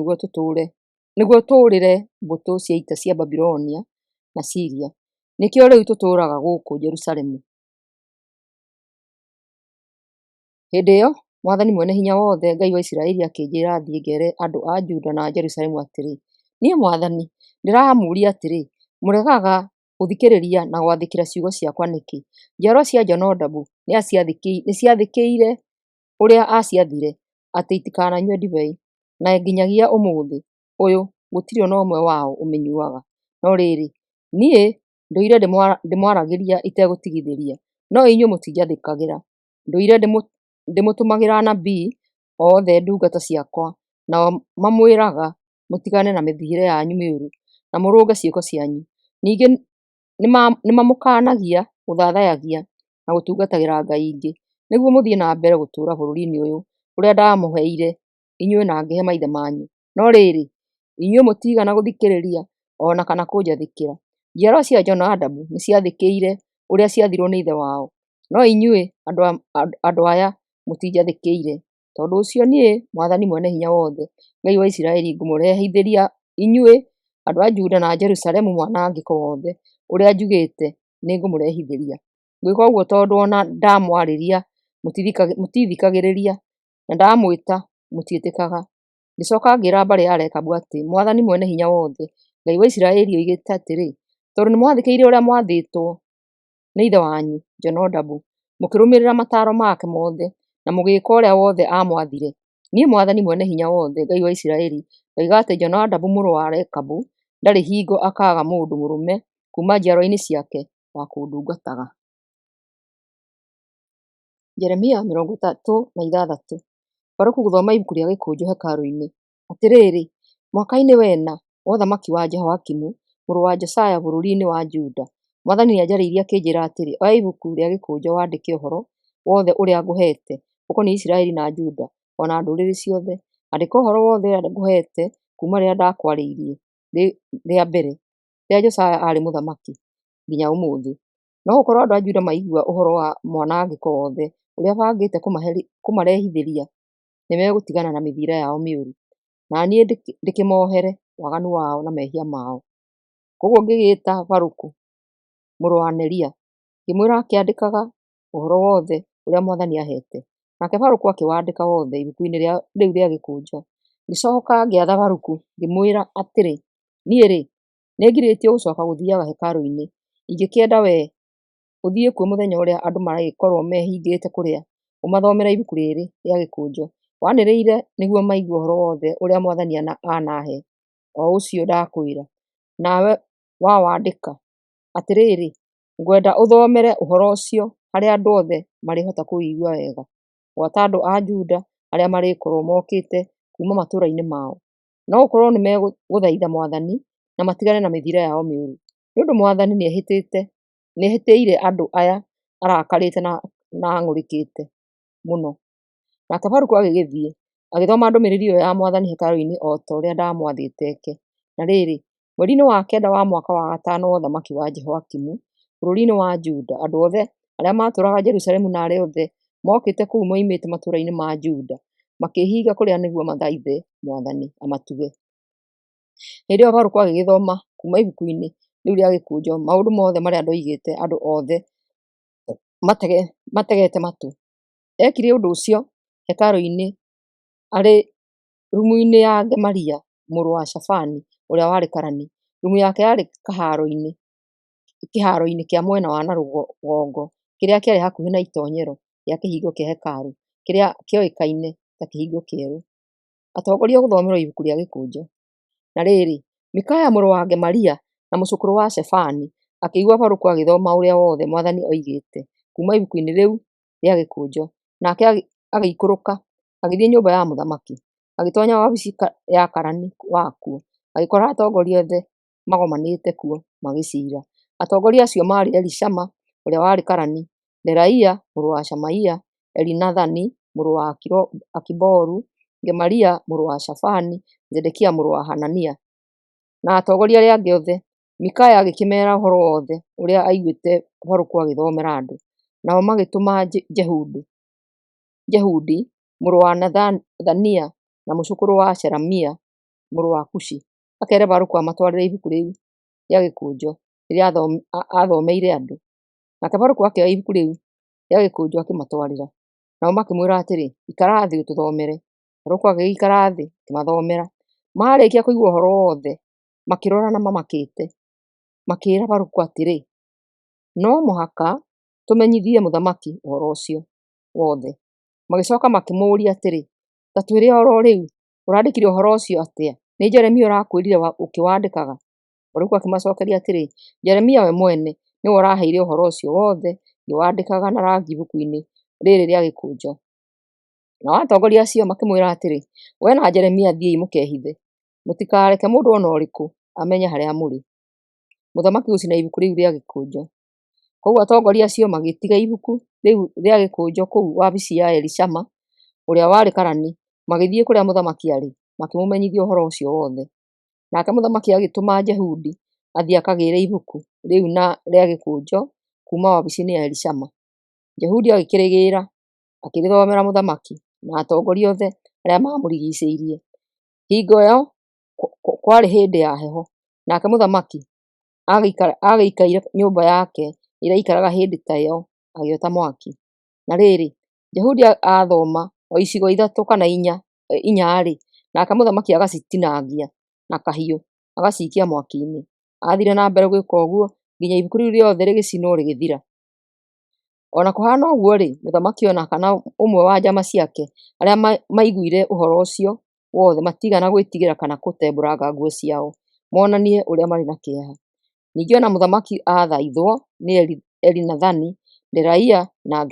nĩguo tũũrĩre mbũtũ cia ita cia Babilonia na Syria. Nĩkĩo rĩu tũtũũraga gũkũ Jerusalemu. Hĩndĩ ĩyo Mwathani Mwene-Hinya-Wothe, Ngai wa Isiraeli akĩnjĩra thiĩ ngeere andũ a Juda na Jerusalemu atĩrĩ, niĩ Mwathani ndĩramũũria atĩrĩ, mũregaga gũthikĩrĩria na gwathĩkĩra ciugo ciakwa nĩkĩ? Njiarwa cia Jonadabu nĩciathĩkĩire ũrĩa aciathire, atĩ itikananyue ndibei, na nginyagia ũmũthĩ ũyũ gũtirĩ ona ũmwe wao ũmĩnyuaga. No rĩrĩ, niĩ ndũire ndĩmwaragĩria itegũtigithĩria, no inyuĩ mũtinjathĩkagĩra. Ndũire ndĩmũtũmagĩra anabii othe ndungata ciakwa, nao mamwĩraga mũtigane na mĩthiĩre yanyu mĩũru na mũrũnge ciĩko cianyu. Ningĩ nĩmamũkanagia, gũthathayagia na gũtungatagĩra ngai ingĩ, nĩguo mũthiĩ na mbere gũtũũra bũrũri-inĩ ũyũ ũrĩa ndamũheire inyuĩ na ngĩhe maithe manyu. No rĩrĩ, inyuĩ mũtiigana gũthikĩrĩria ona kana kũnjathĩkĩra. Njiarwa cia Jonadabu nĩciathĩkĩire ũrĩa ciathirwo nĩ ithe wao, no inyuĩ andũ aya mũtinjathĩkĩire. Tondũ ũcio niĩ Mwathani Mwene-Hinya-Wothe, Ngai wa Isiraeli, ngũmũrehithĩria inyuĩ andũ a Juda na Jerusalemu mwanangĩko wothe ũrĩa njugĩte nĩngũmũrehithĩria. Ngwĩka ũguo tondũ ona ndamwarĩria mũtithikagĩrĩria, na ndamwĩta mũtiĩtĩkaga. Ngĩcoka ngĩĩra mbarĩ ya Rekabu atĩ Mwathani Mwene-Hinya-Wothe, Ngai wa Isiraeli oigĩte atĩrĩ, tondũ nĩmwathĩkĩire ũrĩa mwathĩtwo nĩ ithe wanyu Jonadabu, mũkĩrũmĩrĩra mataaro make mothe na mũgĩĩka ũrĩa wothe amwathire, niĩ Mwathani Mwene-Hinya-Wothe, Ngai wa Isiraeli, ngoiga atĩ Jonadabu mũrũ wa Rekabu ndarĩ hingo akaaga mũndũ mũrũme kuuma njiaro-inĩ ciake wa kũndungataga. Jeremia 36. Baruku gũthoma ibuku rĩa gĩkũnjo hekarũ-inĩ. Atĩrĩrĩ, mwaka-inĩ wa ĩna wa ũthamaki wa Jehoakimu mũrũ wa Josaya bũrũri-inĩ wa Juda, Mwathani nĩanjarĩirie akĩnjĩra atĩrĩ, oya ibuku rĩa gĩkũnjo wandĩke ũhoro wothe ũrĩa ngũheete ũkoniĩ Isiraeli na Juda, ona ndũrĩrĩ ciothe. Andĩka ũhoro wothe ũrĩa ngũheete kuuma rĩrĩa ndakwarĩirie rĩa mbere, rĩrĩa Josaya aarĩ mũthamaki, nginya ũmũthĩ. No gũkorwo andũ a Juda maigua ũhoro wa mwanangĩko wothe ũrĩa bangĩte kũmarehithĩria, nĩmegũtigana na mĩthiĩre yao mĩũru, na niĩ ndĩkĩmohere waganu wao na mehia mao. Koguo ngĩgĩĩta Baruku mũrũ wa Neria, ngĩmwĩra akĩandĩkaga ũhoro wothe ũrĩa Mwathani aheete. Nake Baruku akĩwandĩka wothe ibuku-inĩ rĩu rĩa gĩkũnjo. Ngĩcoka ngĩatha Baruku ngĩmwĩra atĩrĩ, niĩ-rĩ, nĩngirĩtio gũcoka gũthiaga hekarũ-inĩ. Ingĩkĩenda wee ũthiĩ kuo mũthenya ũrĩa andũ marĩgĩkorwo mehingĩte kũrĩa, ũmathomere ibuku rĩrĩ rĩa gĩkũnjo. Wanĩrĩire nĩguo maigue ũhoro wothe ũrĩa Mwathani anahe, o ũcio ndakwĩra. Nawe wawandĩka atĩrĩrĩ, ngwenda ũthomere ũhoro ũcio harĩ andũ othe marĩhota kũwĩigua wega, gwata andũ a Juda arĩa marĩkorwo mokĩte kuma matũũra-inĩ mao. No gũkorwo nĩmegũthaitha Mwathani na matigane na mĩthiĩre yao mĩũru, nĩũndũ Mwathani nĩehĩtĩire andũ aya arakarĩte na ang'ũrĩkĩte mũno. Nake Baruku agĩgĩthiĩ agĩthoma ndũmĩrĩri ĩyo ya Mwathani hekarũ-inĩ o ta ũrĩa ndamwathĩte eke. Na rĩrĩ, mweri-inĩ wa kenda wa mwaka wa gatano wa ũthamaki wa Jehoakimu bũrũri-inĩ wa Juda, andũ othe arĩa matũũraga Jerusalemu na arĩa othe mokĩte kũu moimĩte matũũra-inĩ ma Juda makĩĩhinga kũrĩa nĩguo mathaithe Mwathani amatuge. Hĩndĩ ĩyo Baruku agĩgĩthoma kuma ibuku-inĩ rĩu rĩa gĩkũnjo maũndũ mothe marĩa ndoigĩte andũ othe mategete matũ. Ekire ũndũ ũcio hekarũ-inĩ arĩ rumu-inĩ ya Gemaria mũrũ wa Shafani ũrĩa warĩ karani. Rumu yake yarĩ kĩharo-inĩ kĩa mwena wa na rũgongo kĩrĩa kĩarĩ hakuhĩ na itoonyero rĩa kĩhingo kĩa hekarũ kĩrĩa kĩoĩkaine ta kĩhingo kĩerũ. Atongoria gũthomerwo ibuku rĩa gĩkũnjo. Na rĩrĩ, Mikaya mũrũ wa Gemaria na mũcũkũrũ wa Shafani akĩigua Baruku agĩthoma ũrĩa wothe Mwathani oigĩte kuma ibuku-inĩ rĩu rĩa gĩkũnjo. Nake agĩikũrũka agĩthiĩ nyũmba ya mũthamaki, agĩtoonya wabici ya karani wakuo, agĩkora atongoria othe magomanĩte kuo magĩciira. Atongoria acio maarĩ Elishama ũrĩa warĩ karani, Delaia mũrũ wa Shemaia, Elinathani mũrũ wa Akiboru, Gemaria mũrũ wa Shafani, Zedekia mũrũ wa Hanania na atongoria arĩa angĩ othe. Mikaya agĩkĩmeera ũhoro wothe ũrĩa aiguĩte Baruku agĩthomera andũ. Nao magĩtũma Jehudi mũrũ wa Nathania na mũcũkũrũ wa Shelemia mũrũ wa Kushi akeere Baruku amatwarĩre ibuku rĩu rĩa gĩkũnjo rĩrĩa athomeire andũ. Nake Baruku akĩoya ibuku rĩu rĩa gĩkũnjo akĩmatwarĩra. Nao makĩmwĩra atĩrĩ, ikara thĩ ũtũthomere. Baruku agĩikara thĩ akĩmathomera. Marĩkia kũigua ũhoro wothe makĩrorana mamakĩte, makĩĩra Baruku atĩrĩ, no mũhaka tũmenyithie mũthamaki ũhoro ũcio wothe. Magĩcoka makĩmũũria atĩrĩ, ta twĩre oro rĩu, ũrandĩkire ũhoro ũcio atĩa? Nĩ Jeremia ũrakwĩrire ũkĩwandĩkaga? Baruku akĩmacokeria atĩrĩ, Jeremia we mwene nĩwe ũraheire ũhoro ũcio wothe ngĩwandĩkaga na rangi ibuku-inĩ rĩrĩ rĩa gĩkũnjo. Nao atongoria acio makĩmwĩra atĩrĩ, we na Jeremia thiĩi mũkehithe, mũtikareke mũndũ o na ũrĩkũ amenye harĩa mũrĩ. Mũthamaki gũcina ibuku rĩu rĩa gĩkũnjo. Koguo atongoria acio magĩtiga ibuku rĩu rĩa gĩkũnjo kũu wabici ya Elishama ũrĩa warĩ karani, magĩthiĩ kũrĩa mũthamaki arĩ, makĩmũmenyithia ũhoro ũcio wothe. Nake mũthamaki agĩtũma Jehudi athiĩ akagĩĩre ibuku rĩu rĩa gĩkũnjo kuma wabici-inĩ ya Elishama. Jehudi agĩkĩrĩgĩĩra akĩrĩthomera mũthamaki na atongoria othe arĩa mamũrigicĩirie. Hingo ĩyo kwarĩ hĩndĩ ya heho, nake mũthamaki agĩikaire nyũmba yake ĩrĩa aikaraga hĩndĩ ta ĩyo agĩota mwaki. Na rĩrĩ, Jehudi athoma o icigo ithatũ kana inya-rĩ, nake mũthamaki agacitinangia na kahiũ agaciikia mwaki-inĩ. Athire na mbere gwĩka ũguo nginya ibuku rĩu rĩothe rĩgĩcinwo rĩgĩthira. Ona kũhana ũguo-rĩ, mũthamaki ona kana ũmwe wa njama ciake arĩa maiguire ũhoro ũcio wothe matigana gwĩtigĩra kana gũtembũranga nguo ciao monanie ũrĩa marĩ na kĩeha. Ningĩ ona mũthamaki athaithwo nĩ Elinathani, Delaia na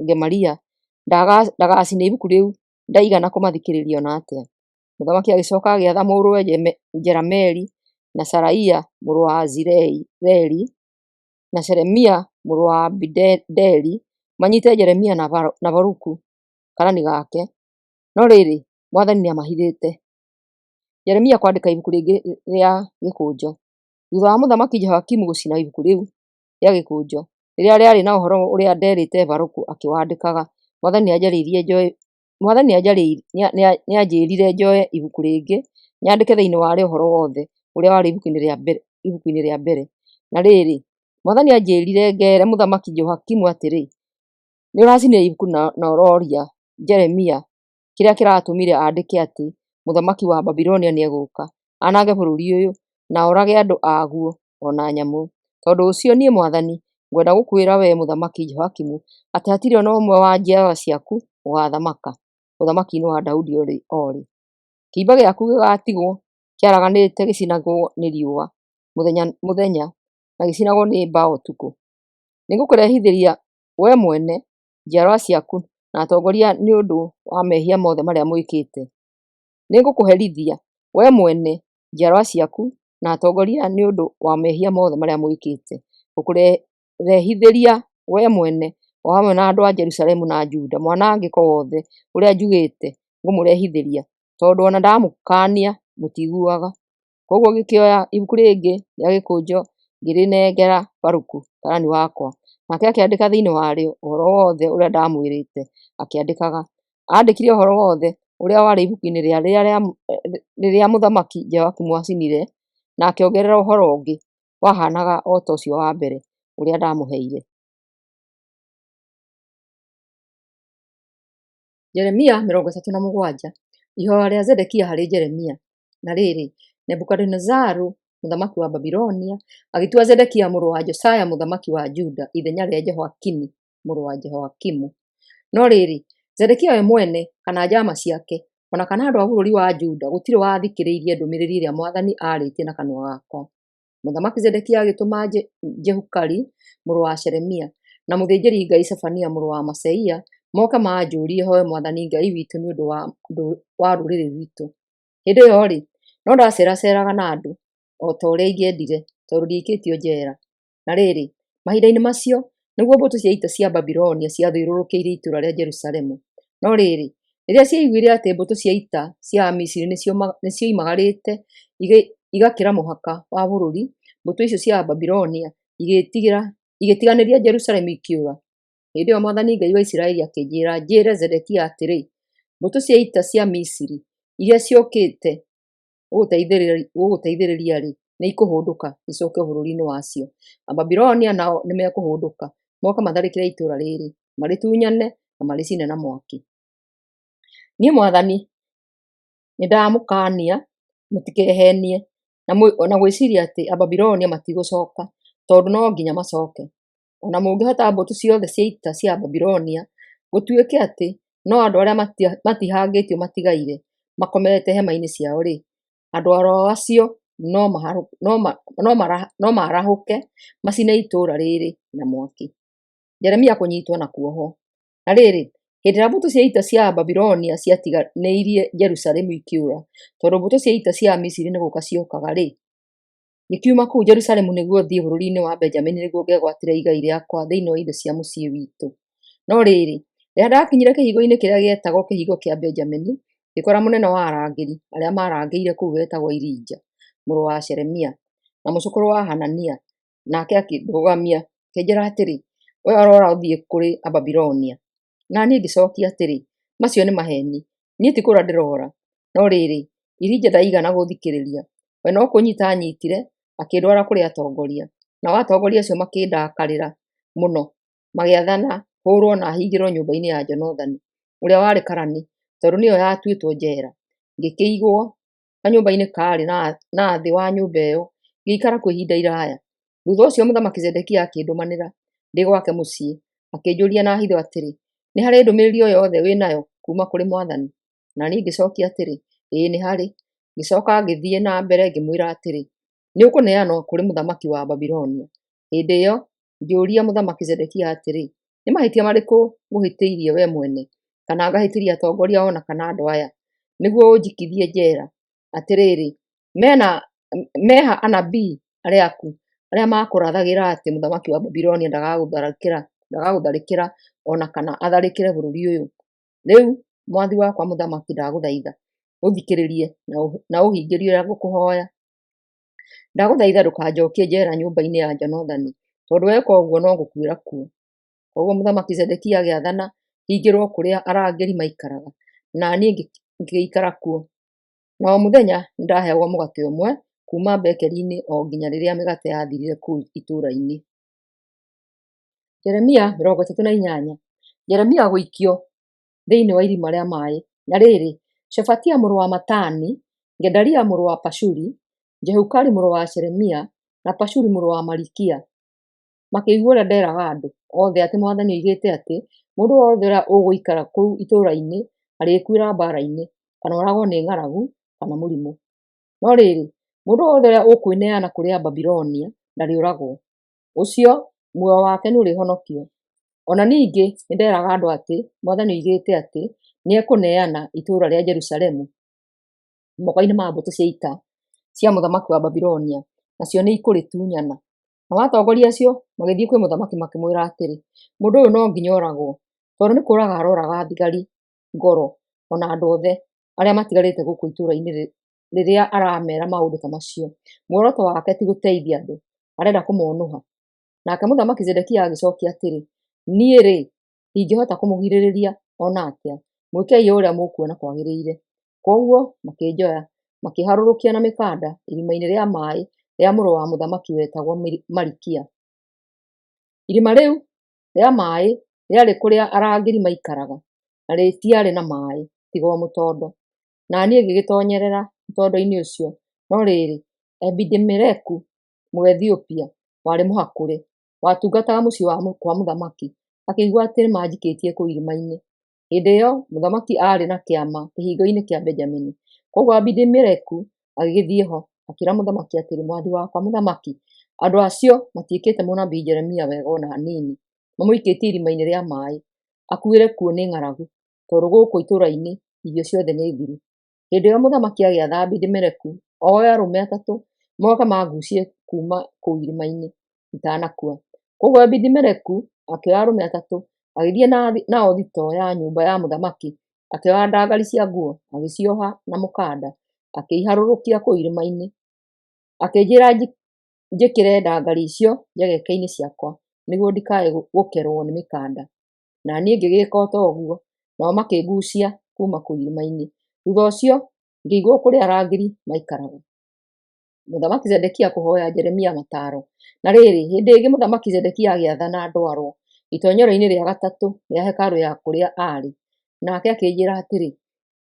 Gemaria ndagacine ibuku rĩu ndaigana kũmathikĩrĩria ona atĩa. Mũthamaki agĩcoka agĩatha mũrũwe Jerameeli na Saraia mũrũ wa Azireli na Shelemia mũrũ wa Abideli manyiite Jeremia na Baruku karani gake. No rĩrĩ, Mwathani nĩamahithĩte Jeremia kwandĩka ibuku rĩngĩ rĩa gĩkũnjo. Thutha wa mũthamaki Jehoakimu gũcina ibuku rĩu rĩa gĩkũnjo rĩrĩa rĩarĩ na ũhoro ũrĩa nderĩte Baruku akĩwandĩkaga. Mwathani nĩanjĩrire njoe ibuku rĩngĩ nyandĩke thĩinĩ warĩo ũhoro wothe ũrĩa warĩ ibuku-inĩ rĩa mbere. Na rĩrĩ, Mwathani anjĩrire ngeere Mũthamaki Jehoiakimu atĩrĩ, nĩũracinire ibuku na ũroria Jeremia kĩrĩa kĩratũmire andĩke atĩ mũthamaki wa Babilonia nĩegũka anange bũrũri ũyũ na orage andũ aguo ona nyamũ. Tondũ ũcio niĩ Mwathani ngwenda gũkwĩra wee Mũthamaki Jehoiakimu atĩ hatirĩ ona ũmwe wa njiarwa ciaku ũgathamaka ũthamaki-inĩ wa Daudi o rĩ. Kĩimba gĩaku gĩgatigwo kĩaraganĩte gĩcinagwo nĩ riũa mũthenya na gĩcinagwo nĩ mbaa ũtukũ. Nĩngũkũrehithĩria wee mwene, njiarwa ciaku na atongoria nĩ ũndũ wa mehia mothe marĩa mwĩkĩte. Nĩngũkũherithia wee mwene, njiarwa ciaku na atongoria nĩ ũndũ wa mehia mothe marĩa mwĩkĩte. Ngũkũrehithĩria wee mwene o hamwe na andũ a Jerusalemu na Juda mwanangĩko wothe ũrĩa njugĩte ngũmũrehithĩria, tondũ ona ndamũkania mũtiguaga. Koguo ngĩkĩoya ibuku rĩngĩ rĩa gĩkũnjo ngĩrĩnengera Baruku karani wakwa, nake akĩandĩka thĩinĩ warĩo ũhoro wothe ũrĩa ndamwĩrĩte akĩandĩkaga. Andĩkire ũhoro wothe ũrĩa warĩ ibuku-inĩ rĩrĩa Mũthamaki Jehoiakimu acinire, na akĩongerera ũhoro ũngĩ wahanaga o ta ũcio wa mbere ũrĩa ndamũheire. Jeremia 37. Ihoya rĩa Zedekia harĩ Jeremia. Na rĩrĩ, Nebukadinezaru mũthamaki wa Babilonia agĩtua Zedekia mũrũ wa Josaya mũthamaki wa Juda ithenya rĩa Jehoiakini mũrũ wa Jehoiakimu. No rĩrĩ, Zedekia we mwene kana njama ciake ona kana andũ a bũrũri wa Juda gũtirĩ wathikĩrĩirie ndũmĩrĩri ĩrĩa Mwathani arĩtie na kanua gakwa. Mũthamaki Zedekia agĩtũma Jehukali mũrũ wa Shelemia na mũthĩnjĩri Ngai Zefania mũrũ wa Maseia moke manjũrie hoe Mwathani Ngai witũ nĩ ũndũ wa rũrĩrĩ rwitũ. Hĩndĩ ĩyo rĩ, no ndaceraceraga na andũ o ta ũrĩa ingĩendire tondũ ndiikĩtio njera. Na rĩrĩ, mahinda-inĩ macio nĩguo mbũtũ cia ita cia Babilonia ciathiũrũrũkĩirie itũũra rĩa Jerusalemu. No rĩrĩ, rĩrĩa ciaiguire atĩ mbũtũ cia ita cia Misiri nĩcioimagarĩte igakĩra mũhaka wa bũrũri, mbũtũ icio cia Babilonia igĩtiganĩria Jerusalemu ikĩũra. Hĩndĩ ĩyo Mwathani Ngai wa Isiraeli akĩnjĩra njĩre Zedekia atĩrĩ, mbũtũ cia ita cia Misiri iria ciũkĩte gũgũteithĩrĩria rĩ, nĩikũhũndũka icoke bũrũri-inĩ wacio. Ababilonia nao nĩmekũhũndũka moke matharĩkĩre itũũra rĩrĩ, marĩtunyane na marĩcine na mwaki. Niĩ Mwathani nĩndamũkania mũtikehenie na gwĩciria atĩ Ababilonia matigũcoka, tondũ no nginya macoke. Ona mũngĩhota mbũtũ ciothe cia ita cia Babilonia, gũtuĩke atĩ no andũ arĩa matihangĩtio matigaire makomete hema-inĩ ciao rĩ, andũ oro acio no marahũke macine itũũra rĩrĩ na mwaki. Jeremia kũnyitwo na kuohwo. Na rĩrĩ, hĩndĩ ĩrĩa mbũtũ cia ita cia Babilonia ciatiganĩirie Jerusalemu ikĩũra, tondũ mbũtũ cia ita cia Misiri nĩgũka ciokaga rĩ, ngĩkiuma kũu Jerusalemu nĩguo thiĩ bũrũri-inĩ wa Benjamini nĩguo ngegwatĩre igai rĩakwa thĩinĩ wa indo cia mũciĩ witũ. No rĩrĩ, rĩrĩa ndakinyire kĩhingo-inĩ kĩrĩa gĩetagwo kĩhingo kĩa Benjamini, ngĩkora mũnene wa arangĩri arĩa marangĩire kũu wetagwo Irija mũrũ wa Shelemia na mũcũkũrũ wa Hanania, nake akĩndũgamia akĩnjĩra atĩrĩ, we arora ũthiĩ kũrĩ Ababilonia. Na niĩ ngĩcokia atĩrĩ, macio nĩ maheni, niĩ ti kũra ndĩrora. No rĩrĩ, Irija ndaigana gũthikĩrĩria, we no kũnyita anyitire akĩndwara kũrĩ atongoria, nao atongoria acio makĩndakarĩra mũno magĩathana hũrwo na hingĩrwo nyũmba-inĩ ya Jonathani ũrĩa warĩ karani, tondũ nĩyo yatuĩtwo njera. Ngĩkĩigwo kanyũmba-inĩ karĩ na thĩ wa nyũmba ĩyo, ngĩikara kwa ihinda iraya. Thutha ũcio Mũthamaki Zedekia akĩndũmanĩra ndĩ gwake mũciĩ, akĩnjũria na hitho atĩrĩ, nĩ harĩ ndũmĩrĩri o yothe wĩnayo kuma kũrĩ Mwathani? Na niĩ ngĩcokia atĩrĩ, ĩĩ nĩ harĩ. Ngĩcoka ngĩthiĩ na mbere ngĩmwĩra atĩrĩ, nĩũkũneanwo kũrĩ mũthamaki wa Babilonia. Hĩndĩ ĩyo ngĩũria Mũthamaki Zedekia atĩrĩ, nĩ mahĩtia marĩkũ ngũhĩtĩirie we mwene, kana ngahĩtĩria atongoria ona kana andũ aya, nĩguo ũnjikithie njera? Atĩrĩrĩ, meha anabii arĩa aku arĩa makũrathagĩra atĩ mũthamaki wa Babilonia ndagagũtharĩkĩra ona kana atharĩkĩre bũrũri ũyũ. Rĩu mwathi wakwa mũthamaki, ndagũthaitha ũthikĩrĩrie na ũhingĩrie ũrĩa ngũkũhoya. Ndagũthaitha ndũkanjokie njera nyũmba-inĩ ya Jonathani, tondũ weka ũguo no gũkuĩra kuo. Koguo Mũthamaki Zedekia agĩathana hingĩrwo kũrĩa arangĩri maikaraga, na niĩ ngĩikara kuo. Na o mũthenya nĩndaheagwo mũgate ũmwe kuma mbekeri-inĩ o nginya rĩrĩa mĩgate yathirire kũu itũũra-inĩ. Jeremia 38. Jeremia gũikio thĩinĩ wa irima rĩa maĩ. Na rĩrĩ, Shefatia mũrũ wa Matani, Gedalia mũrũ wa Pashuri, Jehukali mũrũ wa Shelemia na Pashuri mũrũ wa Malikia makĩigua ũrĩa nderaga andũ othe atĩ Mwathani oigĩte atĩ mũndũ wothe ũrĩa ũgũikara kũu itũũra-inĩ arĩkuĩra mbara-inĩ, kana oragwo nĩ ng'aragu kana mũrimũ. No rĩrĩ, mũndũ wothe ũrĩa ũkwĩneana kũrĩ Babilonia ndarĩũragwo. Ũcio muoyo wake nĩũrĩhonokio. Ona ningĩ nĩnderaga andũ atĩ Mwathani oigĩte atĩ nĩekũneana itũũra rĩa Jerusalemu moko-inĩ ma mbũtũ cia ita cia mũthamaki wa Babilonia, nacio nĩikũrĩtunyana. Nao atongoria acio magĩthiĩ kwĩ mũthamaki makĩmwĩra atĩrĩ, mũndũ ũyũ no nginya oragwo, tondũ nĩ kũũraga aroraga thigari, ngoro, ona andũ othe arĩa matigarĩte gũkũ itũũra-inĩ rĩrĩa aramera maũndũ ta macio. Muoroto wake ti gũteithia andũ, arenda kũmonũha. Nake Mũthamaki Zedekia agĩcokia atĩrĩ, niĩ-rĩ, ndingĩhota kũmũgirĩrĩria ona atĩa, mwĩkei o ũrĩa mũkuona kwagĩrĩire. Koguo makĩnjoya, makĩharũrũkia na mĩkanda irima-inĩ rĩa maĩ rĩa mũrũ wa mũthamaki wetagwo Malikia. Irima rĩu rĩa maĩ rĩarĩ kũrĩa arangĩri maikaraga, na rĩtiarĩ na maĩ tiga o mũtondo. Na niĩ ngĩgĩtonyerera mũtondo-inĩ ũcio, no rĩrĩ, Ebedi-Meleku Mũethiopia warĩ mũhakũre, watungataga mũciĩ kwa mũthamaki, akĩigua atĩ nĩmanjikĩtie kũu irima-inĩ. Hĩndĩ ĩyo mũthamaki arĩ na kĩama kĩhingo-inĩ kĩa Benjamini. Koguo Ebedi-Meleku agĩgĩthiĩ ho, akĩĩra mũthamaki atĩrĩ, mwathi wakwa mũthamaki, andũ acio matiĩkĩte mũnabii Jeremia wega ona hanini. Mamũikĩtie irima-inĩ rĩa maĩ, akuĩre kuo nĩ ng'aragu, tondũ gũkũ itũũra-inĩ irio ciothe nĩ thiru. Hĩndĩ ĩyo mũthamaki agĩatha Ebedi-Meleku oe arũme atatũ moke mangucie kuma kũu irima-inĩ itanakua. Koguo Ebedi-Meleku akĩoya arũme atatũ agĩthiĩ nao thito ya nyũmba ya mũthamaki, akĩoya ndangari cia nguo agĩcioha na mũkanda, akĩiharũrũkia kũu irima-inĩ, akĩnjĩra njĩkĩre ndangari icio njegeke-inĩ ciakwa nĩguo ndikae gũkerwo nĩ mĩkanda. Na niĩ ngĩgĩka o ta ũguo, nao makĩngucia kuma kũu irima-inĩ. Thutha ũcio ngĩigwo kũrĩa arangĩri maikaraga. Mũthamaki Zedekia kũhoya Jeremia mataro. Na rĩrĩ, hĩndĩ ĩngĩ mũthamaki Zedekia agĩathana ndwarwo itoonyero-inĩ rĩa gatatũ rĩa hekarũ ya kũrĩa arĩ. Nake akĩnjĩra atĩrĩ,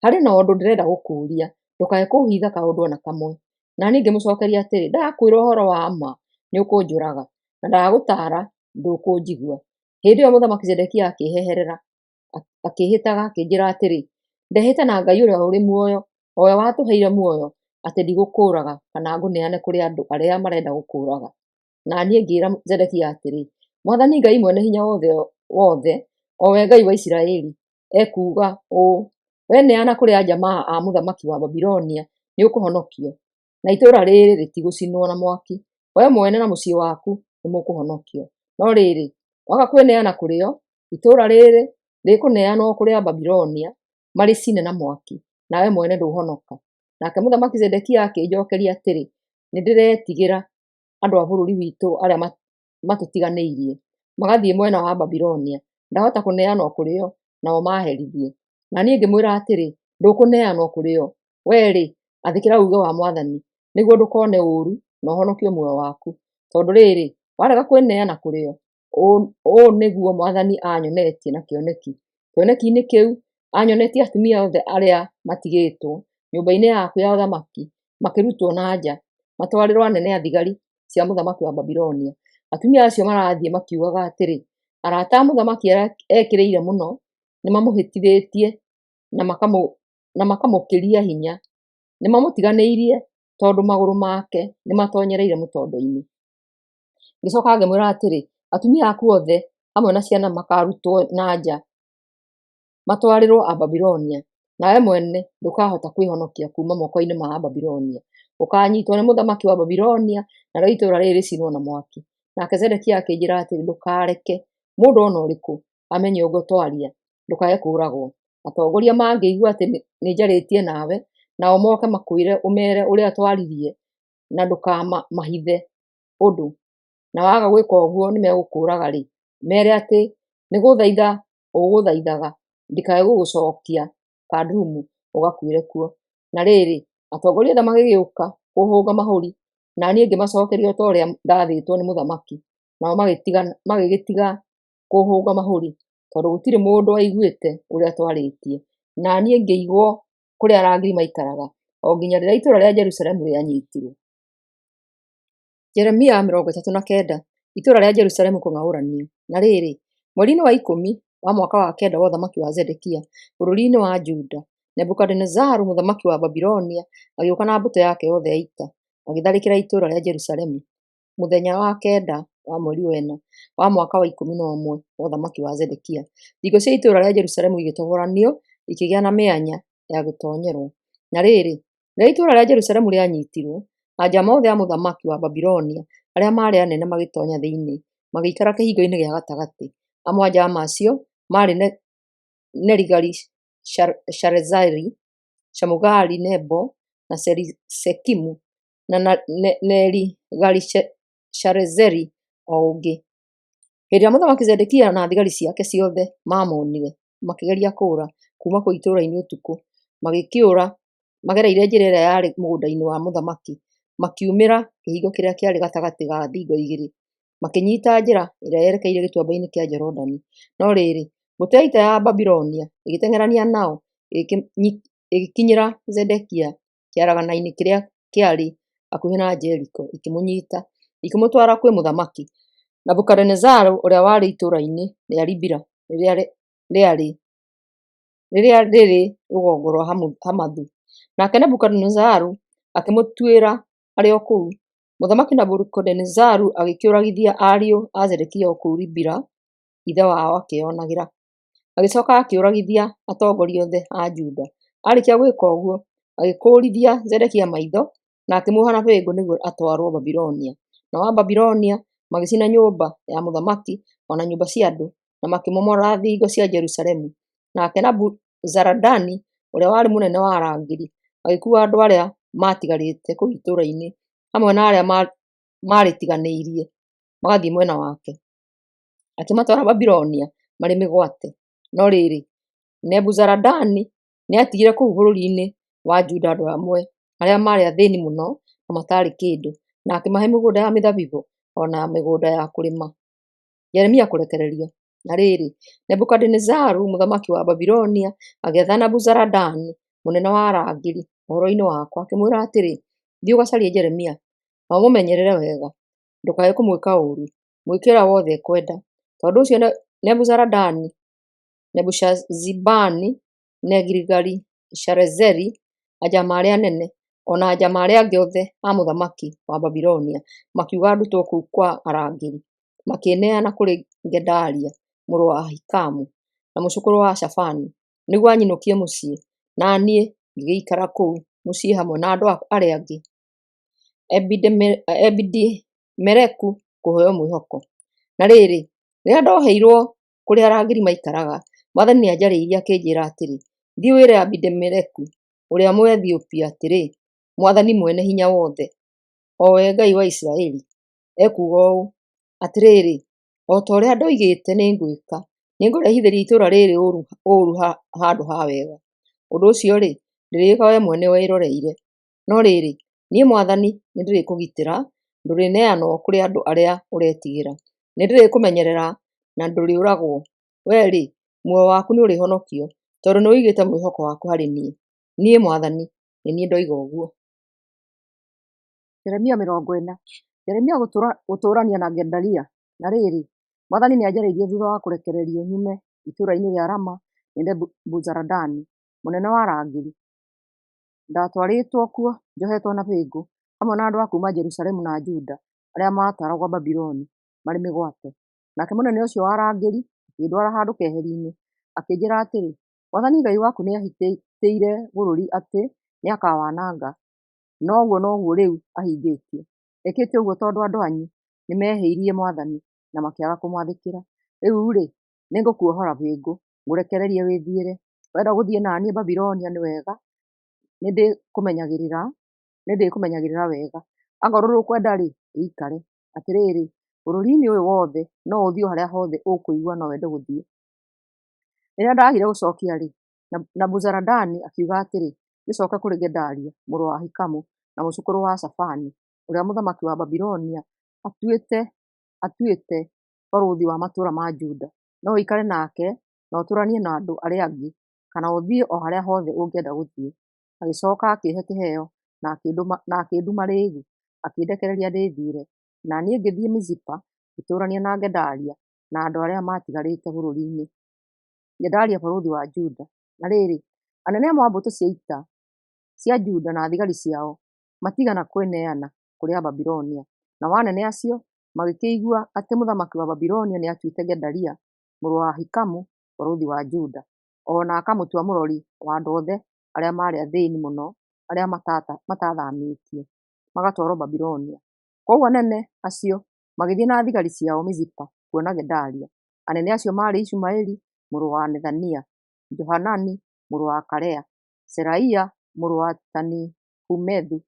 harĩ na ũndũ ndĩrenda gũkũũria, ndũkae kũũhitha kaũndũ ona kamwe. Na niĩ ngĩmũcokeria atĩrĩ, ndakwĩra ũhoro wa ma nĩũkũnjũraga, na ndagũtaara ndũkũnjigua. Hĩndĩ ĩyo mũthamaki Zedekia akĩheherera, akĩhĩtaga akĩnjĩra atĩrĩ, ndehĩta na Ngai ũrĩa ũrĩ muoyo, o we watũheire muoyo, atĩ ndigũkũũraga kana ngũneane kũrĩ andũ arĩa marenda gũkũũraga. Na niĩ ngĩĩra Zedekia atĩrĩ, Mwathani Ngai mwene hinya wothe, o we Ngai wa Isiraeli, ekuuga ũũ, we neana kũrĩ jamaa a mũthamaki wa Babilonia nĩũkũhonokio, na itũũra rĩrĩ rĩtigũcinwo na mwaki. We mwene na mũciĩ waku nĩmũkũhonokio. No rĩrĩ, waga kwĩneana kũrĩ o, itũũra rĩrĩ rĩkũneanwo kũrĩ Babilonia marĩcine na mwaki, nawe mwene ndũhonoka. Nake mũthamaki Zedekia akĩnjokeria atĩrĩ, nĩndĩretigĩra andũ a bũrũri witũ arĩa matũtiganĩirie magathiĩ mwena wa Babilonia, ndahota kũneanwo kũrĩ o, nao maherithie. Na niĩ ngĩmwĩra atĩrĩ, ndũkũneanwo kũrĩ o, we-rĩ, athĩkĩra uuge wa Mwathani nĩguo ndũkone ũũru na ũhonokie muoyo waku. Tondũ rĩrĩ, warega kwĩneana kũrĩ o, ũũ nĩguo Mwathani anyonetie na kĩoneki. Kĩoneki-inĩ kĩu anyonetie atumia othe arĩa matigĩtwo nyũmba-inĩ yaku ya ũthamaki, makĩrutwo na nja, matwarĩrwo anene a thigari cia mũthamaki wa Babilonia. Atumia acio marathiĩ makiugaga atĩrĩ, arata a mũthamaki arĩa ekĩrĩire mũno nĩmamũhĩtithĩtie na makamũkĩria hinya, nĩmamũtiganĩirie tondũ magũrũ make nĩmatonyereire mũtondo-inĩ. Ngĩcoka ngĩmwĩra atĩrĩ, atumia aku othe hamwe na ciana makarutwo na nja matwarĩrwo Babilonia, nawe mwene ndũkahota kwĩhonokia kuma moko-inĩ ma Babilonia. Ũkanyitwo nĩ mũthamaki wa Babilonia, narĩo itũũra rĩrĩ rĩcinwo na mwaki. Nake Zedekia akĩnjĩra atĩrĩ, ndũkareke mũndũ ona ũrĩkũ amenye ũguo twaria, ndũkae kũũragwo. Atongoria mangĩigua atĩ nĩnjarĩtie nawe, nao moke makwĩre ũmere ũrĩa twaririe, na ndũkamahithe ũndũ. na waga gwĩka ũguo nĩmegũkũraga rĩ, mere atĩ nĩ gũthaitha ũgũthaithaga ndikae gũgũcokia bedroom ũgakuĩre kuo. Na rĩrĩ, atongoria othe magĩgĩũka kũhũga mahũri, na niĩ ngĩmacokeria o ta ũrĩa ndathĩtwo nĩ mũthamaki, nao magĩgĩtiga kũhũga mahũri, tondũ gũtirĩ mũndũ waiguĩte ũrĩa twarĩtie. Na niĩ ngĩigwo kũrĩa arangĩri maikaraga o nginya rĩrĩa itũũra rĩa Jerusalemu rĩanyitirwo. Jeremia 39, itũũra rĩa Jerusalemu kũng'aũranio. Na rĩrĩ, mweri-inĩ wa 10 wa mwaka wa 9 wa ũthamaki wa Zedekia, bũrũri-inĩ wa Juda, Nebukadinezaru mũthamaki wa Babilonia agĩũka na mbũtũ yake yothe ya ita, agĩtharĩkĩra itũũra rĩa Jerusalemu mũthenya wa 9 wa mweri wa 4 wa mwaka wa 11 wa ũthamaki wa Zedekia. Thingo cia itũũra rĩa Jerusalemu igĩtoboranio, ikĩgĩa na mĩanya ya gũtonyerwo. Na rĩrĩ, rĩrĩa itũũra rĩa Jerusalemu rĩanyitirwo, anja mothe a mũthamaki wa Babilonia arĩa maarĩ anene magĩtonya thĩinĩ, magĩikara kĩhingo-inĩ gĩa gatagatĩ. Amwe anja macio maarĩ Nerigali-Sharezeri, Shamugari, Nebo na Sekimu na Nerigali-Sharezeri o ũngĩ. Hĩndĩ ĩrĩa mũthamaki Zedekia na thigari ciake ciothe mamonire, makĩgeria kũũra kuuma kũu itũũra-inĩ ũtukũ, magĩkĩũra magereire njĩra ĩrĩa yarĩ mũgũnda-inĩ wa mũthamaki, makiumĩra kĩhingo kĩrĩa kĩarĩ gatagatĩ ga thingo igĩrĩ, makĩnyiita njĩra ĩrĩa yerekeire gĩtuamba-inĩ kĩa Jorodani. No rĩrĩ, mbũtũ ya ita ya Babilonia ĩgĩteng'erania nao, ĩgĩkinyĩra Zedekia kĩaragana-inĩ kĩrĩa kĩarĩ hakuhĩ na Jeriko, ikĩmũnyiita, ikĩmũtwara kwĩ mũthamaki Nebukadinezaru ũrĩa warĩ itũũra-inĩ rĩa Ribila rĩrĩa rĩrĩ rũgongo rwa Hamathu. Nake Nebukadinezaru akĩmũtuĩra arĩ o kũu. Mũthamaki Nebukadinezaru agĩkĩũragithia ariũ a Zedekia o kũu Ribila, ithe wao akĩonagĩra. Agĩcoka akĩũragithia atongoria othe a Juda. Arĩkia gwĩka ũguo, agĩkũũrithia Zedekia maitho na akĩmuoha na bĩngũ nĩguo atwarwo Babilonia. Nao a Babilonia magĩcina nyũmba ya mũthamaki ona nyũmba cia andũ, na makĩmomora thingo cia Jerusalemu. Nake Nabuzaradani ũrĩa warĩ mũnene wa arangĩri agĩkuua andũ arĩa maatigarĩte kũu itũũra-inĩ hamwe na arĩa maarĩtiganĩirie magathiĩ mwena wake, akĩmatwara Babilonia marĩ mĩgwate. No rĩrĩ, Nebuzaradani nĩatigire kũu bũrũri-inĩ wa Juda andũ amwe arĩa maarĩ athĩni mũno na matarĩ kĩndũ, na akĩmahe mĩgũnda ya mĩthabibũ ona mĩgũnda ya kũrĩma. Jeremia kũrekererio. Na rĩrĩ, Nebukadinezaru mũthamaki wa Babilonia agĩetha Nebuzaradani mũnene wa arangĩri ũhoro-inĩ wakwa, akĩmwĩra atĩrĩ, thiĩ ũgacarie Jeremia na ũmũmenyerere wega, ndũkae kũmwĩka ũũru, mwĩke ũrĩa wothe ekwenda. Tondũ ũcio Nebuzaradani, Nebushazibani, Negirigali-Sharezeri, anja marĩ anene, ona anja marĩ angĩ othe a mũthamaki wa Babilonia makiuga ndutwo kũu kwa arangĩri, makĩneana kũrĩ Gedalia mũrũ wa Ahikamu na mũcũkũrũ wa Shafani nĩguo anyinũkie mũciĩ, na niĩ ngĩgĩikara kũu mũciĩ hamwe na andũ arĩa angĩ. Ebidi-Meleku kũheo mwĩhoko. Na rĩrĩ, rĩrĩa ndoheirwo kũrĩa arangĩri maikaraga, Mwathani nĩanjarĩirie akĩnjĩra atĩrĩ, thiĩ wĩre Ebidi-Meleku ũrĩa Mũethiopia atĩrĩ, Mwathani mwene hinya wothe, o we Ngai wa Isiraeli, ekuuga ũũ atĩrĩrĩ, o ta ũrĩa ndoigĩte nĩngwĩka, nĩngũrehithĩria itũũra rĩrĩ ũũru handũ ha wega. Ũndũ ũcio-rĩ, ndĩrĩĩka we mwene wĩroreire. No rĩrĩ, niĩ Mwathani nĩndĩrĩkũgitĩra, ndũrĩneanwo kũrĩ andũ arĩa ũretigĩra. Nĩndĩrĩkũmenyerera na ndũrĩũragwo. We-rĩ, muoyo waku nĩũrĩhonokio, tondũ nĩũigĩte mwĩhoko waku harĩ niĩ. Niĩ Mwathani, nĩ niĩ ndoiga ũguo. Jeremia 40. Jeremia gũtũũrania na Gedalia. Na rĩrĩ, Mwathani nĩanjarĩirie thutha wa kũrekererio nyume itũũra-inĩ rĩa Rama nĩ Nebuzaradani mũnene wa arangĩri. Ndatwarĩtwo kuo njohetwo na bĩngũ hamwe na andũ a kuuma Jerusalemu na Juda arĩa maatwaragwo Babuloni marĩ mĩgwate. Nake mũnene ũcio wa arangĩri akĩndwara handũ keheri-inĩ, akĩnjĩra atĩrĩ, Mwathani Ngai waku nĩahithĩte bũrũri atĩ nĩakawananga, noguo rĩu ahingĩtie. Ekĩte ũguo tondũ andũ anyu nĩmehĩirie Mwathani na makĩaga kũmwathĩkĩra. Rĩu-rĩ, nĩngũkuohora bĩngũ, ngũrekererie wĩthiĩre. Wenda gũthiĩ naniĩ Babilonia nĩ wega, nĩndĩkũmenyagĩrĩra wega. Akorwo ndũkwenda-rĩ, ũikare. Atĩrĩrĩ, bũrũri-inĩ ũyũ wothe no ũthiĩ o harĩa hothe ũkũigua no wende gũthiĩ. Rĩrĩa ndagire gũcokia-rĩ, Nabuzaradani akiuga atĩrĩ, gĩcoke kũrĩ Gedalia mũrũ wa Ahikamu na mũcũkũrũ wa Shafani, ũrĩa mũthamaki wa Babilonia atuĩte barũthi wa matũũra ma Juda. No ũikare nake na ũtũũranie na andũ arĩa angĩ, kana ũthiĩ o harĩa hothe ũngĩenda gũthiĩ. Agĩcoka akĩhe kĩheo na akĩnduma rĩĩgu, akĩndekereria ndĩthiĩre. Na niĩ ngĩthiĩ Mizipa ngĩtũũrania na Gedalia na andũ arĩa maatigarĩte bũrũri-inĩ. Gedalia barũthi wa Juda. Na rĩrĩ, anene amwe a mbũtũ cia ita cia Juda na thigari ciao matigana kwĩneana kũrĩ Ababilonia. Nao anene acio magĩkĩigua atĩ mũthamaki wa Babilonia nĩ atuĩte Gedalia mũrũ wa Ahikamu barũthi wa Juda, ona akamũtua mũrori wa andũ othe arĩa marĩ athĩĩni mũno, arĩa matathamĩtio magatwarwo Babilonia. Koguo anene acio magĩthiĩ na thigari ciao Mizipa kuona Gedalia. Anene acio maarĩ Ishumaeli mũrũ wa Nethania, Johanani mũrũ wa Karea, Seraia mũrũ wa Tanihumethu,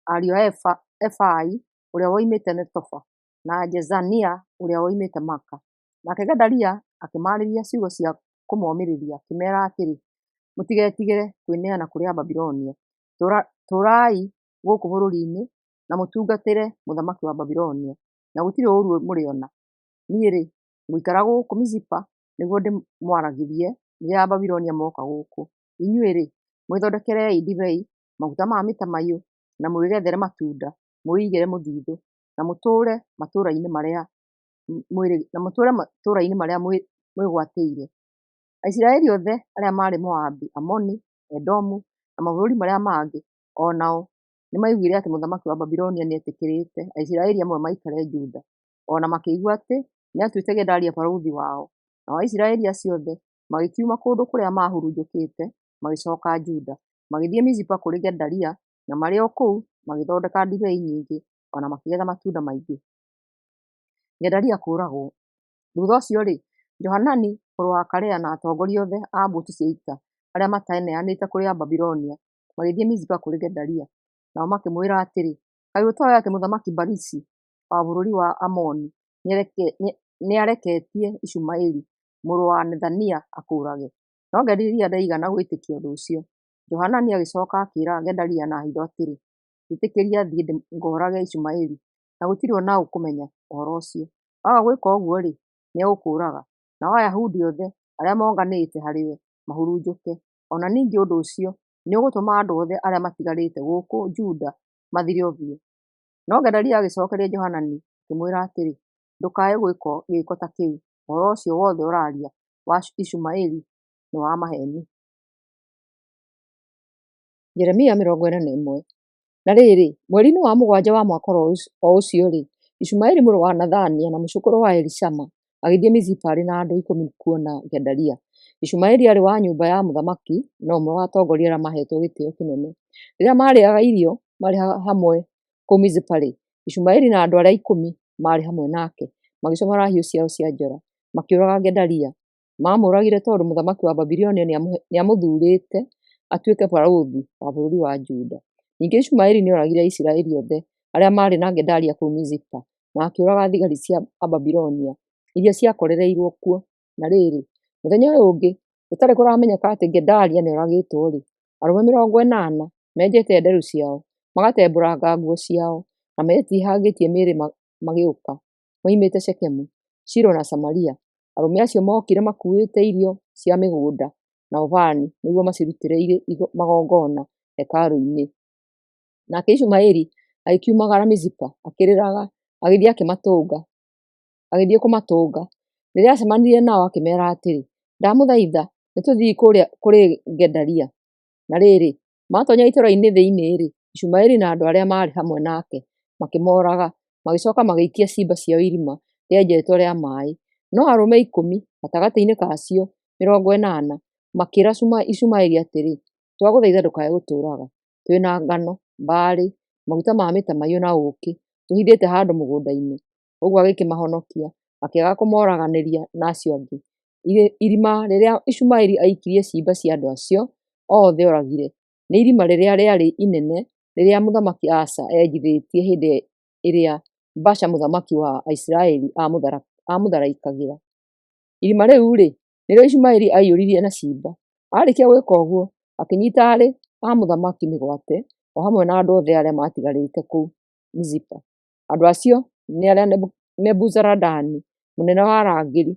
ariũ a Efai ũrĩa woimĩte Netofa, na Jezania ũrĩa woimĩte Maka. Nake Gedalia akĩmaarĩria ciugo cia kũmomĩrĩria, akĩmeera atĩrĩ, mũtigetigĩre kwĩneana kũrĩ Ababilonia. Tũũrai gũkũ bũrũri-inĩ na mũtungatĩre mũthamaki wa Babilonia, na gũtirĩ ũũru mũrĩona. Niĩ-rĩ, ngũikara gũkũ Mizipa nĩguo ndĩmwaragĩrie rĩrĩa Ababilonia moka gũkũ. Inyuĩ-rĩ, mwĩthondekerei ndibei, maguta ma mĩtamaiyũ, na mwĩgethere matunda, mwĩigĩre mũthithũ, na mũtũũre matũũra-inĩ marĩa mwĩgwatĩire. Aisiraeli othe arĩa marĩ Moabi, Amoni, Edomu na mabũrũri marĩa mangĩ o nao nĩmaiguire atĩ mũthamaki wa Babilonia nĩetĩkĩrĩte Aisiraeli amwe maikare Juda, ona makĩigua atĩ nĩatuĩte Gedalia barũthi wao. Nao Aisiraeli acio othe magĩkiuma kũndũ kũrĩa mahurunjũkĩte magĩcoka Juda, magĩthiĩ Mizipa kũrĩ Gedalia, na marĩ o kũu magĩthondeka ndibei nyingĩ, ona makĩgetha matunda maingĩ. Gedalia kũũragwo. Thutha ũcio-rĩ, Johanani mũrũ wa Karea na atongoria othe a mbũtũ cia ita arĩa mataneanĩte kũrĩ Ababilonia magĩthiĩ Mizipa kũrĩ Gedalia. Nao makĩmwĩra atĩrĩ, kaĩ ũtoĩ atĩ mũthamaki Balisi wa bũrũri wa Amoni nĩareketie Ishumaeli mũrũ wa Nethania akũũrage? No Gedalia ndaigana gwĩtĩkia ũndũ ũcio. Johanani agĩcoka akĩĩra Gedalia na hitho atĩrĩ, njĩtĩkĩria thiĩ ngoorage Ishumaeli, na gũtirĩ ona ũkũmenya ũhoro ũcio. Waga gwĩka ũguo-rĩ, nĩegũkũũraga. Nao Ayahudi othe arĩa monganĩte harĩwe mahurunjũke. Ona ningĩ ũndũ ũcio nĩũgũtũma andũ othe arĩa matigarĩte gũkũ Juda mathire o biũ. No Gedalia agĩcokeria Johanani akĩmwĩra atĩrĩ, ndũkae gwĩka gĩĩko ta kĩu. Ũhoro ũcio wothe ũraaria wa Ishumaeli nĩ wa maheeni. Jeremia 41. Na rĩrĩ, mweri-inĩ wa mũgwanja wa mwaka o ũcio-rĩ, Ishumaeli mũrũ wa Nathania na mũcũkũrũ wa Elishama agĩthiĩ Mizipa arĩ na andũ 10 kuona Gedalia. Ishumaeli arĩ wa nyũmba ya mũthamaki na ũmwe wa atongoria arĩa mahetwo gĩtĩo kĩnene. Rĩrĩa marĩaga irio marĩ hamwe kũu Mizipa-rĩ, Ishumaeli na andũ arĩa 10 marĩ hamwe nake magĩcomora hiũ ciao cia njora makĩũraga Gedalia. Mamũragire tondũ mũthamaki wa Babilonia nĩamũthuurĩte atuĩke barũthi wa bũrũri wa Juda. Ningĩ Ishumaeli nĩoragire Aisiraeli othe arĩa marĩ na Gedalia kũu Mizipa na akĩũraga thigari cia Ababilonia iria ciakorereirwo kuo. Na rĩrĩ, mũthenya ũyũ ũngĩ gũtarĩ kũramenyeka atĩ Gedalia nĩoragĩtwo-rĩ, arũme 80 menjete nderu ciao, magatembũranga nguo ciao na metihangĩtie mĩĩrĩ magĩũka moimĩte Shekemu, Shilo na Samaria. Arũme acio mokire makuĩte irio cia mĩgũnda na ũbani nĩguo macirutĩre magongona hekarũ-inĩ. Nake Ishumaeli agĩkiumagara Mizipa akĩrĩraga, agĩthiĩ kũmatũnga. Rĩrĩa acemanirie nao akĩmeera atĩrĩ, ndamũthaitha nĩtũthiĩ kũrĩ Gedalia. Na rĩrĩ, matoonya itũũra-inĩ thĩinĩ-rĩ, Ishumaeli na andũ arĩa marĩ hamwe nake makĩmooraga, magĩcoka magĩikia ciimba ciao irima rĩenjetwo rĩa maaĩ. No arũme 10 gatagatĩ-inĩ kacio 80 makĩĩra Ishumaeli atĩrĩ, twagũthaitha ndũkae gũtũũraga. Twĩna ngano, mbarĩ, maguta ma mĩtamaiyũ na ũũkĩ tũhithĩte handũ mũgũnda-inĩ. Ũguo agĩkĩmahonokia, akĩaga kũmoraganĩria na acio angĩ. Irima rĩrĩa Ishumaeli aikirie ciimba cia andũ acio othe oragire nĩ irima rĩrĩa rĩarĩ inene rĩrĩa mũthamaki Asa enjithĩtie hĩndĩ ĩrĩa Baasha mũthamaki wa Isiraeli amũtharaikagĩra. Irima rĩu rĩ, nĩrĩo Ishumaeli aiyũririe na ciimba. Arĩkia gwĩka ũguo, akĩnyiita aarĩ a mũthamaki mĩgwate, o hamwe na andũ othe arĩa maatigarĩte kũu Mizipa. Andũ acio nĩ arĩa Nebuzaradani, mũnene wa arangĩri,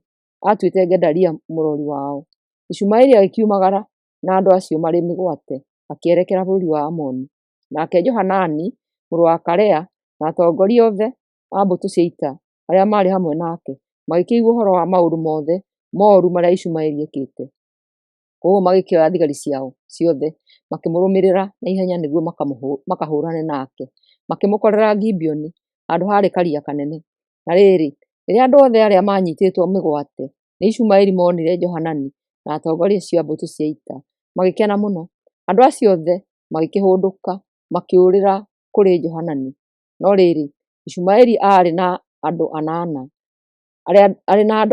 aatuĩte Gedalia mũrori wao. Ishumaeli agĩkiumagara na andũ acio marĩ mĩgwate, akĩerekera bũrũri wa Amoni. Nake Johanani, mũrũ wa Karea, na atongoria othe a mbũtũ cia ita arĩa maarĩ hamwe nake, magĩkĩigua ũhoro wa maũndũ mothe mooru marĩa Ishumaeli ekĩte. Koguo magĩkĩoya thigari ciao ciothe, makĩmũrũmĩrĩra na ihenya nĩguo makahũrane nake. Makĩmũkorera Gibeoni, handũ haarĩ karia kanene. Na rĩrĩ, rĩrĩa andũ othe arĩa maanyitĩtwo mĩgwate nĩ Ishumaeli monire Johanani na atongoria acio a mbũtũ cia ita, magĩkena mũno. Andũ acio othe magĩkĩhũndũka, makĩũrĩra kũrĩ Johanani. No rĩrĩ, Ishumaeli arĩ na andũ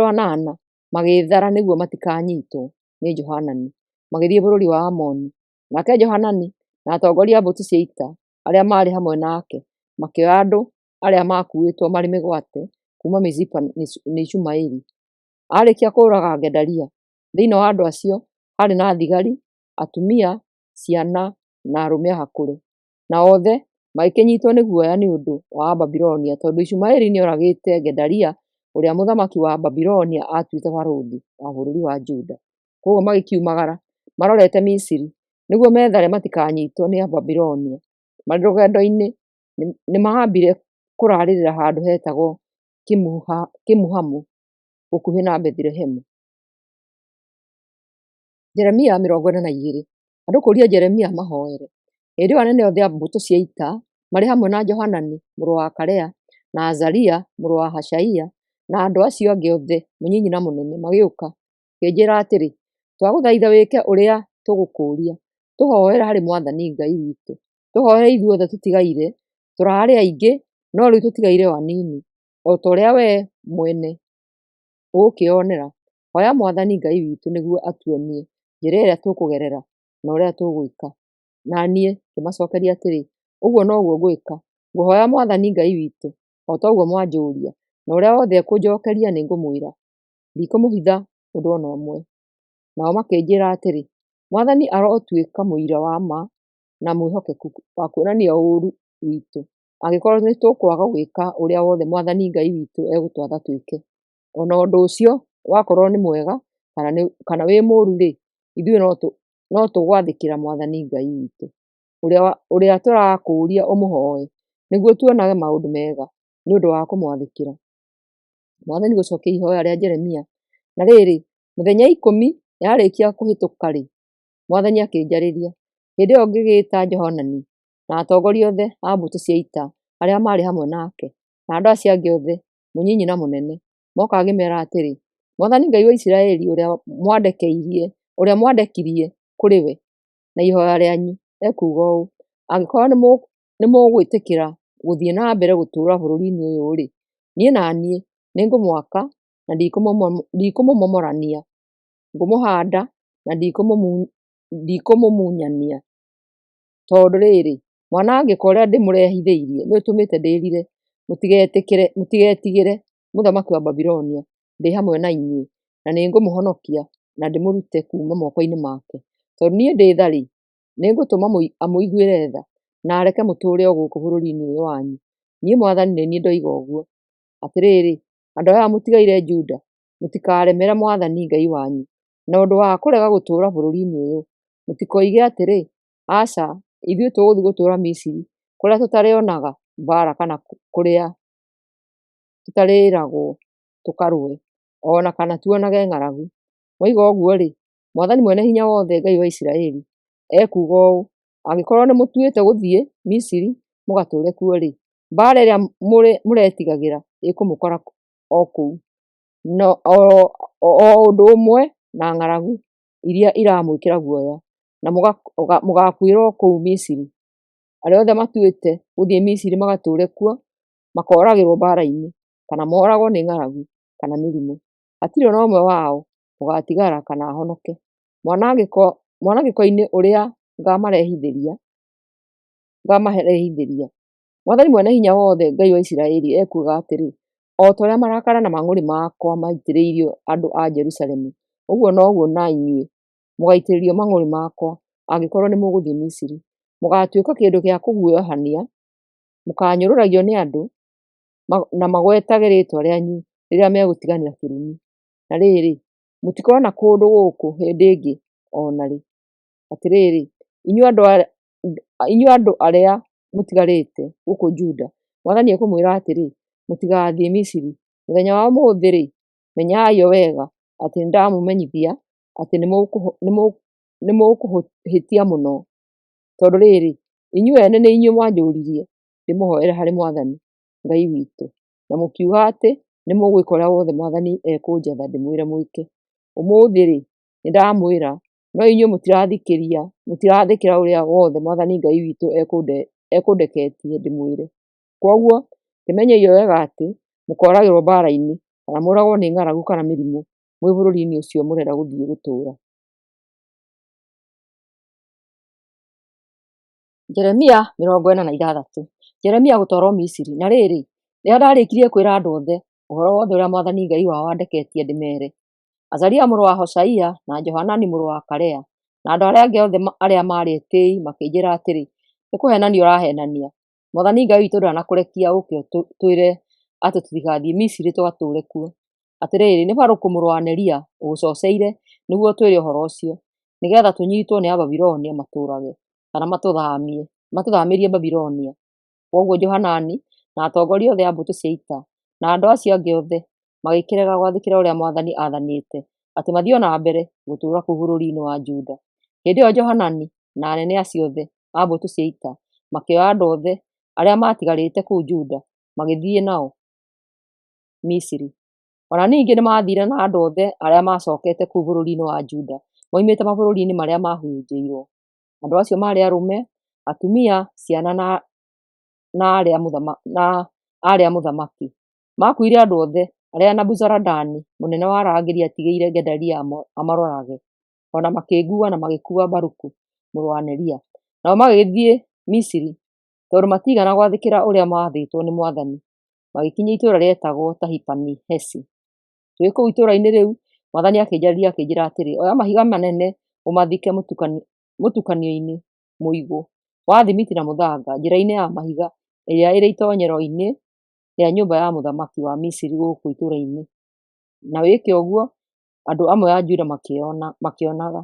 anana magĩĩthara nĩguo matikanyitwo nĩ Johanani, magĩthiĩ bũrũri wa Amoni. Nake Johanani na atongoria a mbũtũ cia ita arĩa maarĩ hamwe nake makĩoya andũ arĩa maakuĩtwo marĩ mĩgwate kuuma Mizipa nĩ Ishumaeli. Arĩkia kũũraga Gedalia, thĩinĩ wa andũ acio harĩ na thigari, atumia, ciana na arũme a hakũre. Na othe magĩkĩnyitwo nĩ guoya nĩ ũndũ wa Babilonia, tondũ Ishumaeli nĩ oragĩte Gedalia, ũrĩa mũthamaki wa Babilonia aatuĩte barũthi wa bũrũri wa Juda. Koguo magĩkiumagara marorete Misiri nĩguo methare matikanyitwo nĩ Ababilonia. Marĩ rũgendo-inĩ nĩ maambire kũrarĩrĩra handũ hetagwo Kimuhamu gũkuhĩ na Bethlehemu. Jeremia 42. Andũ kũũria Jeremia mahoere. Hĩndĩ ĩyo anene othe a mbũtũ cia ita marĩ hamwe na Johanani mũrũ wa Karea na Azaria mũrũ wa Hashaia na andũ acio angĩ othe mũnyinyi na mũnene magĩũka kĩnjĩra atĩrĩ, twagũthaitha wĩke ũrĩa tũgũkũũria. Tũhoere harĩ Mwathani Ngai witũ. Tũhoere ithuothe tũtigaire, tũrarĩ aingĩ, no rĩu tũtigaire o anini, o ta ũrĩa wee mwene ũgũkĩonera. Hoya Mwathani Ngai witũ nĩguo atuonie njĩra ĩrĩa tũkũgerera na ũrĩa tũgwĩka. Na niĩ ngĩmacokeria atĩrĩ, ũguo noguo ngwĩka. Ngũhoya Mwathani Ngai witũ, o ta ũguo mwanjũria, na ũrĩa wothe ekũnjokeria nĩ ngũmwĩra. Ndikũmũhitha ũndũ o na ũmwe. Nao makĩnjĩra atĩrĩ, Mwathani arotuĩka mũira wa ma na mwĩhokeku wa kuonania ũũru witũ, angĩkorwo nĩ tũkwaga gwĩka ũrĩa wothe Mwathani Ngai witũ egũtwatha twĩke. O na ũndũ ũcio wakorwo nĩ mwega kana wĩ mũũru-rĩ, ithuĩ no tũgwathĩkĩra Mwathani Ngai witũ, ũrĩa tũrakũũria ũmũhoe, nĩguo tuonage maũndũ mega nĩ ũndũ wa kũmwathĩkĩra. Mwathani gũcokia ihoya rĩa Jeremia. Na rĩrĩ, mĩthenya 10 yarĩkia kũhĩtũka-rĩ, Mwathani akĩnjarĩria. Hĩndĩ ĩyo ngĩgĩĩta Johanani na atongoria othe a mbũtũ cia ita arĩa maarĩ hamwe nake na andũ acio angĩ othe mũnyinyi na mũnene, moka ngĩmeera atĩrĩ, Mwathani Ngai wa Isiraeli ũrĩa mwandekirie kũrĩ we na ihoya rĩanyu ekuuga ũũ, angĩkorwo nĩ mũgwĩtĩkĩra gũthiĩ na mbere gũtũũra bũrũri-inĩ ũyũ-rĩ, niĩ na niĩ nĩ ngũmwaka na ndikũmũmomorania, ngũmũhaanda na ndikũmũmunyania. Tondũ rĩrĩ, mwanangĩko ũrĩa ndĩmũrehithĩirie nĩ ũtũmĩte ndĩrire, mũtigetigĩre mũthamaki wa Babilonia, ndĩ hamwe na inyuĩ, na nĩ ngũmũhonokia na ndĩmũrute kuuma moko-inĩ make. Tondũ niĩ ndĩ tha-rĩ, nĩ ngũtũma amũiguĩre tha na areke mũtũũre o gũkũ bũrũri-inĩ ũyũ wanyu. Niĩ Mwathani nĩ niĩ ndoiga ũguo. Atĩrĩrĩ, andũ aya mũtigaire Juda, mũtikaremere Mwathani Ngai wanyu na ũndũ wa kũrega gũtũũra bũrũri-inĩ ũyũ. Mũtikoige atĩrĩ, aca, ithuĩ tũgũthiĩ gũtũũra Misiri, kũrĩa tũtarĩonaga mbaara kana kũrĩa tũtarĩragwo tũkarũe, ona kana tuonage ng'aragu. Moiga ũguo-rĩ, Mwathani Mwene-Hinya-Wothe, Ngai wa Isiraeli, ekuuga ũũ, angĩkorwo nĩ mũtuĩte gũthiĩ Misiri mũgatũũre kuo-rĩ, mbaara ĩrĩa mũretigagĩra ĩkũmũkora o kũu, o ũndũ ũmwe na ng'aragu iria iramwĩkĩra guoya, na mũgakuĩra o kũu Misiri. Arĩa othe matuĩte gũthiĩ Misiri magatũũre kuo, makoragĩrwo mbaara-inĩ, kana mooragwo nĩ ng'aragu kana mĩrimũ. Hatirĩ o na ũmwe wao ũgatigara kana ahonoke. Mwanangĩko-inĩ ũrĩa ngamarehithĩria Mwathani Mwene-Hinya-Wothe, Ngai wa Isiraeli, ekuuga atĩrĩ, o ta ũrĩa marakara na mang'ũrĩ makwa maitĩrĩirio andũ a Jerusalemu, ũguo noguo na inyuĩ mũgaitĩrĩrio mang'ũrĩ makwa angĩkorwo nĩ mũgũthiĩ Misiri. Mũgaatuĩka kĩndũ gĩa kũguoyohania, mũkanyũrũragio nĩ andũ na magwetage rĩĩtwa rĩanyu rĩrĩa megũtiganĩra kĩrumi. Na rĩrĩ, mũtikona kũndũ gũkũ hĩndĩ ĩngĩ o na rĩ. Atĩrĩrĩ, inyuĩ andũ arĩa mũtigarĩte gũkũ Juda, Mwathani ekũmwĩra atĩrĩ, mũtigathiĩ Misiri. Mũthenya wa ũmũthĩ-rĩ, menyai o wega atĩ nĩndamũmenyithia atĩ nĩmũkũhĩtia mũno. Tondũ rĩrĩ, inyuĩ ene nĩ inyuĩ mwanjũririe ndĩmũhoere harĩ Mwathani Ngai witũ, na mũkiuga atĩ nĩmũgwĩka ũrĩa wothe Mwathani ekũnjatha ndĩmwĩre mwĩke. Ũmũthĩ-rĩ, nĩndamwĩra, no inyuĩ mũtirathĩkĩra ũrĩa wothe Mwathani Ngai witũ ekũndeketie ndĩmwĩre. Koguo, kĩmenyei o wega atĩ mũkoragĩrwo mbara-inĩ, kana mũũragwo nĩ ng'aragu kana mĩrimũ mwĩ bũrũri-inĩ ũcio mũrenda gũthiĩ gũtũũra. Jeremia 46. Jeremia gũtwarwo Misiri. Na rĩrĩ, rĩrĩa ndarĩkirie kwĩra andũ othe ũhoro wothe ũrĩa Mwathani Ngai wao andeketie ndĩmere, Azaria mũrũ wa Hoshaia na Johanani mũrũ wa Karea na andũ arĩa angĩ othe arĩa maarĩ etĩĩi makĩnjĩra atĩrĩ, nĩ kũhenania ũrahenania. Mwathani Ngai witũ ndanakũrekia ũũke twĩre atĩ tũtigathiĩ Misiri tũgatũũre kuo. Atĩrĩrĩ, nĩ Baruku mũrũ wa Neria ũgũcoceire nĩguo twĩre ũhoro ũcio, nĩgetha tũnyiitwo nĩ Ababilonia matũũrage, kana matũthaamĩrie Babilonia. Koguo Johanani na atongoria othe a mbũtũ cia ita na andũ acio angĩ othe magĩkĩrega gwathĩkĩra ũrĩa Mwathani aathanĩte atĩ mathiĩ o na mbere gũtũũra kũu bũrũri-inĩ wa Juda. Hĩndĩ ĩyo Johanani na anene acio othe a mbũtũ cia ita makĩoya andũ othe arĩa maatigarĩte kũu Juda magĩthiĩ nao Misiri. Ona ningĩ nĩmathiire na andũ othe arĩa maacokete kũu bũrũri-inĩ wa Juda moimĩte mabũrũri-inĩ marĩa mahurunjĩirwo. Andũ acio maarĩ arũme, atumia, ciana na aarĩ a mũthamaki. Maakuire andũ othe arĩa Nabuzaradani mũnene wa arangĩri atigĩire Gedalia amarorage, ona makĩngua na magĩkuua Baruku mũrũ wa Neria. Nao magĩthiĩ Misiri tondũ matiigana gwathĩkĩra ũrĩa maathĩtwo nĩ Mwathani. Magĩkinya itũũra rĩetagwo Tahipani-Hesi. Tũrĩ kũu itũũra-inĩ rĩu, Mwathani akĩnjararia akĩnjĩra atĩrĩ, oya mahiga manene ũmathike mũtukanio-inĩ mũigũ wa thimiti na mũthanga njĩra-inĩ ya mahiga ĩrĩa ĩrĩ itoonyero-inĩ rĩa nyũmba ya mũthamaki wa Misiri gũkũ itũũra-inĩ. Na wĩke ũguo, andũ amwe a Juda makĩonaga.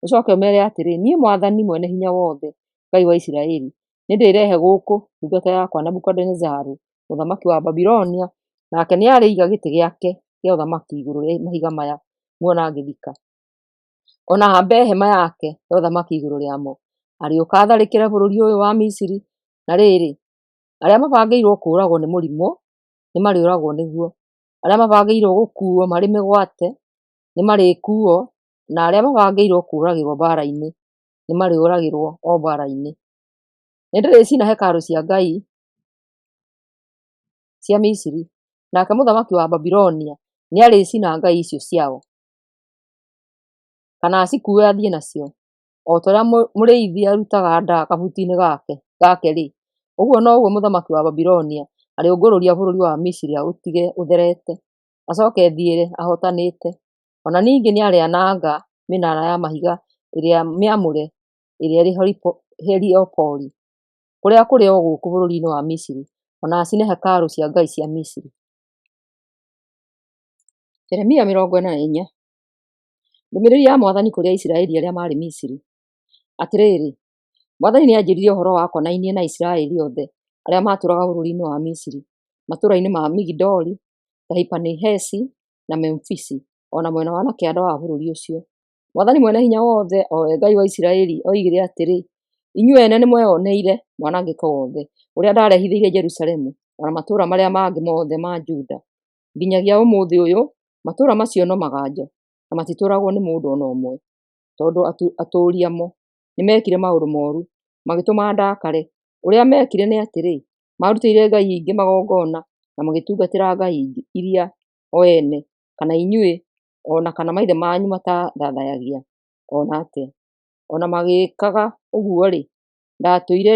Ũcooke ũmeere atĩrĩ, niĩ Mwathani Mwene-Hinya-Wothe, Ngai wa Isiraeli, nĩndĩrehe gũkũ ndungata yakwa Nebukadinezaru, mũthamaki wa Babilonia, nake nĩarĩiga gĩtĩ gĩake kĩa ũthamaki igũrũ rĩa mahiga maya muona ngĩthika. Ona hambe hema yake ya ũthamaki igũrũ rĩamo. Arĩũka atharĩkĩre bũrũri ũyũ wa Misiri. Na rĩrĩ, arĩa mabangĩirwo kũũragwo nĩ mũrimũ nĩmarĩũragwo nĩguo. Arĩa mabangĩirwo gũkuuo marĩ mĩgwate nĩmarĩkuuo, na arĩa mabangĩirwo kũũragĩrwo mbara-inĩ nĩmarĩũragĩrwo o mbara-inĩ. Nĩndĩrĩcina hekarũ cia Ngai cia Misiri, nake mũthamaki wa Babilonia nĩarĩcina ngai icio ciao, kana acikuue athiĩ nacio. O ta ũrĩa mũrĩithi arutaga ndaa kabuti-inĩ gake-rĩ, ũguo noguo mũthamaki wa Babilonia arĩũngũrũria bũrũri wa Misiri aũtige ũtherete, acooke ethiĩre ahotanĩte. Ona ningĩ nĩarĩananga mĩnara ya mahiga ĩrĩa mĩamũre ĩrĩa ĩrĩ Heliopolis, kũrĩa kũrĩ o gũkũ bũrũri-inĩ wa Misiri, ona acine hekarũ cia ngai cia Misiri. Jeremia 44. Ndũmĩrĩri ya Mwathani kũrĩ Aisiraeli arĩa maarĩ Misiri. Atĩrĩrĩ, Mwathani nĩanjĩrire ũhoro wakonainie na Isiraeli othe arĩa matũũraga bũrũri-inĩ wa Misiri, matũũra-inĩ ma Migidoli, Tahipani-Hesi na Memfisi, ona mwena wa nakĩanda wa bũrũri ũcio. Mwathani Mwene-Hinya-Wothe, o we Ngai wa Isiraeli, oigire atĩrĩ, inyuĩ ene nĩmweyoneire mwanangĩko wothe ũrĩa ndarehithĩirie Jerusalemu ona matũũra marĩa mangĩ mothe ma Juda. Nginyagia ũmũthĩ ũyũ, matũũra macio no magajo na matitũũragwo nĩ mũndũ ona ũmwe, tondũ atũũri amo nĩmekire maũndũ mooru magĩtũma ndakare. Ũrĩa mekire nĩ atĩrĩ, marutĩire ngai ingĩ magongona na magĩtungatĩra ngai iria o ene kana inyuĩ ona kana maithe manyu matathathayagia ona atĩa. Ona magĩkaga ũguo-rĩ, ndatũire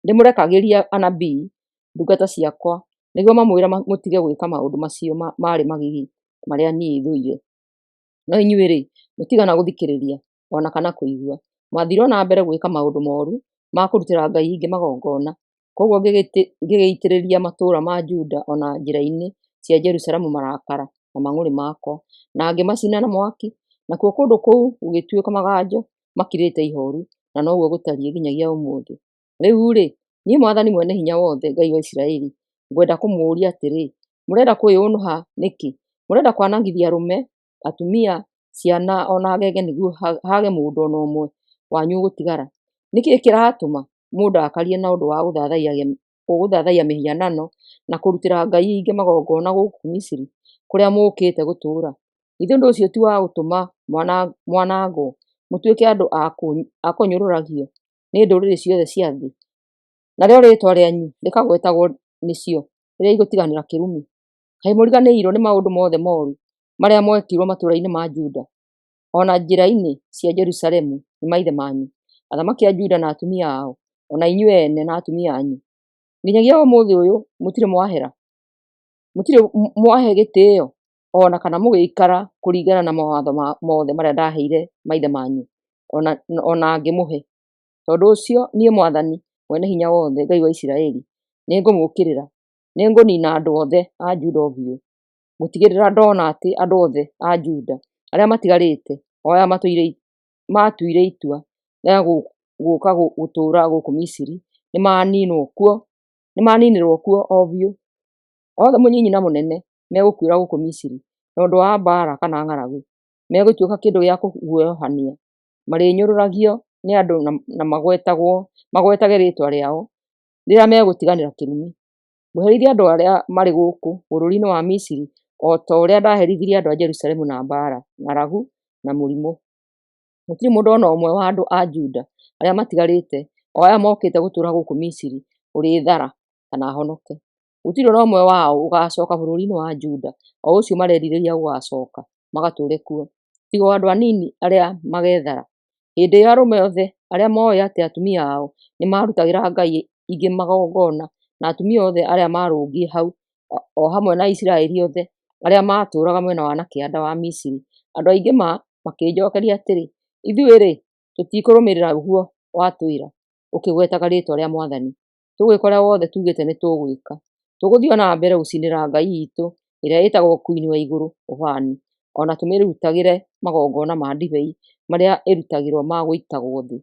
ndĩmũrekagĩria anabii ndungata ciakwa nĩguo mamwĩre mũtige gwĩka maũndũ macio marĩ magigi marĩa niĩ thũire. No inyuĩ-rĩ, mũtigana gũthikĩrĩria ona kana kũigua. Mwathire na mbere gwĩka maũndũ moru ma kũrutĩra ngai ingĩ magongona. Koguo ngĩgĩitĩrĩria matũũra ma Juda ona njĩra-inĩ cia Jerusalemu marakara na mang'ũrĩ makwa, na ngĩmacina na mwaki, nakuo kũndũ kũu gũgĩtuĩka maganjo makirĩte ihooru, na noguo gũtariĩ nginyagia ũmũthĩ. Rĩu-rĩ, niĩ Mwathani Mwene-Hinya-Wothe, Ngai wa Isiraeli, ngwenda kũmũũria atĩrĩ, mũrenda kwĩyũnũha nĩkĩ? Mũrenda kwanangithia arũme, atumia, ciana ona agege nĩguo hage mũndũ ona ũmwe wanyu ũgũtigara? Nĩkĩ kĩratũma mũndakarie na ũndũ wa gũthathaiya mĩhianano na kũrutĩra ngai ingĩ magongona gũkũ Misiri, kũrĩa mũũkĩte gũtũũra? Githĩ ũndũ ũcio ti wa gũtũma mwanangwo, mũtuĩke andũ a kũnyũrũragio nĩ ndũrĩrĩ ciothe cia thĩ, narĩo rĩĩtwa rĩanyu rĩkagwetagwo nĩcio rĩrĩa igũtiganĩra kĩrumi? Kaĩ mũriganĩirwo nĩ maũndũ mothe mooru marĩa mwekirwo matũũra-inĩ ma Juda ona njĩra-inĩ cia Jerusalemu nĩ maithe manyu, athamaki a Juda na atumia ao, ona inyuĩ ene na atumia anyu? Nginyagia ũmũthĩ ũyũ mũtirĩ mwahera, mũtirĩ mwahe gĩtĩĩo ona kana mũgĩikara kũringana na mawatho mothe marĩa ndaheire maithe manyu ona ngĩmũhe. Tondũ ũcio niĩ Mwathani Mwene-Hinya-Wothe, Ngai wa Isiraeli, nĩngũmũũkĩrĩra, nĩngũnina andũ othe a Juda o biũ, gũtigĩrĩra ndona atĩ andũ othe a Juda arĩa matigarĩte o aya matuire itua rĩa gũũka gũtũũra gũkũ Misiri nĩmaninĩrwo kuo o biũ. Othe mũnyinyi na mũnene megũkuĩra gũkũ Misiri na ũndũ wa mbaara kana ng'aragu. Megũtuĩka kĩndũ gĩa kũguoyohania, marĩnyũrũragio nĩ andũ na magwetage rĩĩtwa rĩao rĩrĩa megũtiganĩra kĩrumi. Ngũherithia andũ arĩa marĩ gũkũ bũrũri-inĩ wa Misiri o ta ũrĩa ndaherithirie andũ a Jerusalemu na mbaara, ng'aragu na mũrimũ. Gũtirĩ mũndũ ona ũmwe wa andũ a Juda arĩa matigarĩte o aya mokĩte gũtũũra gũkũ Misiri ũrĩthara kana ahonoke. Gũtirĩ ona ũmwe wao ũgaacoka bũrũri-inĩ wa Juda o ũcio marerirĩria gũgacoka magatũũre kuo, tiga o andũ anini arĩa magethara. Hĩndĩ ĩyo arũme othe arĩa mooĩ atĩ atumia ao nĩmarutagĩra ngai ingĩ magongona, na atumia othe arĩa marũngiĩ hau, o hamwe na Isiraeli othe arĩa matũũraga mwena wa na kĩanda wa Misiri, andũ aingĩ makĩnjokeria atĩrĩ, ithuĩ-rĩ, tũtikũrũmĩrĩra ũguo watwĩra ũkĩgwetaga rĩĩtwa rĩa Mwathani. Tũgwĩka ũrĩa wothe tugĩte nĩtũgwĩka. Tũgũthiĩ na mbere gũcinĩra ngai itũ ĩrĩa ĩtagwo Queen wa igũrũ ũbani, ona tũmĩrutagĩre magongona ma ndibei marĩa ĩrutagĩrwo ma gũitagwo thĩ,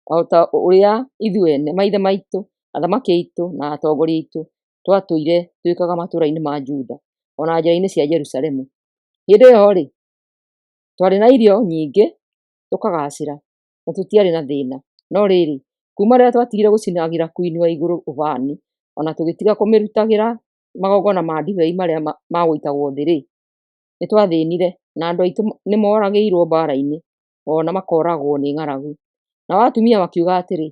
o ta ũrĩa ithuĩ ene maithe maitũ, athamaki aitũ na atongoria aitũ twatũire twĩkaga matũũra-inĩ ma Juda ona njĩra-inĩ cia Jerusalemu. Hĩndĩ ĩyo-rĩ, twarĩ na irio nyingĩ tũkagacĩra na tũtiarĩ na thĩna. No rĩrĩ, kuma rĩrĩa twatigire gũcinagĩra Queen wa igũrũ ũbani ona tũgĩtiga kũmĩrutagĩra magongona ma ndibei marĩa ma gũitagwo thĩ-rĩ, nĩtwathĩnire na andũ aitũ nĩmoragĩirwo mbaara-inĩ ona makoragwo nĩ ng'aragu. Nao atumia makiuga atĩrĩ,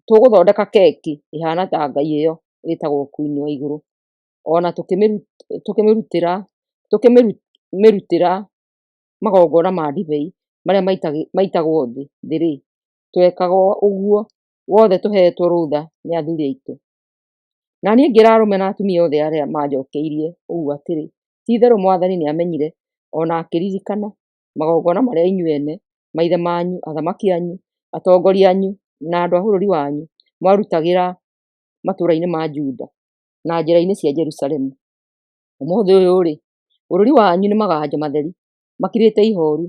tũgũthondeka keki ĩhana ta ngai ĩyo ĩtagwo Queen wa igũrũ, ona tũkĩmĩrutĩra magongona ma ndibei marĩa maitagwo thĩ-rĩ, twekaga ũguo wothe tũhetwo rũtha nĩ athuri aitũ. Na niĩ ngĩra arũme na atumia othe arĩa manjokeirie ũguo atĩrĩ, ti-itherũ Mwathani nĩamenyire ona akĩririkana magongona marĩa inyuĩ ene, maithe manyu, athamaki anyu, atongoria anyu na andũ a bũrũri wanyu mwarutagĩra matũũra-inĩ ma Juda na njĩra-inĩ cia Jerusalemu. Ũmũthĩ ũyũ-rĩ, bũrũri wanyu nĩ maganjo matheri makirĩte ihooru,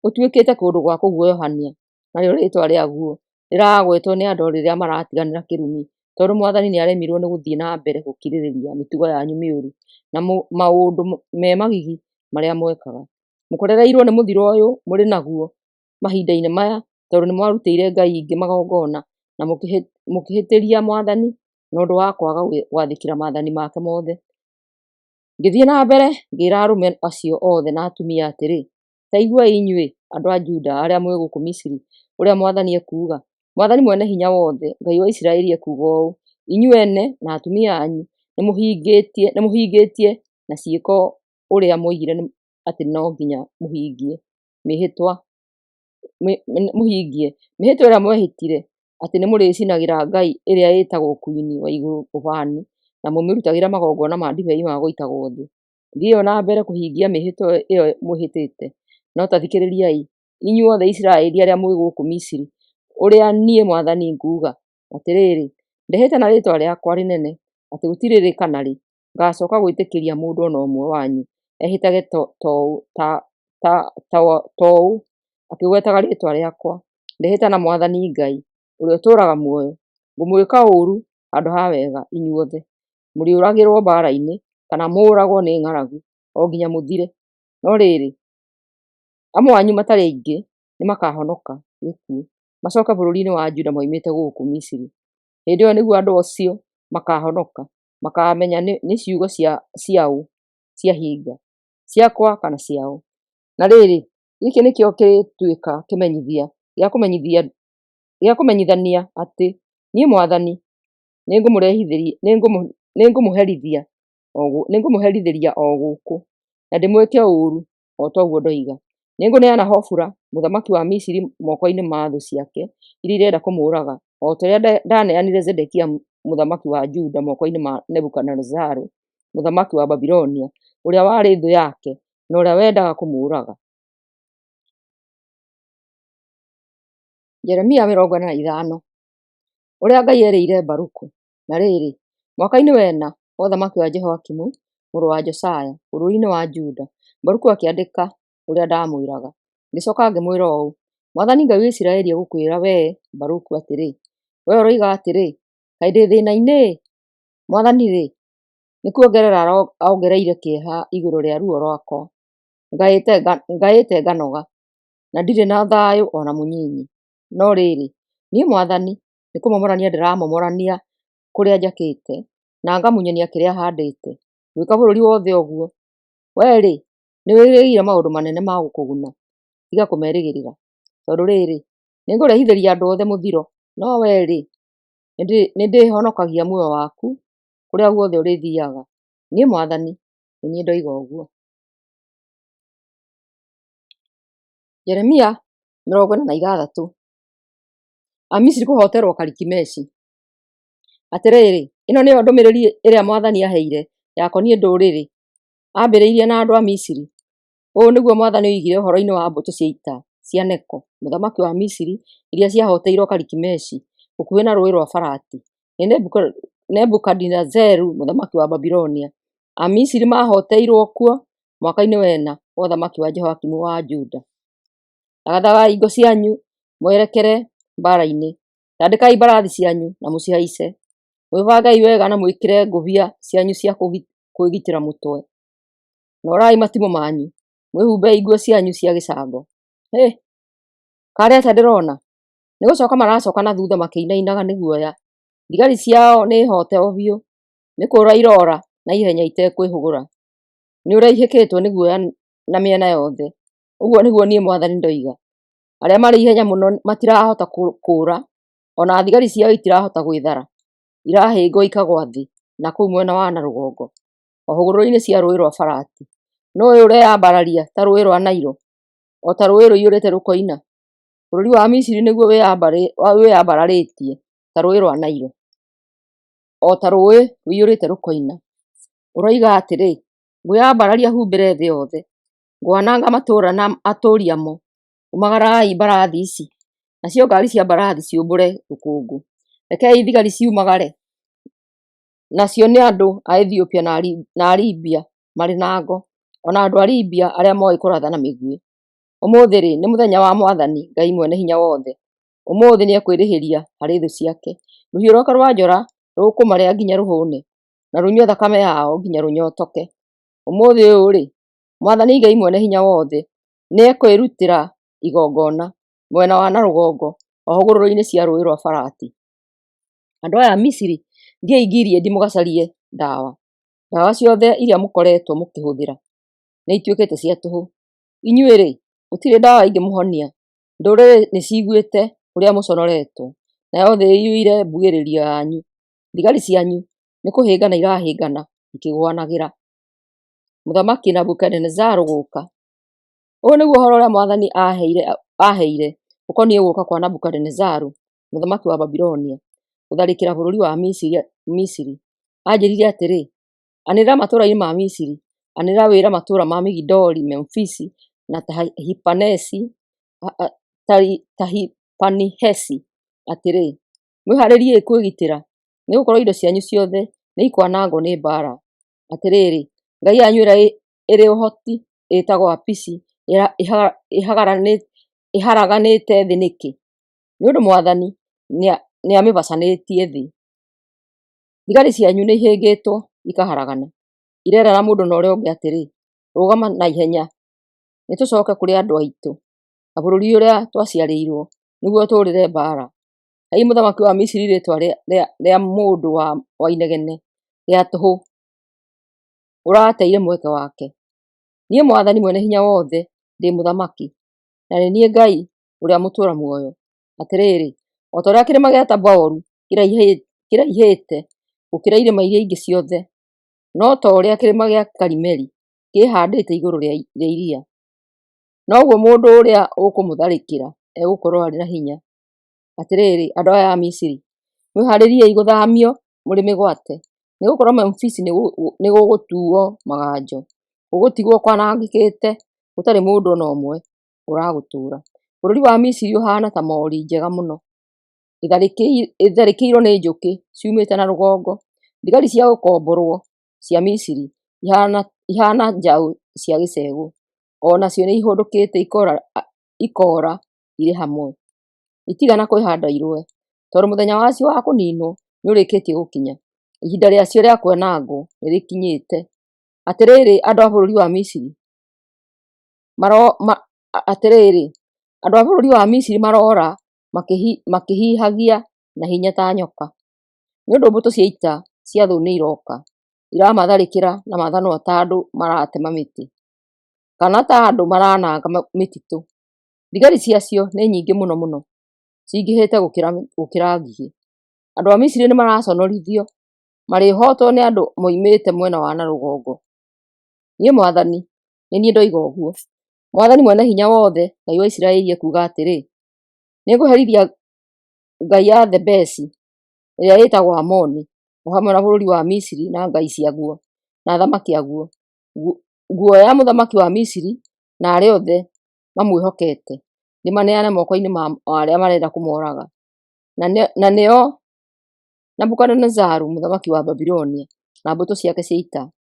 ũtuĩkĩte kũndũ gwa kũguoyohania, narĩo rĩĩtwa rĩaguo rĩragwetwo nĩ andũ rĩrĩa maratiganĩra kĩrumi, tondũ Mwathani nĩaremirwo nĩ gũthiĩ na mbere gũkirĩrĩria mĩtugo yanyu mĩũru na maũndũ me magigi marĩa mwekaga. Mũkorereirwo nĩ mũthiro ũyũ mũrĩ naguo mahinda-inĩ maya, tondũ nĩmwarutĩire ngai ingĩ magongona na mũkĩhĩtĩria Mwathani na ũndũ wa kwaga gwathĩkĩra maathani make mothe. Ngĩthiĩ na mbere ngĩra arũme acio othe na atumia atĩrĩ, ta iguai inyuĩ andũ a Juda arĩa mwĩ gũkũ Misiri ũrĩa Mwathani ekuuga. Mwathani Mwene-Hinya-Wothe, Ngai wa Isiraeli ekuuga ũũ, inyuĩ ene na atumia anyu nĩmũhingĩtie na ciĩko ũrĩa mwoigire atĩ no nginya mũhingie, mĩĩhĩtwa mũhingie mĩhĩtwa ĩrĩa mwehĩtire atĩ nĩmũrĩcinagĩra Ngai ĩrĩa ĩtagwo Queen wa igũrũ ũbani na mũmĩrutagĩra magongona ma ndibei ma gũitagwo thĩ. Thiĩo na mbere kũhingia mĩhĩtwa ĩyo mwĩhĩtĩte, no tathikĩrĩriai inyuothe Isiraeli arĩa mwĩ gũkũ Misiri, ũrĩa niĩ Mwathani nguuga atĩrĩrĩ, ndehete na rĩtwa rĩakwa rĩnene atĩ gũtirĩ rĩ kana rĩ ngacoka gwĩtĩkĩria mũndũ ona ũmwe wanyu ehĩtage ta ũũ akĩgwetaga rĩtwa rĩakwa. Ndehĩta na Mwathani Ngai ũrĩa ũtũũraga muoyo, ngũmwĩka ũũru handũ ha wega inyuothe. Mũrĩũragĩrwo mbara-inĩ kana mũũragwo nĩ ng'aragu o nginya mũthire. No rĩrĩ, amwe anyu matarĩ aingĩ nĩmakahonoka gĩkuũ macoke bũrũri-inĩ wa Juda moimĩte gũkũ Misiri. Hĩndĩ ĩyo nĩguo andũ acio makahonoka, makamenya nĩ ciugo ciaũ ciahinga, ciakwa kana ciao. Na rĩrĩ, gĩkĩ nĩkĩo kĩrĩtuĩka kĩmenyithia gĩa kũmenyithania atĩ niĩ Mwathani nĩngũmũherithĩria o gũkũ na ndĩmwĩke ũũru o ta ũguo ndoiga. Nĩngũneana Hofura mũthamaki wa Misiri moko-inĩ ma thũ ciake iria irenda kũmũũraga, o ta ũrĩa ndaneanire Zedekia mũthamaki wa Juda moko-inĩ ma Nebukadinezaru mũthamaki wa Babilonia, ũrĩa warĩ thũ yake na ũrĩa wendaga kũmũũraga. Jeremia 45. Ũrĩa Ngai erĩire Baruku. Na rĩrĩ, mwaka-inĩ wa 4 wa ũthamaki wa Jehoakimu mũrũ wa Josaya bũrũri-inĩ wa Juda, Baruku akĩandĩka ũrĩa ndamwĩraga. Ngĩcoka ngĩmwĩra ũũ: Mwathani Ngai wa Isiraeli egũkwĩra wee Baruku atĩrĩ, wee ũroiga atĩrĩ, kaĩ ndĩ thĩna-inĩ? Mwathani-rĩ, nĩ kuongerera ongereire kĩeha igũrũ rĩa ruo rwakwa. Ngaĩte nganoga na ndirĩ na thayũ ona mũnyinyi. No rĩrĩ, niĩ Mwathani nĩ kũmomorania ndĩramomorania kũrĩa njakĩte na ngamunyania kĩrĩa handĩte, gwĩka bũrũri wothe ũguo. Wee-rĩ, nĩ wĩrĩgĩire maũndũ manene ma gũkũguna, tiga kũmerĩgĩrĩra. Tondũ rĩrĩ, nĩngũrehithĩria andũ othe mũthiro, no wee-rĩ, nĩndĩhonokagia muoyo waku kũrĩa guothe ũrĩthiaga. Niĩ Mwathani nĩ niĩ ndoiga ũguo. Jeremia 46. Amisiri kũhoterwo Karikemishi. Atĩrĩrĩ, ĩno nĩyo ndũmĩrĩri ĩrĩa Mwathani aheire yakoniĩ ndũrĩrĩ ambĩrĩirie na andũ a Misiri. Ũũ nĩguo Mwathani oigire ũhoro-inĩ wa mbũtũ cia ita cia Neko mũthamaki wa Misiri iria ciahoteirwo Karikemishi gũkuhĩ na rũũĩ rwa Farati nĩ Nebukadinezaru mũthamaki wa Babilonia. Amisiri mahoteirwo kuo mwaka-inĩ wa 4 wa ũthamaki wa Jehoakimu wa Juda. Agathagai ingo cianyu mwerekere mbara-inĩ, tandĩkai mbarathi cianyu na mũcihaice, mwĩbangai wega na mwĩkĩre ngũbia cianyu cia kwĩgitĩra mũtwe, norai matimũ manyu, mwĩhumbei nguo cianyu cia gĩcango. Karĩa ta ndĩrona nĩ gũcoka maracoka na thutha makĩinainaga nĩ guoya. Thigari ciao nĩ hote o biũ, nĩ kũũra irora na ihenya itekwĩhũgũra. Nĩ ũrĩa ihĩkĩtwo nĩ guoya na mĩena yothe. Ũguo nĩguo niĩ Mwathani ndoiga. Arĩa marĩ ihenya mũno matirahota kũũra, ona thigari ciao itirahota gwĩthara. Irahĩngwo ikagwa thĩ na kũu mwena wa na rũgongo, o hũgũrũrũ-inĩ cia rũũĩ rwa Farati. No ũyũ ũreyambararia ta rũũĩ rwa Nairo, o ta rũũĩ rũiyũrĩte rũkoina. Bũrũri wa Misiri nĩguo wĩyambararĩtie ta rũũĩ rwa Nairo, o ta rũũĩ rũiyũrĩte rũkoina. Ũroiga atĩrĩ, ngwĩyambararia humbĩre thĩ yothe, ngwananga matũũra na atũũri amo. Umagarai mbarathi ici, nacio ngari cia mbarathi ciũmbũre rũkũngũ. Rekei thigari ciumagare, nacio nĩ andũ a Ethiopia na Libia marĩ na ngo, ona andũ a Libia arĩa moĩ kũratha na mĩguĩ. Ũmũthĩ-rĩ nĩ mũthenya wa Mwathani Ngai mwene hinya wothe. Ũmũthĩ nĩ ekwĩrĩhĩria harĩ thũ ciake. Rũhiũ rwake rwa njora rũkũmarĩa nginya rũhũne, na rũnyue thakame yao nginya rũnyotoke. Ũmũthĩ ũyũ-rĩ, Mwathani Ngai mwene hinya wothe nĩ ekwĩrutĩra igongona mwena wa na rũgongo o hũgũrũrũ-inĩ cia rũũĩ rwa Farati. Andũ aya a Misiri ndiaingĩirie ndimũgacarie ndawa. Ndawa ciothe iria mũkoretwo mũkĩhũthĩra nĩ ituĩkĩte cia tũhũ. Inyuĩ-rĩ, gũtirĩ ndawa ingĩmũhonia. Ndũrĩrĩ nĩ ciguĩte ũrĩa mũconoretwo, nayo thĩ ĩiyũire mbugĩrĩrio yanyu. Thigari cianyu nĩ kũhĩngana irahĩngana ikĩgwanagĩra. Mũthamaki Nebukadinezaru gũũka. Ũyũ nĩguo ũhoro ũrĩa Mwathani aaheire ũkoniĩ gũka kwa Nabukadinezaru mũthamaki wa Babilonia gũtharĩkĩra bũrũri wa Misiri. Anjĩrire atĩrĩ, anĩrĩra matũũra-inĩ ma Misiri, anĩrĩra wĩra matũũra ma Migidoli, Memfisi na Tahipanihesi atĩrĩ, mwĩharĩriei kwĩgitĩra, nĩgũkorwo indo cianyu ciothe nĩikwanangwo nĩ mbara. Atĩrĩrĩ, ngai yanyu ĩrĩa ĩrĩ ũhoti ĩtagwo Apisi ĩharaganĩte thĩ nĩkĩ? Nĩũndũ Mwathani nĩamĩbacanĩtie thĩ. Thigari cianyu nĩihĩngĩtwo ikaharagana, irerana mũndũ na ũrĩa ũngĩ atĩrĩ, rũgama na ihenya, nĩtũcoke kũrĩ andũ aitũ na bũrũri ũrĩa twaciarĩirwo, nĩguo tũũrĩre mbara. Heai mũthamaki wa Misiri rĩĩtwa rĩa mũndũ wa inegene rĩa tũhũ ũrateire mweke wake. Niĩ Mwathani Mwene-Hinya-Wothe ndĩ mũthamaki, na nĩ niĩ Ngai ũrĩa mũtũũra muoyo. Atĩrĩrĩ, o ta ũrĩa kĩrĩma gĩa Taboru kĩraihĩte gũkĩra irĩma iria ingĩ ciothe, no ta ũrĩa kĩrĩma gĩa Karimeli kĩĩhaandĩte igũrũ rĩa iria, noguo mũndũ ũrĩa ũkũmũtharĩkĩra egũkorwo arĩ na hinya. Atĩrĩrĩ, andũ aya a Misiri, mwĩharĩriei gũthaamio mũrĩ mĩgwate, nĩgũkorwo Memfisi nĩgũgũtuuo maganjo, gũgũtigwo kwanangĩkĩte, gũtarĩ mũndũ ona ũmwe ũragũtũũra. Bũrũri wa Misiri ũhaana ta mori njega mũno, itharĩkĩirwo nĩ njũkĩ ciumĩte na rũgongo. Thigari cia gũkomborwo cia Misiri ihaana njaũ cia gĩcegũ, o nacio nĩihũndũkĩte ikoora irĩ hamwe, itigana kwĩhanda irũe, tondũ mũthenya wacio wa kũniinwo nĩũrĩkĩtie gũkinya, ihinda rĩacio rĩa kwenangwo nĩrĩkinyĩte. Atĩrĩrĩ, andũ a bũrũri wa Misiri maroora makĩhihagia na hinya ta nyoka, nĩũndũ mbũtũ cia ita cia thũ nĩiroka, iramatharĩkĩra na mathanwa ta andũ maratema mĩtĩ, kana ta andũ marananga mĩtitũ. Thigari ciacio nĩ nyingĩ mũno mũno, cingĩhĩte gũkĩra ngigĩ. Andũ a Misiri nĩmaraconorithio, marĩhootwo nĩ andũ moimĩte mwena wa na rũgongo. Niĩ Mwathani nĩ niĩ ndoiga ũguo. Mwathani Mwene-Hinya-Wothe, Ngai wa Isiraeli ekuuga atĩrĩ, nĩngũherithia ngai ya Thebesi ĩrĩa ĩtagwo Amoni, o hamwe na bũrũri wa Misiri na ngai ciaguo na athamaki aguo. Nguoya mũthamaki wa Misiri na arĩa othe mamwĩhokete, ndĩmaneane moko-inĩ ma arĩa marenda kũmooraga, na nĩo Nabukadinezaru mũthamaki wa Babilonia na mbũtũ ciake cia ita.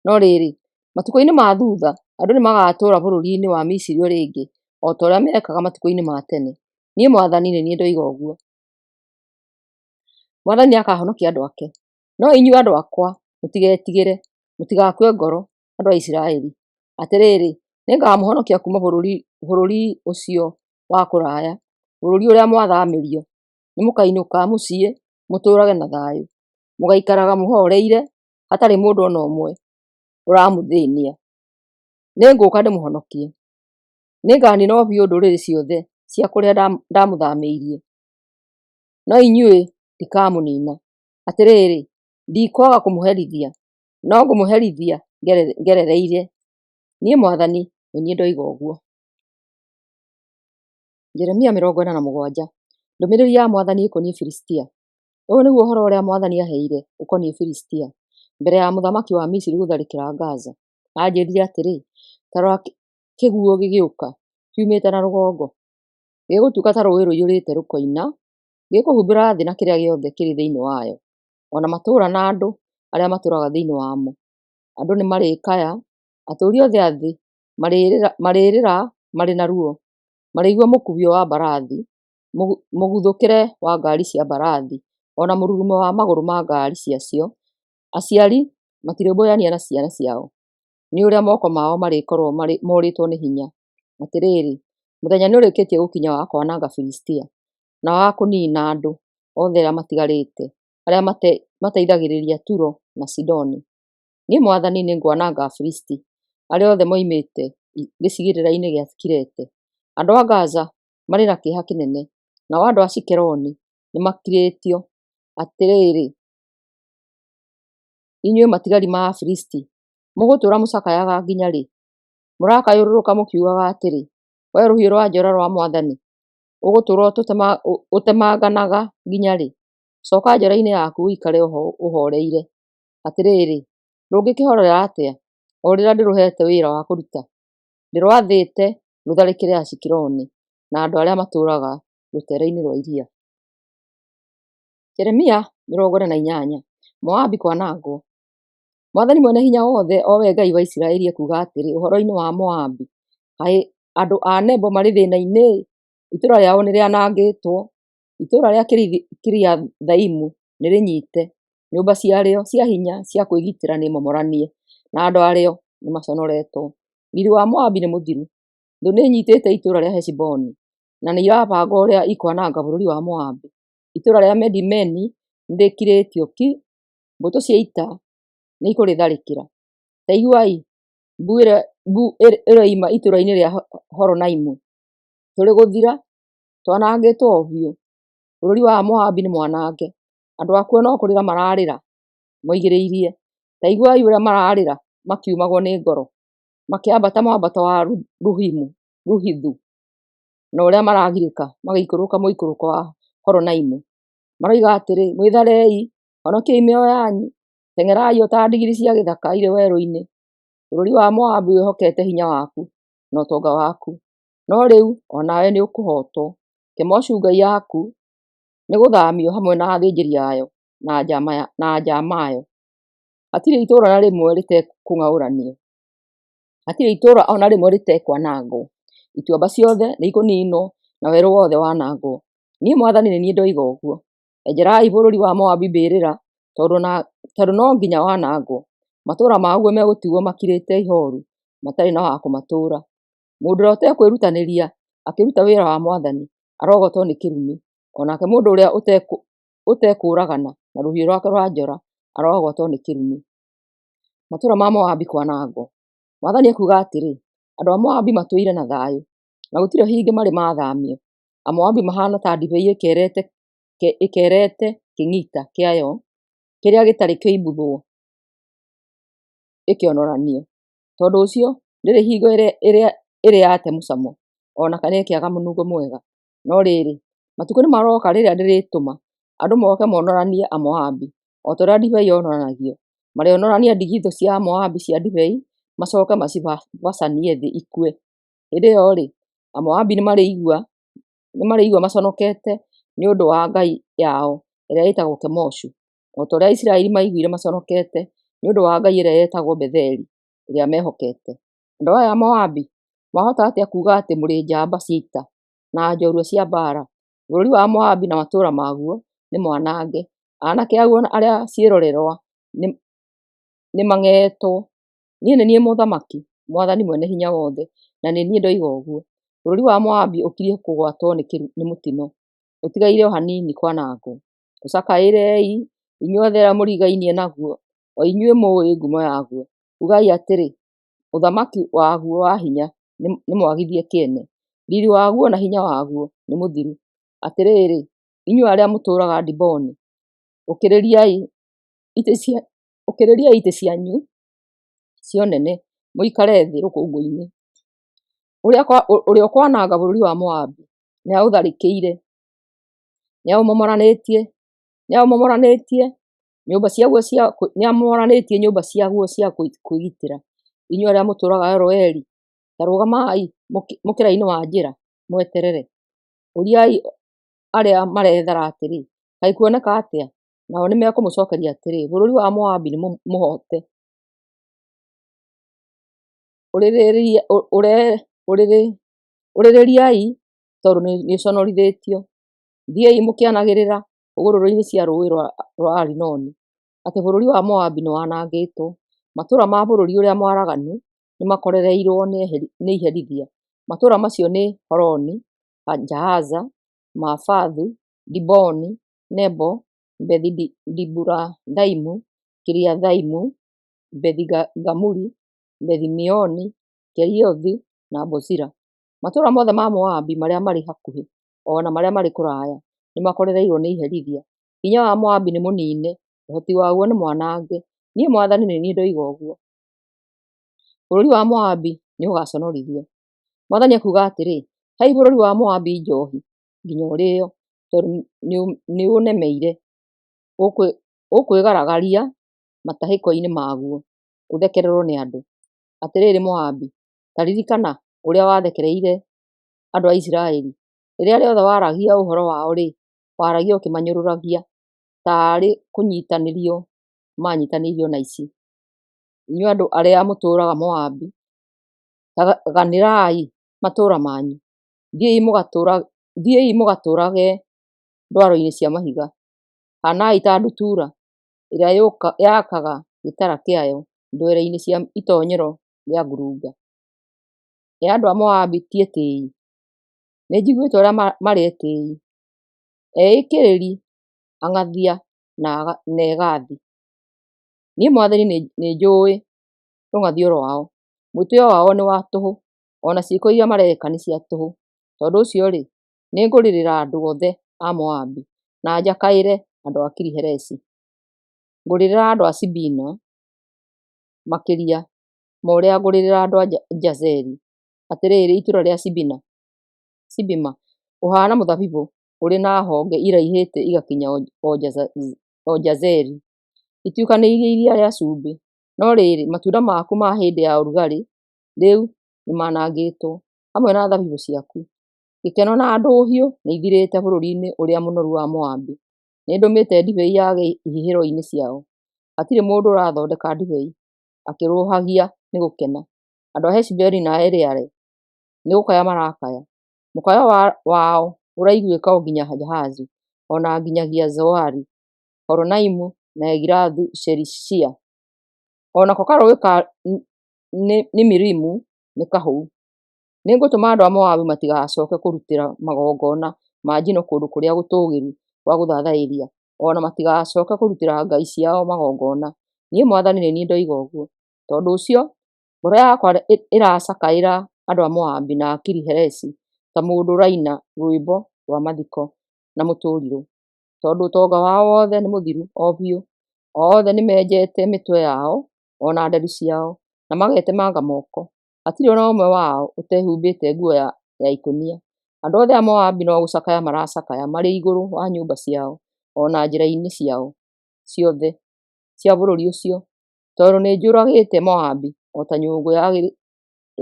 No rĩrĩ, matukũ-inĩ ma thutha, andũ nĩmagatũũra bũrũri-inĩ wa Misiri rĩngĩ, o ta ũrĩa mekaga matukũ-inĩ ma tene. Niĩ Mwathani nĩ niĩ ndoiga ũguo. Mwathani nĩakahonokia andũ ake. No inyuĩ andũ akwa, mũtigetigĩre, mũtigakue ngoro, andũ a Isiraeli. Atĩrĩrĩ, nĩngamũhonokia kuuma bũrũri ũcio wa kũraya, bũrũri ũrĩa mwathaamĩrio. Nĩmũkainũka mũciĩ mũtũũrage na thayũ, mũgaikaraga mũhoreire, hatarĩ mũndũ ona ũmwe ũramũthĩĩnia. Nĩngũũka ndĩmũhonokie. Nĩnganiina biũ ndũrĩrĩ ciothe cia kũrĩa ndamũthaamĩirie, no inyuĩ ndikamũniina. Atĩrĩrĩ, ndikwaga kũmũherithia, no ngũmũherithia ngerereire. Niĩ Mwathani nĩ niĩ ndoiga ũguo. Jeremia 47. Ndũmĩrĩri ya Mwathani ĩkoniĩ Filistia. Ũyũ nĩguo ũhoro ũrĩa Mwathani aheire ũkoniĩ Filistia mbere ya mũthamaki wa Misiri gũtharĩkĩra Gaza. Anjĩrire atĩrĩ, ta rora kĩguũ gĩgĩũka kiumĩte na rũgongo, gĩgũtuĩka ta rũũĩ rũiyũrĩte rũkoina, gĩkũhumbĩra thĩ na kĩrĩa gĩothe kĩrĩ thĩinĩ wayo, ona matũũra na andũ arĩa matũũraga thĩinĩ wamo. Andũ nĩmarĩkaya, atũũri othe a thĩ marĩrĩra marĩ na ruo, marĩigua mũkubio wa mbarathi, mũguthũkĩre wa ngaari cia mbarathi, ona mũrurumo wa magũrũ ma ngaari ciacio. Aciari matirĩmbũyania na ciana ciao, nĩ ũrĩa moko mao marĩkorwo morĩtwo nĩ hinya. Atĩrĩrĩ, mũthenya nĩũrĩkĩtie gũkinya wa kwananga Filistia, na wa kũniina andũ othe arĩa matigarĩte, arĩa mateithagĩrĩria Turo na Sidoni. Niĩ Mwathani nĩngwananga Afilisti arĩa othe moimĩte gĩcigĩrĩra-inĩ gĩa Kirete. Andũ a Gaza marĩ na kĩeha kĩnene, nao andũ a Shikeroni nĩmakirĩtio. Atĩrĩrĩ, inyuĩ matigari ma Afilisti, mũgũtũũra mũcakayaga nginya rĩ? Mũrakayũrũrũka mũkiugaga atĩrĩ, wee rũhiũ rwa njora rwa Mwathani. ũgũtũra ũtemanganaga nginya rĩ? Coka njĩra-inĩ yaku ũikare ũhoreire. Atĩrĩrĩ, ndũngĩkĩhorera atĩa? O rĩrĩa ndĩrũhete wĩra wa kũruta. Ndĩrwathĩte rũtharĩkĩre Ashkelon na andũ arĩa matũũraga rũteere-inĩ rwa iria. Jeremia 48. Moabi kwanangwo. Mwathani Mwene-Hinya-Wothe, o we Ngai wa Isiraeli, ekuuga atĩrĩ ũhoro-inĩ wa Moabi: kaĩ andũ a Nebo marĩ thĩĩna-inĩ? Itũũra rĩao nĩrĩanangĩtwo, itũũra rĩa Kiriathaimu nĩrĩnyiite, nyũmba ciarĩo cia hinya cia kwĩgitĩra nĩ momoranie, na andũ arĩo nĩmaconoretwo. Riiri wa Moabi nĩ mũthiru. Thũ nĩĩnyiitĩte itũũra rĩa Heshiboni, na nĩirabanga ũrĩa ikwananga bũrũri wa Moabi. Itũũra rĩa Medimeni nĩrĩkirĩtio ki, mbũtũ cia ita nĩikũrĩtharĩkĩra. Ta iguai mbu ĩroima itũũra-inĩ rĩa Horonaimu: tũrĩ gũthira, twanangĩtwo o biũ. Bũrũri wa Moabi nĩ mwanange, andũ akuo no kũrĩra mararĩra moigĩrĩirie. Ta iguai ũrĩa mararĩra makiumagwo nĩ ngoro, makĩambata mwambato wa Luhithu, na ũrĩa maragirĩka magĩikũrũka mũikũrũko wa Horonaimu. Maroiga atĩrĩ, mwĩtharei, honokiai mĩoyo yanyu, teng'erai o ta ndigiri cia gĩthaka irĩ werũ-inĩ. Bũrũri wa Moabi wĩhokete hinya waku na ũtonga waku, no rĩu o nawe nĩũkũhootwo. Kemoshu ngai yaku nĩgũthaamio hamwe na athĩnjĩri ayo na njama ayo. Hatirĩ itũũra na rĩmwe rĩtekũng'aũranio, hatirĩ itũũra ona rĩmwe rĩtekwanangwo. Ituamba ciothe nĩikũniinwo na werũ wothe wanangwo. Niĩ Mwathani nĩ niĩ ndoiga ũguo. Enjerai bũrũri wa Moabi mbĩrĩra, tondũ no nginya wanangwo. Matũũra maguo megũtigwo makirĩte ihooru, matarĩ na wa kũmatũũra. Mũndũ ũrĩa ũtekwĩrutanĩria akĩruta wĩra wa Mwathani arogotwo nĩ kĩrumi, onake mũndũ ũrĩa ũtekũũragana na rũhiũ rwake rwa njora arogotwo nĩ kĩrumi. Matũũra ma Moabi kwanangwo. Mwathani ekuuga atĩrĩ, andũ a Moabi matũire na thayũ, na gũtirĩ hĩngĩ marĩ mathaamio. Amoabi mahana ta ndibei ĩkerete kĩng'ita kĩayo kĩrĩa gĩtarĩ kĩimbuthwo ĩkĩonoranio. Tondũ ũcio ndĩrĩ hingo ĩrĩ yate mũcamo, ona kana ĩkĩaga mũnungo mwega. No rĩrĩ, matukũ nĩmaroka rĩrĩa ndĩrĩtũma andũ moke monoranie Amoabi, o ta ũrĩa ndibei yonoranagio. Marĩonorania ndigithũ cia Moabi cia ndibei, macoke macibacanie thĩ ikue. Hĩndĩ ĩyo rĩ, Amoabi nĩmarĩigua maconokete nĩ ũndũ wa ngai yao ĩrĩa ĩtagwo Kemoshu, o ta ũrĩa Isiraeli maiguire maconokete nĩ ũndũ wa ngai ĩrĩa yetagwo Betheli ĩrĩa mehokete. Andũ aya a Moabi mwahota atĩa kuuga atĩ mũrĩ njamba cia ita na njorua cia mbaara? Bũrũri wa Moabi na matũũra maguo nĩ mwanange, aanake aguo arĩa ciĩrorerwa nĩ mang'eetwo. Niĩ nĩ niĩ Mũthamaki, Mwathani Mwene-Hinya-Wothe, na nĩ niĩ ndoiga ũguo. Bũrũri wa Moabi ũkirie kũgwatwo nĩ mũtino, ũtigaire o hanini kwanangwo. Ũcakaĩrei inyuothe arĩa mũrigainie naguo, o inyuĩ mũũĩ ngumo yaguo. Ugai atĩrĩ, ũthamaki waguo wa hinya nĩ mwagithie kĩene, riiri waguo na hinya waguo nĩ mũthiru. Atĩrĩrĩ, inyuĩ arĩa mũtũũraga Diboni, ũkĩrĩriai itĩ cianyu cio nene, mũikare thĩ rũkũngũ-inĩ. Ũrĩa ũkwananga bũrũri wa Moabi nĩaũtharĩkĩire, nĩamomoranĩtie nyũmba ciaguo cia kwĩgitĩra. Inyuĩ arĩa mũtũũraga Aroeri, ta rũgamai mũkĩra-inĩ wa njĩra mweterere. Ũriai arĩa marethara atĩrĩ, kaĩ kuoneka atĩa? Nao nĩmekũmũcokeria atĩrĩ, bũrũri wa Moabi nĩ mũhoote. Ũrĩrĩriai tondũ nĩũconorithĩtio. Thiĩi mũkĩanagĩrĩra hũgũrũrũ-inĩ cia rũũĩ rwa Arinoni atĩ bũrũri wa Moabi nĩwanangĩtwo. Matũũra ma bũrũri ũrĩa mwaraganu nĩmakorereirwo nĩ iherithia. Matũũra macio nĩ Holoni, Jahaza, Maafathu, Diboni, Nebo, Bethi-Dibulathaimu, Kiriathaimu, Bethi-Gamuli, Bethi-Mioni, Keriothu na Bozira. Matũũra mothe ma Moabi marĩa marĩ hakuhĩ ona marĩa marĩ kũraya nĩmakorereirwo nĩ iherithia. Hinya wa Moabi nĩ mũniine, ũhoti waguo nĩ mwanange. Niĩ Mwathani nĩ niĩ ndoiga ũguo. Bũrũri wa Moabi nĩũgaconorithio. Mwathani ekuuga atĩrĩ, hei bũrũri wa Moabi njoohi, nginya ũrĩo, tondũ nĩũnemeire, ũkwĩgaragaria matahĩko-inĩ maguo, ũthekererwo nĩ andũ. Atĩrĩrĩ Moabi, ta ririkana ũrĩa wathekereire andũ a Isiraeli. Rĩrĩa rĩothe waragia ũhoro wao-rĩ, waragia ũkĩmanyũrũragia tarĩ kũnyitanĩrio manyitanĩirio na aici. Inyuĩ andũ arĩa mũtũraga Moabi, ganĩrai matũra manyu, thiĩi mũgatũrage ndwaro-inĩ cia mahiga, hanai ta ndutura ĩrĩa yakaga gĩtara kĩayo ndwere-inĩ cia itonyero rĩa ngurunga. Andũ a Moabi ti etĩĩi, nĩnjiguĩte ũrĩa marĩ etĩĩi, eĩkĩrĩri, ang'athia na egathi. Niĩ Mwathani nĩnjũĩ rũng'athio rwao, mwĩtĩo wao nĩ wa tũhũ, ona ciĩko iria mareka nĩ cia tũhũ. Tondũ ũcio-rĩ, nĩngũrĩrĩra andũ othe a Moabi na njakaĩre andũ a Kiri-Heresi. Ngũrĩrĩra andũ a Sibima makĩria ma ũrĩa ngũrĩrĩra andũ a Jazeri. Atĩrĩrĩ, itũũra rĩa Sibima, ũhana mũthabibũ ũrĩ na honge iraihĩte igakinya o Jazeri, ituĩkanĩirie iria rĩa cumbĩ. No rĩrĩ, matunda maku ma hĩndĩ ya ũrugarĩ rĩu nĩmanangĩtwo, hamwe na thabibũ ciaku. Gĩkeno na ndũhiũ nĩithirĩte bũrũri-inĩ ũrĩa mũnoru wa Moabi. Nĩndũmĩte ndibei yage ihihĩro-inĩ ciao. Hatirĩ mũndũ ũrathondeka ndibei akĩrũhagia nĩ gũkena. Andũ a Heshiboni na Eleale nĩgũkaya marakaya. Mũkayo wao ũraiguĩka o nginya Jahazu, ona nginyagia Zoari, Horonaimu na Egilathu Shelishiya. Onako karũũĩ ka Nimirimu nĩ kahũu. Nĩngũtũma andũ a Moabi matigacoke kũrutĩra magongona ma njino kũndũ kũrĩa gũtũũgĩru kwa gũthathaĩria, ona matigacoke kũrutĩra ngai ciao magongona. Niĩ Mwathani nĩ niĩ ndoiga ũguo. Tondũ ũcio, ngoro yakwa ĩracakaĩra andũ a Moabi na a Kiri-Heresi ta mũndũ ũraina rwĩmbo rwa mathiko na mũtũrirũ. Tondũ ũtonga wao wothe nĩ mũthiru o biũ. Othe nĩmenjete mĩtwe yao ona nderu ciao na magetemanga moko. Hatirĩ ona ũmwe wao ũtehumbĩte nguo ya ikũnia. Andũ othe a Moabi no gũcakaya maracakaya marĩ igũrũ wa nyũmba ciao ona njĩra-inĩ ciao ciothe cia bũrũri ũcio. Tondũ nĩnjũragĩte Moabi o ta nyũngũ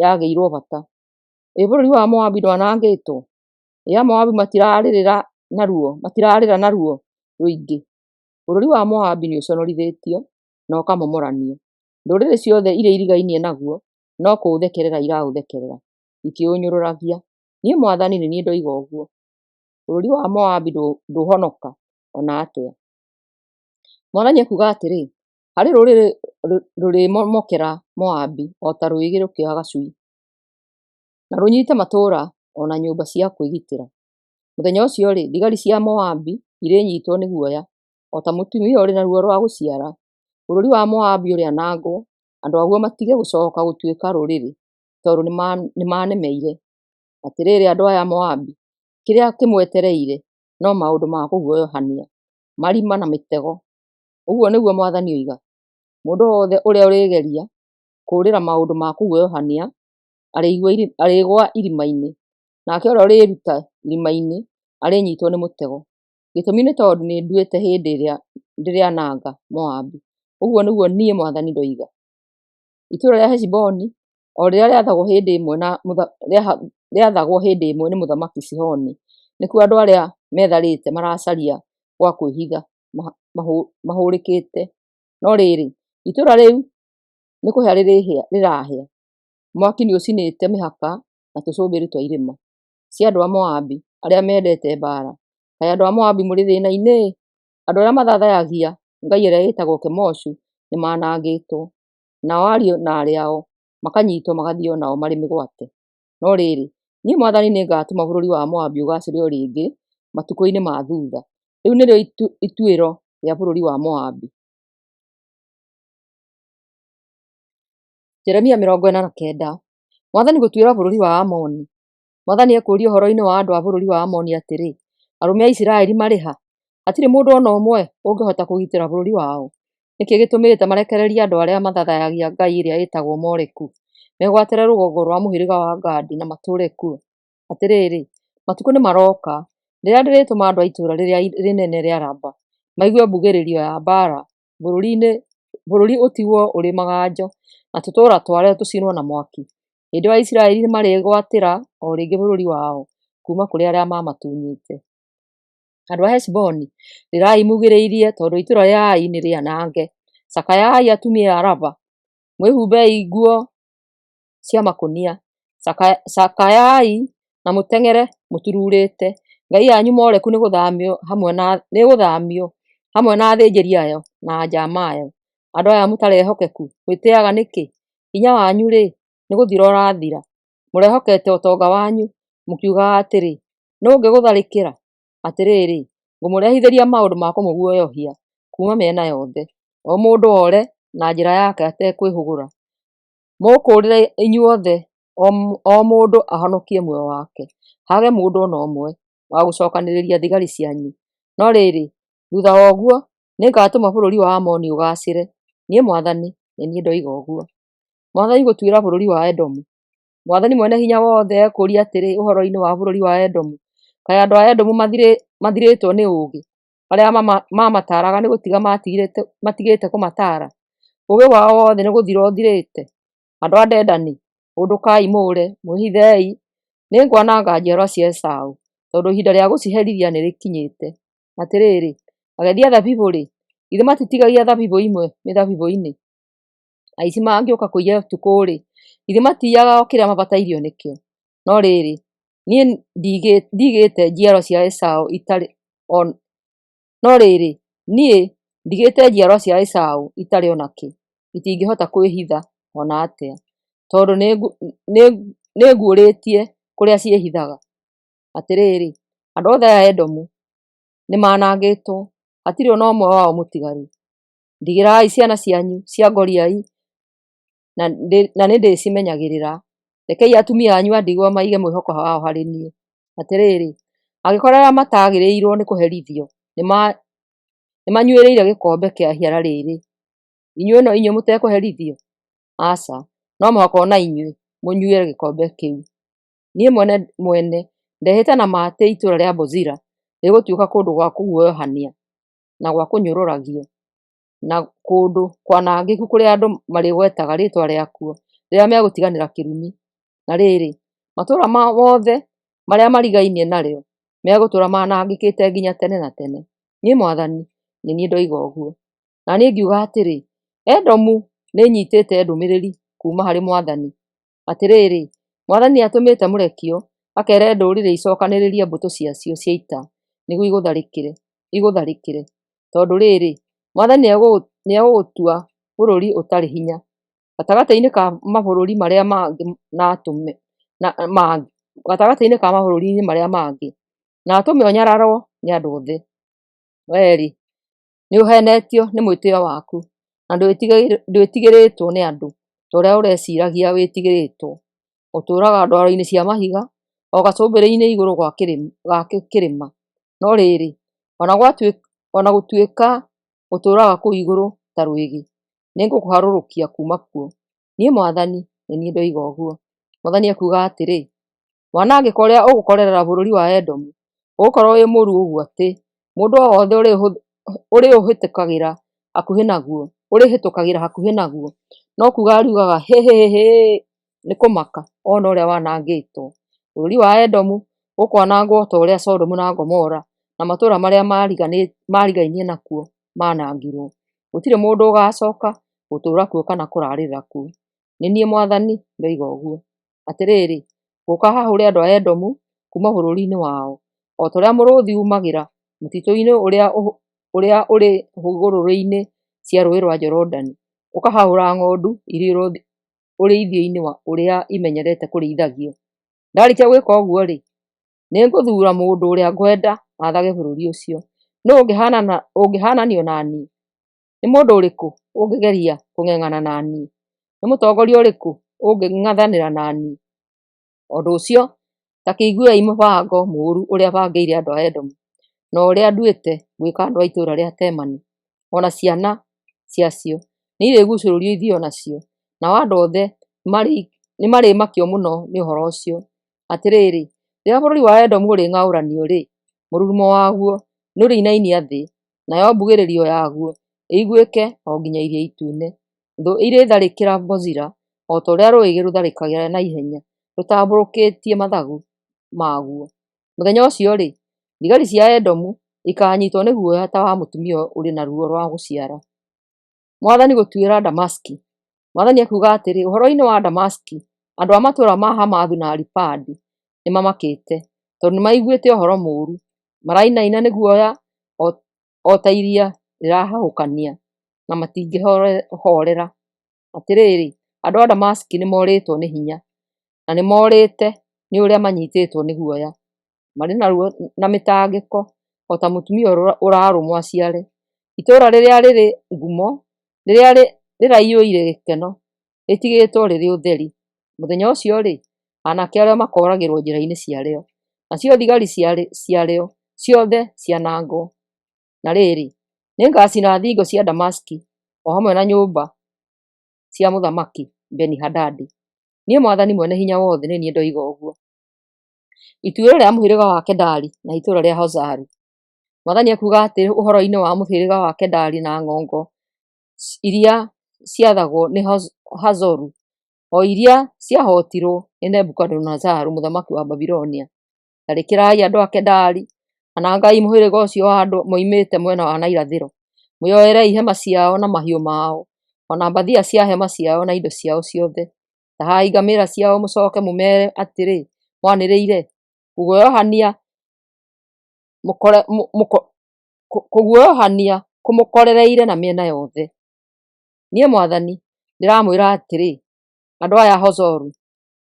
yagĩirwo bata. Ĩ bũrũri wa Moabi ndwanangĩtwo? Ĩ a Moabi matirarĩra na ruo rũingĩ? Bũrũri wa Moabi nĩũconorithĩtio na ũkamomoranio. Ndũrĩrĩ ciothe iria irigainie naguo no kũũthekerera iraũthekerera ikĩũnyũrũragia. Niĩ Mwathani nĩ niĩ ndoiga ũguo. Bũrũri wa Moabi ndũhonoka ona atĩa. Mwathani ekuuga atĩrĩ, harĩ rũrĩrĩ rũrĩmomokera Moabi o ta rũĩgĩ rũkĩoya gacui, na rũnyite matũũra ona nyũmba cia kwĩgitĩra. Mũthenya ũcio-rĩ, thigari cia Moabi irĩnyitwo nĩ guoya o ta mũtumia ũrĩ na ruo rwa gũciara. Bũrũri wa Moabi ũrĩanangwo, andũ aguo matige gũcoka gũtuĩka rũrĩrĩ, tondũ nĩmanemeire. Atĩrĩrĩ andũ aya a Moabi, kĩrĩa kĩmwetereire no maũndũ ma kũguoyohania, marima na mĩtego. Ũguo nĩguo Mwathani oiga. Mũndũ wothe ũrĩa ũrĩgeria kũũrĩra maũndũ ma kũguoyohania arĩgũa irima-inĩ, nake ũrĩa ũrĩruta irima-inĩ arĩnyitwo nĩ mũtego. Gĩtũmi nĩ tondũ nĩnduĩte hĩndĩ ĩrĩa ndĩrĩananga Moabi. Ũguo nĩguo niĩ Mwathani ndoiga. Itũũra rĩa Heshiboni o rĩrĩa rĩathagwo hĩndĩ ĩmwe nĩ mũthamaki Sihoni, nĩkuo andũ arĩa metharĩte maracaria gwa kwĩhitha mahũrĩkĩte. No rĩrĩ, itũũra rĩu nĩ kũhĩa rĩrahĩa. Mwaki nĩũcinĩte mĩhaka na tũcũmbĩrĩ twa irĩma cia andũ a Moabi arĩa mendete mbara. Kaĩ andũ a Moabi mũrĩ thĩna-inĩ? Andũ arĩa mathathayagia ngai ĩrĩa ĩtagwo Kemoshu nĩmanangĩtwo, nao ariũ na aarĩ ao makanyitwo magathiĩ onao marĩ mĩgwate. No rĩrĩ, niĩ Mwathani nĩngatũma bũrũri wa Moabi ũgacĩre o rĩngĩ matukũ-inĩ ma thutha. Rĩu nĩrĩo ituĩro rĩa bũrũri wa Moabi. Jeremia 49. Mwathani gũtuĩra bũrũri wa Amoni. Mwathani ekũũria ũhoro-inĩ wa andũ a bũrũri wa Amoni atĩrĩ, arũme a Isiraeli marĩ ha? Hatirĩ mũndũ ona ũmwe ũngĩhota kũgitĩra bũrũri wao. Nĩkĩ gĩtũmĩte marekererie andũ arĩa mathathayagia ngai ĩrĩa ĩtagwo Moleku megwatĩre rũgongo rwa mũhĩrĩga wa Gadi na matũũre kuo? Atĩrĩrĩ, matukũ nĩmaroka Rĩrĩa ndĩrĩtũma andũ a itũra rĩrĩa rĩnene rĩa Raba maigue mbugĩrĩrio ya mbara bũrũri ũtigwo ũrĩ maganjo na tũtũra twarĩo tũcinwo na mwaki, hĩndĩ ĩyo Aisiraeli nĩmarĩgwatĩra o rĩngĩ bũrũri wao kuma kũrĩ arĩa mamatunyĩte. Andũ a Heshiboni, rĩrai mugĩrĩirie tondũ itũra rĩa Ai nĩ rĩanange. Cakayai atumia a Raba, mwĩhumbei nguo cia makũnia. Cakayai na mũteng'ere mũtururĩte. Ngai anyu moreku nĩ gũthamio hamwe na athĩnjĩri ayo na njama ayo. Andũ aya mũtarehokeku, mwĩtĩaga nĩkĩ? Hinya wanyu rĩ, nĩ gũthira ũrathira. Mũrehokete ũtonga wanyu, mũkiugaga atĩrĩ, nũũ ũngĩgũtharĩkĩra? Atĩrĩrĩ, ngũmũrehithĩria maũndũ ma kũmũguoyohia kuma mĩena yothe, o mũndũ ore na njĩra yake atekwĩhũgũra. Mũkũrĩre inyuothe, o mũndũ ahonokie muoyo wake, hage mũndũ ona ũmwe wa gũcokanĩrĩria thigari cianyu. No rĩrĩ, thutha wa ũguo, nĩngatũma bũrũri wa Amoni ũgacĩre. Niĩ Mwathani, nĩ niĩ ndoiga ũguo. Mwathani gũtuĩra bũrũri wa Edomu. Mwathani mwene hinya wothe ekũũria atĩrĩ ũhoro-inĩ wa bũrũri wa Edomu, kaĩ andũ a Edomu mathirĩtwo nĩ ũũgĩ? Arĩa mamataraga nĩ gũtiga matigĩte kũmatara. Ũũgĩ wao wothe nĩ gũthira ũthirĩte. Andũ a Dedani, ũndũkai mũũre, mwĩhithei. Nĩngwananga njiarwa cia Esaũ, tondũ ihinda rĩa gũciherithia nĩrĩkinyĩte. Atĩrĩrĩ, agethi a thabibũ rĩ, githĩ matitigagia thabibũ imwe mĩthabibũ-inĩ? Aici mangĩũka kũiya ũtukũ rĩ, githĩ matiiyaga o kĩrĩa mabatairio nĩkĩo? No rĩrĩ, niĩ ndigĩte njiarwa cia Esaũ itarĩ onakĩ, itingĩhota kwĩhitha ona atĩa, tondũ nĩnguũrĩtie kũrĩa ciĩhithaga. Atĩrĩrĩ, andũ othe a Edomu nĩmanangĩtwo, hatirĩ ona ũmwe wao mũtigaru. Ndigĩrai ciana cianyu cia ngoriai na nĩndĩcimenyagĩrĩra. Rekei atumia anyu a ndigwa maige mwĩhoko wao harĩ niĩ. Atĩrĩrĩ, angĩkorwo arĩa matagĩrĩirwo nĩ kũherithio nĩmanyuĩrĩire gĩkombe kĩa ihiara rĩrĩ, inyuĩ no inyuĩ mũtekũherithio? Aca, no mũhaka ona inyuĩ mũnyuĩre gĩkombe kĩu. Niĩ mwene ndehĩte na ma atĩ itũra rĩa Bozira rĩgũtuĩka kũndũ gwa kũguoyohania na gwa kũnyũrũragio, na kũndũ kwanangĩku kũrĩa andũ marĩgwetaga rĩtwa rĩakuo rĩrĩa megũtiganĩra kĩrumi. Na rĩrĩ, matũra mothe marĩa marigainie narĩo megũtũra manangĩkĩte nginya tene na tene. Niĩ Mwathani, nĩ niĩ ndoiga ũguo. Na niĩ ngiuga atĩrĩ, Edomu nĩnyitĩte ndũmĩrĩri kuma harĩ Mwathani. Atĩrĩrĩ, Mwathani atũmĩte mũrekio akere ndũrĩrĩ icokanĩrĩrie mbũtũ ciacio cia ita nĩguo igũtharĩkĩre. Tondũ rĩrĩ, Mwathani nĩegũgũtua bũrũri ũtarĩ hinya gatagatĩ-inĩ ka mabũrũri marĩa mangĩ, na atũme ũnyararwo nĩ andũ othe. Wee-rĩ, nĩũhenetio nĩ mwĩtĩo waku na ndwĩtigĩrĩtwo nĩ andũ ta ũrĩa ũreciragia wĩtigĩrĩtwo. Ũtũũraga ndwaro-inĩ cia mahiga, o gacũmbĩrĩ-inĩ igũrũ gwa kĩrĩma. No rĩrĩ, ona gũtuĩka ũtũũraga kũu igũrũ ta rwĩgĩ, nĩngũkũharũrũkia kuma kuo. Niĩ Mwathani, nĩ niĩ ndoiga ũguo. Mwathani ekuuga atĩrĩ, mwanangĩko ũrĩa ũgũkorerera bũrũri wa Edomu ũgũkorwo wĩ mũũru ũguo atĩ mũndũ o wothe ũrĩhĩtũkagĩra hakuhĩ naguo no kuuga ariugaga hĩhĩhĩ nĩ kũmaka ona ũrĩa wanangĩtwo. Bũrũri wa Edomu ũkwanangwo ta ũrĩa Sodomu na Gomora na matũũra marĩa marigainie nakuo manangirwo. Gũtirĩ mũndũ ũgacoka gũtũũra kuo kana kũrarĩrĩra kuo. Nĩ niĩ Mwathani ndoiga ũguo. Atĩrĩrĩ, ngũũka hahũre andũ a Edomu kuma bũrũri-inĩ wao, o ta ũrĩa mũrũũthi umagĩra mũtitũ-inĩ ũrĩa ũrĩ hũgũrũrũ-inĩ cia rũũĩ rwa Jorodani, ũkahahũra ng'ondu irĩ ũrĩithio-inĩ ũrĩa imenyerete kũrĩithagio. Ndarĩkia gwĩka ũguo-rĩ, nĩngũthuura mũndũ ũrĩa ngwenda athage bũrũri ũcio. Nũũ ũngĩhananio na niĩ? Nĩ mũndũ ũrĩkũ ũngĩgeria kũng'eng'ana na niĩ? Nĩ mũtongoria ũrĩkũ ũngĩng'ethanĩra na niĩ? Ũndũ ũcio ta kĩiguei mũbango mũũru ũrĩa bangĩire andũ a Edomu na ũrĩa nduĩte gwĩka andũ a itũũra rĩa Temani. Ona ciana ciacio nĩirĩgucũrũrio ithio nacio, nao andũ othe nĩmarĩmakio mũno nĩ ũhoro ũcio. Atĩrĩrĩ, rĩrĩa bũrũri wa Edomu ũrĩng'aũranio-rĩ, mũrurumo waguo nĩũrĩinainia thĩ, nayo mbugĩrĩrio yaguo ĩiguĩke o nginya Iria Itune. Thũ irĩtharĩkĩra Bozira o ta ũrĩa rũũĩ rũtharĩkagĩra na ihenya rũtambũrũkĩtie mathagu maguo. Mũthenya ũcio-rĩ, thigari cia Edomu ikanyitwo nĩ guoya ta wa mũtumia ũrĩ na ruo rwa gũciara. Mwathani gũtuĩra Damaski. Mwathani akiuga atĩrĩ, ũhoro-inĩ wa Damaski, andũ a matũũra ma Hamathu na Aripadi nĩmamakĩte, tondũ nĩmaiguĩte ũhoro mũũru. Marainaina nĩ guoya o ta iria rĩrahahũkania, na matingĩhorera. Atĩrĩrĩ, andũ a Damaski nĩmorĩtwo nĩ hinya, na nĩmorĩte nĩ ũrĩa manyitĩtwo nĩ guoya. Marĩ na ruo na mĩtangĩko o ta mũtumia ũrarũmwo aciare. Itũũra rĩrĩa rĩrĩ ngumo, rĩrĩa rĩraiyũire gĩkeno, rĩtigĩtwo rĩrĩ ũtheri. Mũthenya ũcio-rĩ, aanake arĩa makooragĩrwo njĩra-inĩ ciarĩo, nacio thigari ciarĩo ciothe cianangwo. Na rĩrĩ, nĩngacina thingo cia Damaski o hamwe na nyũmba cia mũthamaki Beni-Hadadi. Niĩ Mwathani Mwene-Hinya-Wothe nĩ niĩ ndoiga ũguo. Ituĩro rĩa mũhĩrĩga wa Kedari na itũũra rĩa Hozaru. Mwathani akuuga atĩrĩ ũhoro-inĩ wa mũhĩrĩga wa Kedari na ng'ongo iria ciathagwo nĩ Hazoru, o iria ciahootirwo nĩ Nebukadinezaru mũthamaki wa Babilonia. Tharĩkĩrai andũ a Kedari, anangai mũhĩrĩga ũcio wa andũ moimĩte mwena wa na irathĩro. Mwĩyoerei hema ciao na mahiũ mao, ona mbathia cia hema ciao na indo ciao ciothe. Tahai ngamĩĩra ciao mũcooke mũmeere atĩrĩ, mwanĩrĩire kũguoyohania kũmũkorereire na mĩena yothe. Niĩ Mwathani ndĩramwĩra atĩrĩ, andũ aya a Hazoru,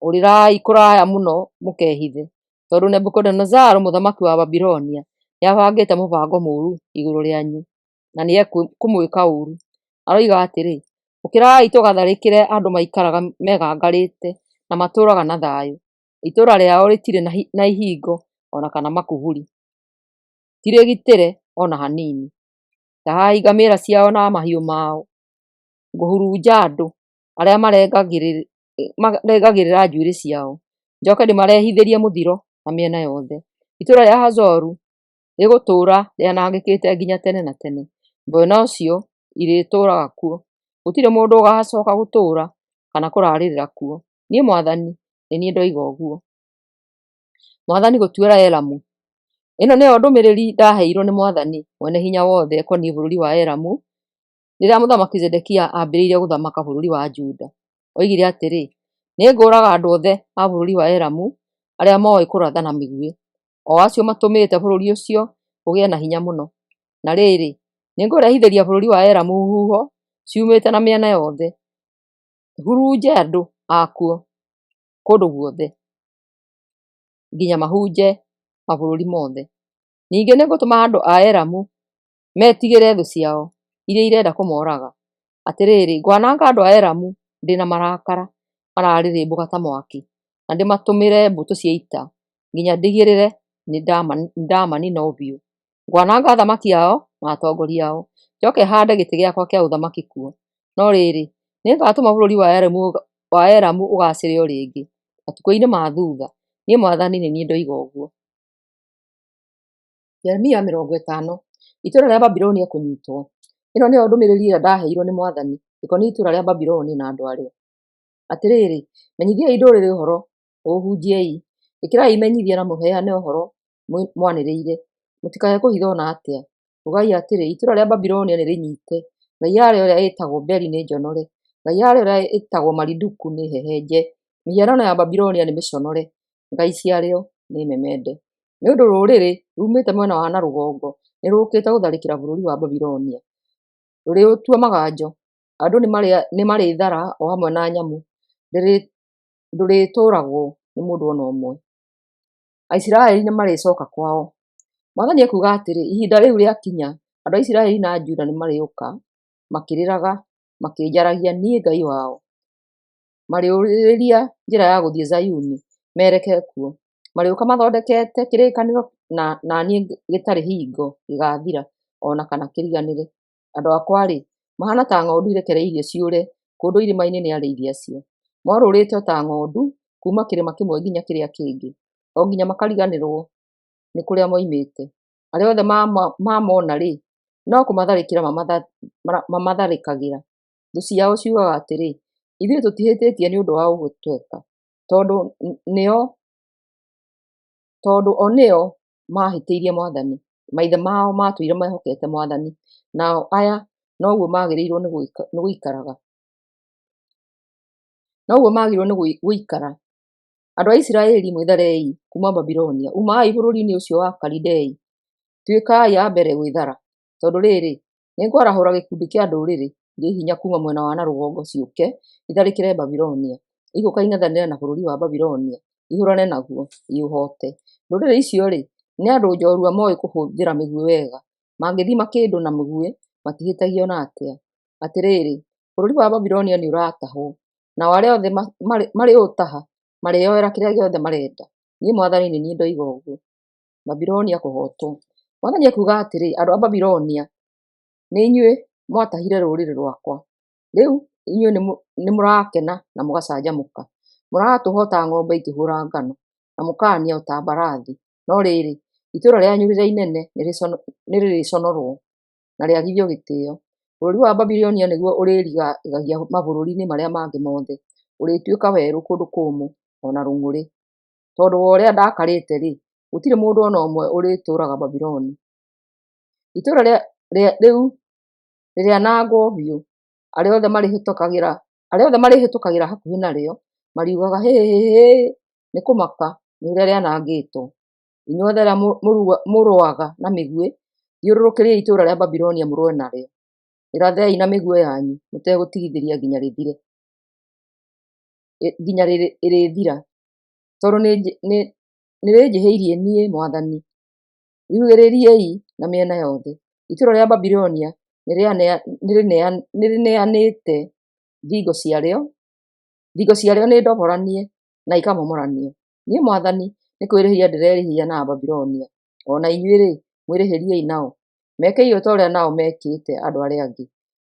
ũrĩrai kũraya mũno mũkehithe, tondũ Nebukadinezaru mũthamaki wa Babilonia nĩabangĩte mũbango mũũru igũrũ rĩanyu, na nĩekũmwĩka ũũru. Aroiga atĩrĩ, ũkĩrai tũgatharĩkĩre andũ maikaraga megangarĩte na matũũraga na thayũ. Itũũra rĩao rĩtirĩ na ihingo ona kana makũguri, tirĩgitĩre ona hanini. Tahai ngamĩĩra ciao na mahiũ mao, ngũhurunja andũ arĩa marengagĩrĩra njuĩrĩ ciao, njoke ndĩmarehithĩrie mũthiro na mĩena yothe. Itũũra rĩa Hazoru rĩgũtũũra rĩanangĩkĩte nginya tene na tene. Mwena ũcio irĩtũũraga kuo, gũtirĩ mũndũ ũgacooka gũtũũra kana kũrarĩrĩra kuo. Niĩ Mwathani nĩ niĩ ndoiga ũguo. Mwathani gũtuĩra Elamu. Ĩno nĩyo ndũmĩrĩri ndaheirwo nĩ Mwathani Mwene-Hinya-Wothe ĩkoniĩ bũrũri wa Elamu rĩrĩa Mũthamaki Zedekia ambĩrĩirie gũthamaka bũrũri wa Juda. Oigire atĩrĩ, nĩngũũraga andũ othe a bũrũri wa Elamu arĩa moĩ kũratha na mĩguĩ, o acio matũmĩte bũrũri ũcio ũgĩe na hinya mũno. Na rĩrĩ, nĩngũrehithĩria bũrũri wa Elamu huho ciumĩte na mĩena yothe, hurunje andũ akuo kũndũ guothe, nginya mahunje mabũrũri mothe. Ningĩ nĩngũtũma andũ a Elamu metigĩre thũ ciao iria irenda kũmooraga. Atĩrĩrĩ, ngwananga andũ a Elamu ndĩna marakara mararĩrĩmbũka ta mwaki, na ndĩmatũmĩre mbũtũ cia ita nginya ndigĩrĩre nĩndamanina biũ. Ngwananga athamaki ao na atongoria ao, njoke haande gĩtĩ gĩakwa kĩa ũthamaki kuo. No rĩrĩ, nĩngatũma bũrũri wa Elamu ũgacĩre o rĩngĩ matukũ-inĩ ma thutha. Niĩ Mwathani nĩ niĩ ndoiga ũguo. Jeremia 50. Itũũra rĩa Babilonia kũnyitwo. Ĩno nĩyo ndũmĩrĩri ĩrĩa ndaheirwo nĩ Mwathani ĩkoniĩ itũũra rĩa Babilonia na andũ arĩo. Atĩrĩrĩ, menyithiai ndũrĩrĩ ũhoro, ũhunjiei, ĩkĩrai imenyithia na mũheane ũhoro mwanĩrĩire, mũtikae kũhitha ona atĩa. Ugai atĩrĩ, itũũra rĩa Babilonia nĩrĩnyite, ngai yarĩo ĩrĩa ĩtagwo Beli nĩ njonore, ngai yarĩo ĩrĩa ĩtagwo Mariduku nĩ hehenje, mĩhianano ya Babilonia nĩ mĩconore, ngai ciarĩo nĩ memende. Nĩ ũndũ rũrĩrĩ rumĩte mwena wa na rũgongo nĩrũkĩte gũtharĩkĩra bũrũri wa Babilonia, rũrĩũtua maganjo, andũ nĩmarĩthara o hamwe na nyamũ, ndũrĩtũũragwo nĩ mũndũ ona ũmwe. Aisiraeli nĩmarĩcoka kwao. Mwathani akuuga atĩrĩ, ihinda rĩu rĩakinya, andũ a Isiraeli na Juda nĩmarĩũka makĩrĩraga makĩnjaragia niĩ Ngai wao. Marĩũrĩrĩria njĩra ya gũthiĩ Zayuni merekere kuo. Marĩũka mathondekete kĩrĩkanĩro na niĩ gĩtarĩ hingo gĩgathira ona kana kĩriganĩre. Andũ akwa-rĩ, mahana ta ng'ondu irekereirio ciũre kũndũ irĩma-inĩ nĩ arĩithi acio. Morũrĩte o ta ng'ondu kuma kĩrĩma kĩmwe nginya kĩrĩa kĩngĩ, o nginya makariganĩrwo. nĩ kũrĩa moimĩte. Arĩa othe mamona rĩ, no kũmatharĩkĩra mamatharĩkagĩra. Thũ ciao ciugaga atĩrĩ, ithuĩ tũtihĩtĩtie nĩ ũndũ wa ũguo tweka, tondũ o nĩo mahĩtĩirie Mwathani. Maithe mao matũire mehokete Mwathani, nao aya noguo magĩrĩirwo nĩ gũikaraga. Noguo magĩrĩirwo nĩ gũikara. Andũ a Isiraeli mwĩtharei kuma Babilonia. Umai bũrũri-inĩ ũcio wa Kalidei. Tuĩkai a mbere gwĩthara. Tondũ rĩrĩ, nĩngwarahũra gĩkundi kĩa ndũrĩrĩ irĩ hinya kuma mwena wa na rũgongo ciũke itharĩkĩre Babilonia. Igũka ing'ethanĩre na bũrũri wa Babilonia, ihũrane naguo, iũhote. Ndũrĩrĩ icio rĩ, nĩ andũ njorua moĩ kũhũthĩra mĩguĩ wega. Mangĩthima kĩndũ na mũguĩ, matihĩtagio na atĩa. Atĩrĩrĩ, bũrũri wa Babilonia nĩ ũratahwo, nao arĩa othe marĩ ũtaha, marĩyoera kĩrĩa gĩothe marenda. Niĩ Mwathani nĩ niĩ ndoiga ũguo. Babilonia kũhotwo. Mwathani akuga atĩrĩ, andũ a Babilonia, nĩ inyuĩ mwatahire rũrĩrĩ rwakwa. Rĩu inyuĩ nĩ mũrakena na mũgacanjamũka. Mũratũhota ng'ombe ikĩhũra ngano, na mũkaania o ta mbarathi. No rĩrĩ, itũũra rĩanyu rĩrĩa inene nĩ rĩrĩconorwo na rĩagithio gĩtĩĩo. Bũrũri wa Babilonia nĩguo ũrĩrigagia mabũrũri-inĩ marĩa mangĩ mothe. Ũrĩtuĩka werũ kũndũ kũmũ ona rũng'ũrĩ. Tondũ wa ũrĩa ndakarĩte rĩ, gũtirĩ mũndũ ona ũmwe ũrĩtũũraga Babiloni. Itũũra rĩu rĩrĩanangwo biũ. Arĩa othe marĩhĩtũkagĩra hakuhĩ narĩo mariugaga hĩhĩ, nĩ kũmaka nĩ ũrĩa rĩanangĩtwo. Inyuothe arĩa mũrũaga na mĩguĩ, thiũrũrũkĩriai itũũra rĩa Babilonia mũrũe narĩo. Rĩrathei na mĩguĩ yanyu mũtegũtigithĩria nginya rĩthire, nginya rĩrĩthira. Tondũ nĩrĩnjĩhĩirie niĩ Mwathani. Riugĩrĩriei na mĩena yothe. Itũũra rĩa Babilonia nĩrĩneanĩte thingo ciarĩo nĩ ndoboranie na ikamomoranio. Niĩ Mwathani nĩ kwĩrĩhĩria ndĩrerĩhia na Babilonia. Ona inyuĩ rĩ, mwĩrĩhĩriei nao. Mekei o ta ũrĩa nao mekĩte andũ arĩa angĩ.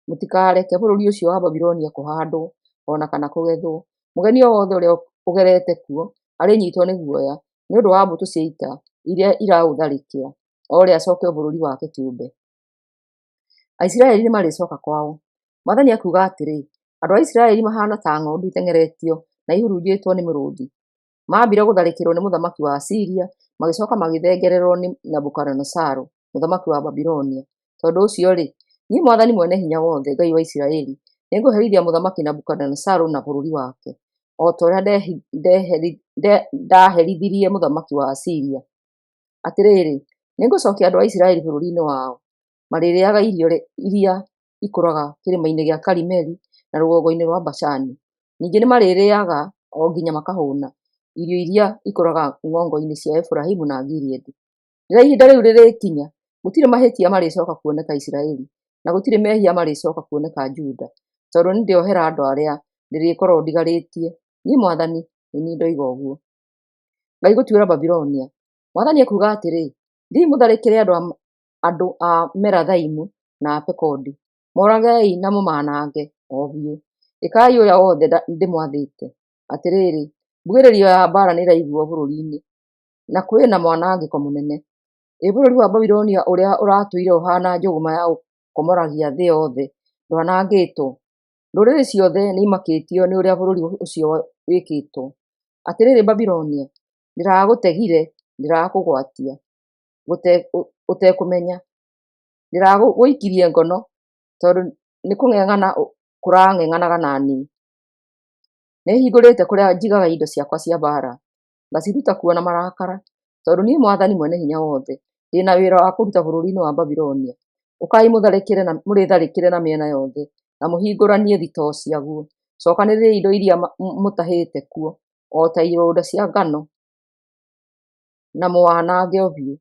Mũtikareke bũrũri ũcio wa Babilonia kũhandwo ona kana kũgethwo. Mũgeni o wothe ũrĩa ũgerete kuo arĩnyitwo nĩ guoya nĩ ũndũ wa mbũtũ cia ita iria iraũtharĩkĩra, orĩa acoke bũrũri wake kĩũmbe. Aisiraeli nĩmarĩcoka kwao. Mwathani akuga atĩrĩ, andũ a Isiraeli mahana ta ng'ondu iteng'eretio na ihurunjĩtwo nĩ mĩrũthi. Maambire gũtharĩkĩrwo nĩ mũthamaki wa Asiria, magĩcoka magĩthengererwo nĩ Nebukadinezaru, mũthamaki wa Babilonia. Tondũ ũcio rĩ, niĩ Mwathani mwene hinya wothe, Ngai wa Isiraeli, nĩngũherithia mũthamaki Nebukadinezaru na bũrũri wake, o ta ũrĩa ndaherithirie mũthamaki wa Asiria. Atĩrĩrĩ, nĩngũcokia andũ a Isiraeli bũrũri-inĩ wao. Marĩrĩaga irio iria ikũraga kĩrĩma-inĩ gĩa Karimeli na rũgongo-inĩ rwa Bashani. Ningĩ nĩmarĩrĩaga o nginya makahũna irio iria ikũraga ng'ongo-inĩ cia Efuraimu na Gileadi. Rĩrĩa ihinda rĩu rĩrĩkinya, gũtirĩ mahĩtia marĩcoka kuoneka Isiraeli, na gũtirĩ mehia marĩcoka kuoneka Juda, tondũ nĩndĩohera andũ arĩa ndĩrĩkorwo ndigarĩtie. Niĩ Mwathani nĩ niĩ ndoiga ũguo. Ngai gũtuĩra Babilonia. Mwathani akuga atĩrĩ, thiĩi mũtharĩkĩre andũ a Merathaimu na a Pekodi. Moragei na mũmanange o biũ. Ĩkai ũrĩa wothe ndĩmwathĩte. Atĩrĩrĩ, mbugĩrĩrio ya mbara nĩĩraiguo bũrũri-inĩ, na kwĩna mwanangĩko mũnene. Bũrũri wa Babilonia ũrĩa ũratũire ũhana njũgũma ya gũkomoragia thĩ yothe ndwanangĩtwo. Ndũrĩrĩ ciothe nĩimakĩtio nĩ ũrĩa bũrũri ũcio wĩkĩtwo. Atĩrĩrĩ Babilonia, ndĩragũtegire, ndĩrakũgwatia ũtekũmenya. Ndĩragũikirie ngono, tondũ nĩ kũng'eng'ana kũrang'eng'anaga na niĩ. Nĩhingũrĩte kũrĩa njigaga indo ciakwa cia mbara, ngaciruta kuo na marakara, tondũ niĩ Mwathani mwene hinya wothe ndĩna wĩra wa kũruta bũrũri-inĩ wa Babilonia. Ũkai mũrĩtharĩkĩre na mĩena yothe, na mũhingũranie thitoo ciaguo. Cokanĩrĩriai indo iria mũtahĩte kuo, o ta irũnda cia ngano, na mũwanange o biũ.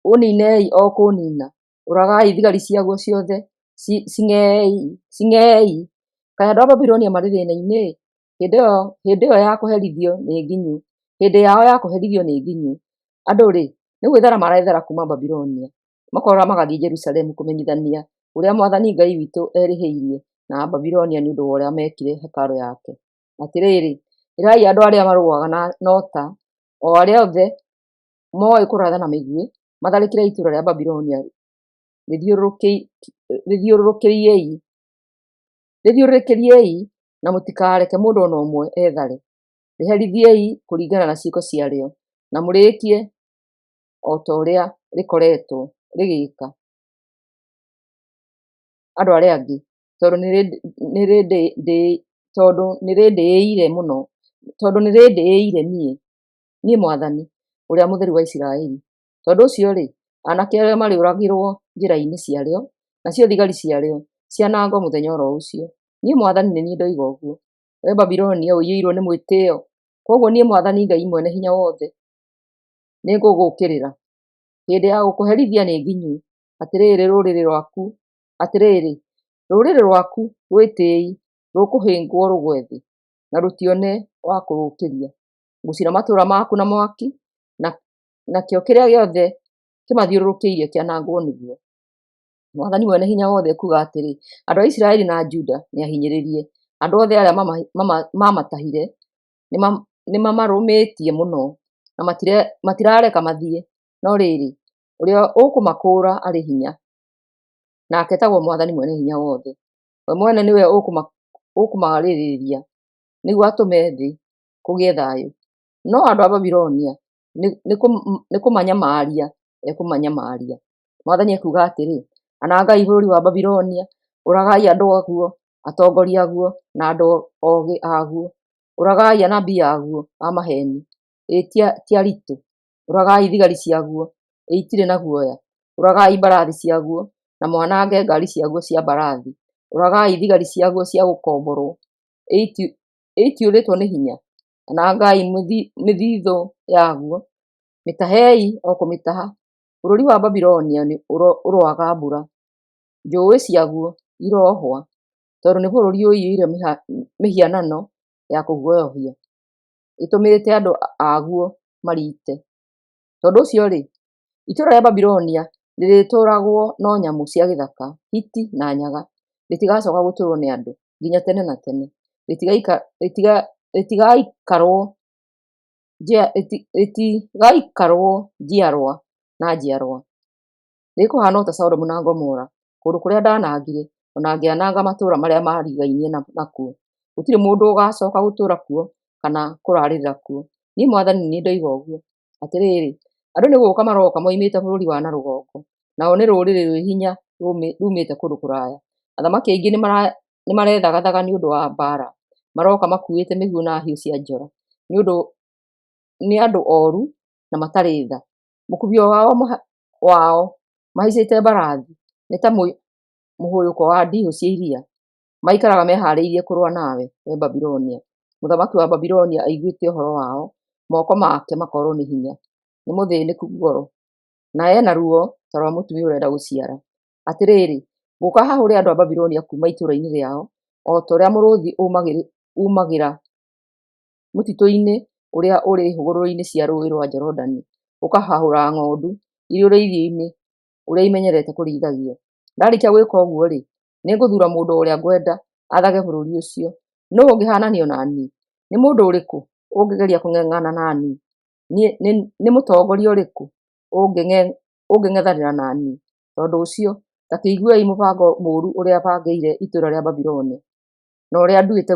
Ũninei o kũnina, ũragai thigari ciaguo ciothe, cing'ei. Kaĩ andũ a Babilonia marĩ thĩna-inĩ? Hĩndĩ ĩyo ya kũherithio nĩ nginyu. Hĩndĩ yao ya kũherithio nĩ nginyu. Andũ rĩ, nĩ gwĩthara marethara kuma Babilonia, makora magathiĩ Jerusalemu kũmenyithania ũrĩa Mwathani Ngai witũ erĩhĩirie na Babilonia nĩ ũndũ wa ũrĩa mekire hekarũ yake. Atĩrĩrĩ, ĩrai andũ arĩa marũaga na ũta, o arĩa othe moĩ kũratha na mĩguĩ matharĩkĩre itũũra rĩa Babilonia rĩthiũrũrũkĩriei na mũtikareke mũndũ ona ũmwe ethare. Rĩherithiei kũringana na ciĩko ciarĩo, na mũrĩĩkie o ta ũrĩa rĩkoretwo rĩgĩka andũ arĩa angĩ, tondũ nĩrĩndĩĩire niĩ Mwathani, ũrĩa Mũtheru wa Isiraeli. Tondũ ũcio-rĩ, aanake arĩa marĩũragĩrwo njĩra-inĩ ciarĩo, nacio thigari ciarĩo cianangwo mũthenya oro ũcio. Niĩ Mwathani nĩ niĩ ndoiga ũguo. Wee Babilonia ũiyĩirwo nĩ mwĩtĩĩo, koguo niĩ Mwathani Ngai Mwene-Hinya-Wothe nĩngũgũũkĩrĩra. Hĩndĩ ya gũkũherithia nĩ nginyu. Atĩrĩrĩ rũrĩrĩ rwaku rwĩtĩĩi rũkũhĩngwo rũgwe thĩ, na rũtione wa kũrũũkĩria. Ngũcina matũũra maku na mwaki, nakĩo kĩrĩa gĩothe kĩmathiũrũrũkĩirie kĩanangwo nĩguo. Mwathani Mwene-Hinya-Wothe ekuuga atĩrĩ, andũ a Isiraeli na Juda nĩahinyĩrĩrie. Andũ othe arĩa mamatahire nĩmamarũmĩtie mũno, na matirareka mathiĩ. No rĩrĩ, ũrĩa ũkũmakũũra arĩ hinya, nake etagwo Mwathani Mwene-Hinya-Wothe. We mwene nĩwe ũkũmarĩrĩria nĩguo atũme thĩ kũgĩe thayũ. No andũ a Babilonia nĩ kũmanyamaria ekũmanyamaria. Mwathani ekuuga atĩrĩ, anangai bũrũri wa Babilonia, ũragai andũ aguo, atongoria aguo na andũ oogĩ aguo. Ũragai anabii aguo a maheeni, ti aritũ. Ũragai thigari ciaguo, itirĩ na guoya. Ũragai mbarathi ciaguo, na mwanange ngaari ciaguo cia mbarathi. Ũragai thigari ciaguo cia gũkomborwo, itiũrĩtwo nĩ hinya. Anangai mĩthithũ yaguo, mĩtahei o kũmĩtaha. Bũrũri wa Babilonia ũroaga mbura, njũĩ ciaguo irohwa, tondũ nĩ bũrũri ũiyũire mĩhianano ya kũguoyohia, ĩtũmĩte andũ aguo mariite. Tondũ ũcio-rĩ, itũũra rĩa Babilonia rĩrĩtũũragwo no nyamũ cia gĩthaka, hiti na nyaga. Rĩtigacoka gũtũũrwo nĩ andũ nginya tene na tene. Rĩtigaikarwo njiarwa na njiarwa. Rĩkũhana o ta Sodomu na Gomora, kũndũ kũrĩa ndanangire, ona ngĩananga matũũra marĩa marigainie nakuo. Gũtirĩ mũndũ ũgacoka gũtũũra kuo kana kũrarĩrĩra kuo. Niĩ Mwathani nĩ niĩ ndoiga ũguo. Atĩrĩrĩ, andũ nĩ gũũka maroka moimĩte bũrũri wa na rũgongo, nao nĩ rũrĩrĩ rwĩ hinya rumĩte kũndũ kũraya. Athamaki aingĩ nĩmarethagathaga nĩ ũndũ wa mbaara. Maroka makuĩte mĩguĩ na hiũ cia njora, nĩ andũ ooru na matarĩ tha. Mũkubio wao mahaicĩte mbarathi nĩ ta mũhũyũko wa ndiihũ cia iria. Maikaraga meharĩirie kũrũa nawe, wee Babilonia. Mũthamaki wa Babilonia aiguĩte ũhoro wao, moko make makoorwo nĩ hinya. Nĩ mũthĩĩnĩku ngoro, na ena ruo ta rwa mũtumia ũrenda gũciara. Atĩrĩrĩ, ngũũka hahũre andũ a Babilonia kuuma itũũra-inĩ rĩao, o ta ũrĩa mũrũũthi umagĩra mũtitũ-inĩ ũrĩa ũrĩ hũgũrũrũ-inĩ cia rũũĩ rwa Jorodani, ũkahahũra ng'ondu irĩ ũrĩithio-inĩ ũrĩa imenyerete kũrĩithagio. Ndarĩkia gwĩka ũguo-rĩ, nĩngũthuura mũndũ ũrĩa ngwenda athage bũrũri ũcio. Nũũ ũngĩhaananio na niĩ? Nĩ mũndũ ũrĩkũ ũngĩgeria kũng'eng'ana na niĩ? Nĩ mũtongoria ũrĩkũ ũngĩng'ethanĩra na niĩ? Tondũ ũcio, ta kĩiguei mũbango mũũru ũrĩa bangĩire itũũra rĩa Babilonia, na ũrĩa nduĩte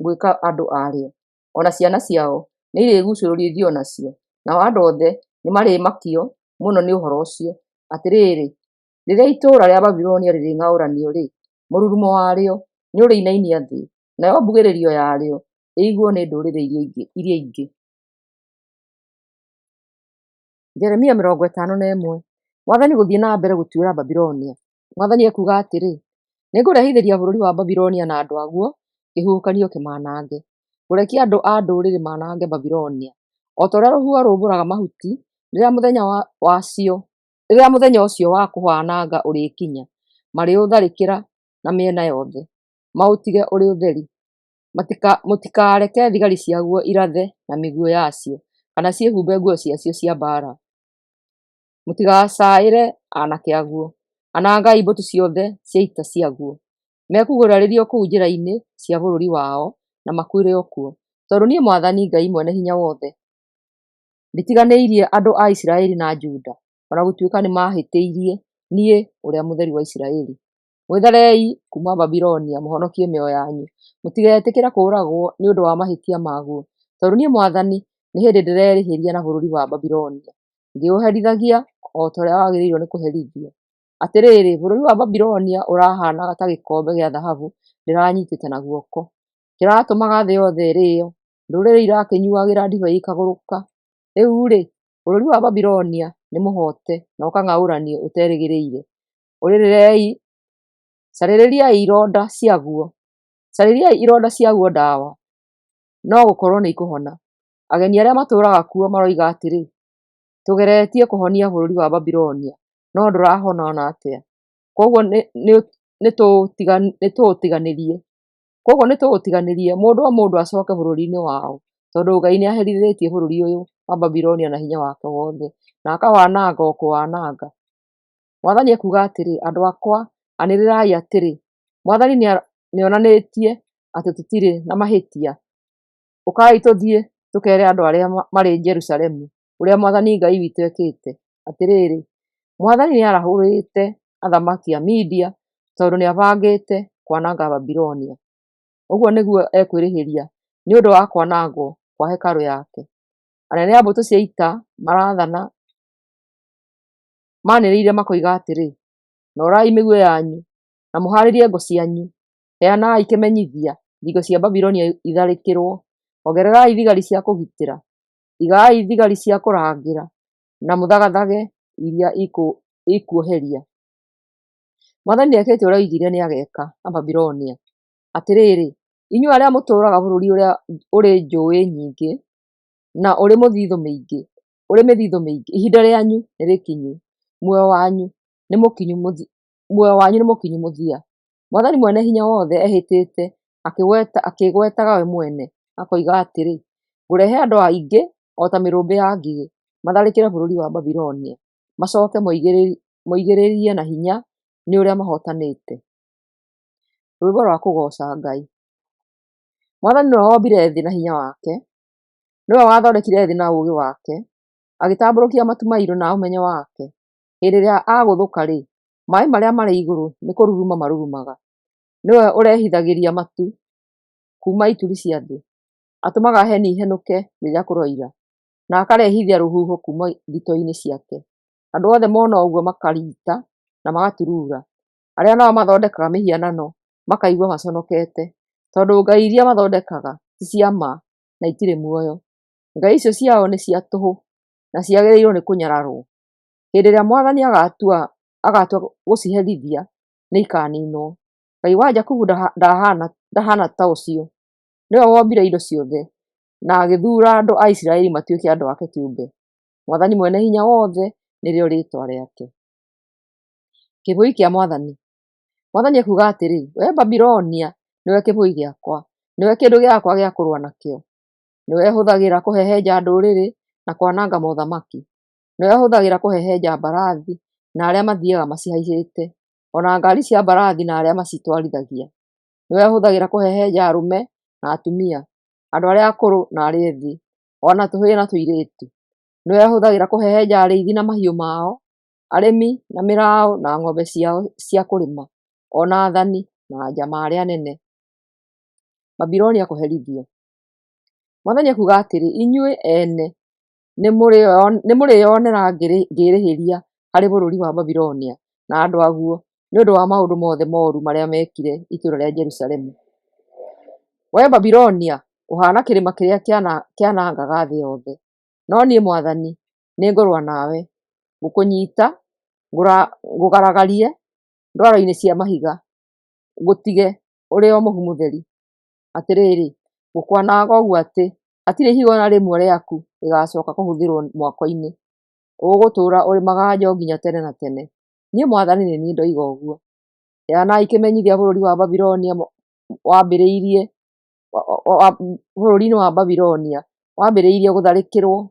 gwĩka andũ arĩo. Ona ciana ciao nĩirĩguucũrũrithio nacio, nao andũ othe nĩmarĩmakio mũno nĩ ũhoro ũcio. Atĩrĩrĩ, rĩrĩa itũũra rĩa Babilonia rĩrĩng'aũranio-rĩ, mũrurumo warĩo nĩũrĩinainia thĩ, nayo mbugĩrĩrio yarĩo ĩiguo nĩ ndũrĩrĩ iria ingĩ. Jeremia 51. Mwathani gũthiĩ na mbere gũtuĩra Babilonia. Mwathani ekuuga atĩrĩ, nĩngũrehithĩria bũrũri wa Babilonia na andũ aguo kĩhuhũkanio kĩmanange. Ngũrekia andũ a ndũrĩrĩ manange Babilonia, o ta ũrĩa rũhuho rũmbũraga mahuti rĩrĩa mũthenya ũcio wa kũwananga ũrĩkinya. Marĩũtharĩkĩra na mĩena yothe, maũtige ũrĩ ũtheri. Mũtikareke thigari ciaguo irathe na mĩguĩ yacio, kana ciĩhumbe nguo ciacio cia mbaara. Mũtigacaĩre aanake aguo. Anangai mbũtũ ciothe cia ita ciaguo. Mekũgurarĩrio kũu njĩra-inĩ cia bũrũri wao na makuĩre o kuo. Tondũ niĩ Mwathani Ngai Mwene-Hinya-Wothe nditiganĩirie andũ a Isiraeli na Juda, ona gũtuĩka nĩmahĩtĩirie niĩ ũrĩa mũtheru wa Isiraeli. Mwĩtharei kuma Babilonia mũhonokie mĩoyo yanyu, mũtigetĩkĩre kũũragwo nĩ ũndũ wa mahĩtia maguo, tondũ niĩ Mwathani nĩ hĩndĩ ndĩrerĩhĩria na bũrũri wa Babilonia, ngĩũherithagia o ta ũrĩa wagĩrĩirwo nĩ kũherithio. Atĩrĩrĩ, bũrũri wa Babilonia ũrahana ta gĩkombe gĩa thahabu ndĩranyitĩte na guoko, kĩratũmaga thĩ yothe ĩrĩo, ndũrĩrĩ irakĩnyuagĩra ndibei ikagũrũka. Rĩu-rĩ, bũrũri wa Babilonia nĩ mũhote na ũkang'aũranio ũterĩgĩrĩire. Ũrĩrĩrei, carĩrĩriai ironda ciaguo, carĩriai ironda ciaguo ndawa, no gũkorwo nĩ ikũhona. Ageni arĩa matũũraga kuo maroiga atĩrĩ, tũgeretie kũhonia bũrũri wa Babilonia, no ndũrahona ona atĩa. Koguo nĩtũũtiganĩrie mũndũ o mũndũ acoke bũrũri-inĩ wao, tondũ Ngai nĩaherithĩtie bũrũri ũyũ wa Babilonia na hinya wake wothe, na akawananga o kũwananga. Mwathani ekuuga atĩrĩ, andũ akwa, anĩrĩrai atĩrĩ, Mwathani nĩonanĩtie atĩ tũtirĩ na mahĩtia. Ũkai tũthiĩ tũkere andũ arĩa marĩ Jerusalemu ũrĩa Mwathani Ngai witũ ekĩte. Atĩrĩrĩ, Mwathani nĩarahũrĩte athamaki a Media tondũ nĩabangĩte kwananga Babilonia. Ũguo nĩguo ekwĩrĩhĩria nĩ ũndũ wa kwanangwo kwa hekarũ yake. Anene a mbũtũ cia ita marathana manĩrĩire makoiga atĩrĩ, norai mĩguĩ yanyu na mũharĩrie ngo cianyu, heanai kĩmenyithia, thingo cia Babilonia itharĩkĩrwo, ongererai thigari cia kũgitĩra, igai thigari cia kũrangĩra, na mũthagathage iria ikuoheria. Mwathani nĩekĩte ũrĩa oigire nĩageka na Babilonia. Atĩrĩrĩ, inyuĩ arĩa mũtũũraga bũrũri ũrĩa ũrĩ njũĩ nyingĩ na ũrĩ mĩthithũ mĩingĩ, ihinda rĩanyu nĩrĩkinyu, muoyo wanyu nĩ mũkinyu mũthia. Mwathani mwene hinya wothe ehĩtĩte akĩgwetaga we mwene, akoiga atĩrĩ, ngũrehe andũ aingĩ o ta mĩrũmbĩ ya ngigĩ, matharĩkĩre bũrũri wa Babilonia, macoke moigĩrĩrie na hinya nĩ ũrĩa mahotanĩte. Rwĩmbo rwa kũgoca Ngai. Mwathani nĩwe wombire thĩ na hinya wake, nĩwe wathondekire thĩ na ũũgĩ wake, agĩtambũrũkia matu mairũ na ũmenyo wake. Hĩndĩ ĩrĩa agũthũka-rĩ, maaĩ marĩa marĩ igũrũ nĩ kũruruma marurumaga. Nĩwe ũrehithagĩria matu kuma ituri cia thĩ, atũmaga heni ihenũke rĩrĩa kũroira, na akarehithia rũhuho kuma thito-inĩ ciake. Andũ othe mona ũguo makariita na magaturura. Arĩa nao mathondekaga mĩhianano makaigua maconokete, tondũ ngai iria mathondekaga ti cia ma na itirĩ muoyo. Ngai icio ciao nĩ cia tũhũ na ciagĩrĩirwo nĩ kũnyararwo. Hĩndĩ ĩrĩa Mwathani agatua gũciherithia nĩikaninwo. Ngai wa Jakubu ndahana ta ũcio. Nĩwe wombire indo ciothe na agĩthura andũ a Isiraeli matuĩke andũ ake kĩũmbe. Mwathani mwene hinya wothe nĩrĩo rĩĩtwa rĩake. Kĩbũi kĩa Mwathani. Mwathani ekuuga atĩrĩ, wee Babilonia nĩwe kĩbũi gĩakwa, nĩwe kĩndũ gĩakwa gĩa kũrũa nakĩo. Nĩwe hũthagĩra kũhehenja ndũrĩrĩ na kwananga mothamaki. Nĩwe hũthagĩra kũhehenja mbarathi na arĩa mathiaga macihaicĩte, ona ngari cia mbarathi na arĩa macitwarithagia. Nĩwe hũthagĩra kũhehenja arũme na atumia, andũ arĩa akũrũ na arĩa ethĩ, ona tũhĩĩ na tũirĩtu. Nĩwe hũthagĩra kũhehenja arĩithi na mahiũ mao, arĩmi na mĩraũ na ng'ombe ciao cia kũrĩma, ona athani na njama arĩa nene. Babilonia kũherithio. Mwathani ekuuga atĩrĩ, inyuĩ ene nĩmũrĩyonera ngĩĩrĩhĩria harĩ bũrũri wa Babilonia na andũ aguo nĩ ũndũ wa maũndũ mothe mooru marĩa mekire itũũra rĩa Jerusalemu. Wee Babilonia, ũhaana kĩrĩma kĩrĩa kĩanangaga thĩ yothe. No niĩ Mwathani nĩngũrũa nawe, ngũkũnyiita, ngũgaragarie ndwaro-inĩ cia mahiga, ngũtige ũrĩ o mũhumutheri. Atĩrĩrĩ, ngũkwananga ũguo atĩ hatirĩ ihiga ona rĩmwe rĩaku rĩgacooka kũhũthĩrwo mwako-inĩ. Ũgũtũũra ũrĩ maganjo nginya tene na tene. Niĩ Mwathani nĩ niĩ ndoiga ũguo. Heanai kĩmenyithia bũrũri wa Babilonia bũrũri-inĩ wa Babilonia wambĩrĩirie gũtharĩkĩrwo.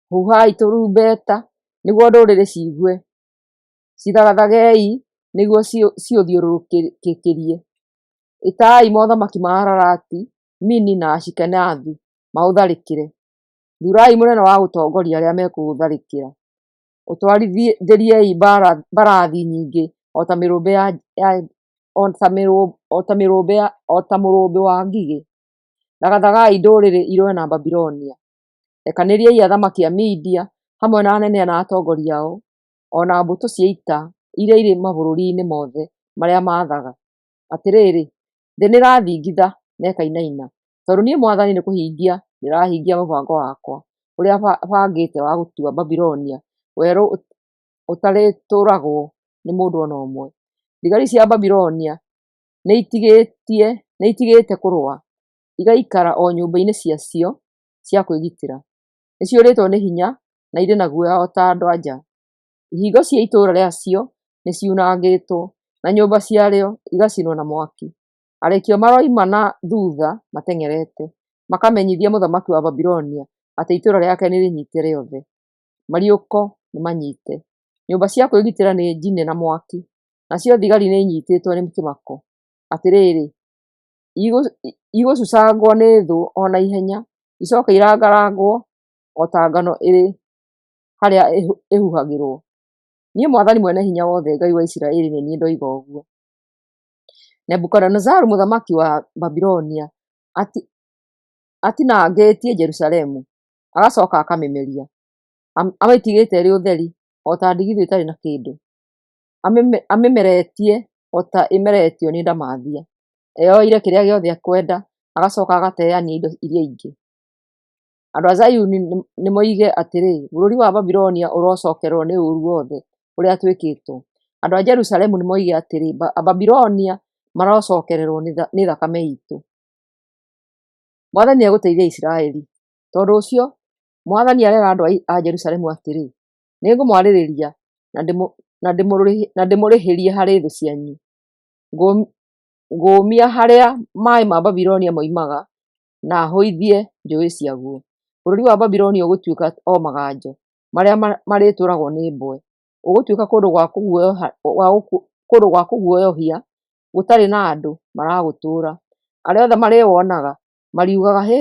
Huhai tũrumbeta nĩguo ndũrĩrĩ ciigue, cithagathagei nĩguo ciũthiũrũrũkĩrie. Ĩtai mothamaki ma Ararati, Mini na Ashikenathu maũtharĩkĩre. Thurai mũnene wa gũtongoria arĩa mekũgũtharĩkĩra. Ũtwarithĩriei mbarathi nyingĩ ota mũrũũmbĩ wa ngigĩ. Thagathagai ndũrĩrĩ irũe na Babilonia. Rekanĩriai athamaki a Media hamwe na anene na atongoria ao, ona mbũtũ cia ita iria irĩ mabũrũri-inĩ mothe marĩa maathaga. Atĩrĩrĩ, thĩ nĩĩrathingitha na ĩkainaina, tondũ niĩ Mwathani nĩ kũhingia ndĩrahingia mũbango wakwa ũrĩa bangĩte wa gũtua Babilonia werũ ũtarĩtũũragwo nĩ mũndũ ona ũmwe. Thigari cia Babilonia nĩitigĩte kũrũa, igaikara o nyũmba-inĩ ciacio cia kwĩgitĩra. Nĩciũrĩtwo nĩ hinya na irĩ na guoya o ta andũ-a-nja. Ihingo cia itũũra rĩacio nĩciunangĩtwo na nyũmba ciarĩo igacinwo na mwaki. Arekio maroima na thutha mateng'erete, makamenyithia mũthamaki wa Babilonia atĩ itũũra rĩake nĩrĩnyite rĩothe. Mariũko nĩmanyite, nyũmba cia kwĩgitĩra nĩ njine na mwaki, nacio thigari nĩinyitĩtwo nĩ kĩmako. Atĩrĩrĩ, igũcucangwo nĩ thũ o na ihenya, icoke irangarangwo o ta ngano ĩrĩ harĩa ĩhuhagĩrwo. Niĩ Mwathani Mwene-Hinya-Wothe, Ngai wa Isiraeli, nĩ niĩ ndoiga ũguo. Nebukadinezaru mũthamaki wa Babilonia atinangĩtie Jerusalemu, agacoka akamĩmeria. Amĩtigĩte ĩrĩ ũtheri o ta ndigithũ ĩtarĩ na kĩndũ. Amĩmeretie o ta ĩmeretio nĩ ndamathia. Eyoeire kĩrĩa gĩothe ekwenda, agacoka agateania indo iria ingĩ. Andũ a Zayuni nĩmoige atĩrĩ, bũrũri wa Babilonia ũrocokerwo nĩ ũũru wothe ũrĩa twĩkĩtwo. Andũ a Jerusalemu nĩmoige atĩrĩ, Babilonia marocokererwo nĩ thakame itũ. Mwathani nĩegũteithia Isiraeli. Tondũ ũcio, Mwathani arera andũ a Jerusalemu atĩrĩ, nĩngũmwarĩrĩria na ndĩmũrĩhĩrie harĩ thũ cianyu. Ngũmia harĩa maaĩ ma Babilonia moimaga, na hũithie njũĩ ciaguo. Bũrũri wa Babilonia ũgũtuĩka o maganjo marĩa marĩtũũragwo nĩ mbwe. Ũgũtuĩka kũndũ gwa kũguoyohia, gũtarĩ na andũ maragũtũũra. Arĩa othe marĩwonaga mariugaga hĩ,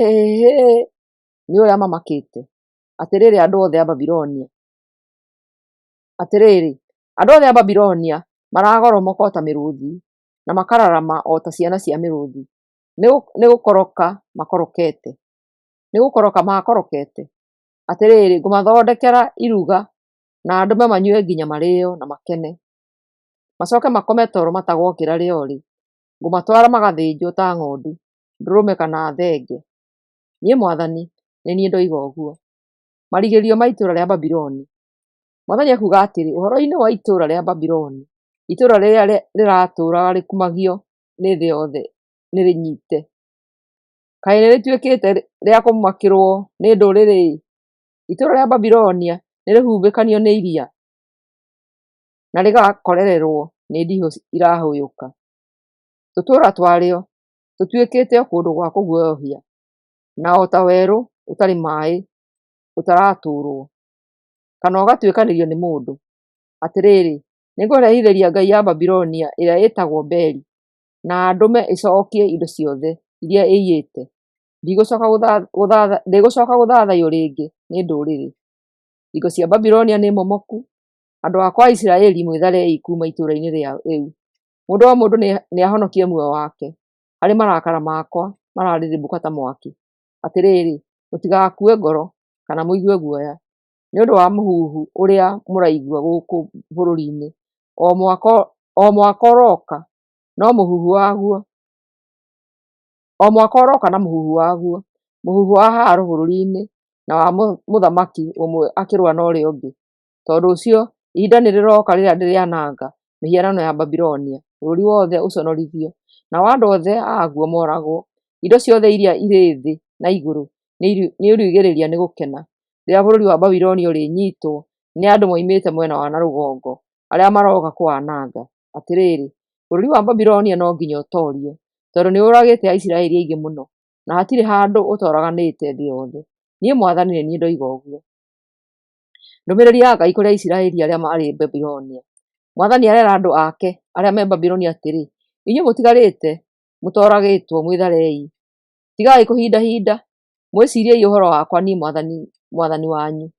nĩ ũrĩa mamakĩte. Atĩrĩrĩ, andũ othe a Babilonia, atĩrĩrĩ, andũ othe a Babilonia maragoromoka o ta mĩrũũthi na makararama o ta ciana cia mĩrũũthi. Nĩgũkoroka makorokete. Atĩrĩrĩ, ngũmathondekera iruga na ndũme manyue nginya marĩĩo na makene. Macoke makome toro matagokĩra rĩo-rĩ, ngũmatwara magathĩnjwo ta ng'ondu, ndũrũme kana thenge. Niĩ Mwathani nĩ niĩ ndoiga ũguo. Marigĩrio ma itũũra rĩa Babiloni. Mwathani ekuuga atĩrĩ, ũhoro-inĩ wa itũũra rĩa Babiloni, itũũra rĩrĩa rĩratũũraga rĩkumagio nĩ thĩ yothe nĩrĩnyite. Kaĩ nĩrĩtuĩkĩte rĩa kũmakĩrwo nĩ ndũrĩrĩ? Itũũra rĩa Babilonia nĩrĩhumbĩkanio nĩ iria na rĩgakorererwo nĩ ndihũ irahũyũka. Tũtũũra twarĩo tũtuĩkĩte o kũndũ gwa kũguoyohia, na o ta werũ ũtarĩ maaĩ ũtaratũũrwo, kana ũgatuĩkanĩrio nĩ mũndũ. Atĩrĩrĩ, nĩngũrehithĩria ngai ya Babilonia ĩrĩa ĩtagwo Beli, na ndũme ĩcokie indo ciothe iria ĩiyĩte. Ndĩgũcoka gũthathaiyo rĩngĩ nĩ ndũrĩrĩ. Thingo cia Babilonia nĩ momoku. Andũ akwa a Isiraeli, mwĩtharei kuuma itũũra-inĩ rĩu. Mũndũ o mũndũ nĩahonokie muoyo wake harĩ marakara makwa mararĩrĩmbũka ta mwaki. Atĩrĩrĩ, mũtigakue ngoro kana mũigue guoya nĩ ũndũ wa mũhuhu ũrĩa mũraigua gũkũ bũrũri-inĩ. O mwaka ũroka na mũhuhu waguo, mũhuhu wa haaro bũrũri-inĩ na wa mũthamaki ũmwe akĩrũa na ũrĩa ũngĩ. Tondũ ũcio, ihinda nĩrĩroka rĩrĩa ndĩrĩananga mĩhianano ya Babilonia, bũrũri wothe ũconorithio, nao andũ othe aguo moragwo. Indo ciothe iria irĩ thĩ na igũrũ nĩirĩugĩrĩria nĩ gũkena rĩrĩa bũrũri wa Babilonia ũrĩnyitwo nĩ andũ moimĩte mwena wa na rũgongo, arĩa maroka kũwananga. Atĩrĩrĩ, bũrũri wa Babilonia no nginya ũtoorio, tondũ nĩũragĩte Aisiraeli aingĩ mũno, na hatirĩ handũ ũtoraganĩte thĩ yothe. Niĩ Mwathani nĩ niĩ ndoiga ũguo. Ndũmĩrĩri ya Ngai kũrĩ Aisiraeli arĩa marĩ Babilonia. Mwathani arera andũ ake arĩa me Babilonia atĩrĩ, inyuĩ mũtigarĩte mũtoragĩtwo, mwĩtharei. Tigai kũhindahinda, Mwĩciriei ũhoro wakwa niĩ Mwathani wanyu,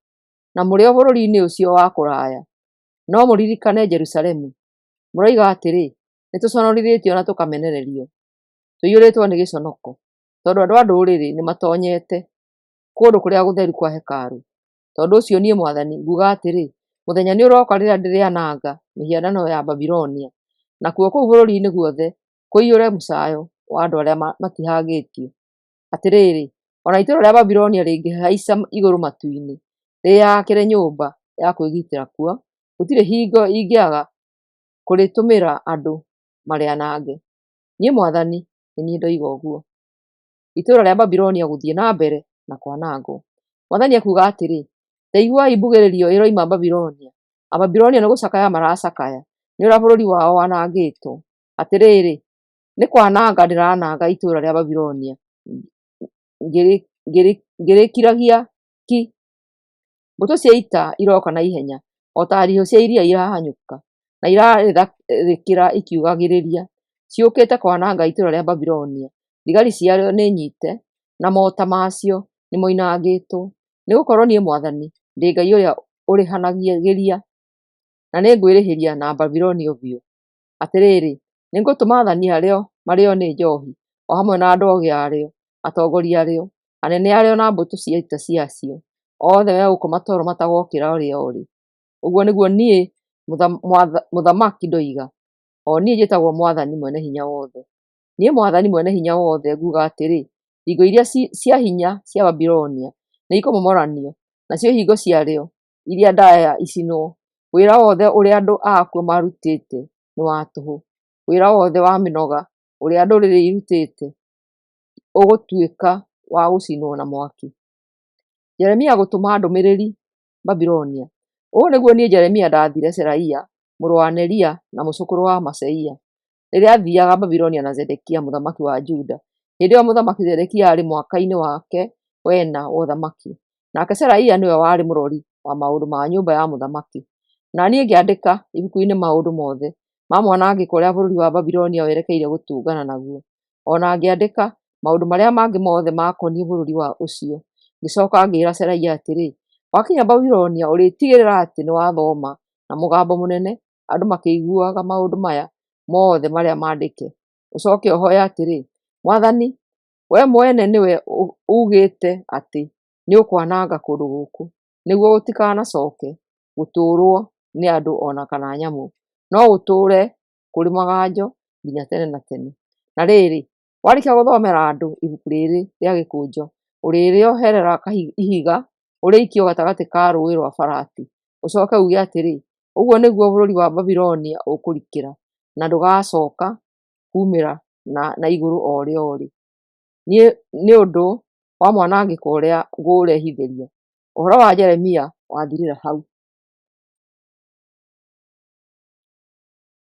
na mũrĩ o bũrũri-inĩ ũcio wa kũraya. No mũririkane Jerusalemu. Mũroiga atĩrĩ, nĩtũconorithĩtio na tũkamenererio, tũiyũrĩtwo nĩ gĩconoko, tondũ andũ a ndũrĩrĩ nĩmatonyete kũndũ kũrĩa gũtheru kwa hekarũ. Tondũ ũcio niĩ Mwathani nguga atĩrĩ, mũthenya nĩũroka rĩrĩa ndĩrĩananga mĩhianano ya Babilonia, nakuo kũu bũrũri-inĩ guothe kũiyũre mũcayo wa andũ arĩa matihangĩtio. Atĩrĩrĩ, ona itũũra rĩa Babilonia rĩngĩhaica igũrũ matu-inĩ, rĩyakĩre nyũmba ya kwĩgitĩra kuo, gũtirĩ hingo ingĩaga kũrĩtũmĩra andũ marĩanange. Niĩ Mwathani nĩ niĩ ndoiga ũguo. Itũũra rĩa Babilonia gũthiĩ na mbere na kwanangwo. Mwathani ekuuga atĩrĩ, ta iguai mbugĩrĩrio ĩroima Babilonia. Ababilonia nĩ gũcakaya maracakaya nĩ ũrĩa bũrũri wao wanangĩtwo. Atĩrĩrĩ, nĩ kwananga ndĩrananga itũũra rĩa Babilonia, ngĩrĩkiragia ki. Mbũtũ cia ita iroka na ihenya, o ta riũa cia iria irahanyũka, na irarĩthĩkĩra ikiugagĩrĩria, ciũkĩte kwananga itũũra rĩa Babilonia. Thigari ciarĩo nĩ nyite, na mota macio nĩ moinangĩtwo. Nĩgũkorwo niĩ Mwathani ndĩ Ngai ũrĩa ũrĩhanagĩria, na nĩngwĩrĩhĩria na Babilonia biũ. Atĩrĩrĩ, nĩngũtũma athani arĩo marĩo nĩ njohi, o hamwe na andũ ogĩ arĩo, atongoria arĩo, anene arĩo na mbũtũ cia ita ciacio, othe megũkoma matoro matagokĩra ũrĩa ũrĩ. Ũguo nĩguo niĩ mũthamaki ndoiga, o niĩ njĩtagwo Mwathani mwene hinya wothe. Niĩ Mwathani mwene hinya wothe nguga atĩrĩ, thingo iria cia hinya cia Babilonia nĩikũmomoranio, nacio ihingo ciarĩo iria ndaaya icinwo. Wĩra wothe ũrĩa andũ akuo marutĩte nĩ wa tũhũ. Wĩra wothe wa mĩnoga ũrĩa ndũrĩrĩ irutĩte ũgũtuĩka wa gũcinwo na mwaki. Jeremia gũtũma ndũmĩrĩri Babilonia. Ũũ nĩguo niĩ Jeremia ndathire Seraia mũrũ wa Neria na mũcũkũrũ wa Maseia rĩrĩa athiaga Babilonia na Zedekia mũthamaki wa Juda. Hĩndĩ ĩyo mũthamaki Zedekia arĩ mwaka-inĩ wake wena wa ũthamaki, nake Seraia nĩwe warĩ mũrori wa maũndũ ma nyũmba ya mũthamaki. Na niĩ ngĩandĩka ibuku-inĩ maũndũ mothe ma mwanangĩko ũrĩa bũrũri wa Babilonia werekeire gũtũngana naguo, ona ngĩandĩka maũndũ marĩa mangĩ mothe makoniĩ bũrũri wa ũcio. Ngĩcoka ngĩĩra Seraia atĩrĩ, wakinya Babilonia ũrĩtigĩrĩra atĩ nĩwathoma na mũgambo mũnene, andũ makĩiguaga maũndũ maya mothe marĩa mandĩke. Ũcoke ũhoye atĩrĩ, Mwathani, we mwene nĩwe ugĩte atĩ nĩũkwananga kũndũ gũkũ, nĩguo gũtikanacoke gũtũũrwo nĩ andũ ona kana nyamũ, no gũtũũre kũrĩ maganjo nginya tene na tene. Na rĩrĩ, warĩkia gũthomera andũ ibuku rĩrĩ rĩa gĩkũnjo, ũrĩrĩoherera ihiga ũrĩikio gatagatĩ ka rũũĩ rwa Farati. Ũcoke uge atĩrĩ, ũguo nĩguo bũrũri wa Babilonia ũkũrikĩra, na ndũgacoka kumĩra na igũrũ o ũrĩa ũrĩ, nĩ ũndũ wa mwanangĩko ũrĩa ngũũrehithĩria. Ũhoro wa Jeremia wathirĩra hau.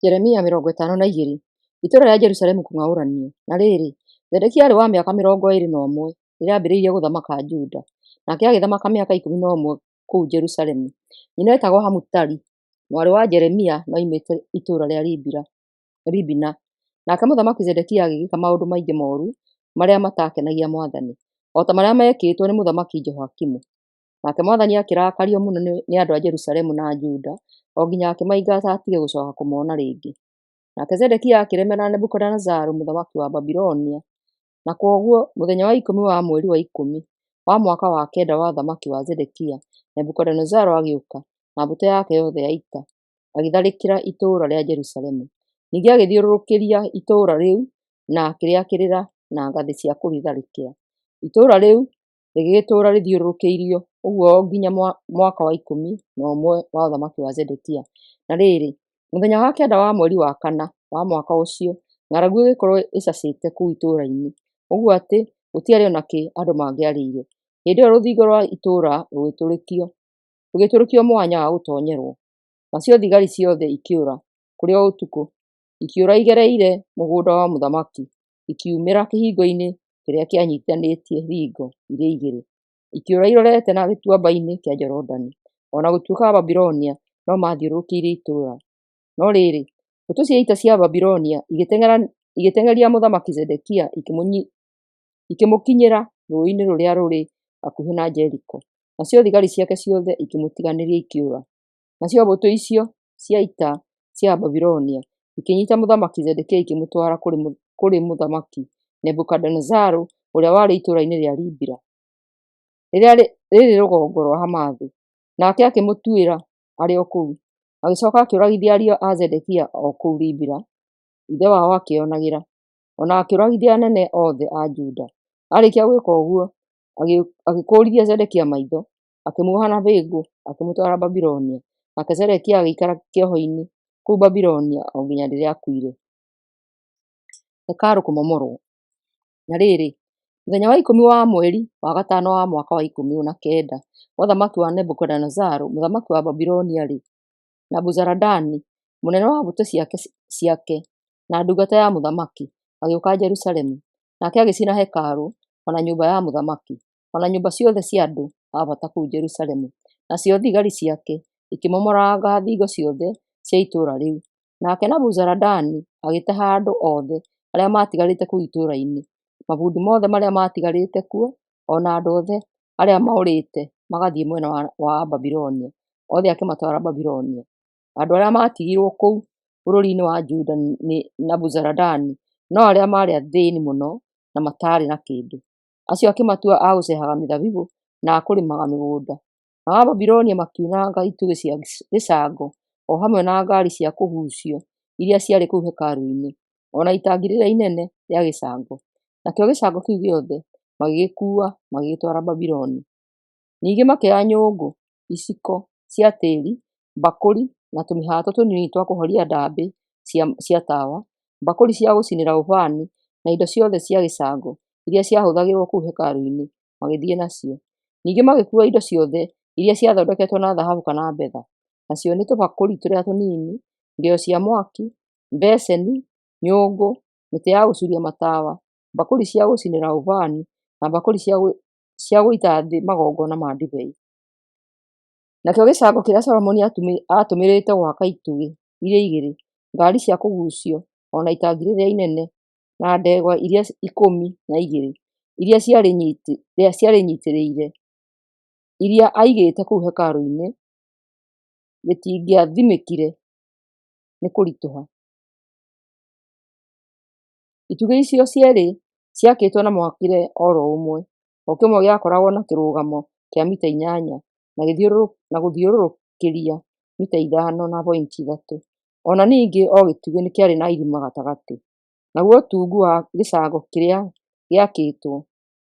Jeremia 52. Itũũra rĩa Jerusalemu kũng'aũranio. Na rĩrĩ, Zedekia arĩ wa mĩaka 21 rĩrĩa ambĩrĩirie gũthamaka Juda, nake agĩthamaka mĩaka 11 kũu Jerusalemu. Nyina etagwo Hamutali, mwarĩ wa Jeremia na oimĩte itũũra rĩa Libina. Nake mũthamaki Zedekia agĩgĩka maũndũ maingĩ moru marĩa matakenagia Mwathani, o ta marĩa mekĩtwo nĩ mũthamaki Jehoiakimu. Nake Mwathani akĩrakario mũno nĩ andũ a Jerusalemu na Juda, o nginya akĩmaingata atige gũcoka kũmona rĩngĩ. Nake Zedekia akĩremera Nebukadinezaru mũthamaki wa Babilonia, na kwoguo mũthenya wa 10 wa mweri wa 10 wa mwaka wa 9 wa ũthamaki wa Zedekia, Nebukadinezaru agĩũka na mbũtũ yake yothe ya ita, agĩtharĩkĩra itũũra rĩa Jerusalemu. Ningĩ agĩthiũrũrũkĩria itũũra rĩu na akĩrĩakĩrĩra na ngathĩ cia kũrĩtharĩkĩra. Itũũra rĩu rĩgĩgĩtũũra rĩthiũrũrũkĩirio ũguo nginya mwaka wa 11 wa ũthamaki wa Zedekia. Na rĩrĩ, mũthenya wa 9 wa mweri wa 4 wa mwaka ũcio, ng'aragu ĩgĩkorwo ĩcacĩte kũu itũũra-inĩ, ũguo atĩ gũtiarĩ ona kĩ andũ mangĩarĩire. Hĩndĩ ĩyo rũthingo rwa itũũra rũgĩtũrĩkio mwanya wa gũtonyerwo, nacio thigari ciothe ikĩũra kũrĩ o ũtukũ, ikĩũra igereire mũgũnda wa mũthamaki, ikiumĩra kĩhingo-inĩ kĩrĩa kĩanyitanĩtie thingo iria igĩrĩ, ikĩũra irorete na gĩtuamba-inĩ kĩa Jorodani. Ona gũtuĩka Babilonia no mathiũrũrũkĩirie itũũra. No rĩrĩ, mbũtũ cia ita cia Babilonia igĩteng'eria mũthamaki Zedekia ikĩmũkinyĩra rũĩ-inĩ rũrĩa rũrĩ hakuhĩ na Jeriko. Nacio thigari ciake ciothe ikĩmũtiganĩria ikĩũra. Nacio mbũtũ icio cia ita cia Babilonia ikĩnyiita Mũthamaki Zedekia ikĩmũtwara kũrĩ Mũthamaki Nebukadinezaru ũrĩa warĩ itũũra-inĩ rĩa Ribila, rĩrĩa rĩrĩ rũgongo rwa Hamathu, nake akĩmũtuĩra arĩ o kũu. Agĩcooka akĩũragithia ariũ a Zedekia o kũu Ribila, ithe wao akĩonagĩra, ona akĩũragithia anene othe a Juda. Arĩkia gwĩka ũguo, agĩkũũrithia Zedekia maitho, akĩmuoha na bĩngũ, akĩmũtwara Babilonia. Nake Zedekia agĩikara kĩoho-inĩ kũu Babilonia o nginya rĩrĩa aakuire. Hekarũ kũmomorwo. Na rĩrĩ, mũthenya wa 10 wa mweri wa gatano wa mwaka wa 19 wa ũthamaki wa Nebukadinezaru mũthamaki wa Babilonia-rĩ, Nabuzaradani mũnene wa mbũtũ ciake na ndungata ya mũthamaki agĩũka Jerusalemu, nake agĩcina hekarũ, ona nyũmba ya mũthamaki, ona nyũmba ciothe cia andũ a bata kũu Jerusalemu. Nacio thigari ciake ikĩmomoranga thingo ciothe cia itũũra rĩu. Nake Nabuzaradani agĩtaha andũ othe arĩa maatigarĩte kũu itũũra-inĩ, mabundi mothe marĩa maatigarĩte kuo, ona andũ othe arĩa maũrĩte magathiĩ mwena wa Babilonia, othe akĩmatwara Babilonia. Andũ arĩa maatigirwo kũu bũrũri-inĩ wa Juda nĩ Nabuzaradani, no arĩa maarĩ athĩĩni mũno na mataarĩ na kĩndũ, acio akĩmatua a gũcehaga mĩthabibũ na a kũrĩmaga mĩgũnda. Nao Ababilonia makiunanga itugĩ cia gĩcango o hamwe na ngaari cia kũguucio iria ciarĩ kũu hekarũ-inĩ, ona itangi rĩrĩa inene rĩa gĩcango. Nakĩo gĩcango kĩu gĩothe magĩgĩkuua magĩgĩtwara Babiloni. Ningĩ makĩoya nyũngũ, iciko cia tĩĩri, mbakũri na tũmĩhato tũnini twa kũhoria ndaambĩ cia tawa, mbakũri cia gũcinĩra ũbani na indo ciothe cia gĩcango iria ciahũthagĩrwo kũu hekarũ-inĩ magĩthiĩ nacio. Ningĩ magĩkuua indo ciothe iria ciathondeketwo na thahabu kana betha, nacio nĩ tũbakũri tũrĩa tũnini, ngĩo cia mwaki, mbeceni, nyũngũ, mĩtĩ ya gũcuria matawa, mbakũri cia gũcinĩra ũbani na mbakũri cia gũita thĩ magongona ma ndibei. Nakĩo gĩcango kĩrĩa Solomoni aatũmĩrĩte gwaka itugĩ iria igĩrĩ, ngaari cia kũguucio, ona itangi rĩrĩa inene, na ndegwa iria 12 iria ciarĩ nyitĩrĩire, iria aigĩte kũu hekarũ-inĩ, gĩtingĩathimĩkire nĩ kũritũha. Itugĩ icio cierĩ ciakĩtwo na mwakĩre o ro ũmwe, o kĩmwe gĩakoragwo na kĩrũgamo kĩa mita 8 na gũthiũrũrũkĩria mita 5.3. Ona ningĩ o gĩtugĩ nĩ kĩarĩ na irima gatagatĩ. Naguo ũtungu wa gĩcango kĩrĩa gĩakĩtwo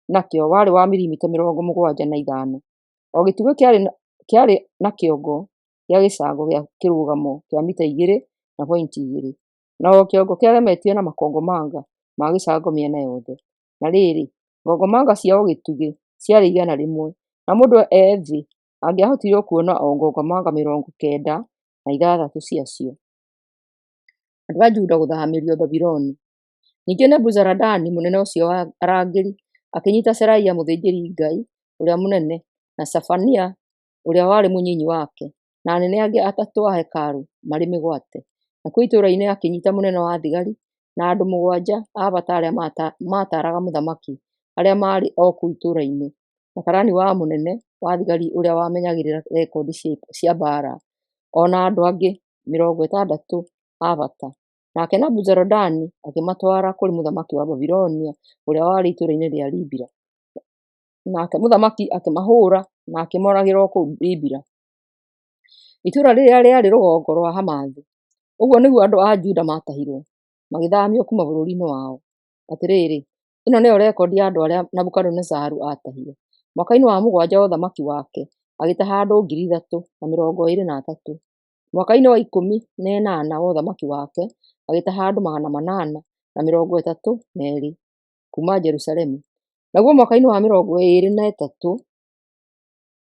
nakĩo warĩ wa mirimita 75. O gĩtugĩ kĩarĩ na kĩongo gĩa gĩcango gĩa kĩrũgamo kĩa mita 2.2, na o kĩongo kĩagemetio na makomamanga ma gĩcango mĩena yothe. Na rĩrĩ, ngongomanga cia o gĩtugĩ ciarĩ 100, na mũndũ thĩ angĩahotirio kuona o ngongomanga 96 ciacio. Andũ a Juda gũthaamĩrio Babiloni. Ningĩ Nebuzaradani mũnene ũcio wa arangĩri akĩnyiita Seraia mũthĩnjĩri-Ngai ũrĩa mũnene na Shafania ũrĩa warĩ mũnyinyi wake, na anene angĩ 3 a hekarũ marĩ mĩgwate. Nakuo itũũra-inĩ akĩnyiita mũnene wa thigari na andũ 7 a bata arĩa maataaraga mũthamaki arĩa maarĩ o kũu itũũra-inĩ, na karani wa mũnene wa thigari ũrĩa wamenyagĩrĩra rekondi cia mbaara, ona andũ angĩ 60 a bata. Nake Nabuzaradani akĩmatwara kũrĩ mũthamaki wa Babilonia ũrĩa warĩ itũũra-inĩ rĩa Ribila. Nake mũthamaki akĩmahũũra na akĩmooragĩra o kũu Ribila, itũũra rĩrĩa rĩarĩ rũgongo rwa Hamathu. Ũguo nĩguo andũ a Juda maatahirwo, magĩthaamio kuuma bũrũri-inĩ wao. Atĩrĩrĩ, ĩno nĩyo rekondi ya andũ arĩa Nebukadinezaru aatahire. Mwaka-inĩ wa 7 wa ũthamaki wake, agĩtaha andũ 323,000. Mwaka-inĩ wa 18 wa ũthamaki wake, agĩtaha andũ 832 kuuma Jerusalemu. Naguo mwaka-inĩ wa 23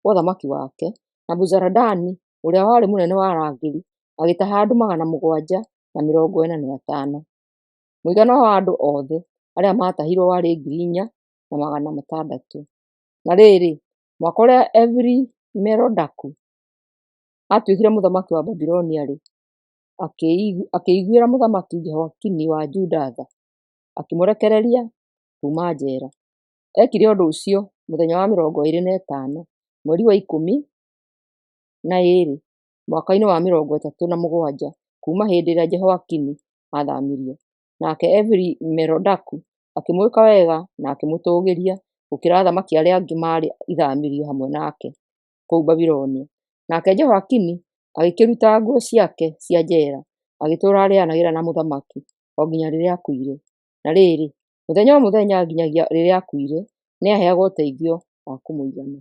wa ũthamaki wake, Nabuzaradani ũrĩa warĩ mũnene wa arangĩri agĩtaha andũ 745. Mũigana wa andũ othe arĩa maatahirwo warĩ 4,600. Na rĩrĩ, mwaka ũrĩa Evili-Merodaku aatuĩkire mũthamaki wa Babilonia-rĩ, akĩiguĩra mũthamaki Jehoiakini wa Juda tha, akĩmũrekereria kuuma njera. Ekire ũndũ ũcio mũthenya wa 25 mweri wa ikũmi na ĩrĩ mwaka-inĩ wa 37 kuuma hĩndĩ ĩrĩa Jehoiakini athamirio, nake Evil-Merodaki akĩmwĩka wega na akĩmũtũgĩria gũkĩra athamaki arĩa angĩ marĩ ithamirio hamwe nake kũu Babuloni. Nake Jehoiakini agĩkĩruta nguo ciake cia njera agĩtũũra arĩĩanagĩra na mũthamaki o nginya rĩrĩa aakuire. Na rĩrĩ, mũthenya o mũthenya nginyagia rĩrĩa aakuire, nĩ aheagwo ũteithio wa kũmũigana.